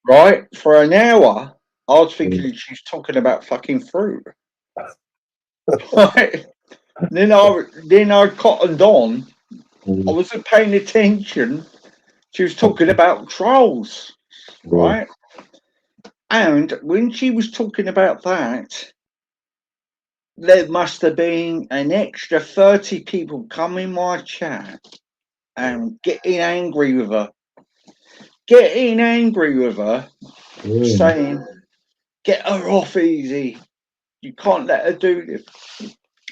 Right? For an hour, I was thinking she's talking about fucking fruit. Right? Then I cottoned on I wasn't paying attention. She was talking about trolls, right? And when she was talking about that, there must have been an extra 30 people come in my chat and getting angry with her. Saying, get her off easy. You can't let her do this.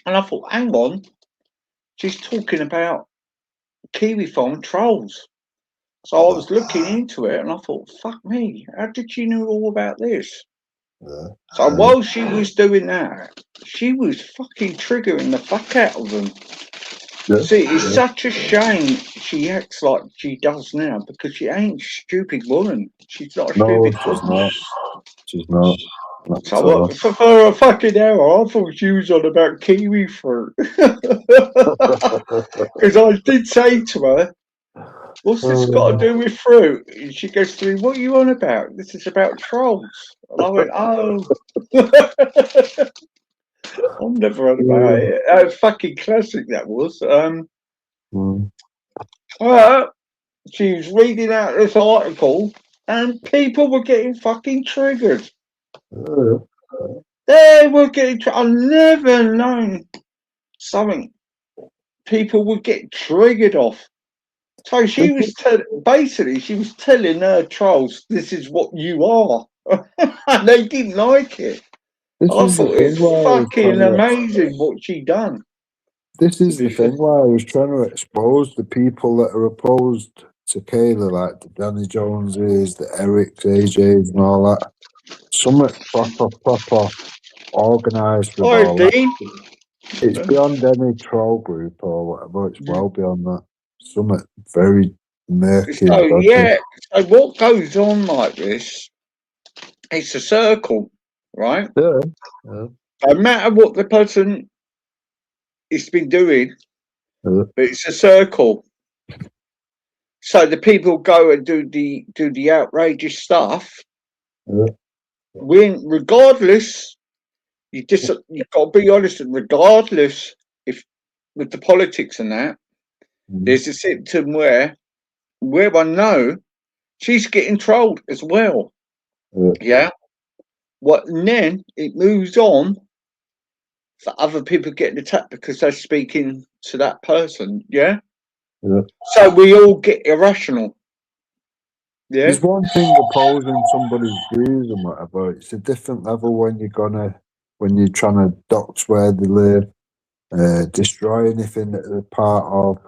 And I thought, hang on. She's talking about Kiwi Farm trolls. So I was looking into it and I thought, fuck me, how did she know all about this? So while she was doing that, she was fucking triggering the fuck out of them. See, it's such a shame she acts like she does now because she ain't a stupid woman. She's not a stupid woman. She's not. So for a fucking hour, I thought she was on about kiwi fruit. Because I did say to her, what's this got to do with fruit? And she goes to me, what are you on about? This is about trolls. And I went, oh. I'm never on about it. Fucking classic that was. She was reading out this article and people were getting fucking triggered. They were getting I've never known something people would get triggered off. So she was basically she was telling her trolls, this is what you are. And they didn't like it. I thought it's fucking amazing what she done. This is the thing why I was trying to expose the people that are opposed to Kayla, like the Danny Joneses, the Erics, AJs and all that. Some are proper organised with all that. It's beyond any troll group or whatever, it's well beyond that. Some are very murky. So so what goes on like this, it's a circle, right? Yeah. No matter what the person has been doing, but it's a circle. So the people go and do the outrageous stuff. When regardless, you've got to be honest. And regardless, if with the politics and that, there's a symptom where I know she's getting trolled as well. Yeah. What? And then it moves on for other people getting attacked because they're speaking to that person. Yeah. So we all get irrational. Yeah. There's one thing opposing somebody's views and whatever. It's a different level when you're trying to dox where they live, destroy anything that they're part of,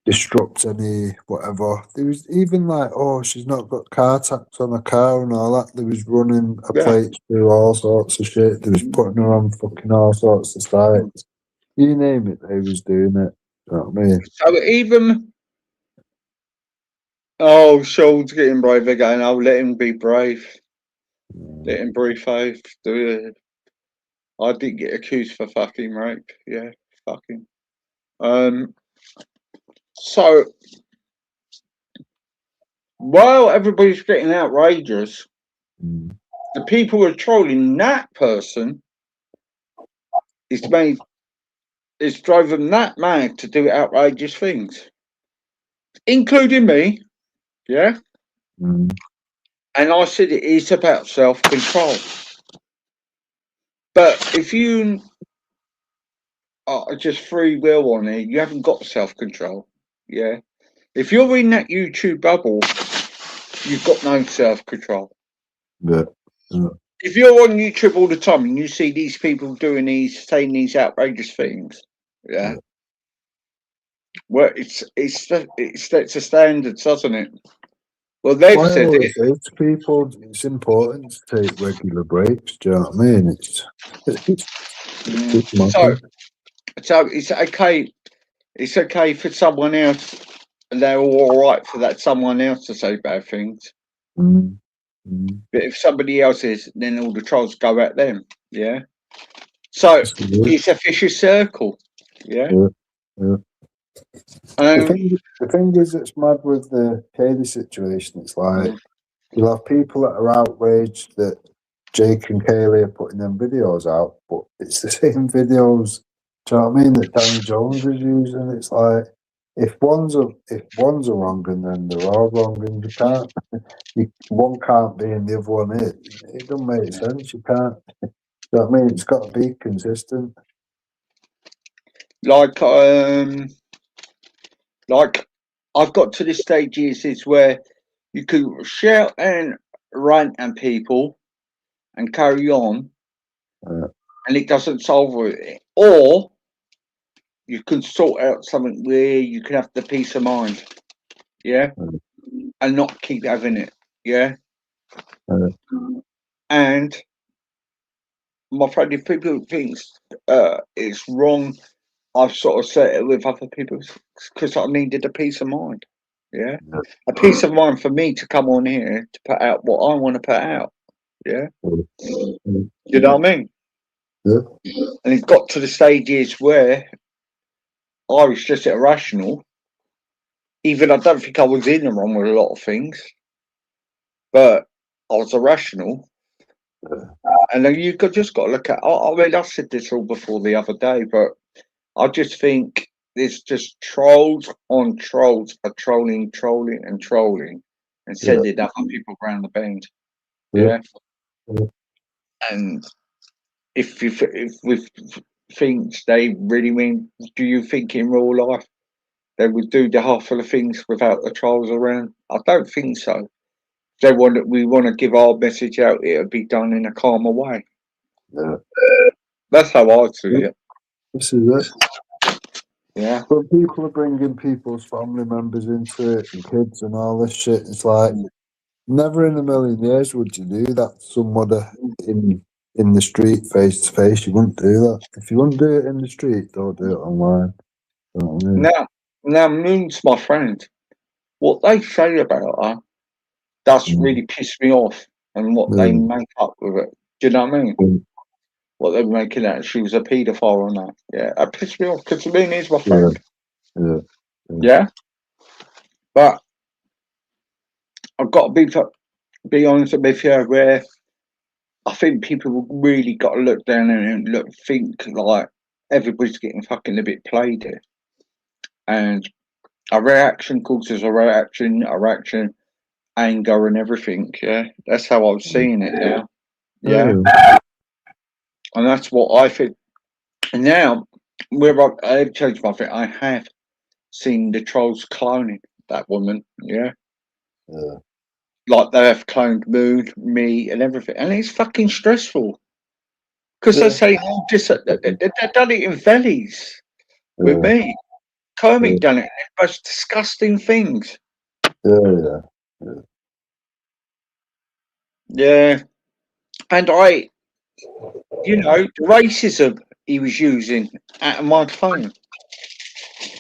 disrupt any whatever. There was even like, oh, she's not got car tax on her car and all that. They was running her plates through all sorts of shit. They was putting her on fucking all sorts of sites. You name it, they was doing it. You know what I mean? So even Sean's getting brave again. I'll let him be brave. Let him breathe faith. I did get accused for fucking rape. Yeah, fucking. So while everybody's getting outrageous, the people who are trolling that person it's drove them that mad to do outrageous things, including me. Yeah. And I said it is about self-control. But if you are just free will on it, you haven't got self-control. Yeah. If you're in that YouTube bubble, you've got no self-control. Yeah. If you're on YouTube all the time and you see these people saying these outrageous things, yeah. Well, it sets a standard, doesn't it? Well, they've said it. To people, it's important to take regular breaks. Do you know what I mean? So it's okay. It's okay for someone else, and they're all right for that someone else to say bad things. But if somebody else is, then all the trolls go at them. Yeah. So it's a vicious circle. Yeah. The thing is, it's mad with the Katie situation. It's like you'll have people that are outraged that Jake and Kaylee are putting them videos out, but it's the same videos. Do you know what I mean? That Danny Jones is using. It's like if one's a wrong, and then they're all wrong, and you can't, one can't be and the other one is. It doesn't make sense. You can't. You know what I mean? It's got to be consistent. Like I've got to the stages is where you can shout and rant at people and carry on, and it doesn't solve it. Or you can sort out something where you can have the peace of mind, yeah, and not keep having it, yeah. And my friend, if people think it's wrong, I've sort of said it with other people because I needed a peace of mind, yeah, a peace of mind for me to come on here to put out what I want to put out, yeah. You know what I mean? Yeah. And it got to the stages where I was just irrational. Even I don't think I was in the wrong with a lot of things, but I was irrational. And then you just got to look at. I mean, I said this all before the other day, but I just think there's just trolls on trolls are trolling, and sending other people around the bend. Yeah. And if with things they really mean, do you think in real life they would do the half of the things without the trolls around? I don't think so. They we want to give our message out, it'll be done in a calmer way. Yeah. That's how I see it. This is it. Yeah. But people are bringing people's family members into it and kids and all this shit. It's like, never in a million years would you do that to somebody in the street face to face. You wouldn't do that. If you wouldn't do it in the street, don't do it online. You know what I mean? Now, Moon's my friend. What they say about her does really piss me off, and what they make up with it. Do you know what I mean? What they're making out, she was a paedophile on that. Yeah, that pissed me off because Moon is my friend. Yeah. But I've got to be honest with you, where I think people really got to look down and think like everybody's getting fucking a bit played here, and a reaction causes a reaction, anger and everything. Yeah, that's how I was seeing it now. Yeah, and that's what I think. And now, where I've changed my thing, I have seen the trolls cloning that woman. Yeah. Like they have cloned Moon, me, and everything, and it's fucking stressful because they say they've done it in vellies with me. Kermit done it. The most disgusting things. Yeah, and the racism he was using at my phone.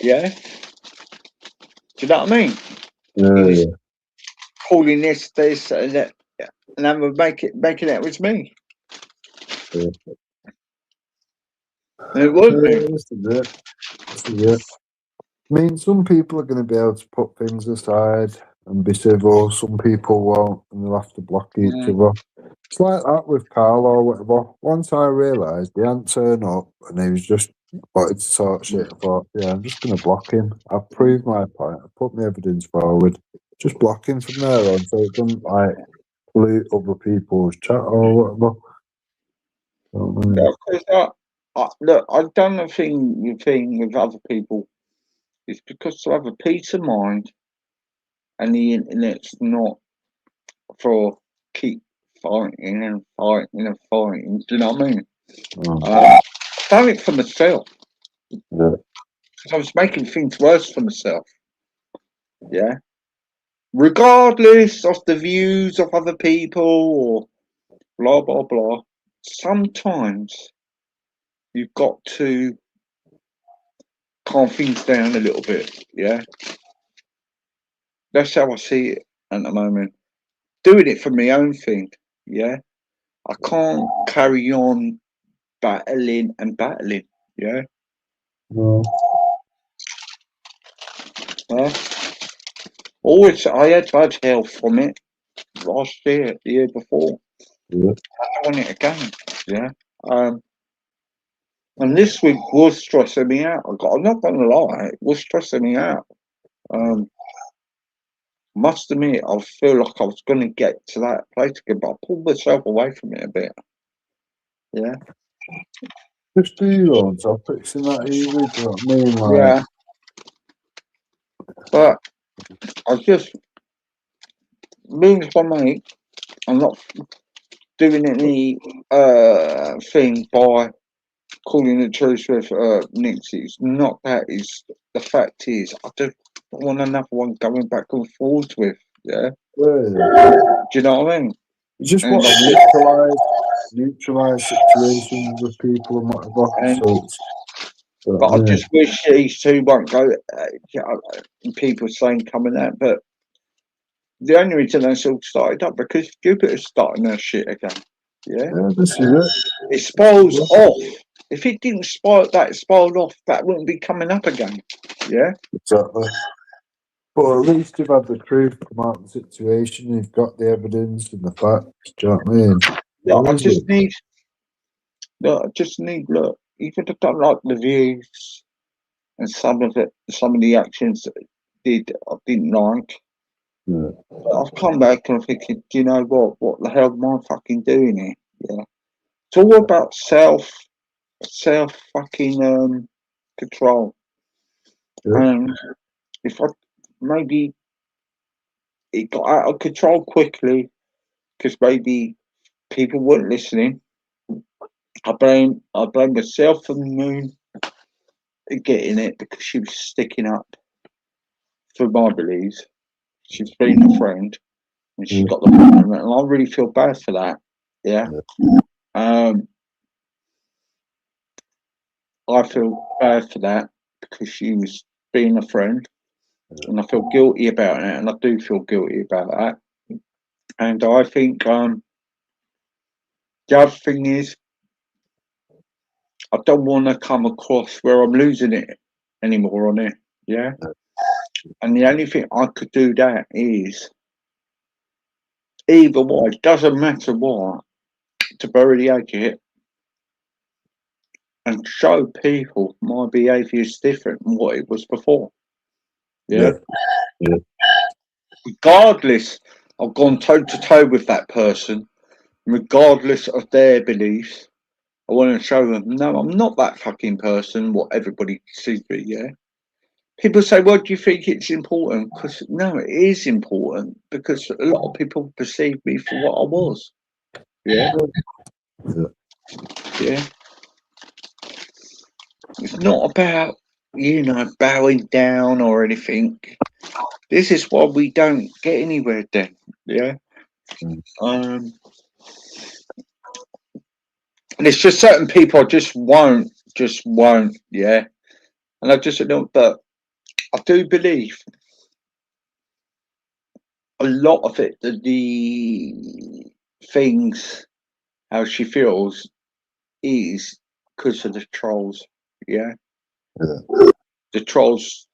Yeah, do you know what I mean? He was calling this, and that, and then would making it with me. And it would be. This is it. I mean, some people are going to be able to put things aside and be civil. Some people won't, and they'll have to block each other. It's like that with Karl or whatever. Once I realised he hadn't turned up and he was just wanted to sort shit, I thought, yeah, I'm just going to block him. I've proved my point. I've put my evidence forward. Just block him from there on, so it doesn't like pollute other people's chat or whatever. Look, I've done the thing with other people. It's because to have a peace of mind, and the internet's not for keep fighting and fighting and fighting. Do you know what I mean? I've done it for myself. Because I was making things worse for myself. Yeah. Regardless of the views of other people or blah blah blah, sometimes you've got to calm things down a little bit. Yeah. That's how I see it at the moment. Doing it for my own thing. Yeah. I can't carry on battling. Yeah. Always, I had to have help from it last year, the year before. I don't want it again. Yeah. And this week was stressing me out. I'm not going to lie, it was stressing me out. Must admit, I feel like I was going to get to that place again, but I pulled myself away from it a bit. Yeah. Just do your own topics and that easy, do you know what I mean? Like, Yeah. But I just, being with my mate, I'm not doing any thing by calling the truth with Nixie. It's not that. It's the fact is, I don't want another one going back and forth with. Yeah. Do you know what I mean? you just And, want to neutralise situations with people and whatever. and So it's, but I just wish these two won't go. People saying coming out, but the only reason they all started up because Jupiter's starting their shit again. Yeah, this is it. it spirals off. If it didn't spiraled off, that wouldn't be coming up again. Yeah, Exactly. But at least you've had the truth come out of the situation. You've got the evidence and the facts. Do you know what I mean? yeah. I just need. Look, even if I don't like the views and some of the actions that I didn't like. Yeah. I've come back and I'm thinking, do you know what? What the hell am I fucking doing here? Yeah. It's all about self fucking control. Yeah. And if I maybe it got out of control quickly because maybe people weren't listening. I blame myself for the moon getting it because she was sticking up for my beliefs. She's been a friend and she got the problem, and I really feel bad for that. Yeah. I feel bad for that because she was being a friend, and I feel guilty about it, and I do feel guilty about that. And I think the other thing is, I don't want to come across where I'm losing it anymore on it. Yeah. And the only thing I could do that is either way, it doesn't matter what, to bury the agate and show people my behaviour is different than what it was before. Yeah. Regardless, I've gone toe to toe with that person, regardless of their beliefs. I want to show them, no, I'm not that fucking person, what everybody sees me, yeah? People say, well, do you think it's important? Because, no, it is important, because a lot of people perceive me for what I was. Yeah? Yeah. It's not about, bowing down or anything. This is why we don't get anywhere then, yeah? And it's just certain people just won't, yeah. And I just don't, but I do believe a lot of it, the things, how she feels, is because of the trolls, yeah. The trolls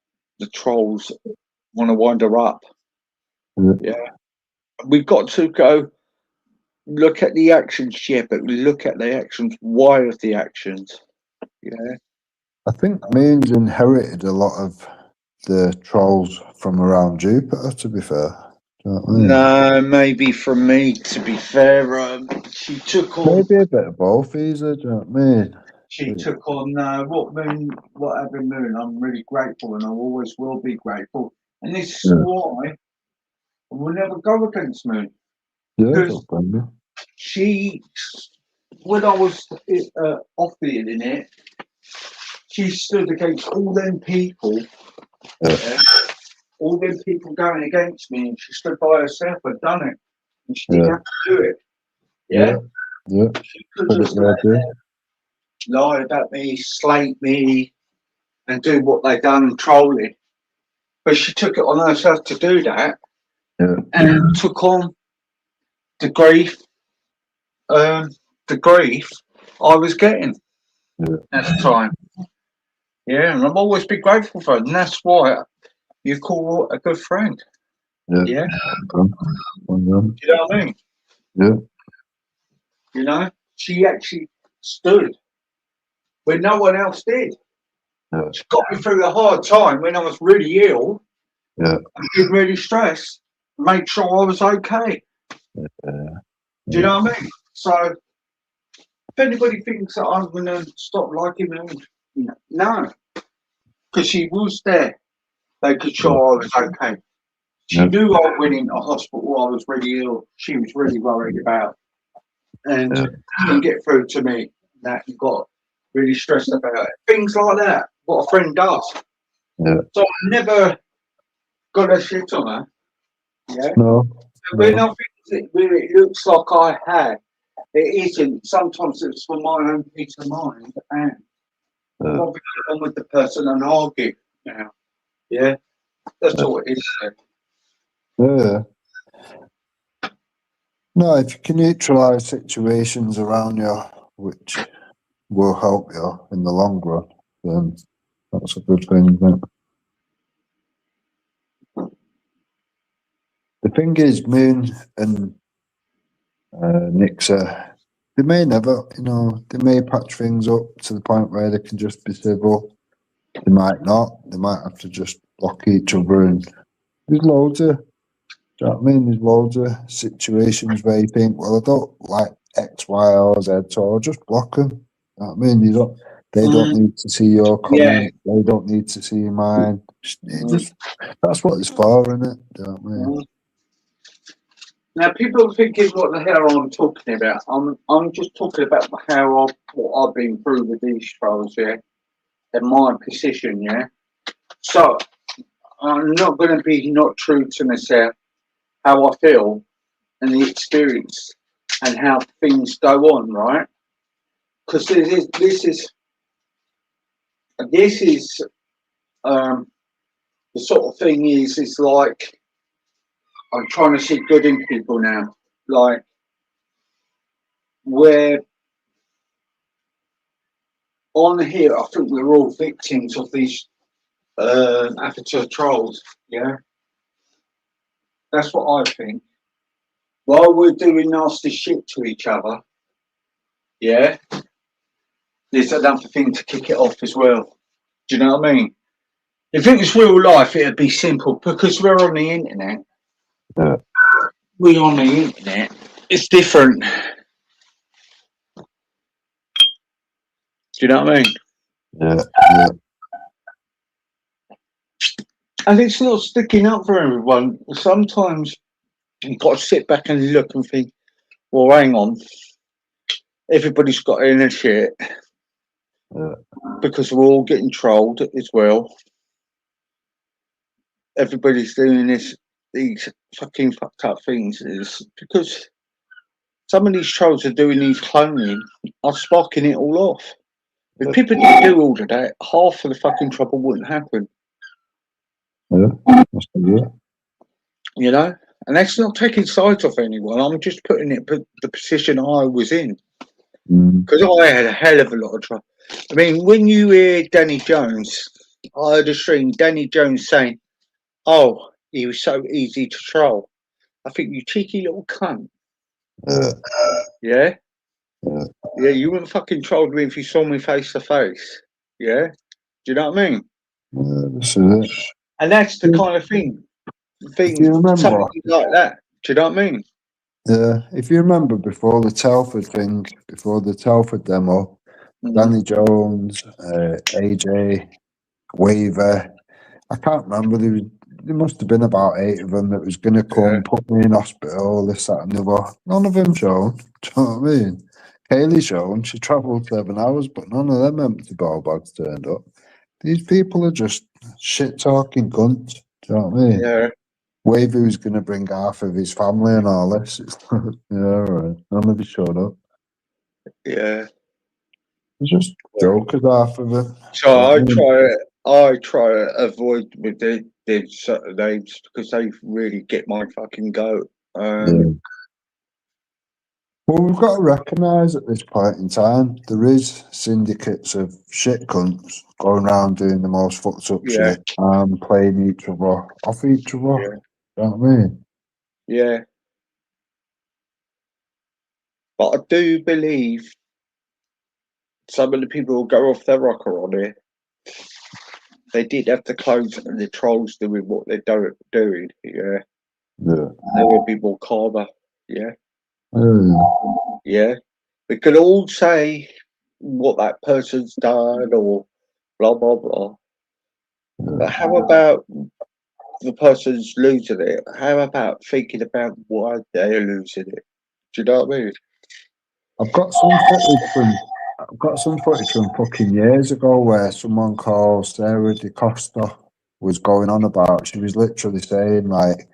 want to wind her up, yeah. We've got to go look at the actions, yeah, but look at the actions. Why of the actions, yeah. I think Maine's inherited a lot of the trolls from around Jupiter, to be fair. Do you know what I mean? No, maybe from me, to be fair. She took on. Maybe a bit of both, easy, do you know what I mean? She took on whatever moon. I'm really grateful, and I always will be grateful. And this is why I will never go against Moon. Because she, when I was off-being in it, she stood against all them people. Yeah, all them people going against me, and she stood by herself and done it. And she didn't have to do it. Yeah? She could just lie about me, slate me, and do what they done, trolling. But she took it on herself to do that, and took on the grief. The grief I was getting at the time. Yeah, and I've always been grateful for it, and that's why you call her a good friend. Yeah. Do you know what I mean? Yeah. You know, she actually stood when no one else did. Yeah. She got me through the hard time when I was really ill. Yeah. I was really stressed. Made sure I was okay. Yeah. Do you know what I mean? So, if anybody thinks that I'm going to stop liking them, no. Because she was there. They could show I was okay. She Yeah. knew I went into hospital. I was really ill. She was really worried about. And didn't get through to me. That you got really stressed about it. Things like that. What a friend does. Yeah. So I never got a shit on her. Yeah. No. When I think it looks like I had, it isn't. Sometimes it's for my own peace of mind. And I'm not going on with the person and argue now. Yeah. That's all it is. Yeah. No, if you can neutralise situations around you, which will help you in the long run, then that's a good thing, isn't it? The thing is, Moon and Nixa, they may never, they may patch things up to the point where they can just be civil. They might not. They might have to just block each other. And there's loads of, do you know what I mean? There's loads of situations where you think, well, I don't like X, Y, or Z, so I'll just block them. You know what I mean? They don't need to see your comment. They don't need to see mine. That's what it's for, isn't it? Do you know what I mean? Now, people are thinking what the hell I'm talking about. I'm just talking about what I've been through with these trolls, yeah, and my position, yeah. So I'm not going to be not true to myself, how I feel, and the experience, and how things go on, right? Because this is the sort of thing is like I'm trying to see good in people now, like where on here I think we're all victims of these amateur trolls, yeah. That's what I think. While we're doing nasty shit to each other, yeah, there's another thing to kick it off as well. Do you know what I mean? If it was real life, it'd be simple because we're on the internet. Yeah. We're on the internet. It's different. Do you know what I mean? Yeah. And it's not sticking up for everyone. Sometimes you've got to sit back and look and think, well, hang on. Everybody's got inner shit. Because we're all getting trolled as well. Everybody's doing these fucking fucked up things is because some of these trolls are doing these cloning, are sparking it all off. If people didn't do all of that, half of the fucking trouble wouldn't happen. Yeah, that's good. You know? And that's not taking sides off anyone. I'm just putting it the position I was in. Because I had a hell of a lot of trouble. I mean, when you hear Danny Jones, I heard a stream, Danny Jones saying, oh, he was so easy to troll. I think, you cheeky little cunt. Yeah? Yeah, you wouldn't fucking troll me if you saw me face to face. Yeah? Do you know what I mean? This is it. And that's the kind of thing. You remember? Something like that. Do you know what I mean? Yeah, if you remember before the Telford thing, before the Telford demo, Danny Jones, AJ, Waver, I can't remember, there must have been about 8 of them that was going to come, put me in hospital, this, that and the other. None of them shown, do you know what I mean? Kaylee shown, she travelled 7 hours, but none of them empty ball bags turned up. These people are just shit-talking cunts, do you know what I mean? Yeah. Wavy was going to bring half of his family and all this. It's like, yeah, right. None of it showed up. Yeah. It's just jokers, half of it. So I try to avoid with the certain names because they really get my fucking goat. Well, we've got to recognise at this point in time there is syndicates of shit cunts going around doing the most fucked up shit and playing each other off each other. Yeah. You know what I mean? Yeah. But I do believe some of the people who go off their rocker on here, they did have the clothes and the trolls doing what they're doing. Yeah, Yeah. they would be more calmer. Yeah, Mm. yeah. We could all say what that person's done or blah blah blah. But how about the person's losing it? How about thinking about why they're losing it? Do you know what I mean? I've got some footage from fucking years ago where someone called Sarah DeCosta was going on about. She was literally saying like,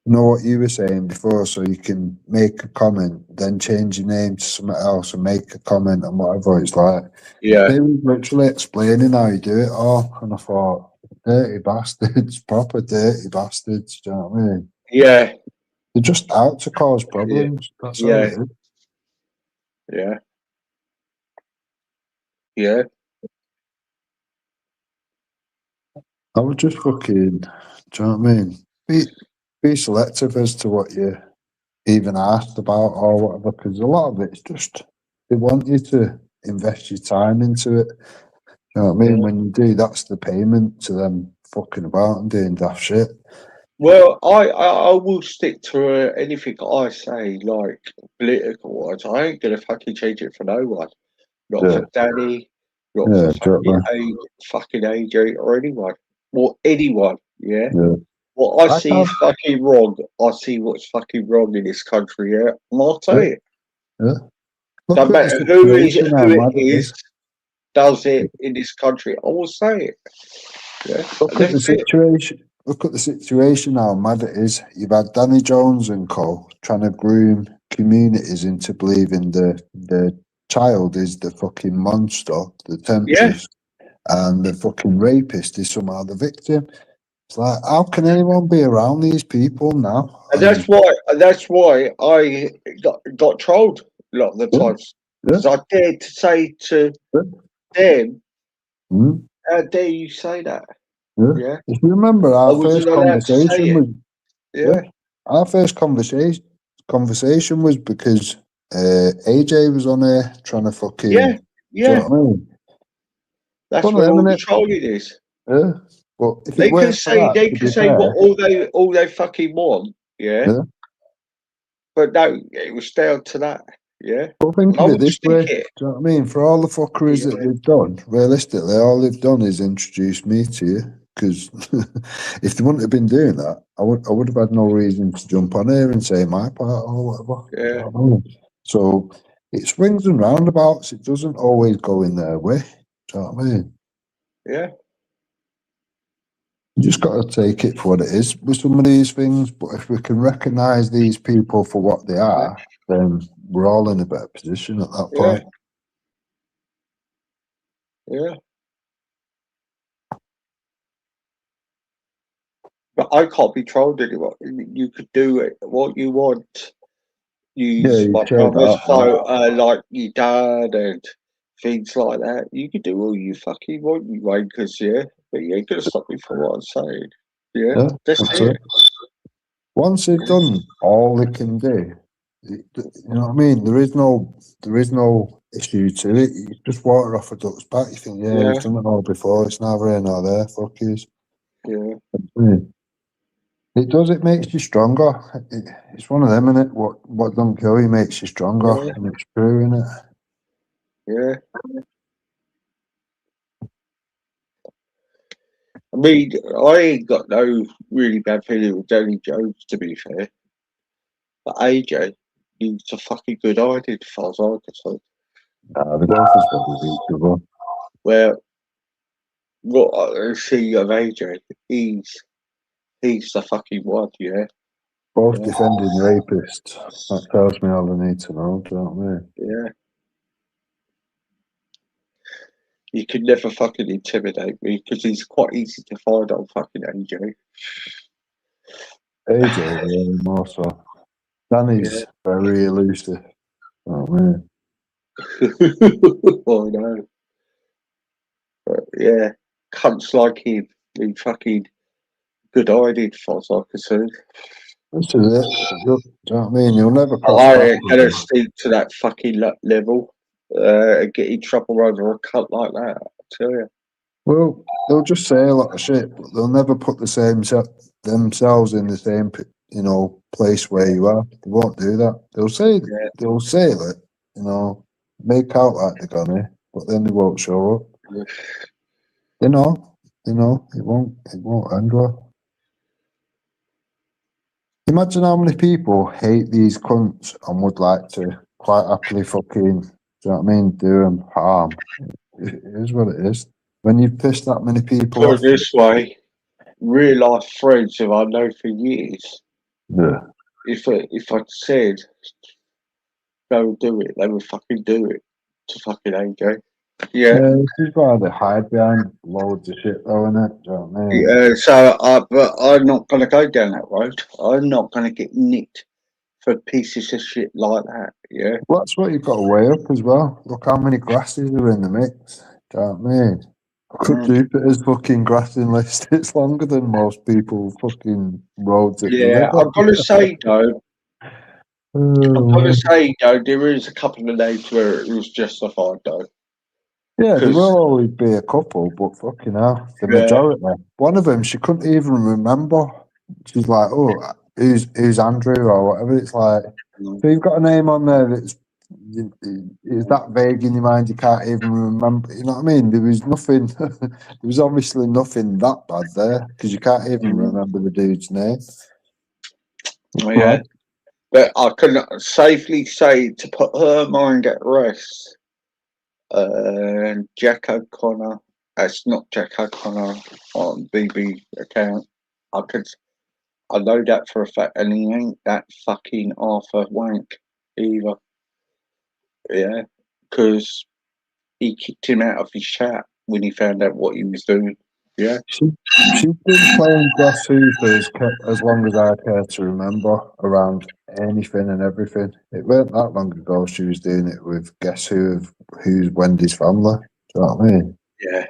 you know what you were saying before, so you can make a comment, then change your name to something else and make a comment and whatever. It's like Yeah, they were literally explaining how you do it all, and I thought, dirty bastards, proper dirty bastards. Do you know what I mean? yeah, They're just out to cause yeah, problems. That's all yeah, it is. yeah, yeah. I would just fucking, do you know what I mean? Be selective as to what you even asked about or whatever, because a lot of it's just they want you to invest your time into it. You know what I mean? Yeah. When you do, that's the payment to them fucking about and doing daft shit. Well, I will stick to anything I say, like political wise. I ain't gonna fucking change it for no one. Not Yeah, for Danny, not for yeah, exactly. fucking AJ or anyone. Or anyone, yeah? Yeah. What I I see can't, is fucking wrong. I see what's fucking wrong in this country, yeah? And I'll yeah, say it. yeah. Look Don't at the matter who situation how it mad it is, is. does it in this country. I will say it. Yeah. Look And at the that's it. situation. Look at the situation how mad it is. You've had Danny Jones and co trying to groom communities into believing the child is the fucking monster, the Yeah. temptress, and the fucking rapist is somehow the victim. It's like, how can anyone be around these people now? And that's why I got trolled a lot of the Yeah, times. yeah, Because I dared to say to yeah. them, Mm, how dare you say that? yeah. Yeah. If you remember I our wasn't first allowed to say conversation it. was yeah, Yeah. our first conversation was because AJ was on there trying to fucking. Yeah. Do you know Yeah. what I mean? That's One of where them, all the innit? trolling is. Yeah. But if it weren't for that, They to can be say what fair, all they fucking want, yeah. yeah. But no, it was down to that, yeah. But think And I of it will this way. stick it. Do you know what I mean? For all the fuckeries that Yeah. they've done, realistically, all they've done is introduce me to you. Because if they wouldn't have been doing that, I would have had no reason to jump on here and say my part or whatever. Do you Yeah. know what I mean? So it swings and roundabouts. It doesn't always go in their way. Do you know what I mean? Yeah. You just got to take it for what it is with some of these things. But if we can recognise these people for what they Yeah. are, then we're all in a better position at that Yeah. point. Yeah. But I can't be trolled anymore. You could do it what you want. Yeah, Use you my say brother's that. photo, like your dad and things like that. You can do all you fucking want, you wankers, yeah. But you ain't gonna stop me from what I'm saying. Yeah, Yeah, that's that's it. it. Once they've done all they can do, you know what I mean. There is no issue to it. You just water off a duck's back. You think, yeah, Yeah, we've done it all before. It's neither here nor there. Fuck yous. yeah, It does. It makes you stronger. It's one of them, innit? What don't kill you makes you stronger, yeah, and it's true, innit? yeah. I mean, I ain't got no really bad feeling with Danny Jones, to be fair. But AJ, he's a fucking good idea, as far as I'm concerned. The golf is very reasonable. Well, what I see of AJ, he's the fucking one, yeah. Both Yeah, defending rapists. That tells me all I need to know. Do you know what I mean? yeah. You could never fucking intimidate me because he's quite easy to find on fucking AJ. AJ, really more so. Yeah. Danny's very elusive. Oh man. I know. But yeah, cunts like him, he fucking good idea as far as I'm concerned. This is it. Do you know what I mean? You'll never cross I paths ain't with gonna them. stoop to that fucking level. get in trouble over a cut like that. I tell you. Well, they'll just say a lot of shit, but they'll never put themselves in the same, place where you are. They won't do that. They'll say it, make out like they're gonna, but then they won't show up. Yeah. They know, it won't end well. Imagine how many people hate these cunts and would like to quite happily fucking, do you know what I mean, do them harm. It is what it is. When you've pissed that many people Put off, it this way, real life friends who I know for years. yeah. If I'd said go do it, they would fucking do it to fucking AJ. Yeah. This is why they hide behind loads of shit, though, innit? Do you know what I mean? Yeah. But I'm not gonna go down that road. I'm not gonna get nicked for pieces of shit like that. Yeah. Well, that's what you've got to weigh up as well. Look how many grasses are in the mix. Do you know what I mean? Look at Jupiter's fucking grassing list. It's longer than most people fucking roads that they Yeah. live on. I've got to say though, there is a couple of days where it was justified though. Yeah, there 'Cause- will always be a couple, but fucking hell, the majority. One of them, she couldn't even remember. She's like, "Oh, who's Andrew or whatever." It's like, so you've got a name on there that's is that vague in your mind you can't even remember. You know what I mean? There was nothing. There was obviously nothing that bad there because you can't even remember the dude's name. Yeah, but I can safely say to put her mind at rest. Jack O'Connor. That's not Jack O'Connor on BB account. I know that for a fact, and he ain't that fucking Arthur wank either. Yeah, because he kicked him out of his chat when he found out what he was doing. Yeah, She's been playing Guess Who for as long as I care to remember, around anything and everything. It weren't that long ago she was doing it with Guess Who's Wendy's family. Do you know what I mean? yeah.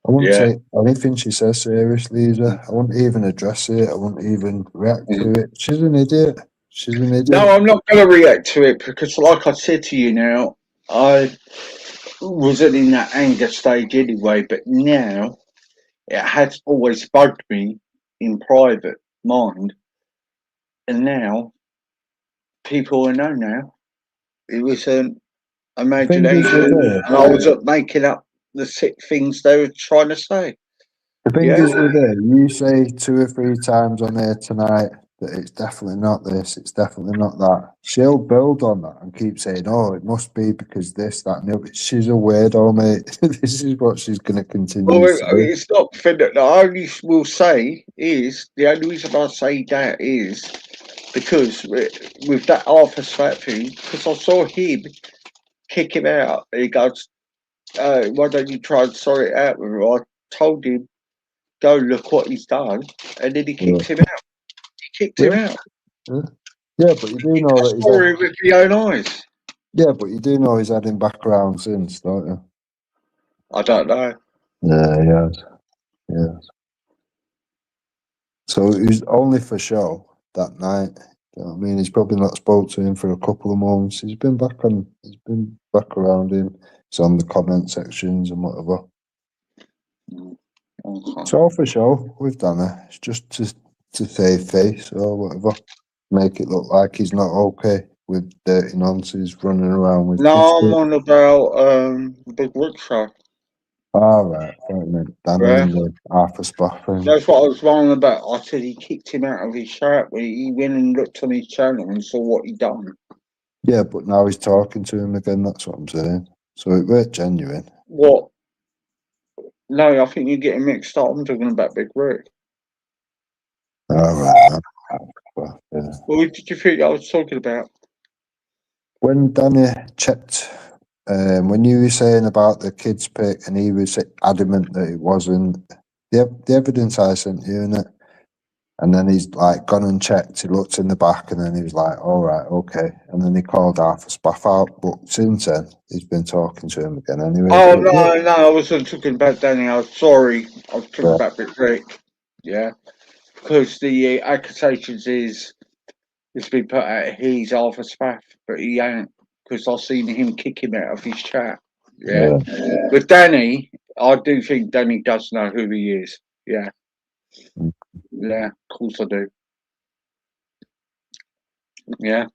I wouldn't take anything she says seriously either. I wouldn't even address it. I wouldn't even react to it. She's an idiot. She's an idiot. No, I'm not going to react to it because, like I said to you now, I wasn't in that anger stage anyway, but now it has always bugged me in private mind, and now people will know now. It was an imagination, and I was making up the sick things they were trying to say. The thing is with her, you say 2 or 3 times on here tonight that it's definitely not this, it's definitely not that. She'll build on that and keep saying, "Oh, it must be because this, that, and the other." She's a weirdo, mate. This is what she's going to continue to say. It's not the that I only will say is the only reason I say that is because with that Arthur Swat thing, because I saw him kick him out. He goes, "Why don't you try and sort it out with him?" I told him, "Go look what he's done," and then he kicked him out. He kicked him out. Yeah, but you do know that he's saw it with your own eyes. Yeah, but you do know he's had him back around since, don't you? I don't know. Yeah, he has. Yes. So it was only for show that night. You know what I mean? He's probably not spoke to him for a couple of months. He's been back around him. He's on the comment sections and whatever. It's all for show. We've done it. It's just to save face or whatever. Make it look like he's not okay with dirty nonsense running around with. No, I'm on about the Big Rick show. All right, I meant Danny and the Arthur Spot thing. That's what I was wrong about. I said he kicked him out of his shirt when he went and looked on his channel and saw what he'd done. Yeah, but now he's talking to him again. That's what I'm saying. So it weren't genuine. What? No, I think you're getting mixed up. I'm talking about Big Rick. All right. Yeah. What did you think I was talking about? When Danny checked, when you were saying about the kids' pick, and he was adamant that it wasn't the evidence I sent you, innit? And then he's like gone and checked. He looked in the back, and then he was like, "All right, okay." And then he called Arthur Spaff out. But since then, he's been talking to him again. Anyway. Oh no, I wasn't talking about Danny. I was sorry. I was talking about Big Rick. Yeah, because the accusations is it's been put out he's Arthur Spaff, but he ain't because I seen him kick him out of his chat. Yeah. But Danny, I do think Danny does know who he is. Yeah. Yeah, of course I do. Yeah.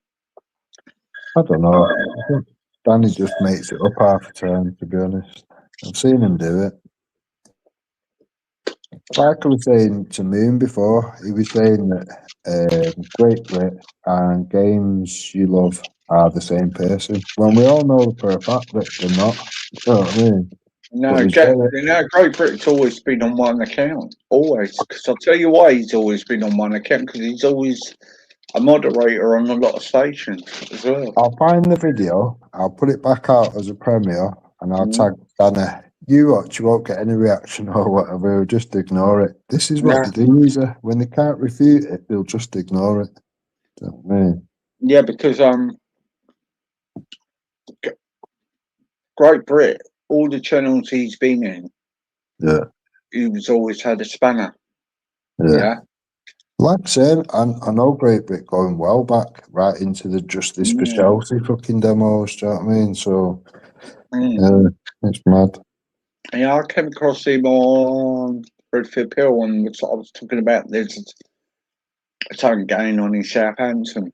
I don't know. I think Danny just makes it up half the time, to be honest. I've seen him do it. Like I was saying to Moon before, he was saying that Great Brit and games you love are the same person. When we all know for a fact that they're not. You know what I mean? No, he's Great Britain's always been on one account. Always. Because I'll tell you why he's always been on one account, because he's always a moderator on a lot of stations as well. I'll find the video, I'll put it back out as a premiere, and I'll tag Danny. You watch, you won't get any reaction or whatever, just ignore it. This is what they do, Lisa. When they can't refute it, they'll just ignore it. Do you know what I mean? Yeah, because Great Brit, all the channels he's been in, he's always had a spanner. Yeah. Like I said, I know Great Brit going well back right into the Justice for Chelsea fucking demos, do you know what I mean? So, it's mad. Yeah, I came across him on Redfield Pill, and I was talking about there's something going on in Southampton.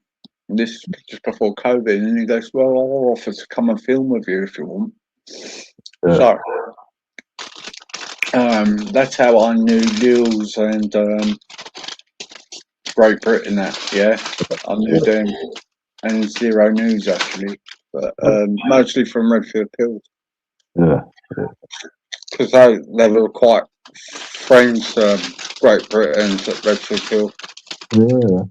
This just before COVID, and he goes, "Well, I'll offer to come and film with you if you want." So, that's how I knew Lils and Great Britain. That I knew them, and Zero News actually, but mostly from Redfield Pills. Because they were quite friends, Great Britain at Redfield Hill. Yeah.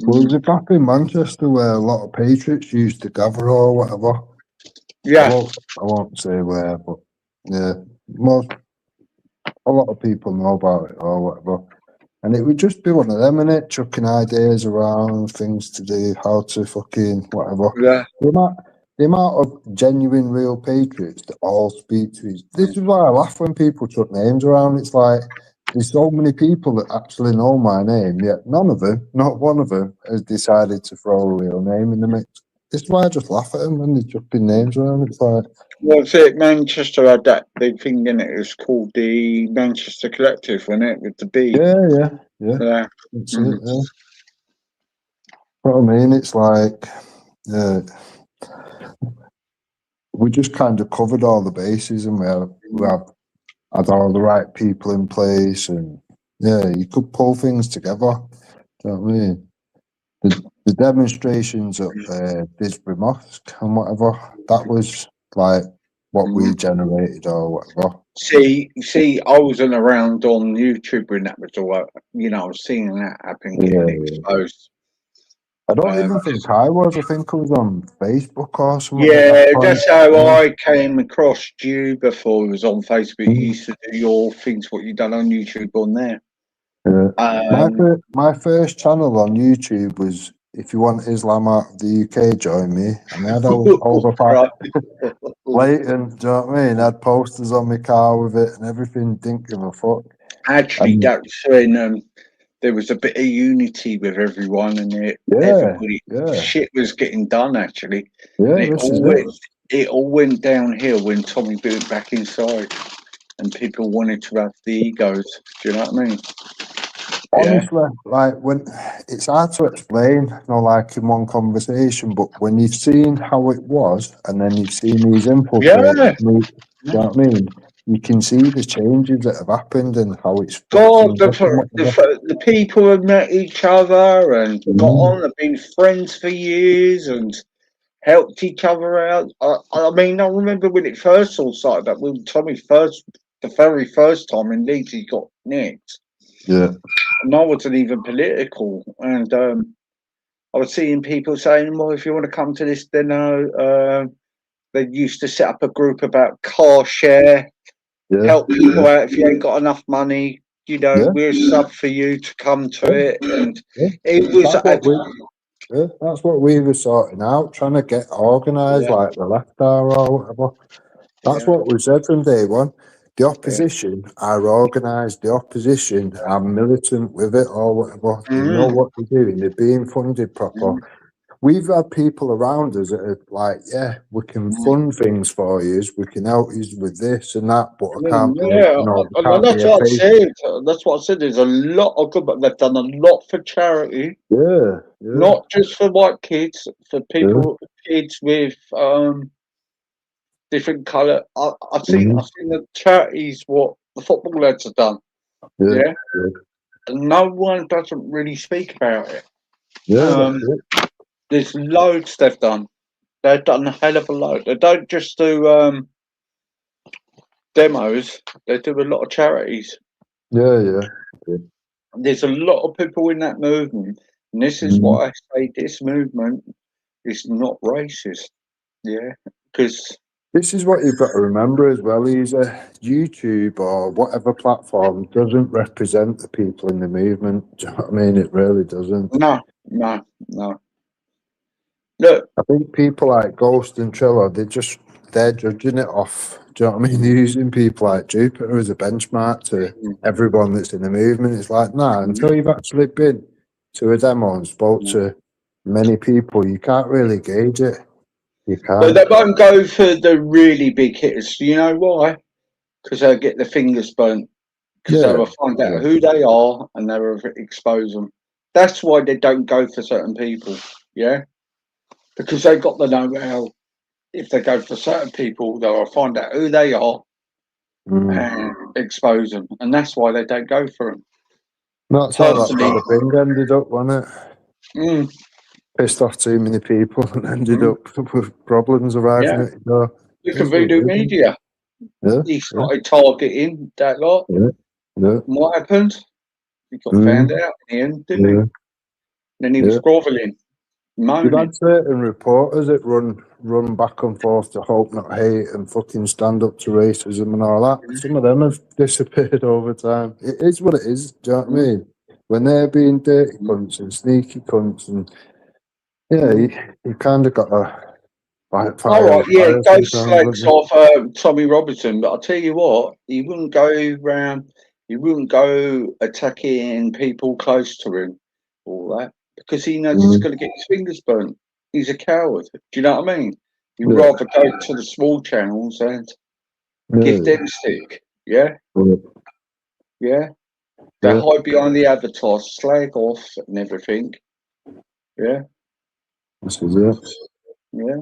Well, was it back in Manchester where a lot of Patriots used to gather or whatever? Yeah. I won't say where, but yeah, a lot of people know about it or whatever. And it would just be one of them, innit? Chucking ideas around, things to do, how to fucking whatever. Yeah. The amount of genuine, real patriots that all speak to each. This is why I laugh when people chuck names around. It's like there's so many people that actually know my name, yet none of them, not one of them, has decided to throw a real name in the mix. This is why I just laugh at them when they're chucking names around. It's like, what's it? Manchester had that big thing in it. It was called the Manchester Collective, wasn't it? With the B. Yeah. That's it, yeah. What I mean, it's like, we just kind of covered all the bases, and we have had all the right people in place, and you could pull things together. Do you know what I mean? The demonstrations at Disbury Mosque and whatever, that was like what we generated or whatever. See, I wasn't around on YouTube when that was all. I was seeing that happen, getting exposed. I don't even think I was. I think I was on Facebook or something. Yeah, that's how I came across you before. It was on Facebook. You used to do your things, what you done on YouTube on there. My first channel on YouTube was If You Want Islam Out of the UK, Join Me. And I had over blatant, do you know what I mean? I had posters on my car with it and everything, didn't give a fuck. Actually, that's when there was a bit of unity with everyone, and everybody shit was getting done. Actually, it all went downhill when Tommy went back inside, and people wanted to have the egos. Do you know what I mean? Honestly, like when it's hard to explain, like in one conversation, but when you've seen how it was, and then you've seen these infiltrators, you know what I mean? You can see the changes that have happened and how it's. God, the people have met each other and got on, have been friends for years and helped each other out. I mean, I remember when it first all started, that when Tommy the very first time in Leeds, he got nicked. Yeah. And I wasn't even political. And I was seeing people saying, well, if you want to come to this dinner, they used to set up a group about car share. Help people out if you ain't got enough money. We're sub for you to come to it, and it was. That's what we were sorting out, trying to get organised, like the left are or whatever. That's what we said from day one. The opposition are organised. The opposition are militant with it or whatever. They know what they're doing. They're being funded proper. we've had people around us that are like, yeah, we can fund things for you, we can help you with this and that, but I can't be, Yeah, we can't be that's a what I face. said. That's what I said. There's a lot of good, but they've done a lot for charity, Yeah, yeah, not just for white kids, for yeah. people, kids with different colour. I've seen the charities what the football lads have done. Yeah, Yeah, yeah, and no one doesn't really speak about it. yeah, that's it. There's loads they've done. They've done a hell of a load. They don't just do demos. They do a lot of charities. Yeah, yeah. Yeah. There's a lot of people in that movement, and this is why I say this movement is not racist. Yeah, because This is what you've got to remember as well, is YouTube or whatever platform doesn't represent the people in the movement. Do you know what I mean? It really doesn't. no. Look, I think people like Ghost and Triller, they're judging it off. Do you know what I mean? They're using people like Jupiter as a benchmark to everyone that's in the movement. It's like, nah, until you've actually been to a demo and spoke to many people, you can't really gauge it. You but can't. they won't go for the really big hitters. Do you know why? Because they'll get their fingers burnt. Because they will find out who they are and they will expose them. That's why they don't go for certain people. Yeah, because they got the know-how. If they go for certain people, they'll find out who they are and expose them, and that's why they don't go for them. That's how that bad thing ended up, wasn't it? Pissed off too many people and ended up with problems arriving at your door. Look at Voodoo Media. Yeah, He started targeting that lot. yeah. And what happened? He got found out in the end, didn't he? Then he was grovelling, You've moaning. had certain reporters that run back and forth to hope not hate and fucking stand up to racism and all that. Some of them have disappeared over time. It is what it is, do you know what I mean? When they're being dirty cunts and sneaky cunts and you kind of got to fight All right, yeah, fire go sometimes, slags haven't you? off Tommy Robinson, but I'll tell you what, he wouldn't go round, he wouldn't go attacking people close to him, all that, because he knows he's going to get his fingers burnt. He's a coward. Do you know what I mean? He'd rather go to the small channels and give them stick. Yeah, yeah. They hide behind the avatar, slag off and everything. Yeah, This is it. yeah.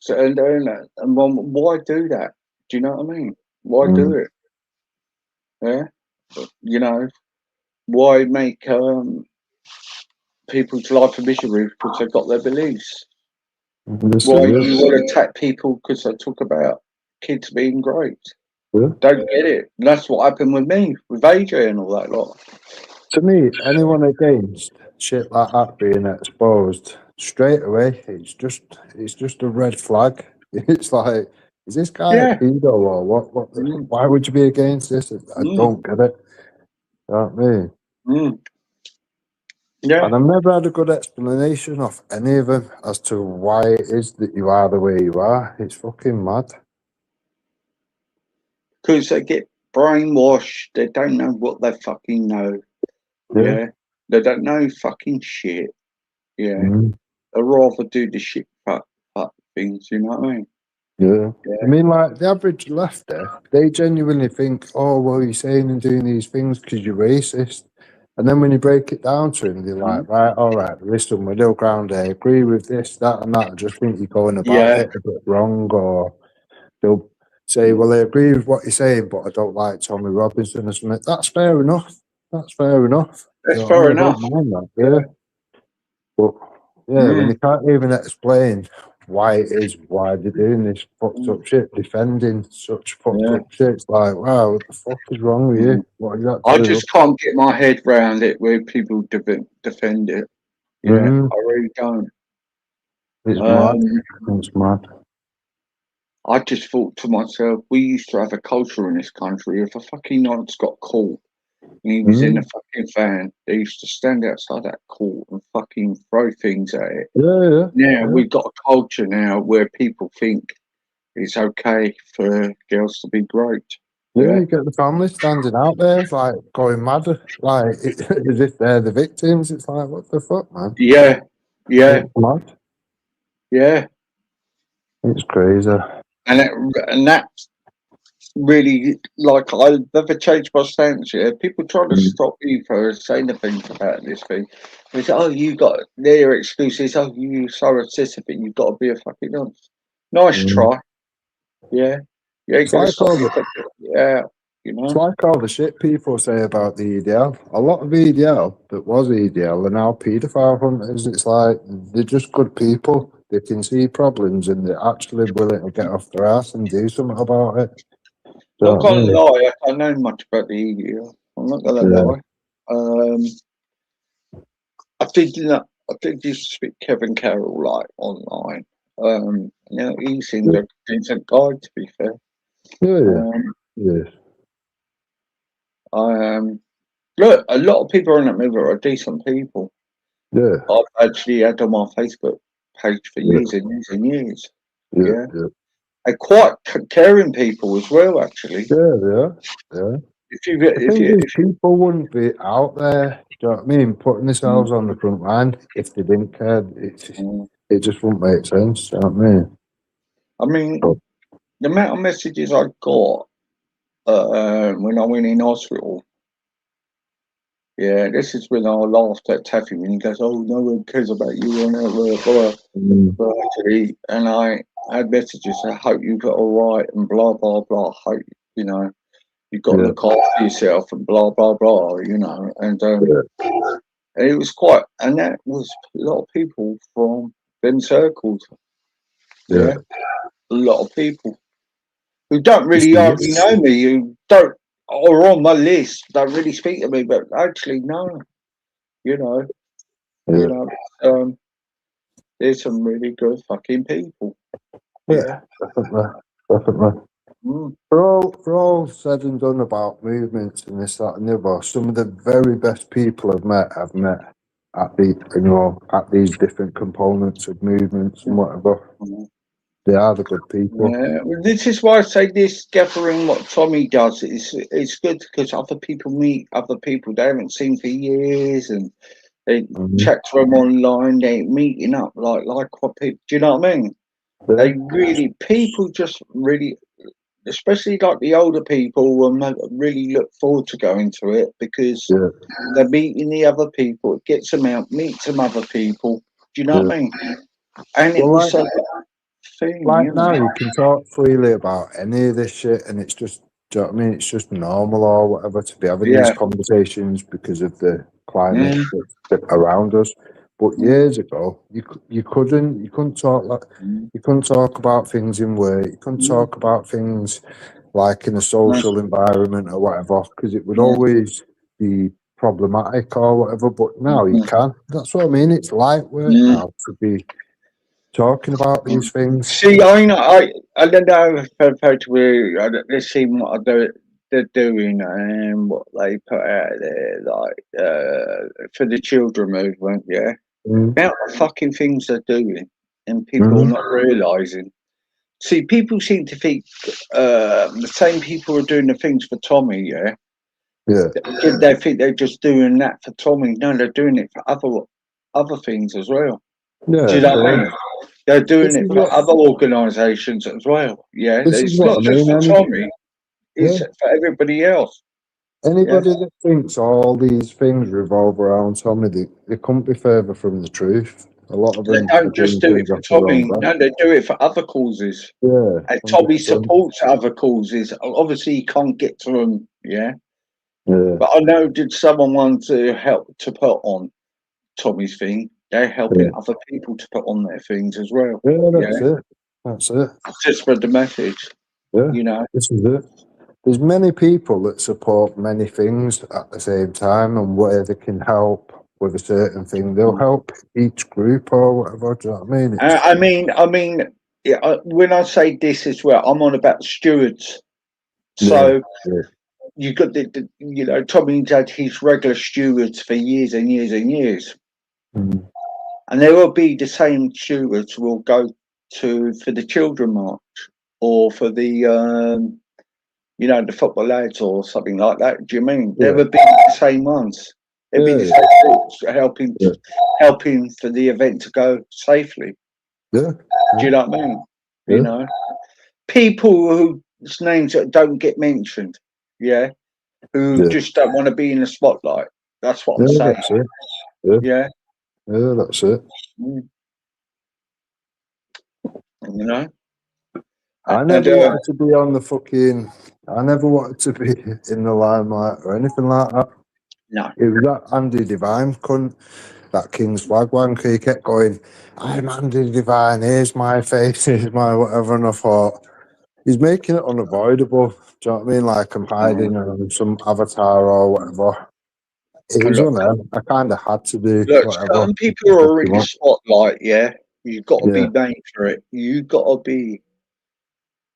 So and why do that? Do you know what I mean? Why do it? Yeah, you know, why make people's life a misery because they've got their beliefs? Why do you want to attack people because they talk about kids being great? Don't get it. And that's what happened with me, with AJ and all that lot. To me, anyone against shit like that being exposed straight away, it's just a red flag. It's like, is this guy a pedo or what? Why would you be against this? I don't get it. You know what I mean? Yeah. And I've never had a good explanation of any of them as to why it is that you are the way you are. It's fucking mad. Because they get brainwashed. They don't know what they fucking know. Yeah. They don't know fucking shit. Yeah. I'd rather do the shit fuck things, you know what I mean? Yeah. I mean, like, the average lefter, they genuinely think, oh, well, you're saying and doing these things because you're racist. And then when you break it down to them, they're like, right, all right, listen, middle ground, I agree with this, that, and that. I just think you're going about it a bit wrong. Or they'll say, well, I agree with what you're saying, but I don't like Tommy Robinson or something. That's fair enough. That's fair enough. That's fair enough. I don't mind that, yeah. But, when you can't even explain why it is, why they're doing this fucked up shit, defending such fucked up shit, it's like, wow, what the fuck is wrong with you? What is that? I just can't get my head round it where people defend it. Yeah, I really don't. It's mad. It's mad. I just thought to myself, we used to have a culture in this country. If a fucking nonce got caught and he was in a fucking van, they used to stand outside that court and fucking throw things at it. Now we've got a culture now where people think it's okay for girls to be great. Yeah, you get the family standing out there, like going mad, like as if they're the victims. It's like, what the fuck, man? Yeah. It's mad. Yeah, It's crazy. and that's really like I've never changed my stance. Yeah, people try to stop you for saying the things about this thing. They say, "Oh, you got their excuses. Oh, you so obsessive, but you've got to be a fucking nonce." Nice try. Yeah, yeah, It's you're gonna like stop all me. the Yeah, you it's know. like all the shit people say about the EDL. A lot of EDL that was EDL are now paedophile hunters. It's like they're just good people. They can see problems and they're actually willing to get off their ass and do something about it. Do you know Not what I gonna mean? lie, I don't know much about the EDL. I'm not gonna Yeah, lie. I did not. I did used to speak to Kevin Carroll like online. You know, he seems yeah, like a decent guy, to be fair. yeah, Um, yeah, look, a lot of people in that movie are decent people. yeah, I've actually had on my Facebook page for yeah, years and years and years. yeah, Yeah, yeah, and quite caring people as well. Actually, yeah, yeah, yeah. if you The if thing you is, if you, people wouldn't be out there, do you know what I mean, putting themselves on the front line if they didn't care. It just wouldn't make sense, do you know what I mean? I mean, But, the amount of messages I got when I went in hospital. Yeah, this is when I laughed at Taffy when he goes, "Oh, no one cares about you on that." mm, But actually, and I had messages. I hope you got all right and blah blah blah. Hope you know you got to yeah, look after yourself and blah blah blah. You know, and yeah, it was quite, and that was a lot of people from them circles. yeah. Yeah, a lot of people who don't It's really the hardly know me, who don't or on my list, don't really speak to me, but actually no, you know, you yeah, know, there's some really good fucking people. yeah, Yeah. definitely, definitely. Mm. For all said and done about movements and this, that, and the other, some of the very best people I've met at at these different components of movements and whatever. Mm. They are the good people. Yeah, well, this is why I say this gathering, what Tommy does, is it's good because other people meet other people they haven't seen for years, and they Mm-hmm. chat to them online. They meeting up like what people. Do you know what I mean? Yeah, They really people just really, especially like the older people, really look forward to going to it because yeah, they're meeting the other people. It gets them out, meet some other people. Do you know yeah. what I mean? And it Well, was a thing, like you now, know. you can talk freely about any of this shit, and it's just, do you know what I mean? It's just normal or whatever to be having these Yeah. conversations because of the climate Mm, that's around us. But mm, years ago, you couldn't talk like mm, you couldn't talk about things in work. You couldn't mm, talk about things like in a mm, social environment or whatever because it would mm, always be problematic or whatever. But now you mm, can. That's what I mean. It's lightweight mm. now to be talking about these things. See, I don't know if effectively let's see what they're doing and what they put out there, like for the children movement. Yeah, Mm, about the fucking things they're doing, and people are mhm. not realizing. See, people seem to think the same people are doing the things for Tommy. Yeah, Yeah, they think they're just doing that for Tommy. No, they're doing it for other things as well. Do yeah. you know what I So mean? They're doing this it is for what other organisations as well. Yeah, this is it's what not I just mean. for Tommy; Yeah, it's for everybody else. Yeah, anybody that thinks all these things revolve around Tommy, they couldn't be further from the truth. A lot of they them are don't just doing do it things for off their own Tommy. back. No, they do it for other causes. Yeah, And Tommy 100%. supports other causes. Obviously, he can't get to them. Yeah, Yeah, but I know did someone want to help to put on Tommy's thing? They're yeah, helping other people to put on their things as well. yeah. Yeah, That's it. That's it. to spread the message. Yeah, You know. this is it. There's many people that support many things at the same time, and where they can help with a certain thing, they'll help each group or whatever. Do you know what I mean? It's I mean, yeah, when I say this as well, I'm on about stewards. yeah, So yeah, you got you know, Tommy's had his regular stewards for years and years and years, mm, and there will be the same stewards will go to for the children march or for the you know, the football lads or something like that. Do you mean there yeah, would be the same ones? It'd be yeah, the same folks yeah, helping for the event to go safely. Yeah. Do you know what I mean? Yeah. You know, people whose names that don't get mentioned, yeah, who Yeah. just don't want to be in the spotlight. That's what I'm Yeah, saying. that's it. Yeah. Yeah, Yeah, that's it. you know, I and never wanted to be on the fucking. I never wanted to be in the limelight or anything like that. no, It was that Andy Devine cunt, that King's flag wanker. He kept going, "I'm Andy Devine. Here's my face. Here's my whatever." And I thought, he's making it unavoidable. Do you know what I mean? Like I'm hiding on some avatar or whatever. It was look, on there. I kind of had to do look, whatever. certain people are already the spotlight. Yeah, you've got to Yeah. be made for it. You've got to be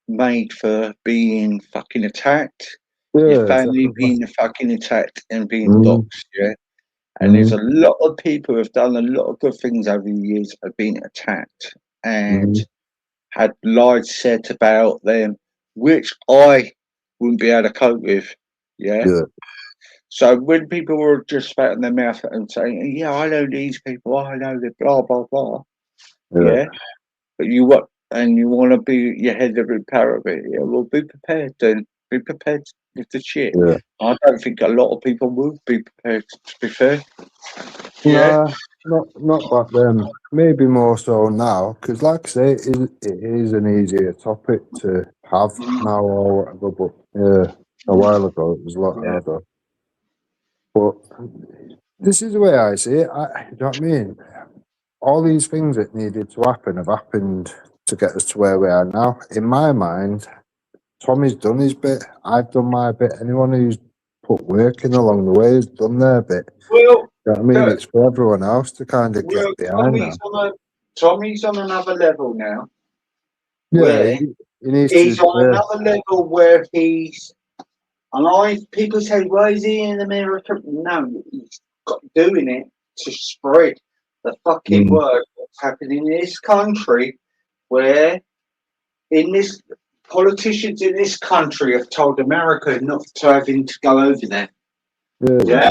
made for being fucking attacked. Your Yeah, family definitely. being fucking attacked and being doxxed. Yeah. And there's a lot of people who have done a lot of good things over the years, have been attacked and had lies said about them, which I wouldn't be able to cope with. Yeah. Yeah. So when people were just spouting their mouth and saying, "Yeah, I know these people, I know the blah blah blah," yeah, but you want to be your head of the parrot, yeah, well, be prepared then. Be prepared with the shit. Yeah. I don't think a lot of people will be prepared. To be fair. Yeah. Nah, not back then. Maybe more so now, because like I say, it is an easier topic to have now or whatever. But yeah, a while ago it was a lot harder. But this is the way I see it. You know what I mean? All these things that needed to happen have happened to get us to where we are now. In my mind, Tommy's done his bit. I've done my bit. Anyone who's put work in along the way has done their bit. Well, You know what I mean? look, It's for everyone else to kind of get behind now. Tommy's on another level now. Yeah, Where he needs he's to. on another level where he's. And people say, why is he in America? No, he's doing it to spread the fucking word what's happening in this country, where politicians in this country have told America not to have him to go over there. Yeah.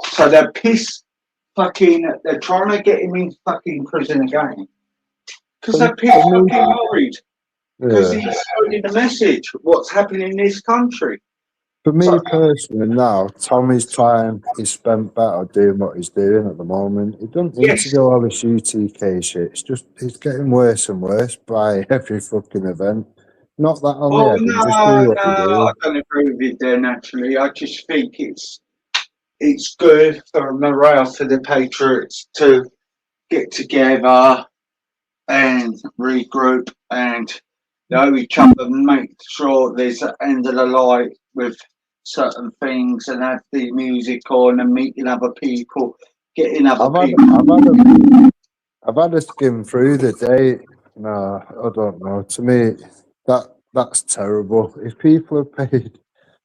So they're they're trying to get him in fucking prison again. Because they're pissed fucking worried. Because he's spreading the message, what's happening in this country. For me personally now, Tommy's time is spent better doing what he's doing at the moment. He doesn't need to do all this UTK shit. It's getting worse and worse by every fucking event. Not that on the head, just do what you do. I don't agree with you there, naturally. I just think it's good for morale for the Patriots to get together and regroup and know each other and make sure there's an end of the line with certain things and have the music on and meeting other people, getting other people. I've had a skim through the day. No, I don't know. To me, that's terrible. If people have paid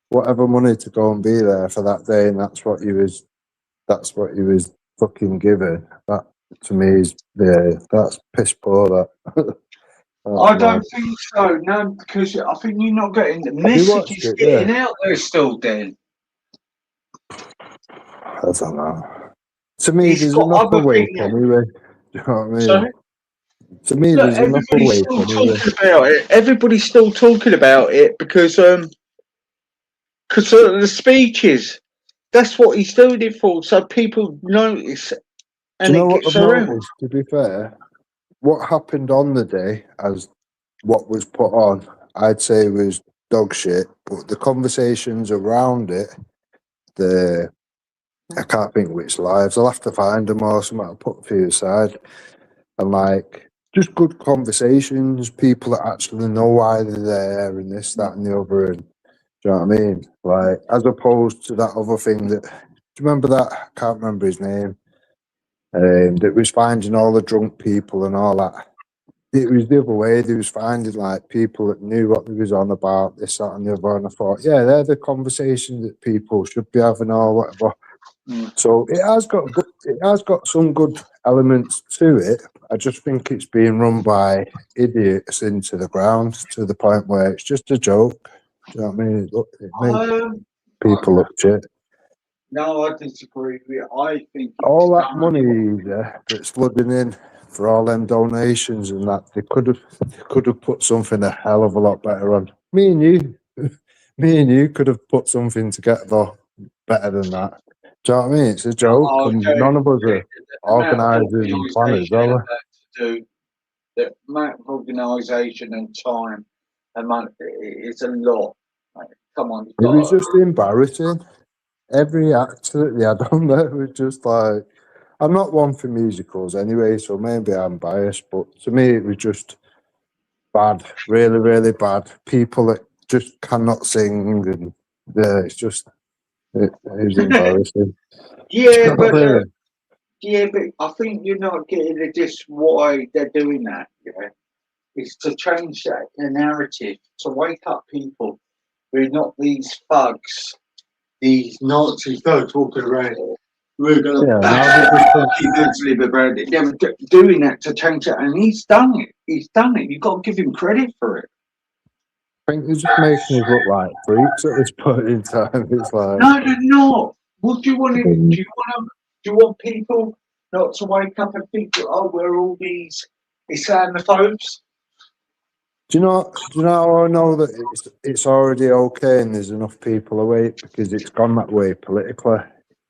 whatever money to go and be there for that day, and that's what he was fucking given. That to me is that's piss poor. That. I don't think so. No, because I think you're not getting the message is getting out there still. Then I don't know. To me, there's enough awake anyway. Do you know what I mean? Sorry? To me, there's enough awake anyway. Everybody's still talking about it because of the speeches. That's what he's doing it for, so people notice. And do you know what I've noticed? To be fair, what happened on the day as what was put on, I'd say was dog shit. But the conversations around it, I can't think which lives. I'll have to find them or something. I'll put a few aside. And like, just good conversations, people that actually know why they're there and this, that and the other. And, do you know what I mean? Like, as opposed to that other thing that, do you remember that? I can't remember his name. That was finding all the drunk people and all that. It was the other way. They was finding like people that knew what they was on about, this, that and the other. And I thought, yeah, they're the conversations that people should be having or whatever. So it has got some good elements to it. I just think it's being run by idiots into the ground to the point where it's just a joke. Do you know what I mean? It makes people look shit. No, I disagree with you. I think all that money that's flooding in for all them donations and that. They could have put something a hell of a lot better on. Me and you could have put something together better than that. Do you know what I mean? It's a joke, and none of us are organisers and planners, are we? Do the amount of organisation and time and money, it's a lot. Like, come on, It was just embarrassing. Every act that they had on there was just like, I'm not one for musicals anyway, so maybe I'm biased, but to me it was just bad, really, really bad. People that just cannot sing, and it's just, it was embarrassing. yeah, but I think you're not getting the gist why they're doing that. Yeah, is to change that the narrative, to wake up people. We're not these thugs, these Nazi thugs walking around. We're going to live around it. They were doing that to change it, and he's done it. He's done it. You've got to give him credit for it. I think they're just making us look like freaks at this point in time. It's like, no, they're not. What do you want? Do you want people not to wake up and think, oh, we're all these Islamophobes? Do you know how I know that it's already okay and there's enough people awake? Because it's gone that way politically.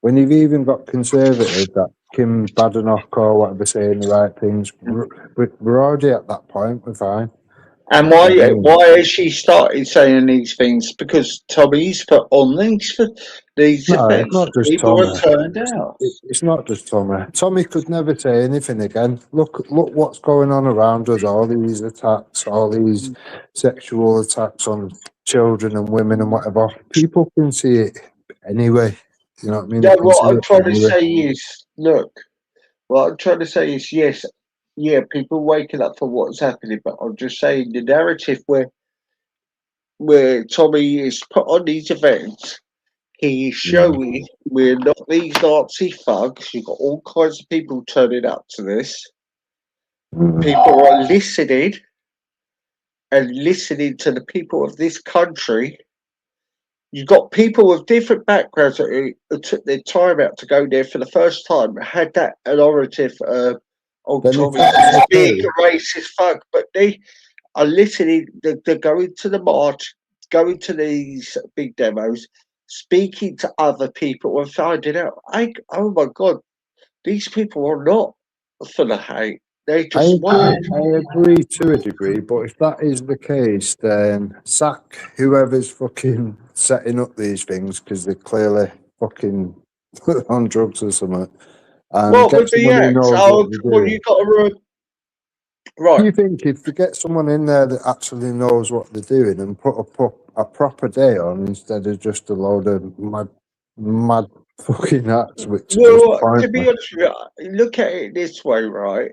When you've even got conservatives that Kim Badenoch or whatever saying the right things, we're already at that point. We're fine. And why has she started saying these things? Because Tommy's put on these events. It's not just people Tommy. are turned out. It's not just Tommy. Tommy could never say anything again. Look what's going on around us. All these attacks, all these sexual attacks on children and women and whatever. People can see it anyway. You know what I mean? Yeah, what I'm trying to say is, look, what I'm trying to say is, yes, yeah, people waking up for what's happening, but I'm just saying the narrative where Tommy is put on these events, he is showing we're not these Nazi thugs. You've got all kinds of people turning up to this. People are listening and listening to the people of this country. You've got people with different backgrounds that took their time out to go there for the first time, had that narrative Tommy is a big racist fuck, but they are listening, they're going to the march, going to these big demos, speaking to other people and finding out, oh my God, these people are not for the hate. They just I agree to a degree, but if that is the case, then sack whoever's fucking setting up these things because they're clearly fucking on drugs or something. And what get would be someone who knows what you got to right? Do you think if you get someone in there that actually knows what they're doing and put a proper day on instead of just a load of mad fucking acts, which well, to be honest with you, look at it this way, right?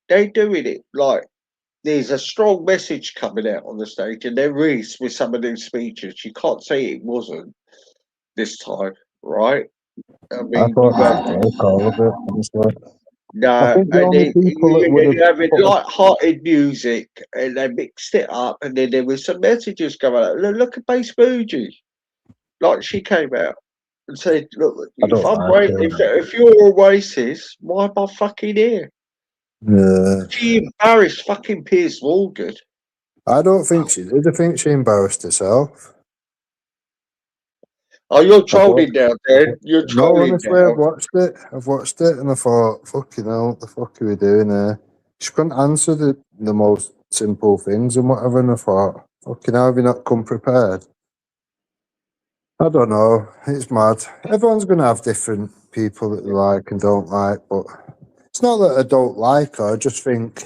They're doing it like there's a strong message coming out on the stage, and there is with some of these speeches. You can't say it wasn't this time, right? I mean, I thought that was all of it, honestly. no, I think the only people that would you having light-hearted music, and they mixed it up, and then there was some messages coming out. Look at Bass Bougie, like she came out and said, "Look, if you're a racist, why am I fucking here?" Yeah. She embarrassed fucking Piers Morgan. I don't think she did. I think she embarrassed herself. Oh, you're trolling down there. You're trolling. No, honestly, I've watched it, and I thought, fucking hell, what the fuck are we doing here? She couldn't answer the most simple things and whatever, and I thought, fucking hell, have you not come prepared? I don't know. It's mad. Everyone's going to have different people that they like and don't like, but it's not that I don't like her. I just think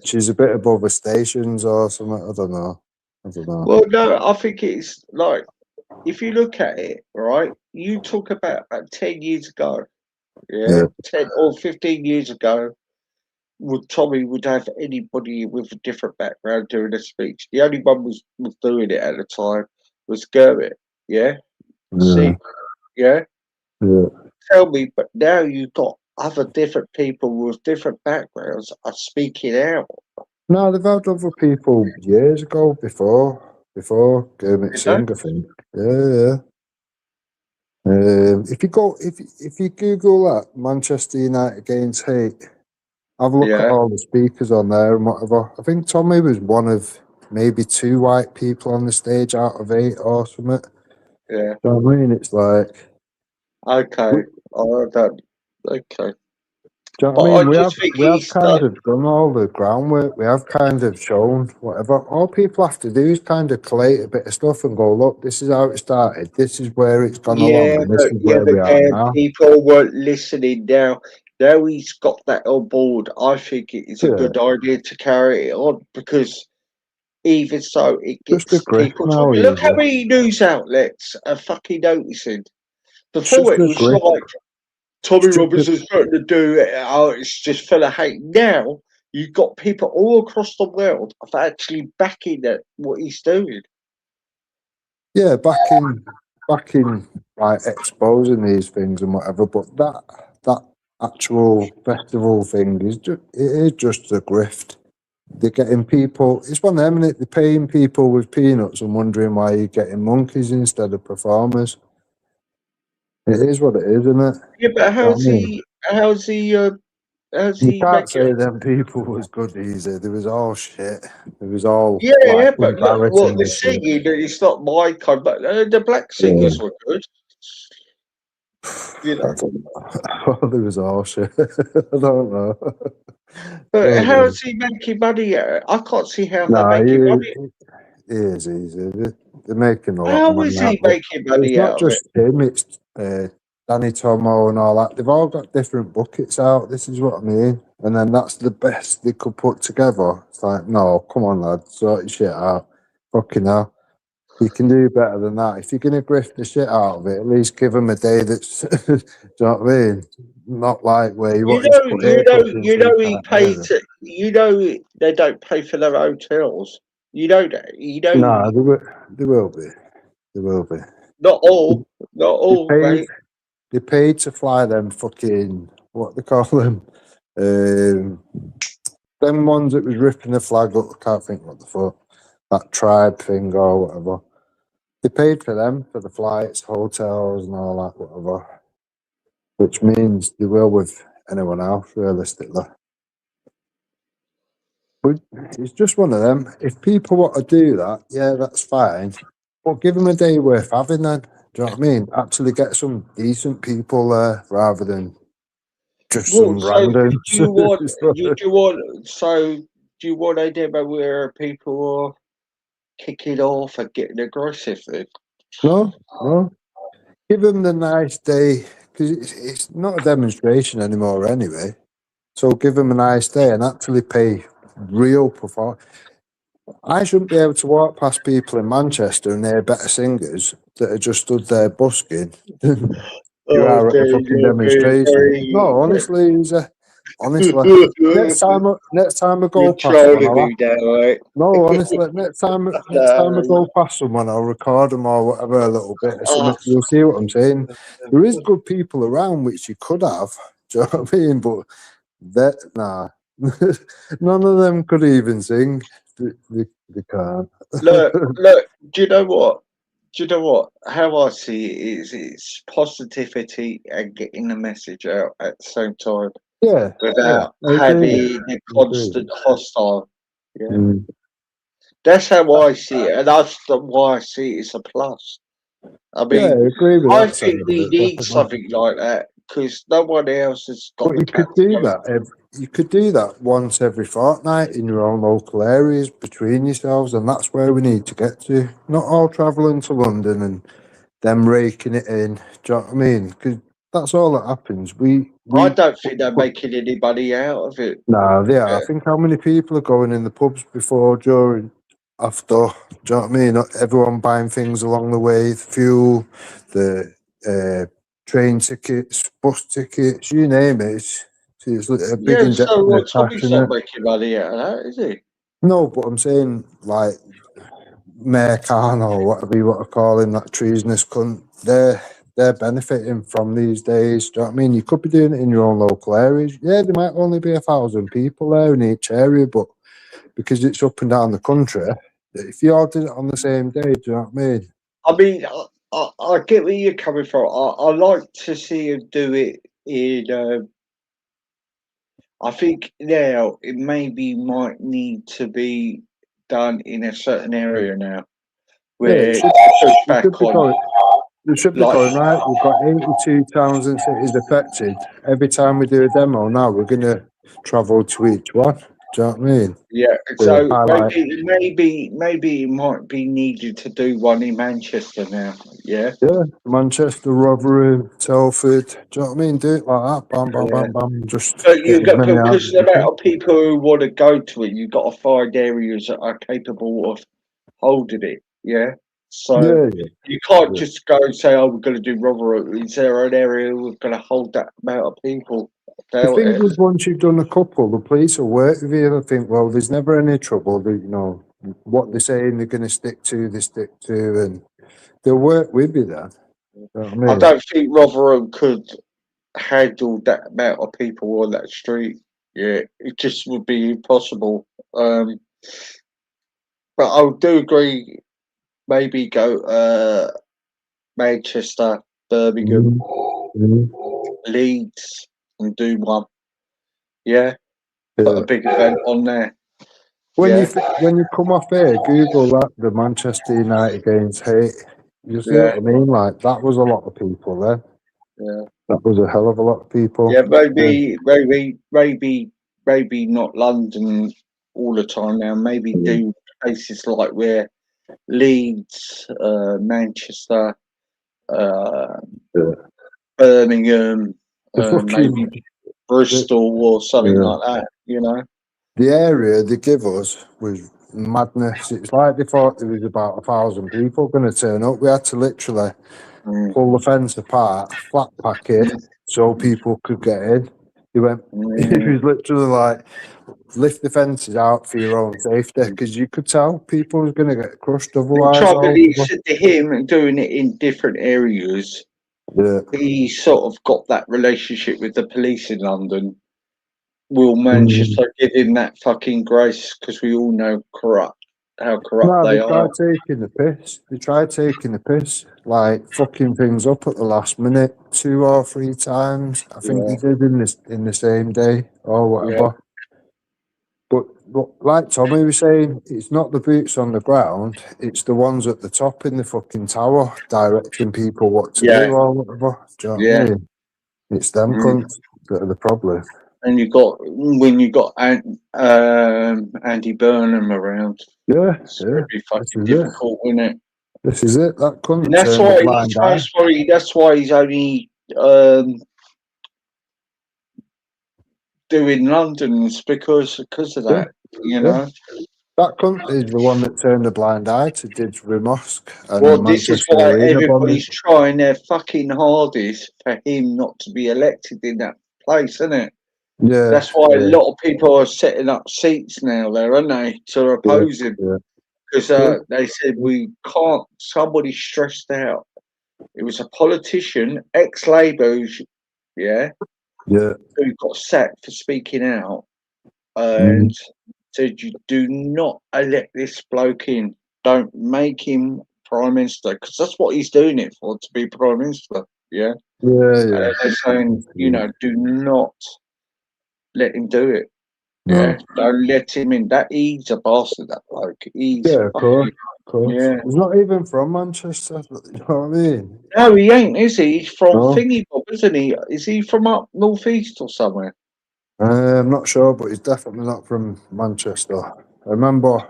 she's a bit above her stations or something. I don't know. Well, no, I think it's like, if you look at it, right, you talk about 10 years ago, 10 or 15 years ago, Tommy would have anybody with a different background doing a speech. The only one was doing it at the time was Gerrit, See, Tell me, but now you've got other different people with different backgrounds are speaking out. No, they've had other people years ago before Kermit Singh, I think. Yeah. If you Google that Manchester United against hate, Have a look at Yeah, all the speakers on there and whatever. I think Tommy was one of maybe 2 white people on the stage out of 8 or something. yeah. Do you know what I mean? It's like, Okay. I don't. Okay. do you know But what I I mean? just think We have he's kind of done all the groundwork. We have kind of shown whatever. All people have to do is kind of collate a bit of stuff and go, look, this is how it started. This is where it's gone along, and this is where we are now. people weren't listening now. Now he's got that on board. I think it is a Yeah, good idea to carry it on because even so, it just a gets grift people now, talking. Look how easy. many news outlets are fucking noticing. It's Before just it a was grift. like Tommy It's just a, Robinson's starting to do it. Oh, it's just full of hate. Now you've got people all across the world of actually backing it, what he's doing. yeah, back in like exposing these things and whatever. But that actual festival thing is just a grift. They're getting people. It's one of them, innit? They're paying people with peanuts and wondering why you're getting monkeys instead of performers. It is what it is, isn't it? Yeah, but You know what I mean? how's You he can't making? say them people was good easy. There was all shit. There was all like Yeah, but look, what embarrassing the and shit. singing, it's not my kind, but the black Yeah. singers were good. You I know, don't know. There was all shit. I don't know. but Don't know. how's he making money at it? I can't see how they're Nah, making money. it is easy. They're making a lot of How money is out he of it. making It's money not out of it? just him, it's Danny Tomo and all that. They've all got different buckets out. This is what I mean. And then that's the best they could put together. It's like, no, come on, lad, sort your shit out. Fucking hell. You can do better than that. If you're going to grift the shit out of it, at least give them a day that's, do you know what I mean? Not like where you wanted to put haircuts in so you He can't hear pays. them. They don't pay for their hotels. You know that. Nah, there will be. There will be. Not They all, paid. mate. They paid to fly them fucking what they call them, them ones that was ripping the flag up. I can't think what the fuck that tribe thing or whatever. They paid for them for the flights, hotels, and all that whatever. Which means they will with anyone else realistically. But it's just one of them. If people want to do that, yeah, that's fine. But give them a day worth having then. Do you know what I mean? Actually get some decent people there rather than just Well, some so random. do you want a demo where people are kicking off and getting aggressive then? No. Give them the nice day because it's not a demonstration anymore anyway. So give them a nice day and actually pay real performance. I shouldn't be able to walk past people in Manchester and they're better singers that are just stood there busking than you Oh, are at a Dave, fucking you're being demonstration. No, honestly, honestly. Next time I go you're past one, trolling I'll have. me now, right? No, honestly, next time I go past someone, I'll record them or whatever a little bit or something. Oh, You'll see what I'm saying. There is good people around which you could have. Do you know what I mean? But nah, none of them could even sing. They can't. look, do you know what? How I see it is it's positivity and getting the message out at the same time yeah, without I agree with having you. the I agree with constant hostile. Yeah. you. That's how I see it, and that's why I see it as a plus. I Yeah, mean, I agree with I that side think of we it, need definitely. something like that because no one else has got But the you could do capability. that. You could do that once every fortnight in your own local areas between yourselves, and that's where we need to get to. Not all travelling to London and them raking it in. Do you know what I mean? Because that's all that happens. I don't think they're making any money out of it. Nah, they are. Yeah. I think how many people are going in the pubs before, during, after. Do you know what I mean? Not everyone buying things along the way, the fuel, the train tickets, bus tickets, you name it. It's like a big Yeah, so injection of what? cash Tommy's in not it. making money out of that, is he? No, but I'm saying like Mayor Khan or whatever you want to call him, that treasonous cunt. They're benefiting from these days. Do you know what I mean? You could be doing it in your own local areas. Yeah, there might only be 1,000 people there in each area, but because it's up and down the country, if you all did it on the same day, do you know what I mean? I mean, I get where you're coming from. I like to see him do it in. I think now it maybe might need to be done in a certain area now, Yeah, where it should, push it back should be on, going. It should be like, going right. We've got 82 towns and cities affected. Every time we do a demo now, we're going to travel to each one. Do you know what I mean? yeah. To So highlight. maybe it might be needed to do one in Manchester now. Yeah, Yeah, Manchester, Rotherham, Telford. Do you know what I mean? Do it like that. Bam, bam, yeah. bam, bam. Just But get you as got many out because as the you can. amount of people who want to go to it, you've got to find areas that are capable of holding it. Yeah. So Yeah, yeah. you can't Yeah. just go and say, "Oh, we're going to do Rotherham." Is there an area we're going to hold that amount of people? The Doubt thing it. is, once you've done a couple, the police will work with you. They think, well, there's never any trouble. They, you know, what they're saying they're going to stick to, they stick to, and they'll work with you then. You know what I I mean? don't think Rotherham could handle that amount of people on that street. Yeah, it just would be impossible. But I do agree. Maybe go Manchester, Birmingham, Mhm. Mhm. Leeds, and do one. Yeah, put Yeah. a big event on there. When Yeah, when you come off here, Google that the Manchester United games. Hey, you see yeah, what I mean? Like that was a lot of people there. yeah, That was a hell of a lot of people. yeah. Yeah. Maybe not London all the time now. Maybe do places like where Leeds, Manchester, uh, Yeah. Birmingham, The maybe fucking the, Bristol or something yeah. like that. You know. The area they give us was madness. It's like they thought there was about 1,000 people going to turn up. We had to literally Mm, pull the fence apart, flat pack it, so people could get in. He went. He mm. was literally like, lift the fences out for your own safety, because you could tell people was going to get crushed The otherwise. trouble All is to him and doing it in different areas. yeah. He sort of got that relationship with the police in London. Will Mm. Manchester give him that fucking grace? Because we all know how corrupt No, they they are. tried taking the piss. They tried taking the piss, like fucking things up at the last minute, 2 or 3 times. I think they Yeah, did in the same day or yeah, whatever. But like Tommy was saying, it's not the boots on the ground; it's the ones at the top in the fucking tower directing people what to yeah, do or whatever. Do you know what I yeah. mean? It's them Mm. cunts that are the problem. And you got Andy Burnham around, Yeah, it's yeah. going to be This fucking is it. difficult, isn't it? This is it. That And cunt turned a blind eye. that's why he's only doing London's because of Yeah, that, you yeah. know. That cunt is the one that turned a blind eye to Didsbury Mosque and the Well, this is Manchester why Arena bombing. everybody's trying their fucking hardest for him not to be elected in that place, isn't it? Yeah, That's why a yeah, lot of people are setting up seats now there, aren't they, to yeah, oppose him? yeah. Because Yeah, they said we can't. Somebody stressed out. It was a politician, ex-Labour, yeah, yeah. who got sacked for speaking out, and Mm. said, "You do not elect this bloke in. Don't make him prime minister, because that's what he's doing it for, to be prime minister." Yeah, Yeah, yeah. they're saying, do not let him do it. Yeah, No. don't let him in. He's a bastard. That bloke. He's Yeah, of course, fucking of course. yeah. He's not even from Manchester. You know what I mean? No, he ain't, is he? He's from No. Thingy Bob, isn't he? Is he from up northeast or somewhere? I'm not sure, but he's definitely not from Manchester. I remember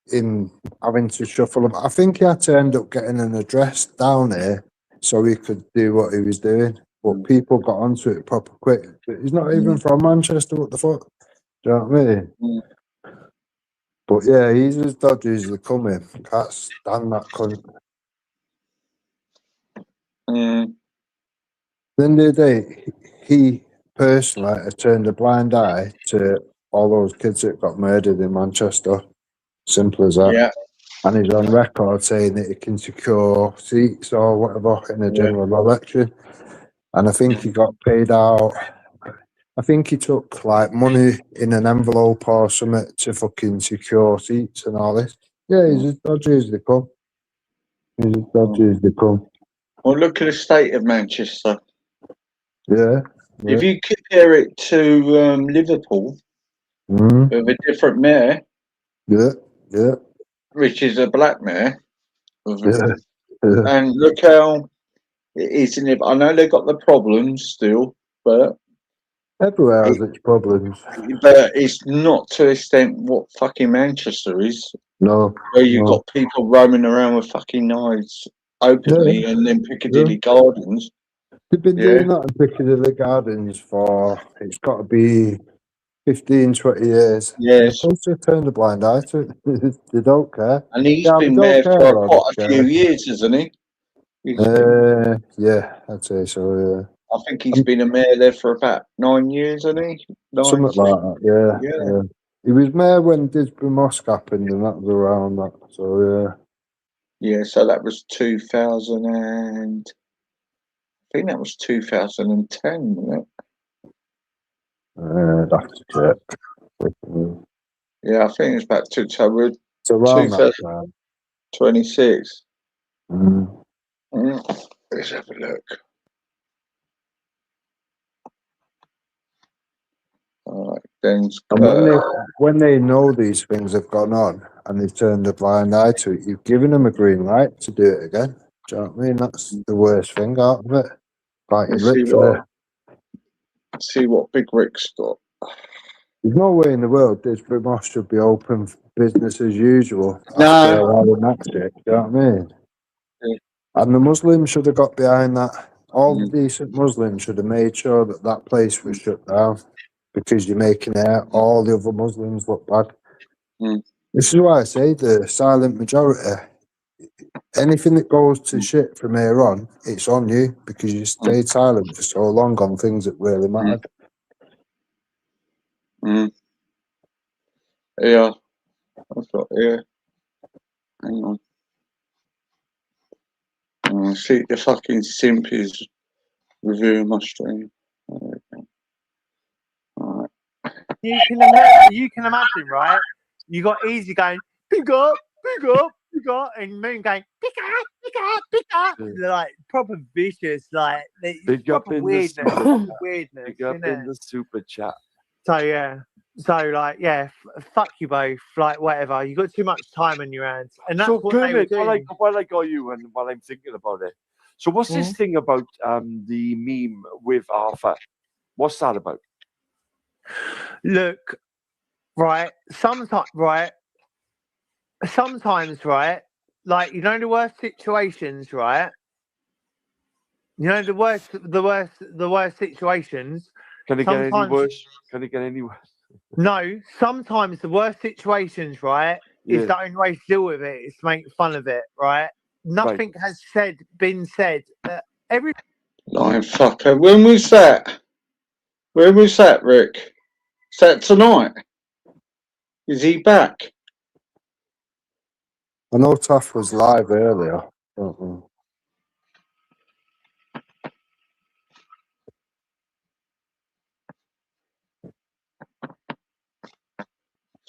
him having to shuffle him. I think he had to end up getting an address down here so he could do what he was doing. But people got onto it proper quick. But he's not even from Manchester. What the fuck? Do you know what I mean? Mm. But yeah, he's as dodgy as they come in. Can't stand that cunt. Mm. Then the other day, he personally had turned a blind eye to all those kids that got murdered in Manchester. Simple as that. Yeah, And he's on record saying that he can secure seats or whatever in a yeah. general election. And I think he got paid out. I think he took like money in an envelope or something to fucking secure seats and all this. Yeah, he's as dodgy as they come. He's as dodgy as they come. Well, look at the state of Manchester. Yeah. Yeah. If you compare it to Liverpool Mm. with a different mayor, Yeah. which is a black mayor, Yeah. Yeah. and look how it is in it. I know they got the problems still, but Everywhere has its problems. it's not to the extent what fucking Manchester is, No. where you've No. got people roaming around with fucking knives openly, and then Piccadilly Gardens. They've been Yeah. doing that in Piccadilly Gardens for, it's got to be 15, 20 years. Yes. They're supposed to turn a blind eye to it. They don't care. And he's Yeah, been they there don't for care or quite they a few care. years, hasn't he? He's been, Yeah, I'd say so, I think he's been a mayor there for about 9 years, hasn't he? Something like that, Yeah. yeah. He was mayor when Disbury Mosque happened, and that was around that, so Yeah, so that was 2000 and I think that was 2010, wasn't it? I'd have to check. Yeah, I think it's about It's around that time. 2026. Mm. Let's have a look. All right, then. And when they know these things have gone on and they've turned a blind eye to it, you've given them a green light to do it again. Do you know what I mean? That's the worst thing out of it. Like, Let's literally, see what Big Rick's got. there's no way in the world Disbury Mosque should be open for business as usual No. after allowing that shit. Do you know what I mean? Yeah. And the Muslims should have got behind that. All the Mm. decent Muslims should have made sure that that place was shut down, because you're making all the other Muslims look bad. Mm. This is why I say the silent majority. Anything that goes to shit from here on, it's on you, because you stayed silent for so long on things that really mattered. Mm. Yeah, I've got here. Hang on. See, the fucking simp is reviewing my stream. Okay. All right. You can imagine, right? You got Easy going, big up, and Moon going, big up. They're like proper vicious, like Big up proper in weirdness, Big up in the super chat. So yeah, fuck you both, like whatever. You got too much time on your hands, and that's So what they were Kermit, doing. while I got you and while I'm thinking about it, so what's this thing about the meme with Arthur? What's that about? Look, right, sometimes, right, like, you know, the worst situations, right? You know, the worst situations. Can it get any worse? Can it get any worse? No, sometimes the worst situations, right, is the only way to deal with it is to make fun of it, right? Nothing has been said. Every Lying fucker. When was that? Where was that, Rick? Is that tonight? Is he back? I know Taff was live earlier. Let's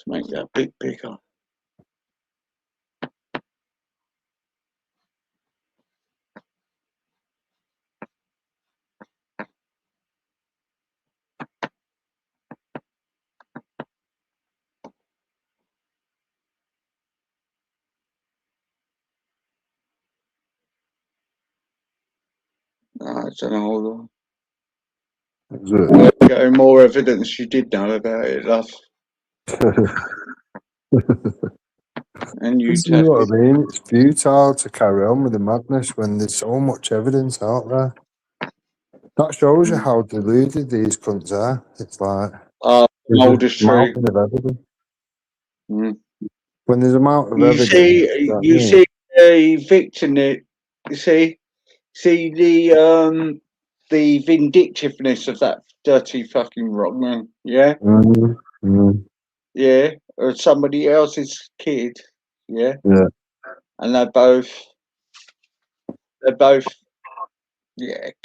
make that bit bigger. I don't know, hold on. Getting more evidence you did know about it, love. And you This is what I mean. It's futile to carry on with the madness when there's so much evidence out there. That shows you how deluded these cunts are. It's like oldest tree. Of evidence. When there's a amount of evidence, you see evicting it. You see the vindictiveness of that dirty fucking rock man. Yeah. Yeah, or somebody else's kid. Yeah. Yeah. And they're both.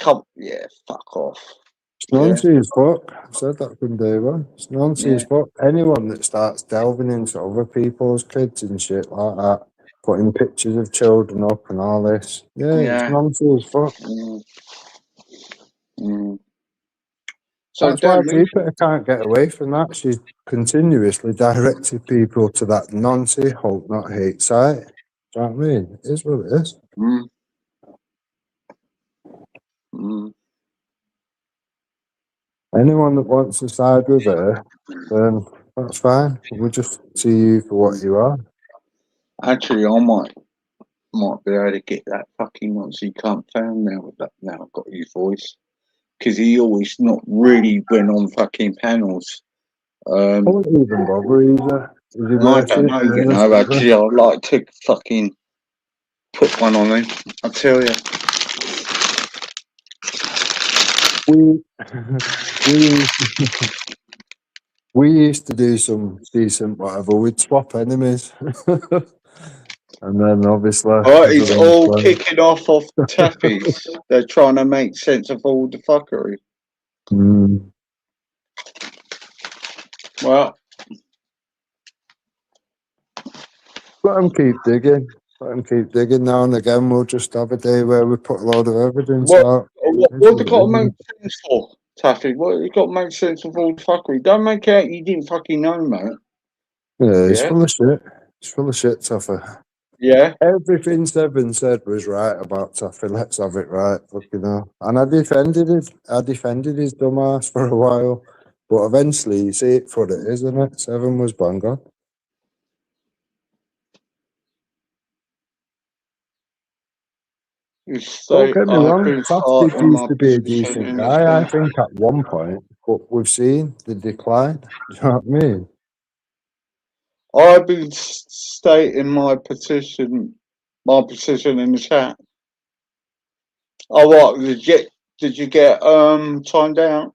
Fuck off. It's nonsense as fuck. I've said that from day one. It's nonsense as fuck. Anyone that starts delving into other people's kids and shit like that, putting pictures of children up and all this, it's nonsense as fuck. So That's why don't we? Jupiter can't get away from that. She's continuously directed people to that Nancy hope not hate site. Do you know what I mean? It is what it is. Mm. Mm. Anyone that wants to side with her, then that's fine. We'll just see you for what you are. Actually, I might be able to get that fucking Nazi cunt found now with that. Now I've got his voice, because he always not really went on fucking panels. I won't even bother either. Is he I worth don't it? know, you know. Actually, I'd like to fucking put one on him. I tell you. We used to do some decent whatever. We'd swap enemies. And then obviously It's all kicking off Taffy's. They're trying to make sense of all the fuckery. Mm. Well, let them keep digging. Let them keep digging. Now and again, we'll just have a day where we put a load of evidence out. what they got to make sense for, Taffy? What you got to make sense of all the fuckery? Don't make out you didn't fucking know, mate. Yeah, it's full of shit. It's full of shit, Taffer. Yeah. Everything Seven said was right about Taffy. Let's have it right, fucking hell. And I defended it. I defended his dumbass for a while. But eventually, you see it for what it is, isn't it? Seven was bang on. Don't get me wrong, Taffy used to be a decent guy, I think, at one point. But we've seen the decline. Do you know what I mean? I've been stating my position in the chat. Oh, what did you get timed out?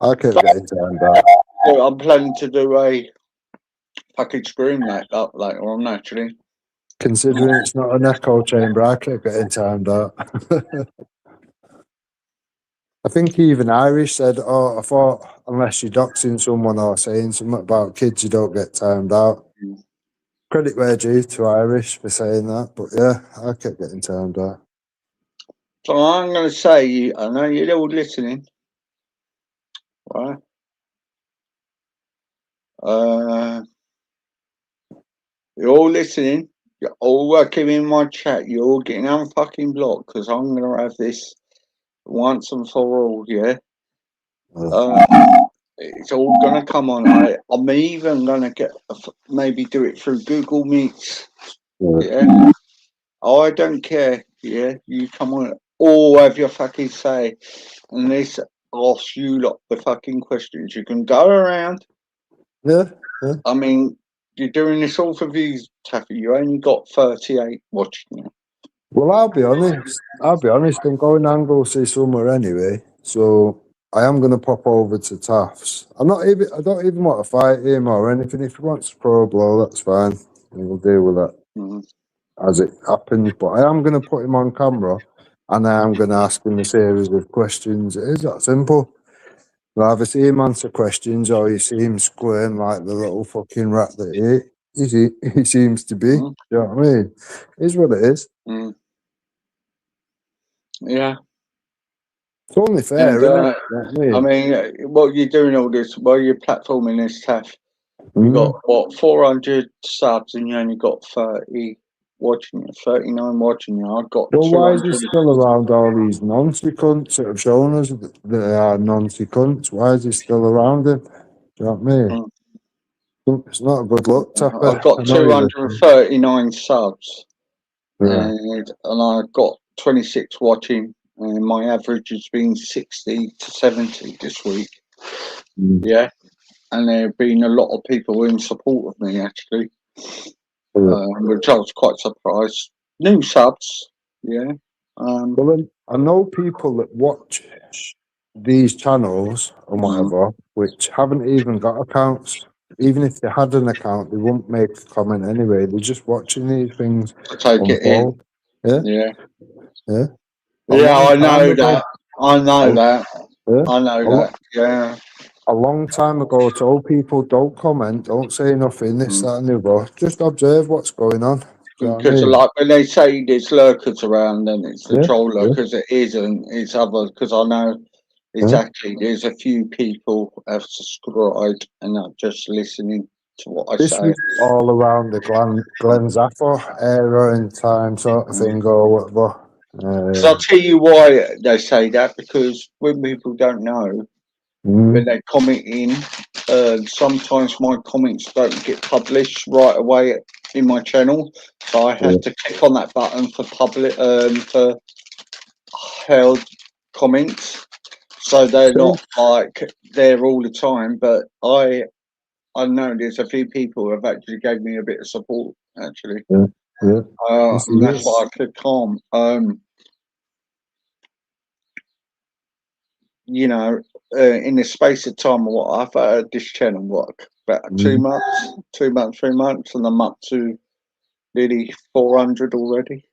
I kept getting timed out. Yeah, I'm planning to do a fucking screen up later on, actually. Considering it's not an echo chamber, I kept getting timed out. I think even Irish said, "Oh, I thought unless you're doxing someone or saying something about kids, you don't get timed out." Credit where due to Irish for saying that, but yeah, I kept getting timed out. So I'm going to say, I know you're all listening, right? You're all listening. You're all working in my chat. You're all getting unfucking blocked because I'm going to have this once and for all, yeah? It's all going to come on. I'm even going to get maybe do it through Google Meets. Yeah. I don't care. Yeah. You come on. All have your fucking say. And this asks you lot the fucking questions. You can go around. Yeah. I mean, you're doing this all for views, Taffy. You only got 38 watching you. Well, I'll be honest. I'm going to go see somewhere anyway, so I am going to pop over to Taft's. I don't even want to fight him or anything. If he wants to throw a blow, that's fine. We'll deal with that as it happens. But I am going to put him on camera, and I am going to ask him a series of questions. It is that simple. You'll either see him answer questions, or you see him squirm like the little fucking rat that he seems to be. You know what I mean? It is what it is. Yeah. It's only fair, isn't it? You know I mean, what you're doing all this, while you're platforming this, Taff, you got, 400 subs and you only got 30 watching you, 39 watching you. I've got Well, why is 200. he still around all these noncy cunts that have shown us that they are noncy cunts? Why is he still around him? Do you know what I mean? It's not a good look, Tapper. I've got 239 subs and I've got 26 watching, and my average has been 60 to 70 this week. Yeah, and there have been a lot of people in support of me, actually, which I was quite surprised. New subs, yeah. Well, I know people that watch these channels and whatever, which haven't even got accounts. Even if they had an account, they wouldn't make a comment anyway. They're just watching these things unfold. Yeah. Yeah, I know that. I know that. Yeah. A long time ago, I told people, don't comment, don't say nothing, this, that, and the other. Just observe what's going on. Because, like, when they say there's lurkers around, then it's the troll lurkers. It isn't. It's other. Because I know Exactly. There's a few people have subscribed and are just listening to what I This say. was all around the Glen Zaffo era and time sort of thing or whatever. So I'll tell you why they say that, because when people don't know, when they comment in, sometimes my comments don't get published right away in my channel, so I have to click on that button for for held comments, so they're not like there all the time. But I know there's a few people who have actually gave me a bit of support actually, and that's why I click on. You know, in the space of time, what I've had this channel work about 2 months, 3 months, and I'm up to nearly 400 already.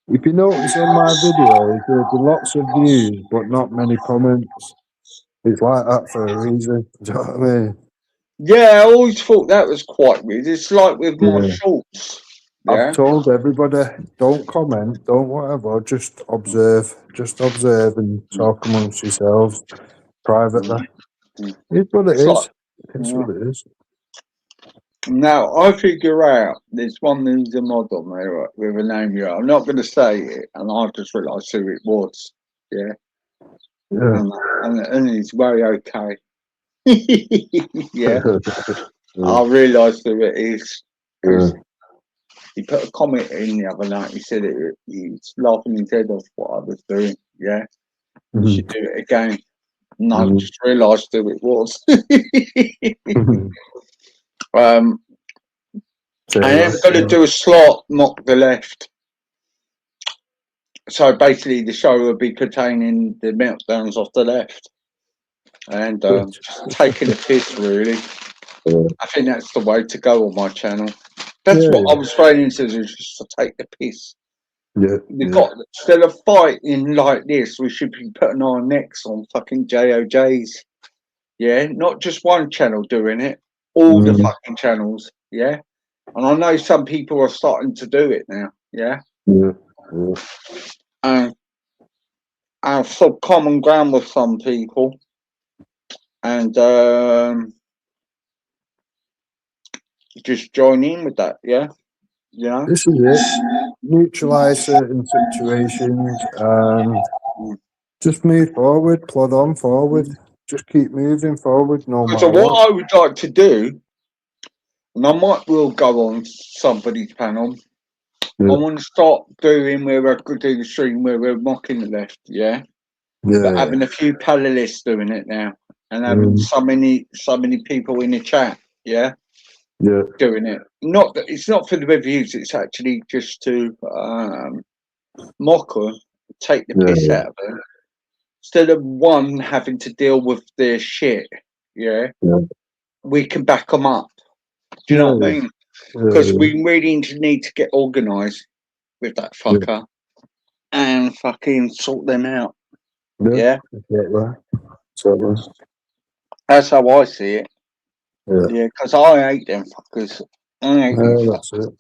If you notice on my videos, there'll be lots of views, but not many comments. It's like that for a reason. Do you know what I mean? Yeah, I always thought that was quite weird. It's like with my shorts. Yeah. I've told everybody, don't comment, don't whatever, just observe and talk amongst yourselves privately. It's what it It's is. like, It's what it is. now I figure out there's one who's a mod on there, right, with a name here. I'm not going to say it, and I just realised who it was. Yeah. And he's very okay. Yeah. I realised who it is because he put a comment in the other night. He said he's laughing his head off what I was doing. Yeah. You should do it again. And I just realised who it was. I am going to do a slot mock the left. So basically, the show will be containing the meltdowns off the left, and just taking a piss. Really, I think that's the way to go on my channel. That's what I was training to do, just to take the piss. We've got, instead of fighting like this, we should be putting our necks on fucking JOJs. Yeah, not just one channel doing it, all the fucking channels. Yeah, and I know some people are starting to do it now. Yeah. I've some common ground with some people, and just join in with that. Yeah. You know. This is it. Neutralise certain situations and just move forward, plod on forward. Just keep moving forward no matter So what what. I would like to do, and I might will go on somebody's panel. I want to start doing where I could do the stream where we're mocking the left, yeah. But having a few panelists doing it now, and having so many people in the chat, yeah, doing it. Not that it's not for the reviews; it's actually just to mock her, take the piss out of her, instead of one having to deal with their shit. Yeah, we can back them up. Do you know what I mean? Because we really need to get organised with that fucker and fucking sort them out. Yeah. That's how I see it. Yeah, because I hate them fuckers. I hate these fuckers.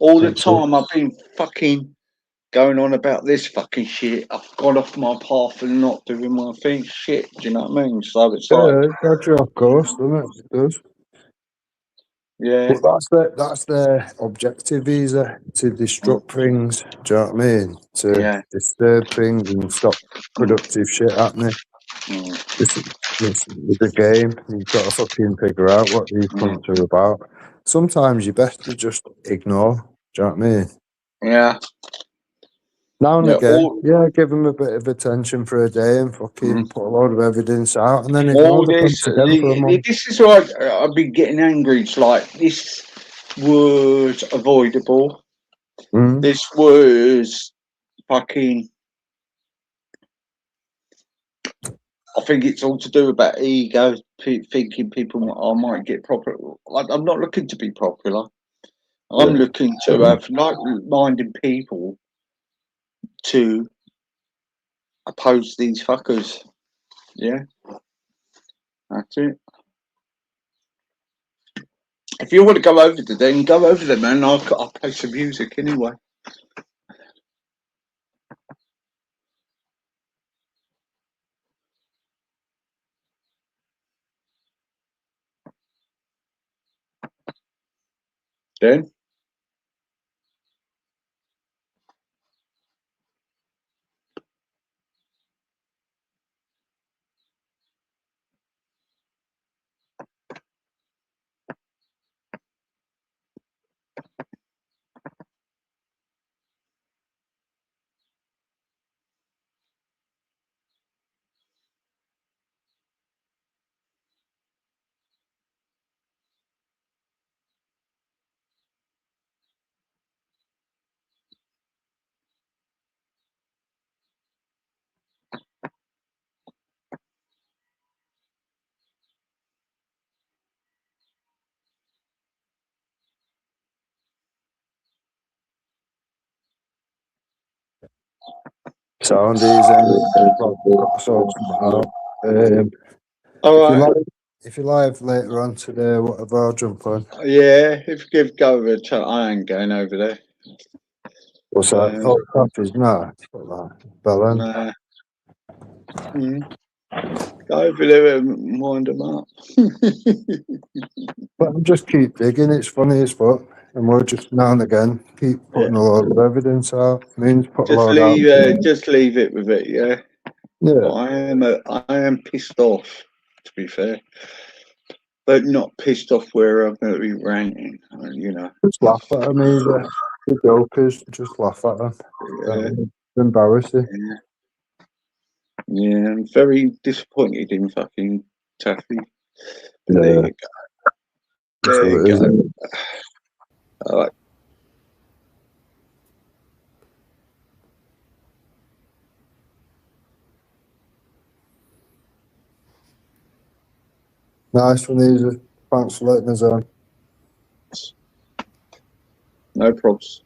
All the time I've been fucking going on about this fucking shit. I've gone off my path and not doing my thing. Shit, do you know what I mean? So it's like, Got you off course, doesn't it? It does. yeah. But that's their objective, Visa, to disrupt things. Do you know what I mean? To disturb things and stop productive shit happening. This is a game. You've got to fucking figure out what these cunts are about. Sometimes you're best to just ignore. Do you know what I mean? Yeah. Now and again, give them a bit of attention for a day and fucking put a load of evidence out and then ignore the cunts again for a month. This is why I've been getting angry. It's like, this was avoidable. This was fucking, I think it's all to do about ego, thinking people I might get popular. I'm not looking to be popular. I'm looking to have like-minded people to oppose these fuckers. Yeah, that's it. If you want to go over to them, go over there, man. I'll play some music anyway. Then Sound easy. all right. If you live later on today, whatever, I'll jump on. Yeah, if you give go a chat, I ain't going over there. What's that? Oh, coffee's nah. Bell end. Nah. Go over there and wind them up. But I'll just keep digging. It's funny as fuck. And we'll just now and again keep putting a lot of evidence out. Means put a lot out. Just leave it with it, yeah. Yeah. But I am pissed off, to be fair, but not pissed off where I'm going to be ranting. You know. Just laugh at them either. The jokers, just laugh at them. Yeah. Embarrassing. Yeah, I'm very disappointed in fucking Taffy. But Yeah. there you go. There you go. All right. Nice one, easy. Thanks for letting us on. No probs.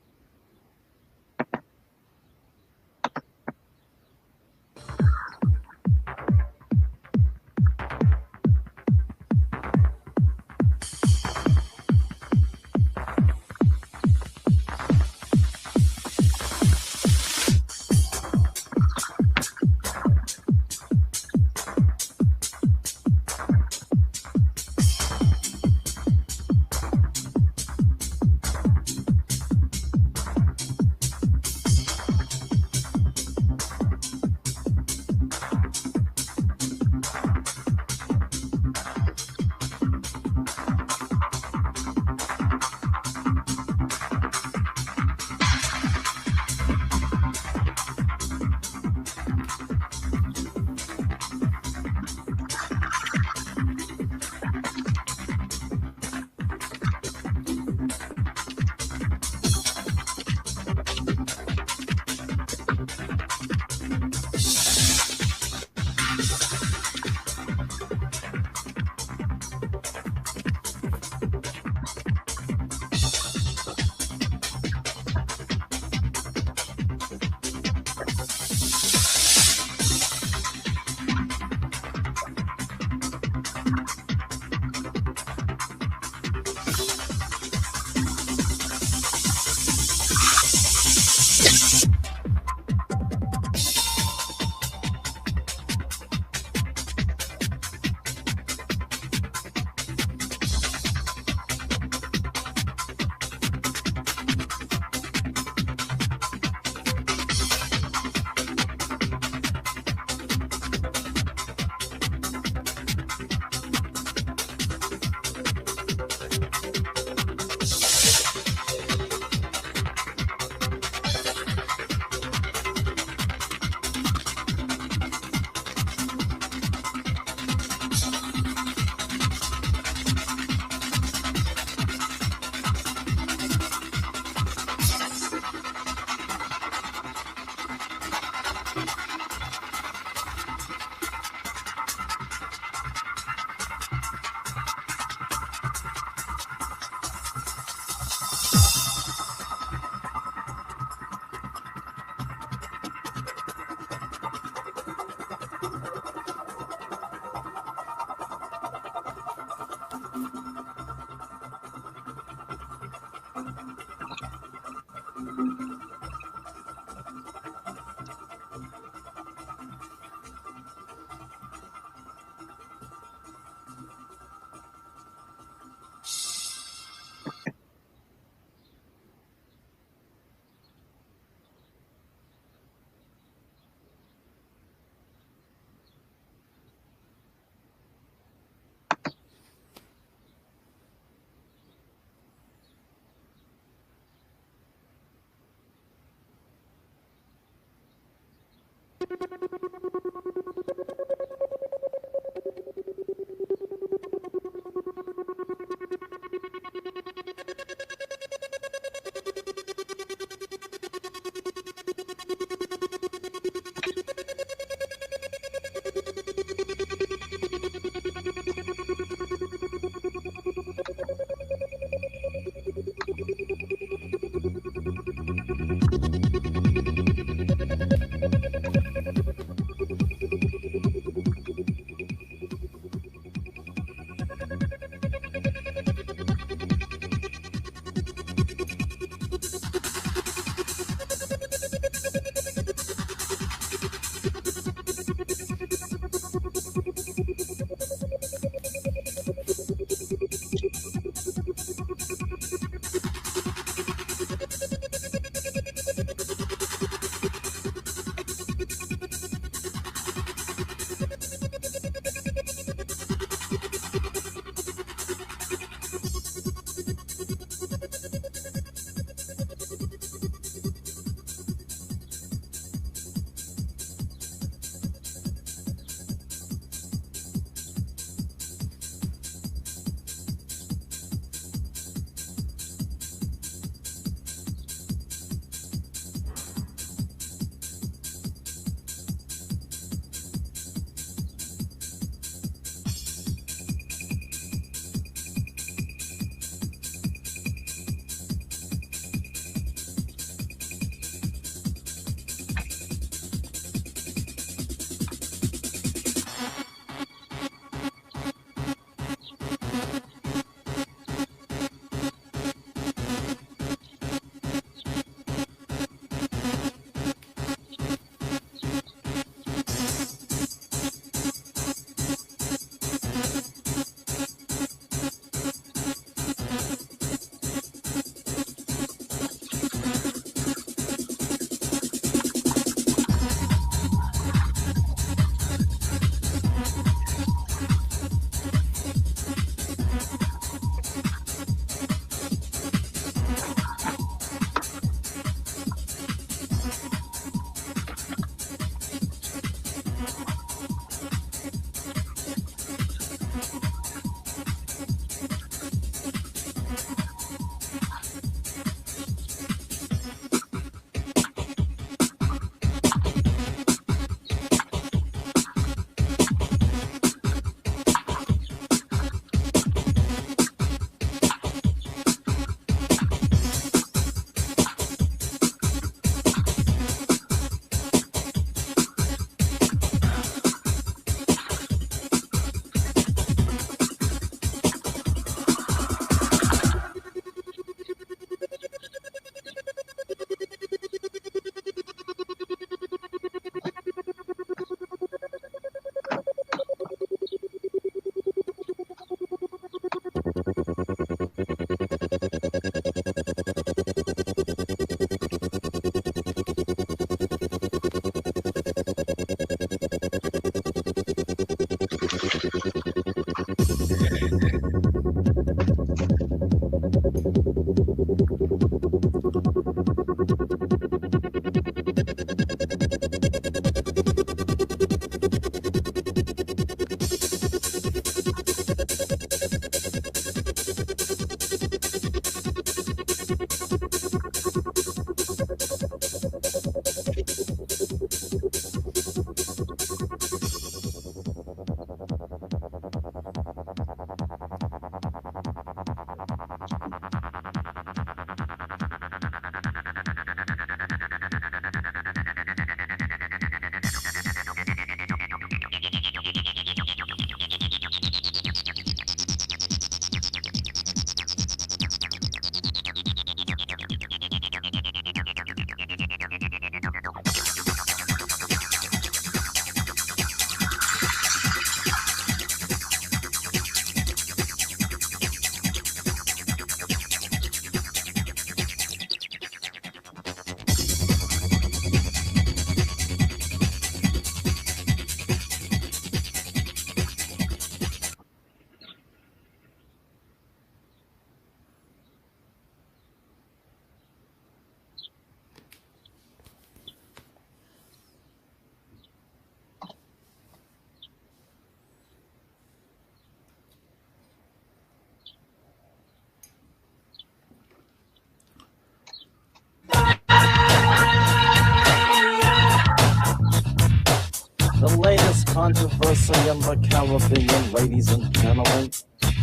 controversy in the Caribbean, ladies and gentlemen.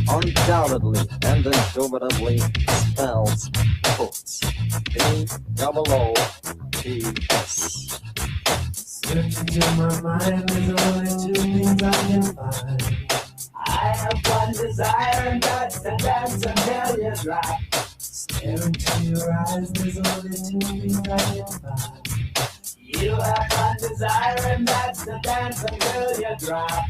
Undoubtedly and indubitably spells boots. B-O-O-T-S. Searching to my mind, there's only two things I can find. I have one desire, and that's to dance until you drop. Stare into your eyes, there's only two things I can find. You have one desire, and that's to dance until you drop.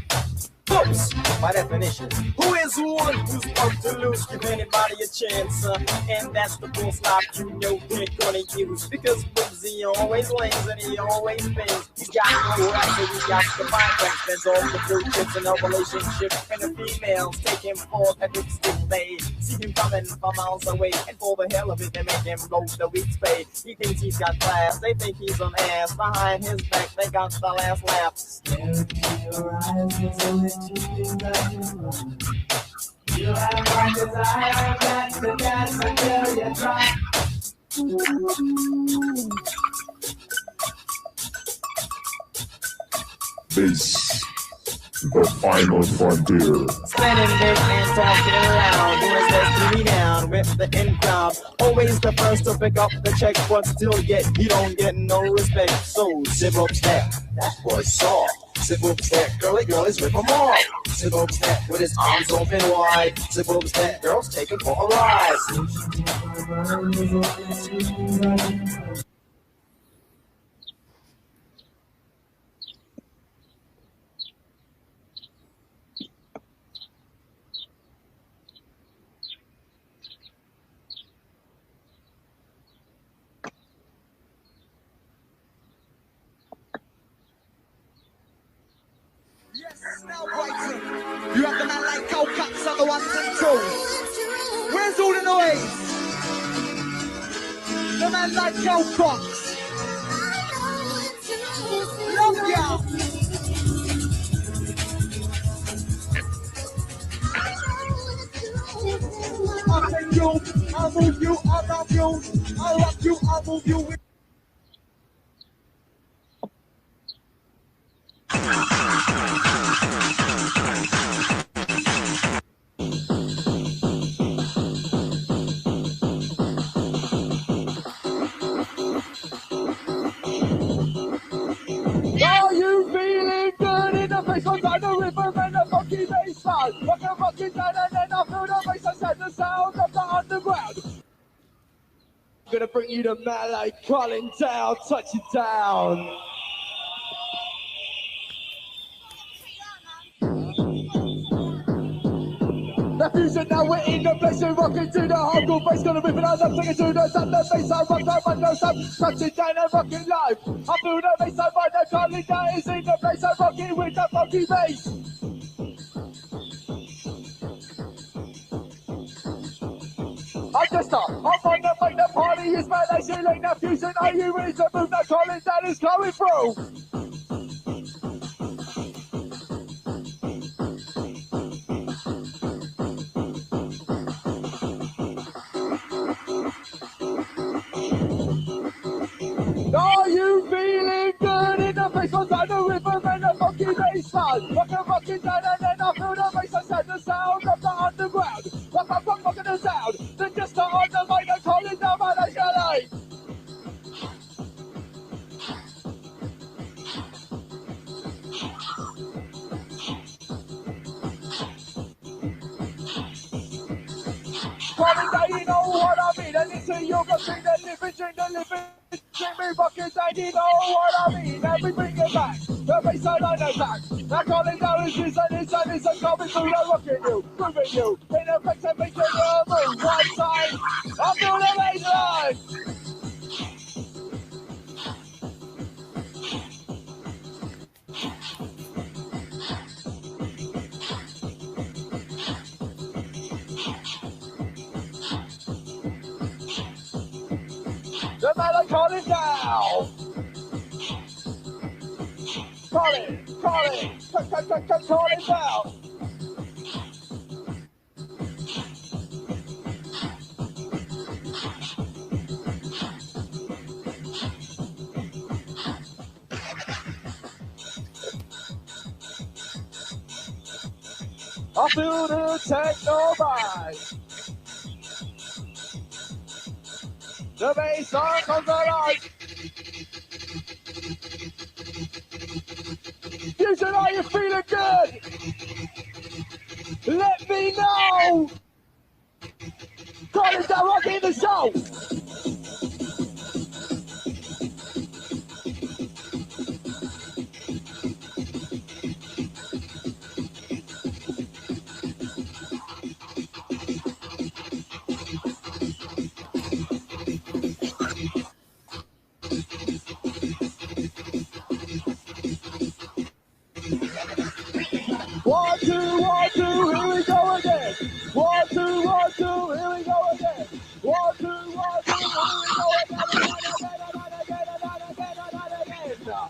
Boots, by definition. Who is one who's supposed to lose? Give anybody a chance, and that's the full stop you know they're gonna use. Because Boots, he always lays and he always spins. He's got no right, so he got to find them. Spends all the blue chips in a relationship, and the females take him for a dipstick. They see him coming from miles away, and for the hell of it, they make him blow the week's pay. He thinks he's got class, they think he's an ass. Behind his back, they got the last laugh. Stare into your eyes, there's only two things I can find. You have one desire, and that's to dance until you drop. This, the final frontier. Standing big and talking loud, doing this to me down with the in crowd. Always the first to pick up the check, but still yet you don't get no respect. So zip up step, that's what it's all. Zip up step, girly girlies rip them off. Zip up step with his arms open wide. Zip up step, girls take him for a ride. You have the man like Karl on the ones and twos. Where's all the noise? The man like Karl Cox. Love ya. I'll take you, I'll move you, I'll love you, I'll rock you, I'll move you. Are you feeling good in the face on the rhythm and the funky bass line? Rock and rock it down and then I feel the bass and the sound of the underground. I'm gonna bring you the man like Karl down, touch it down. The fusion now we're in the place and rocking to the hardcore bass. Gonna rip it out, I'm taking to the sound, the bass I rock, I run, no sound, touch it down and rock it live. I feel the bass, I run, the Karl down is in the place, I rock it with the funky bass. I'm just up, I'm on the make the party is mad as you like the fusion. Are you ready to move the Karl that is coming through? Are you feeling good in the face on the rhythm and the funky bass line? Rock and rock it down and then I feel the bass and the sound of the underground. Rock and rock, rockin' the sound. Then just start on the mic and call it down, man, as you like. Karl, you know what I mean? And it's a yoga thing, the living, drink the living. Drink me buckets, and you know what I mean. And we bring it back, the baseline on attack. Now Karl down is this and this and this and coming through the rocking you, moving you. In effect and making you move one time. I feel the baseline. The man I call it down. Call it down. I feel the techno vibe. The bass line comes alive. Fusion, are you feeling good? Let me know. Karl is now rocking the show. One, two, here we go again. 1, 2, 1, 2, here we go again. 1, 2, 1, 2, here we go again.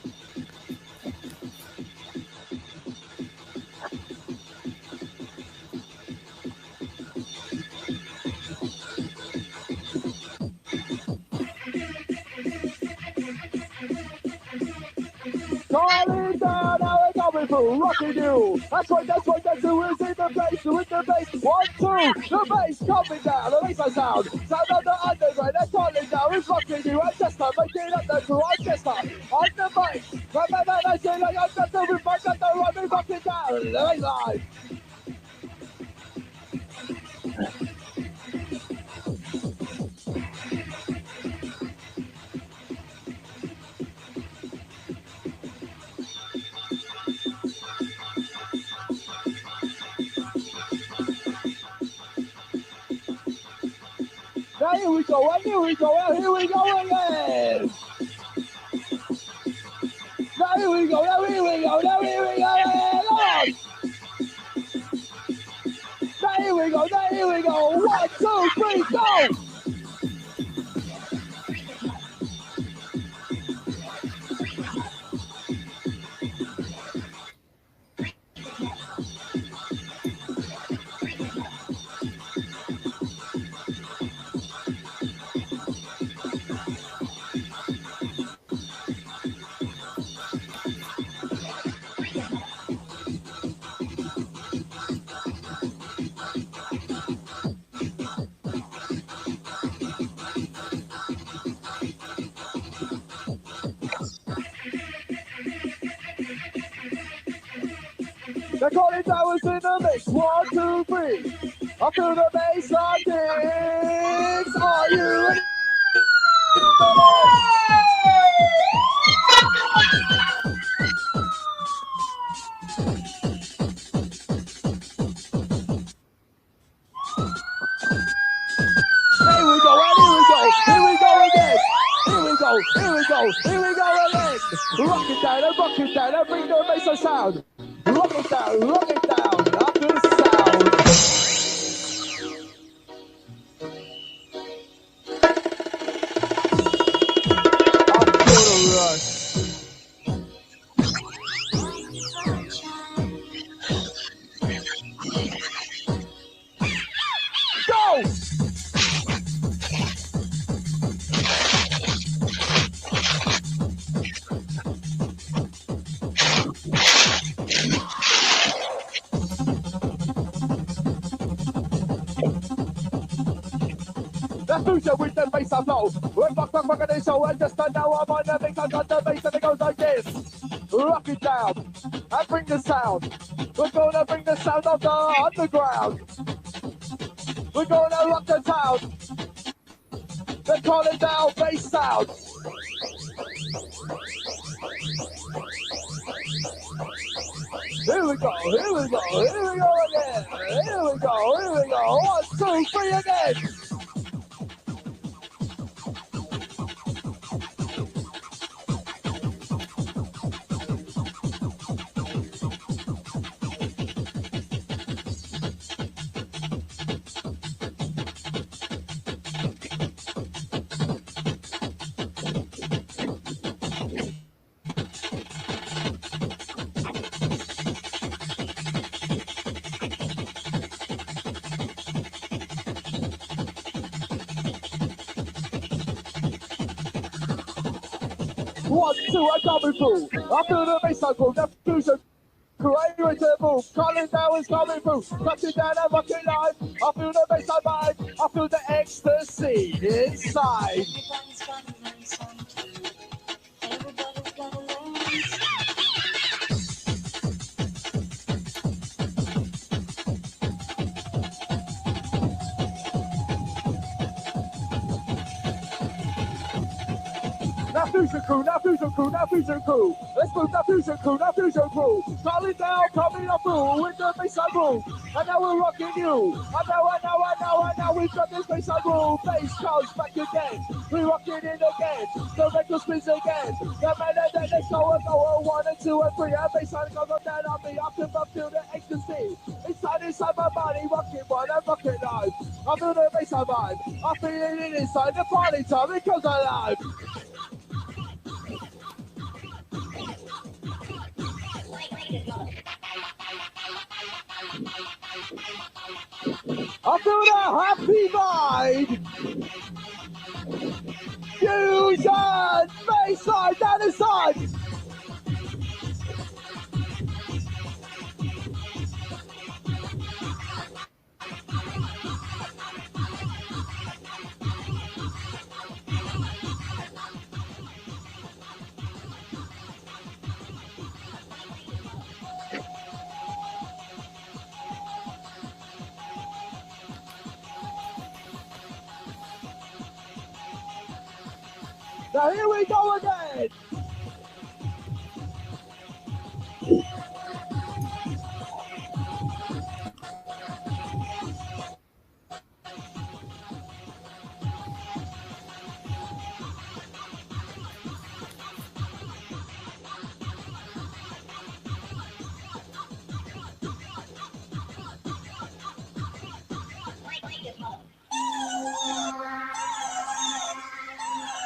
Calling down, now we're coming through, rocking you. That's right, that's who is in the place, with the bass. 1, 2, the bass coming down, the bass sound. Sound on the underground, they're calling down, it's rocking you. I just start making up the crew, I just start on the bass. I say like I'm just moving back, I'm running, rocking down, the bass line. Now here we go, and here we go, and here we go again. Now here we go, now here we go, now here we go again. Come on. Now here we go, now here we go. 1, 2, 3, go. The calling towers in the mix. 1, 2, 3. I feel the bass on things. Are you ready? Here we go, and here we go. Here we go again. Here we go, here we go, here we go again. Rock it down, and bring the bass on sound. Rock it down, up to the sound. Up to the rush. Go! The future with the bass I flow. We're back on the show and just now I'm on the mix. I got the bass and it goes like this. Rock it down and bring the sound. We're gonna bring the sound of the underground. We're gonna rock the town. They're calling down bass sound. Here we go, here we go, here we go again. Here we go, here we go. 1, 2, 3 again. One, two, I'm coming through. I feel the bass cycle, the fusion crew, anyway to the move. Calling down is coming through. Touching down and rocking live. I feel the bass vibe. I feel the ecstasy inside. Now fusion crew, now fusion crew, now fusion crew. Let's move now fusion crew, now fusion crew. Calling down, coming up through with the bass groove. And now we're rocking you. And now we've got this bass groove. Bass comes back again. We rocking it again. The record spins again. The melody, let's go and go. 1 and 2 and 3. And bass line comes up down on me. I can feel the ecstasy. Inside my body, rocking one and rocking live. I feel the bass vibe. I feel it inside the party time. It comes alive. I feel that happy vibe. Fusion, baseline, down the side. Now here we go again.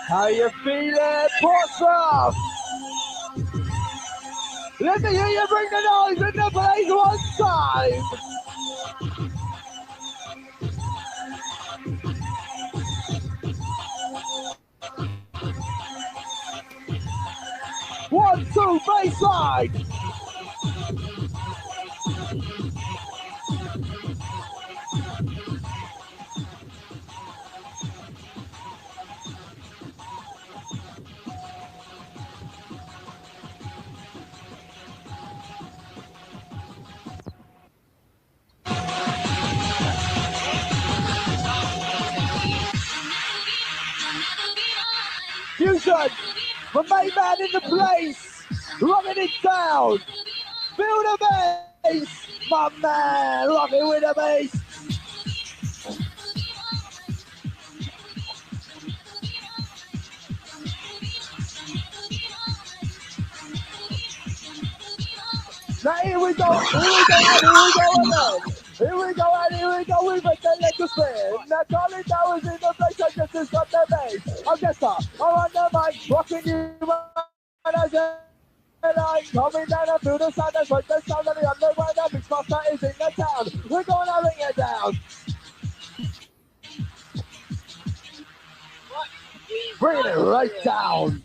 How you feeling, Portsmouth? Let me hear you bring the noise in the place one time. One, two, baseline. Fusion, my main man in the place, rocking it down. Feel the bass, my man, rocking with the bass. Now here we go, here we go, we make the leg to spin. Now Carly Towers in the place, I just got the bass. I'm just I'm on the mic, rocking you, and I'm coming down and through the sound, that's what the sound of the underground, the big master is in the town. We're gonna ring it down. Bring it right down.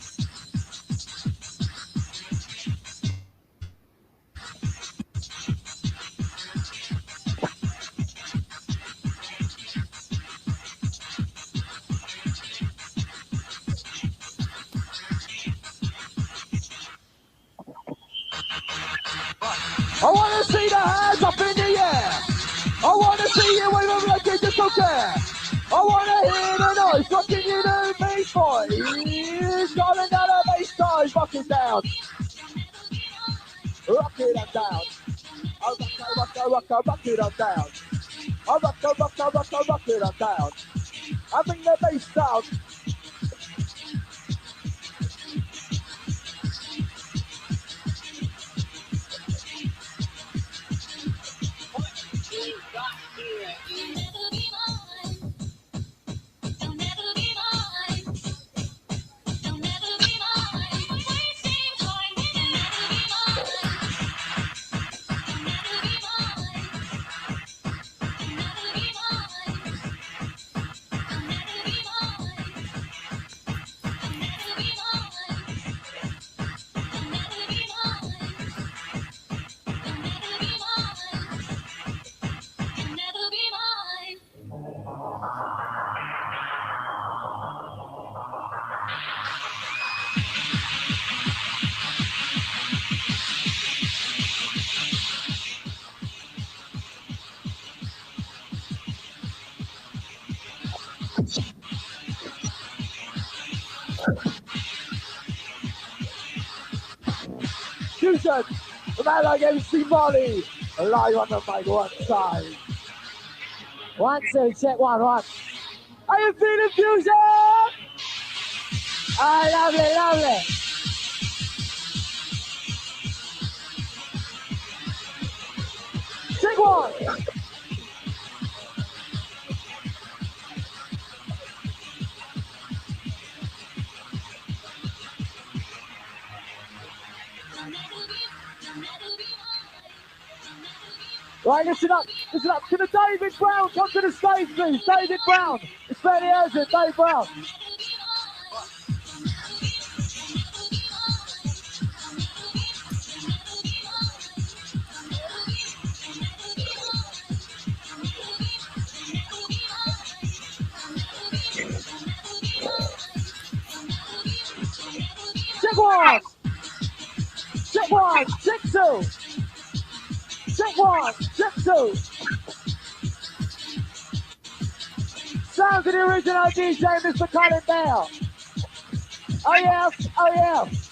I want to see the hands up in the air. I want to see you wave them like you just don't care. I want to hear the noise, rocking you the bass boys. Calling down the bass guys, rock it down. Rock it down. I rock it down. I rock it down. I bring the bass down. Fusion. The man like MC Molly. Live on the mic one side. 1, 2, check 1, 1. Are you feeling Fusion? Ah, lovely, lovely. Check 1. Right, listen up, listen up. Can the David Brown come to the stage, please? David Brown. It's fairly urgent, David Brown. Check 1. Check 1. Check 2. Check 1. Check 2. Sounds of the original DJ, Mr. Colin Bell. Oh yes, oh yes.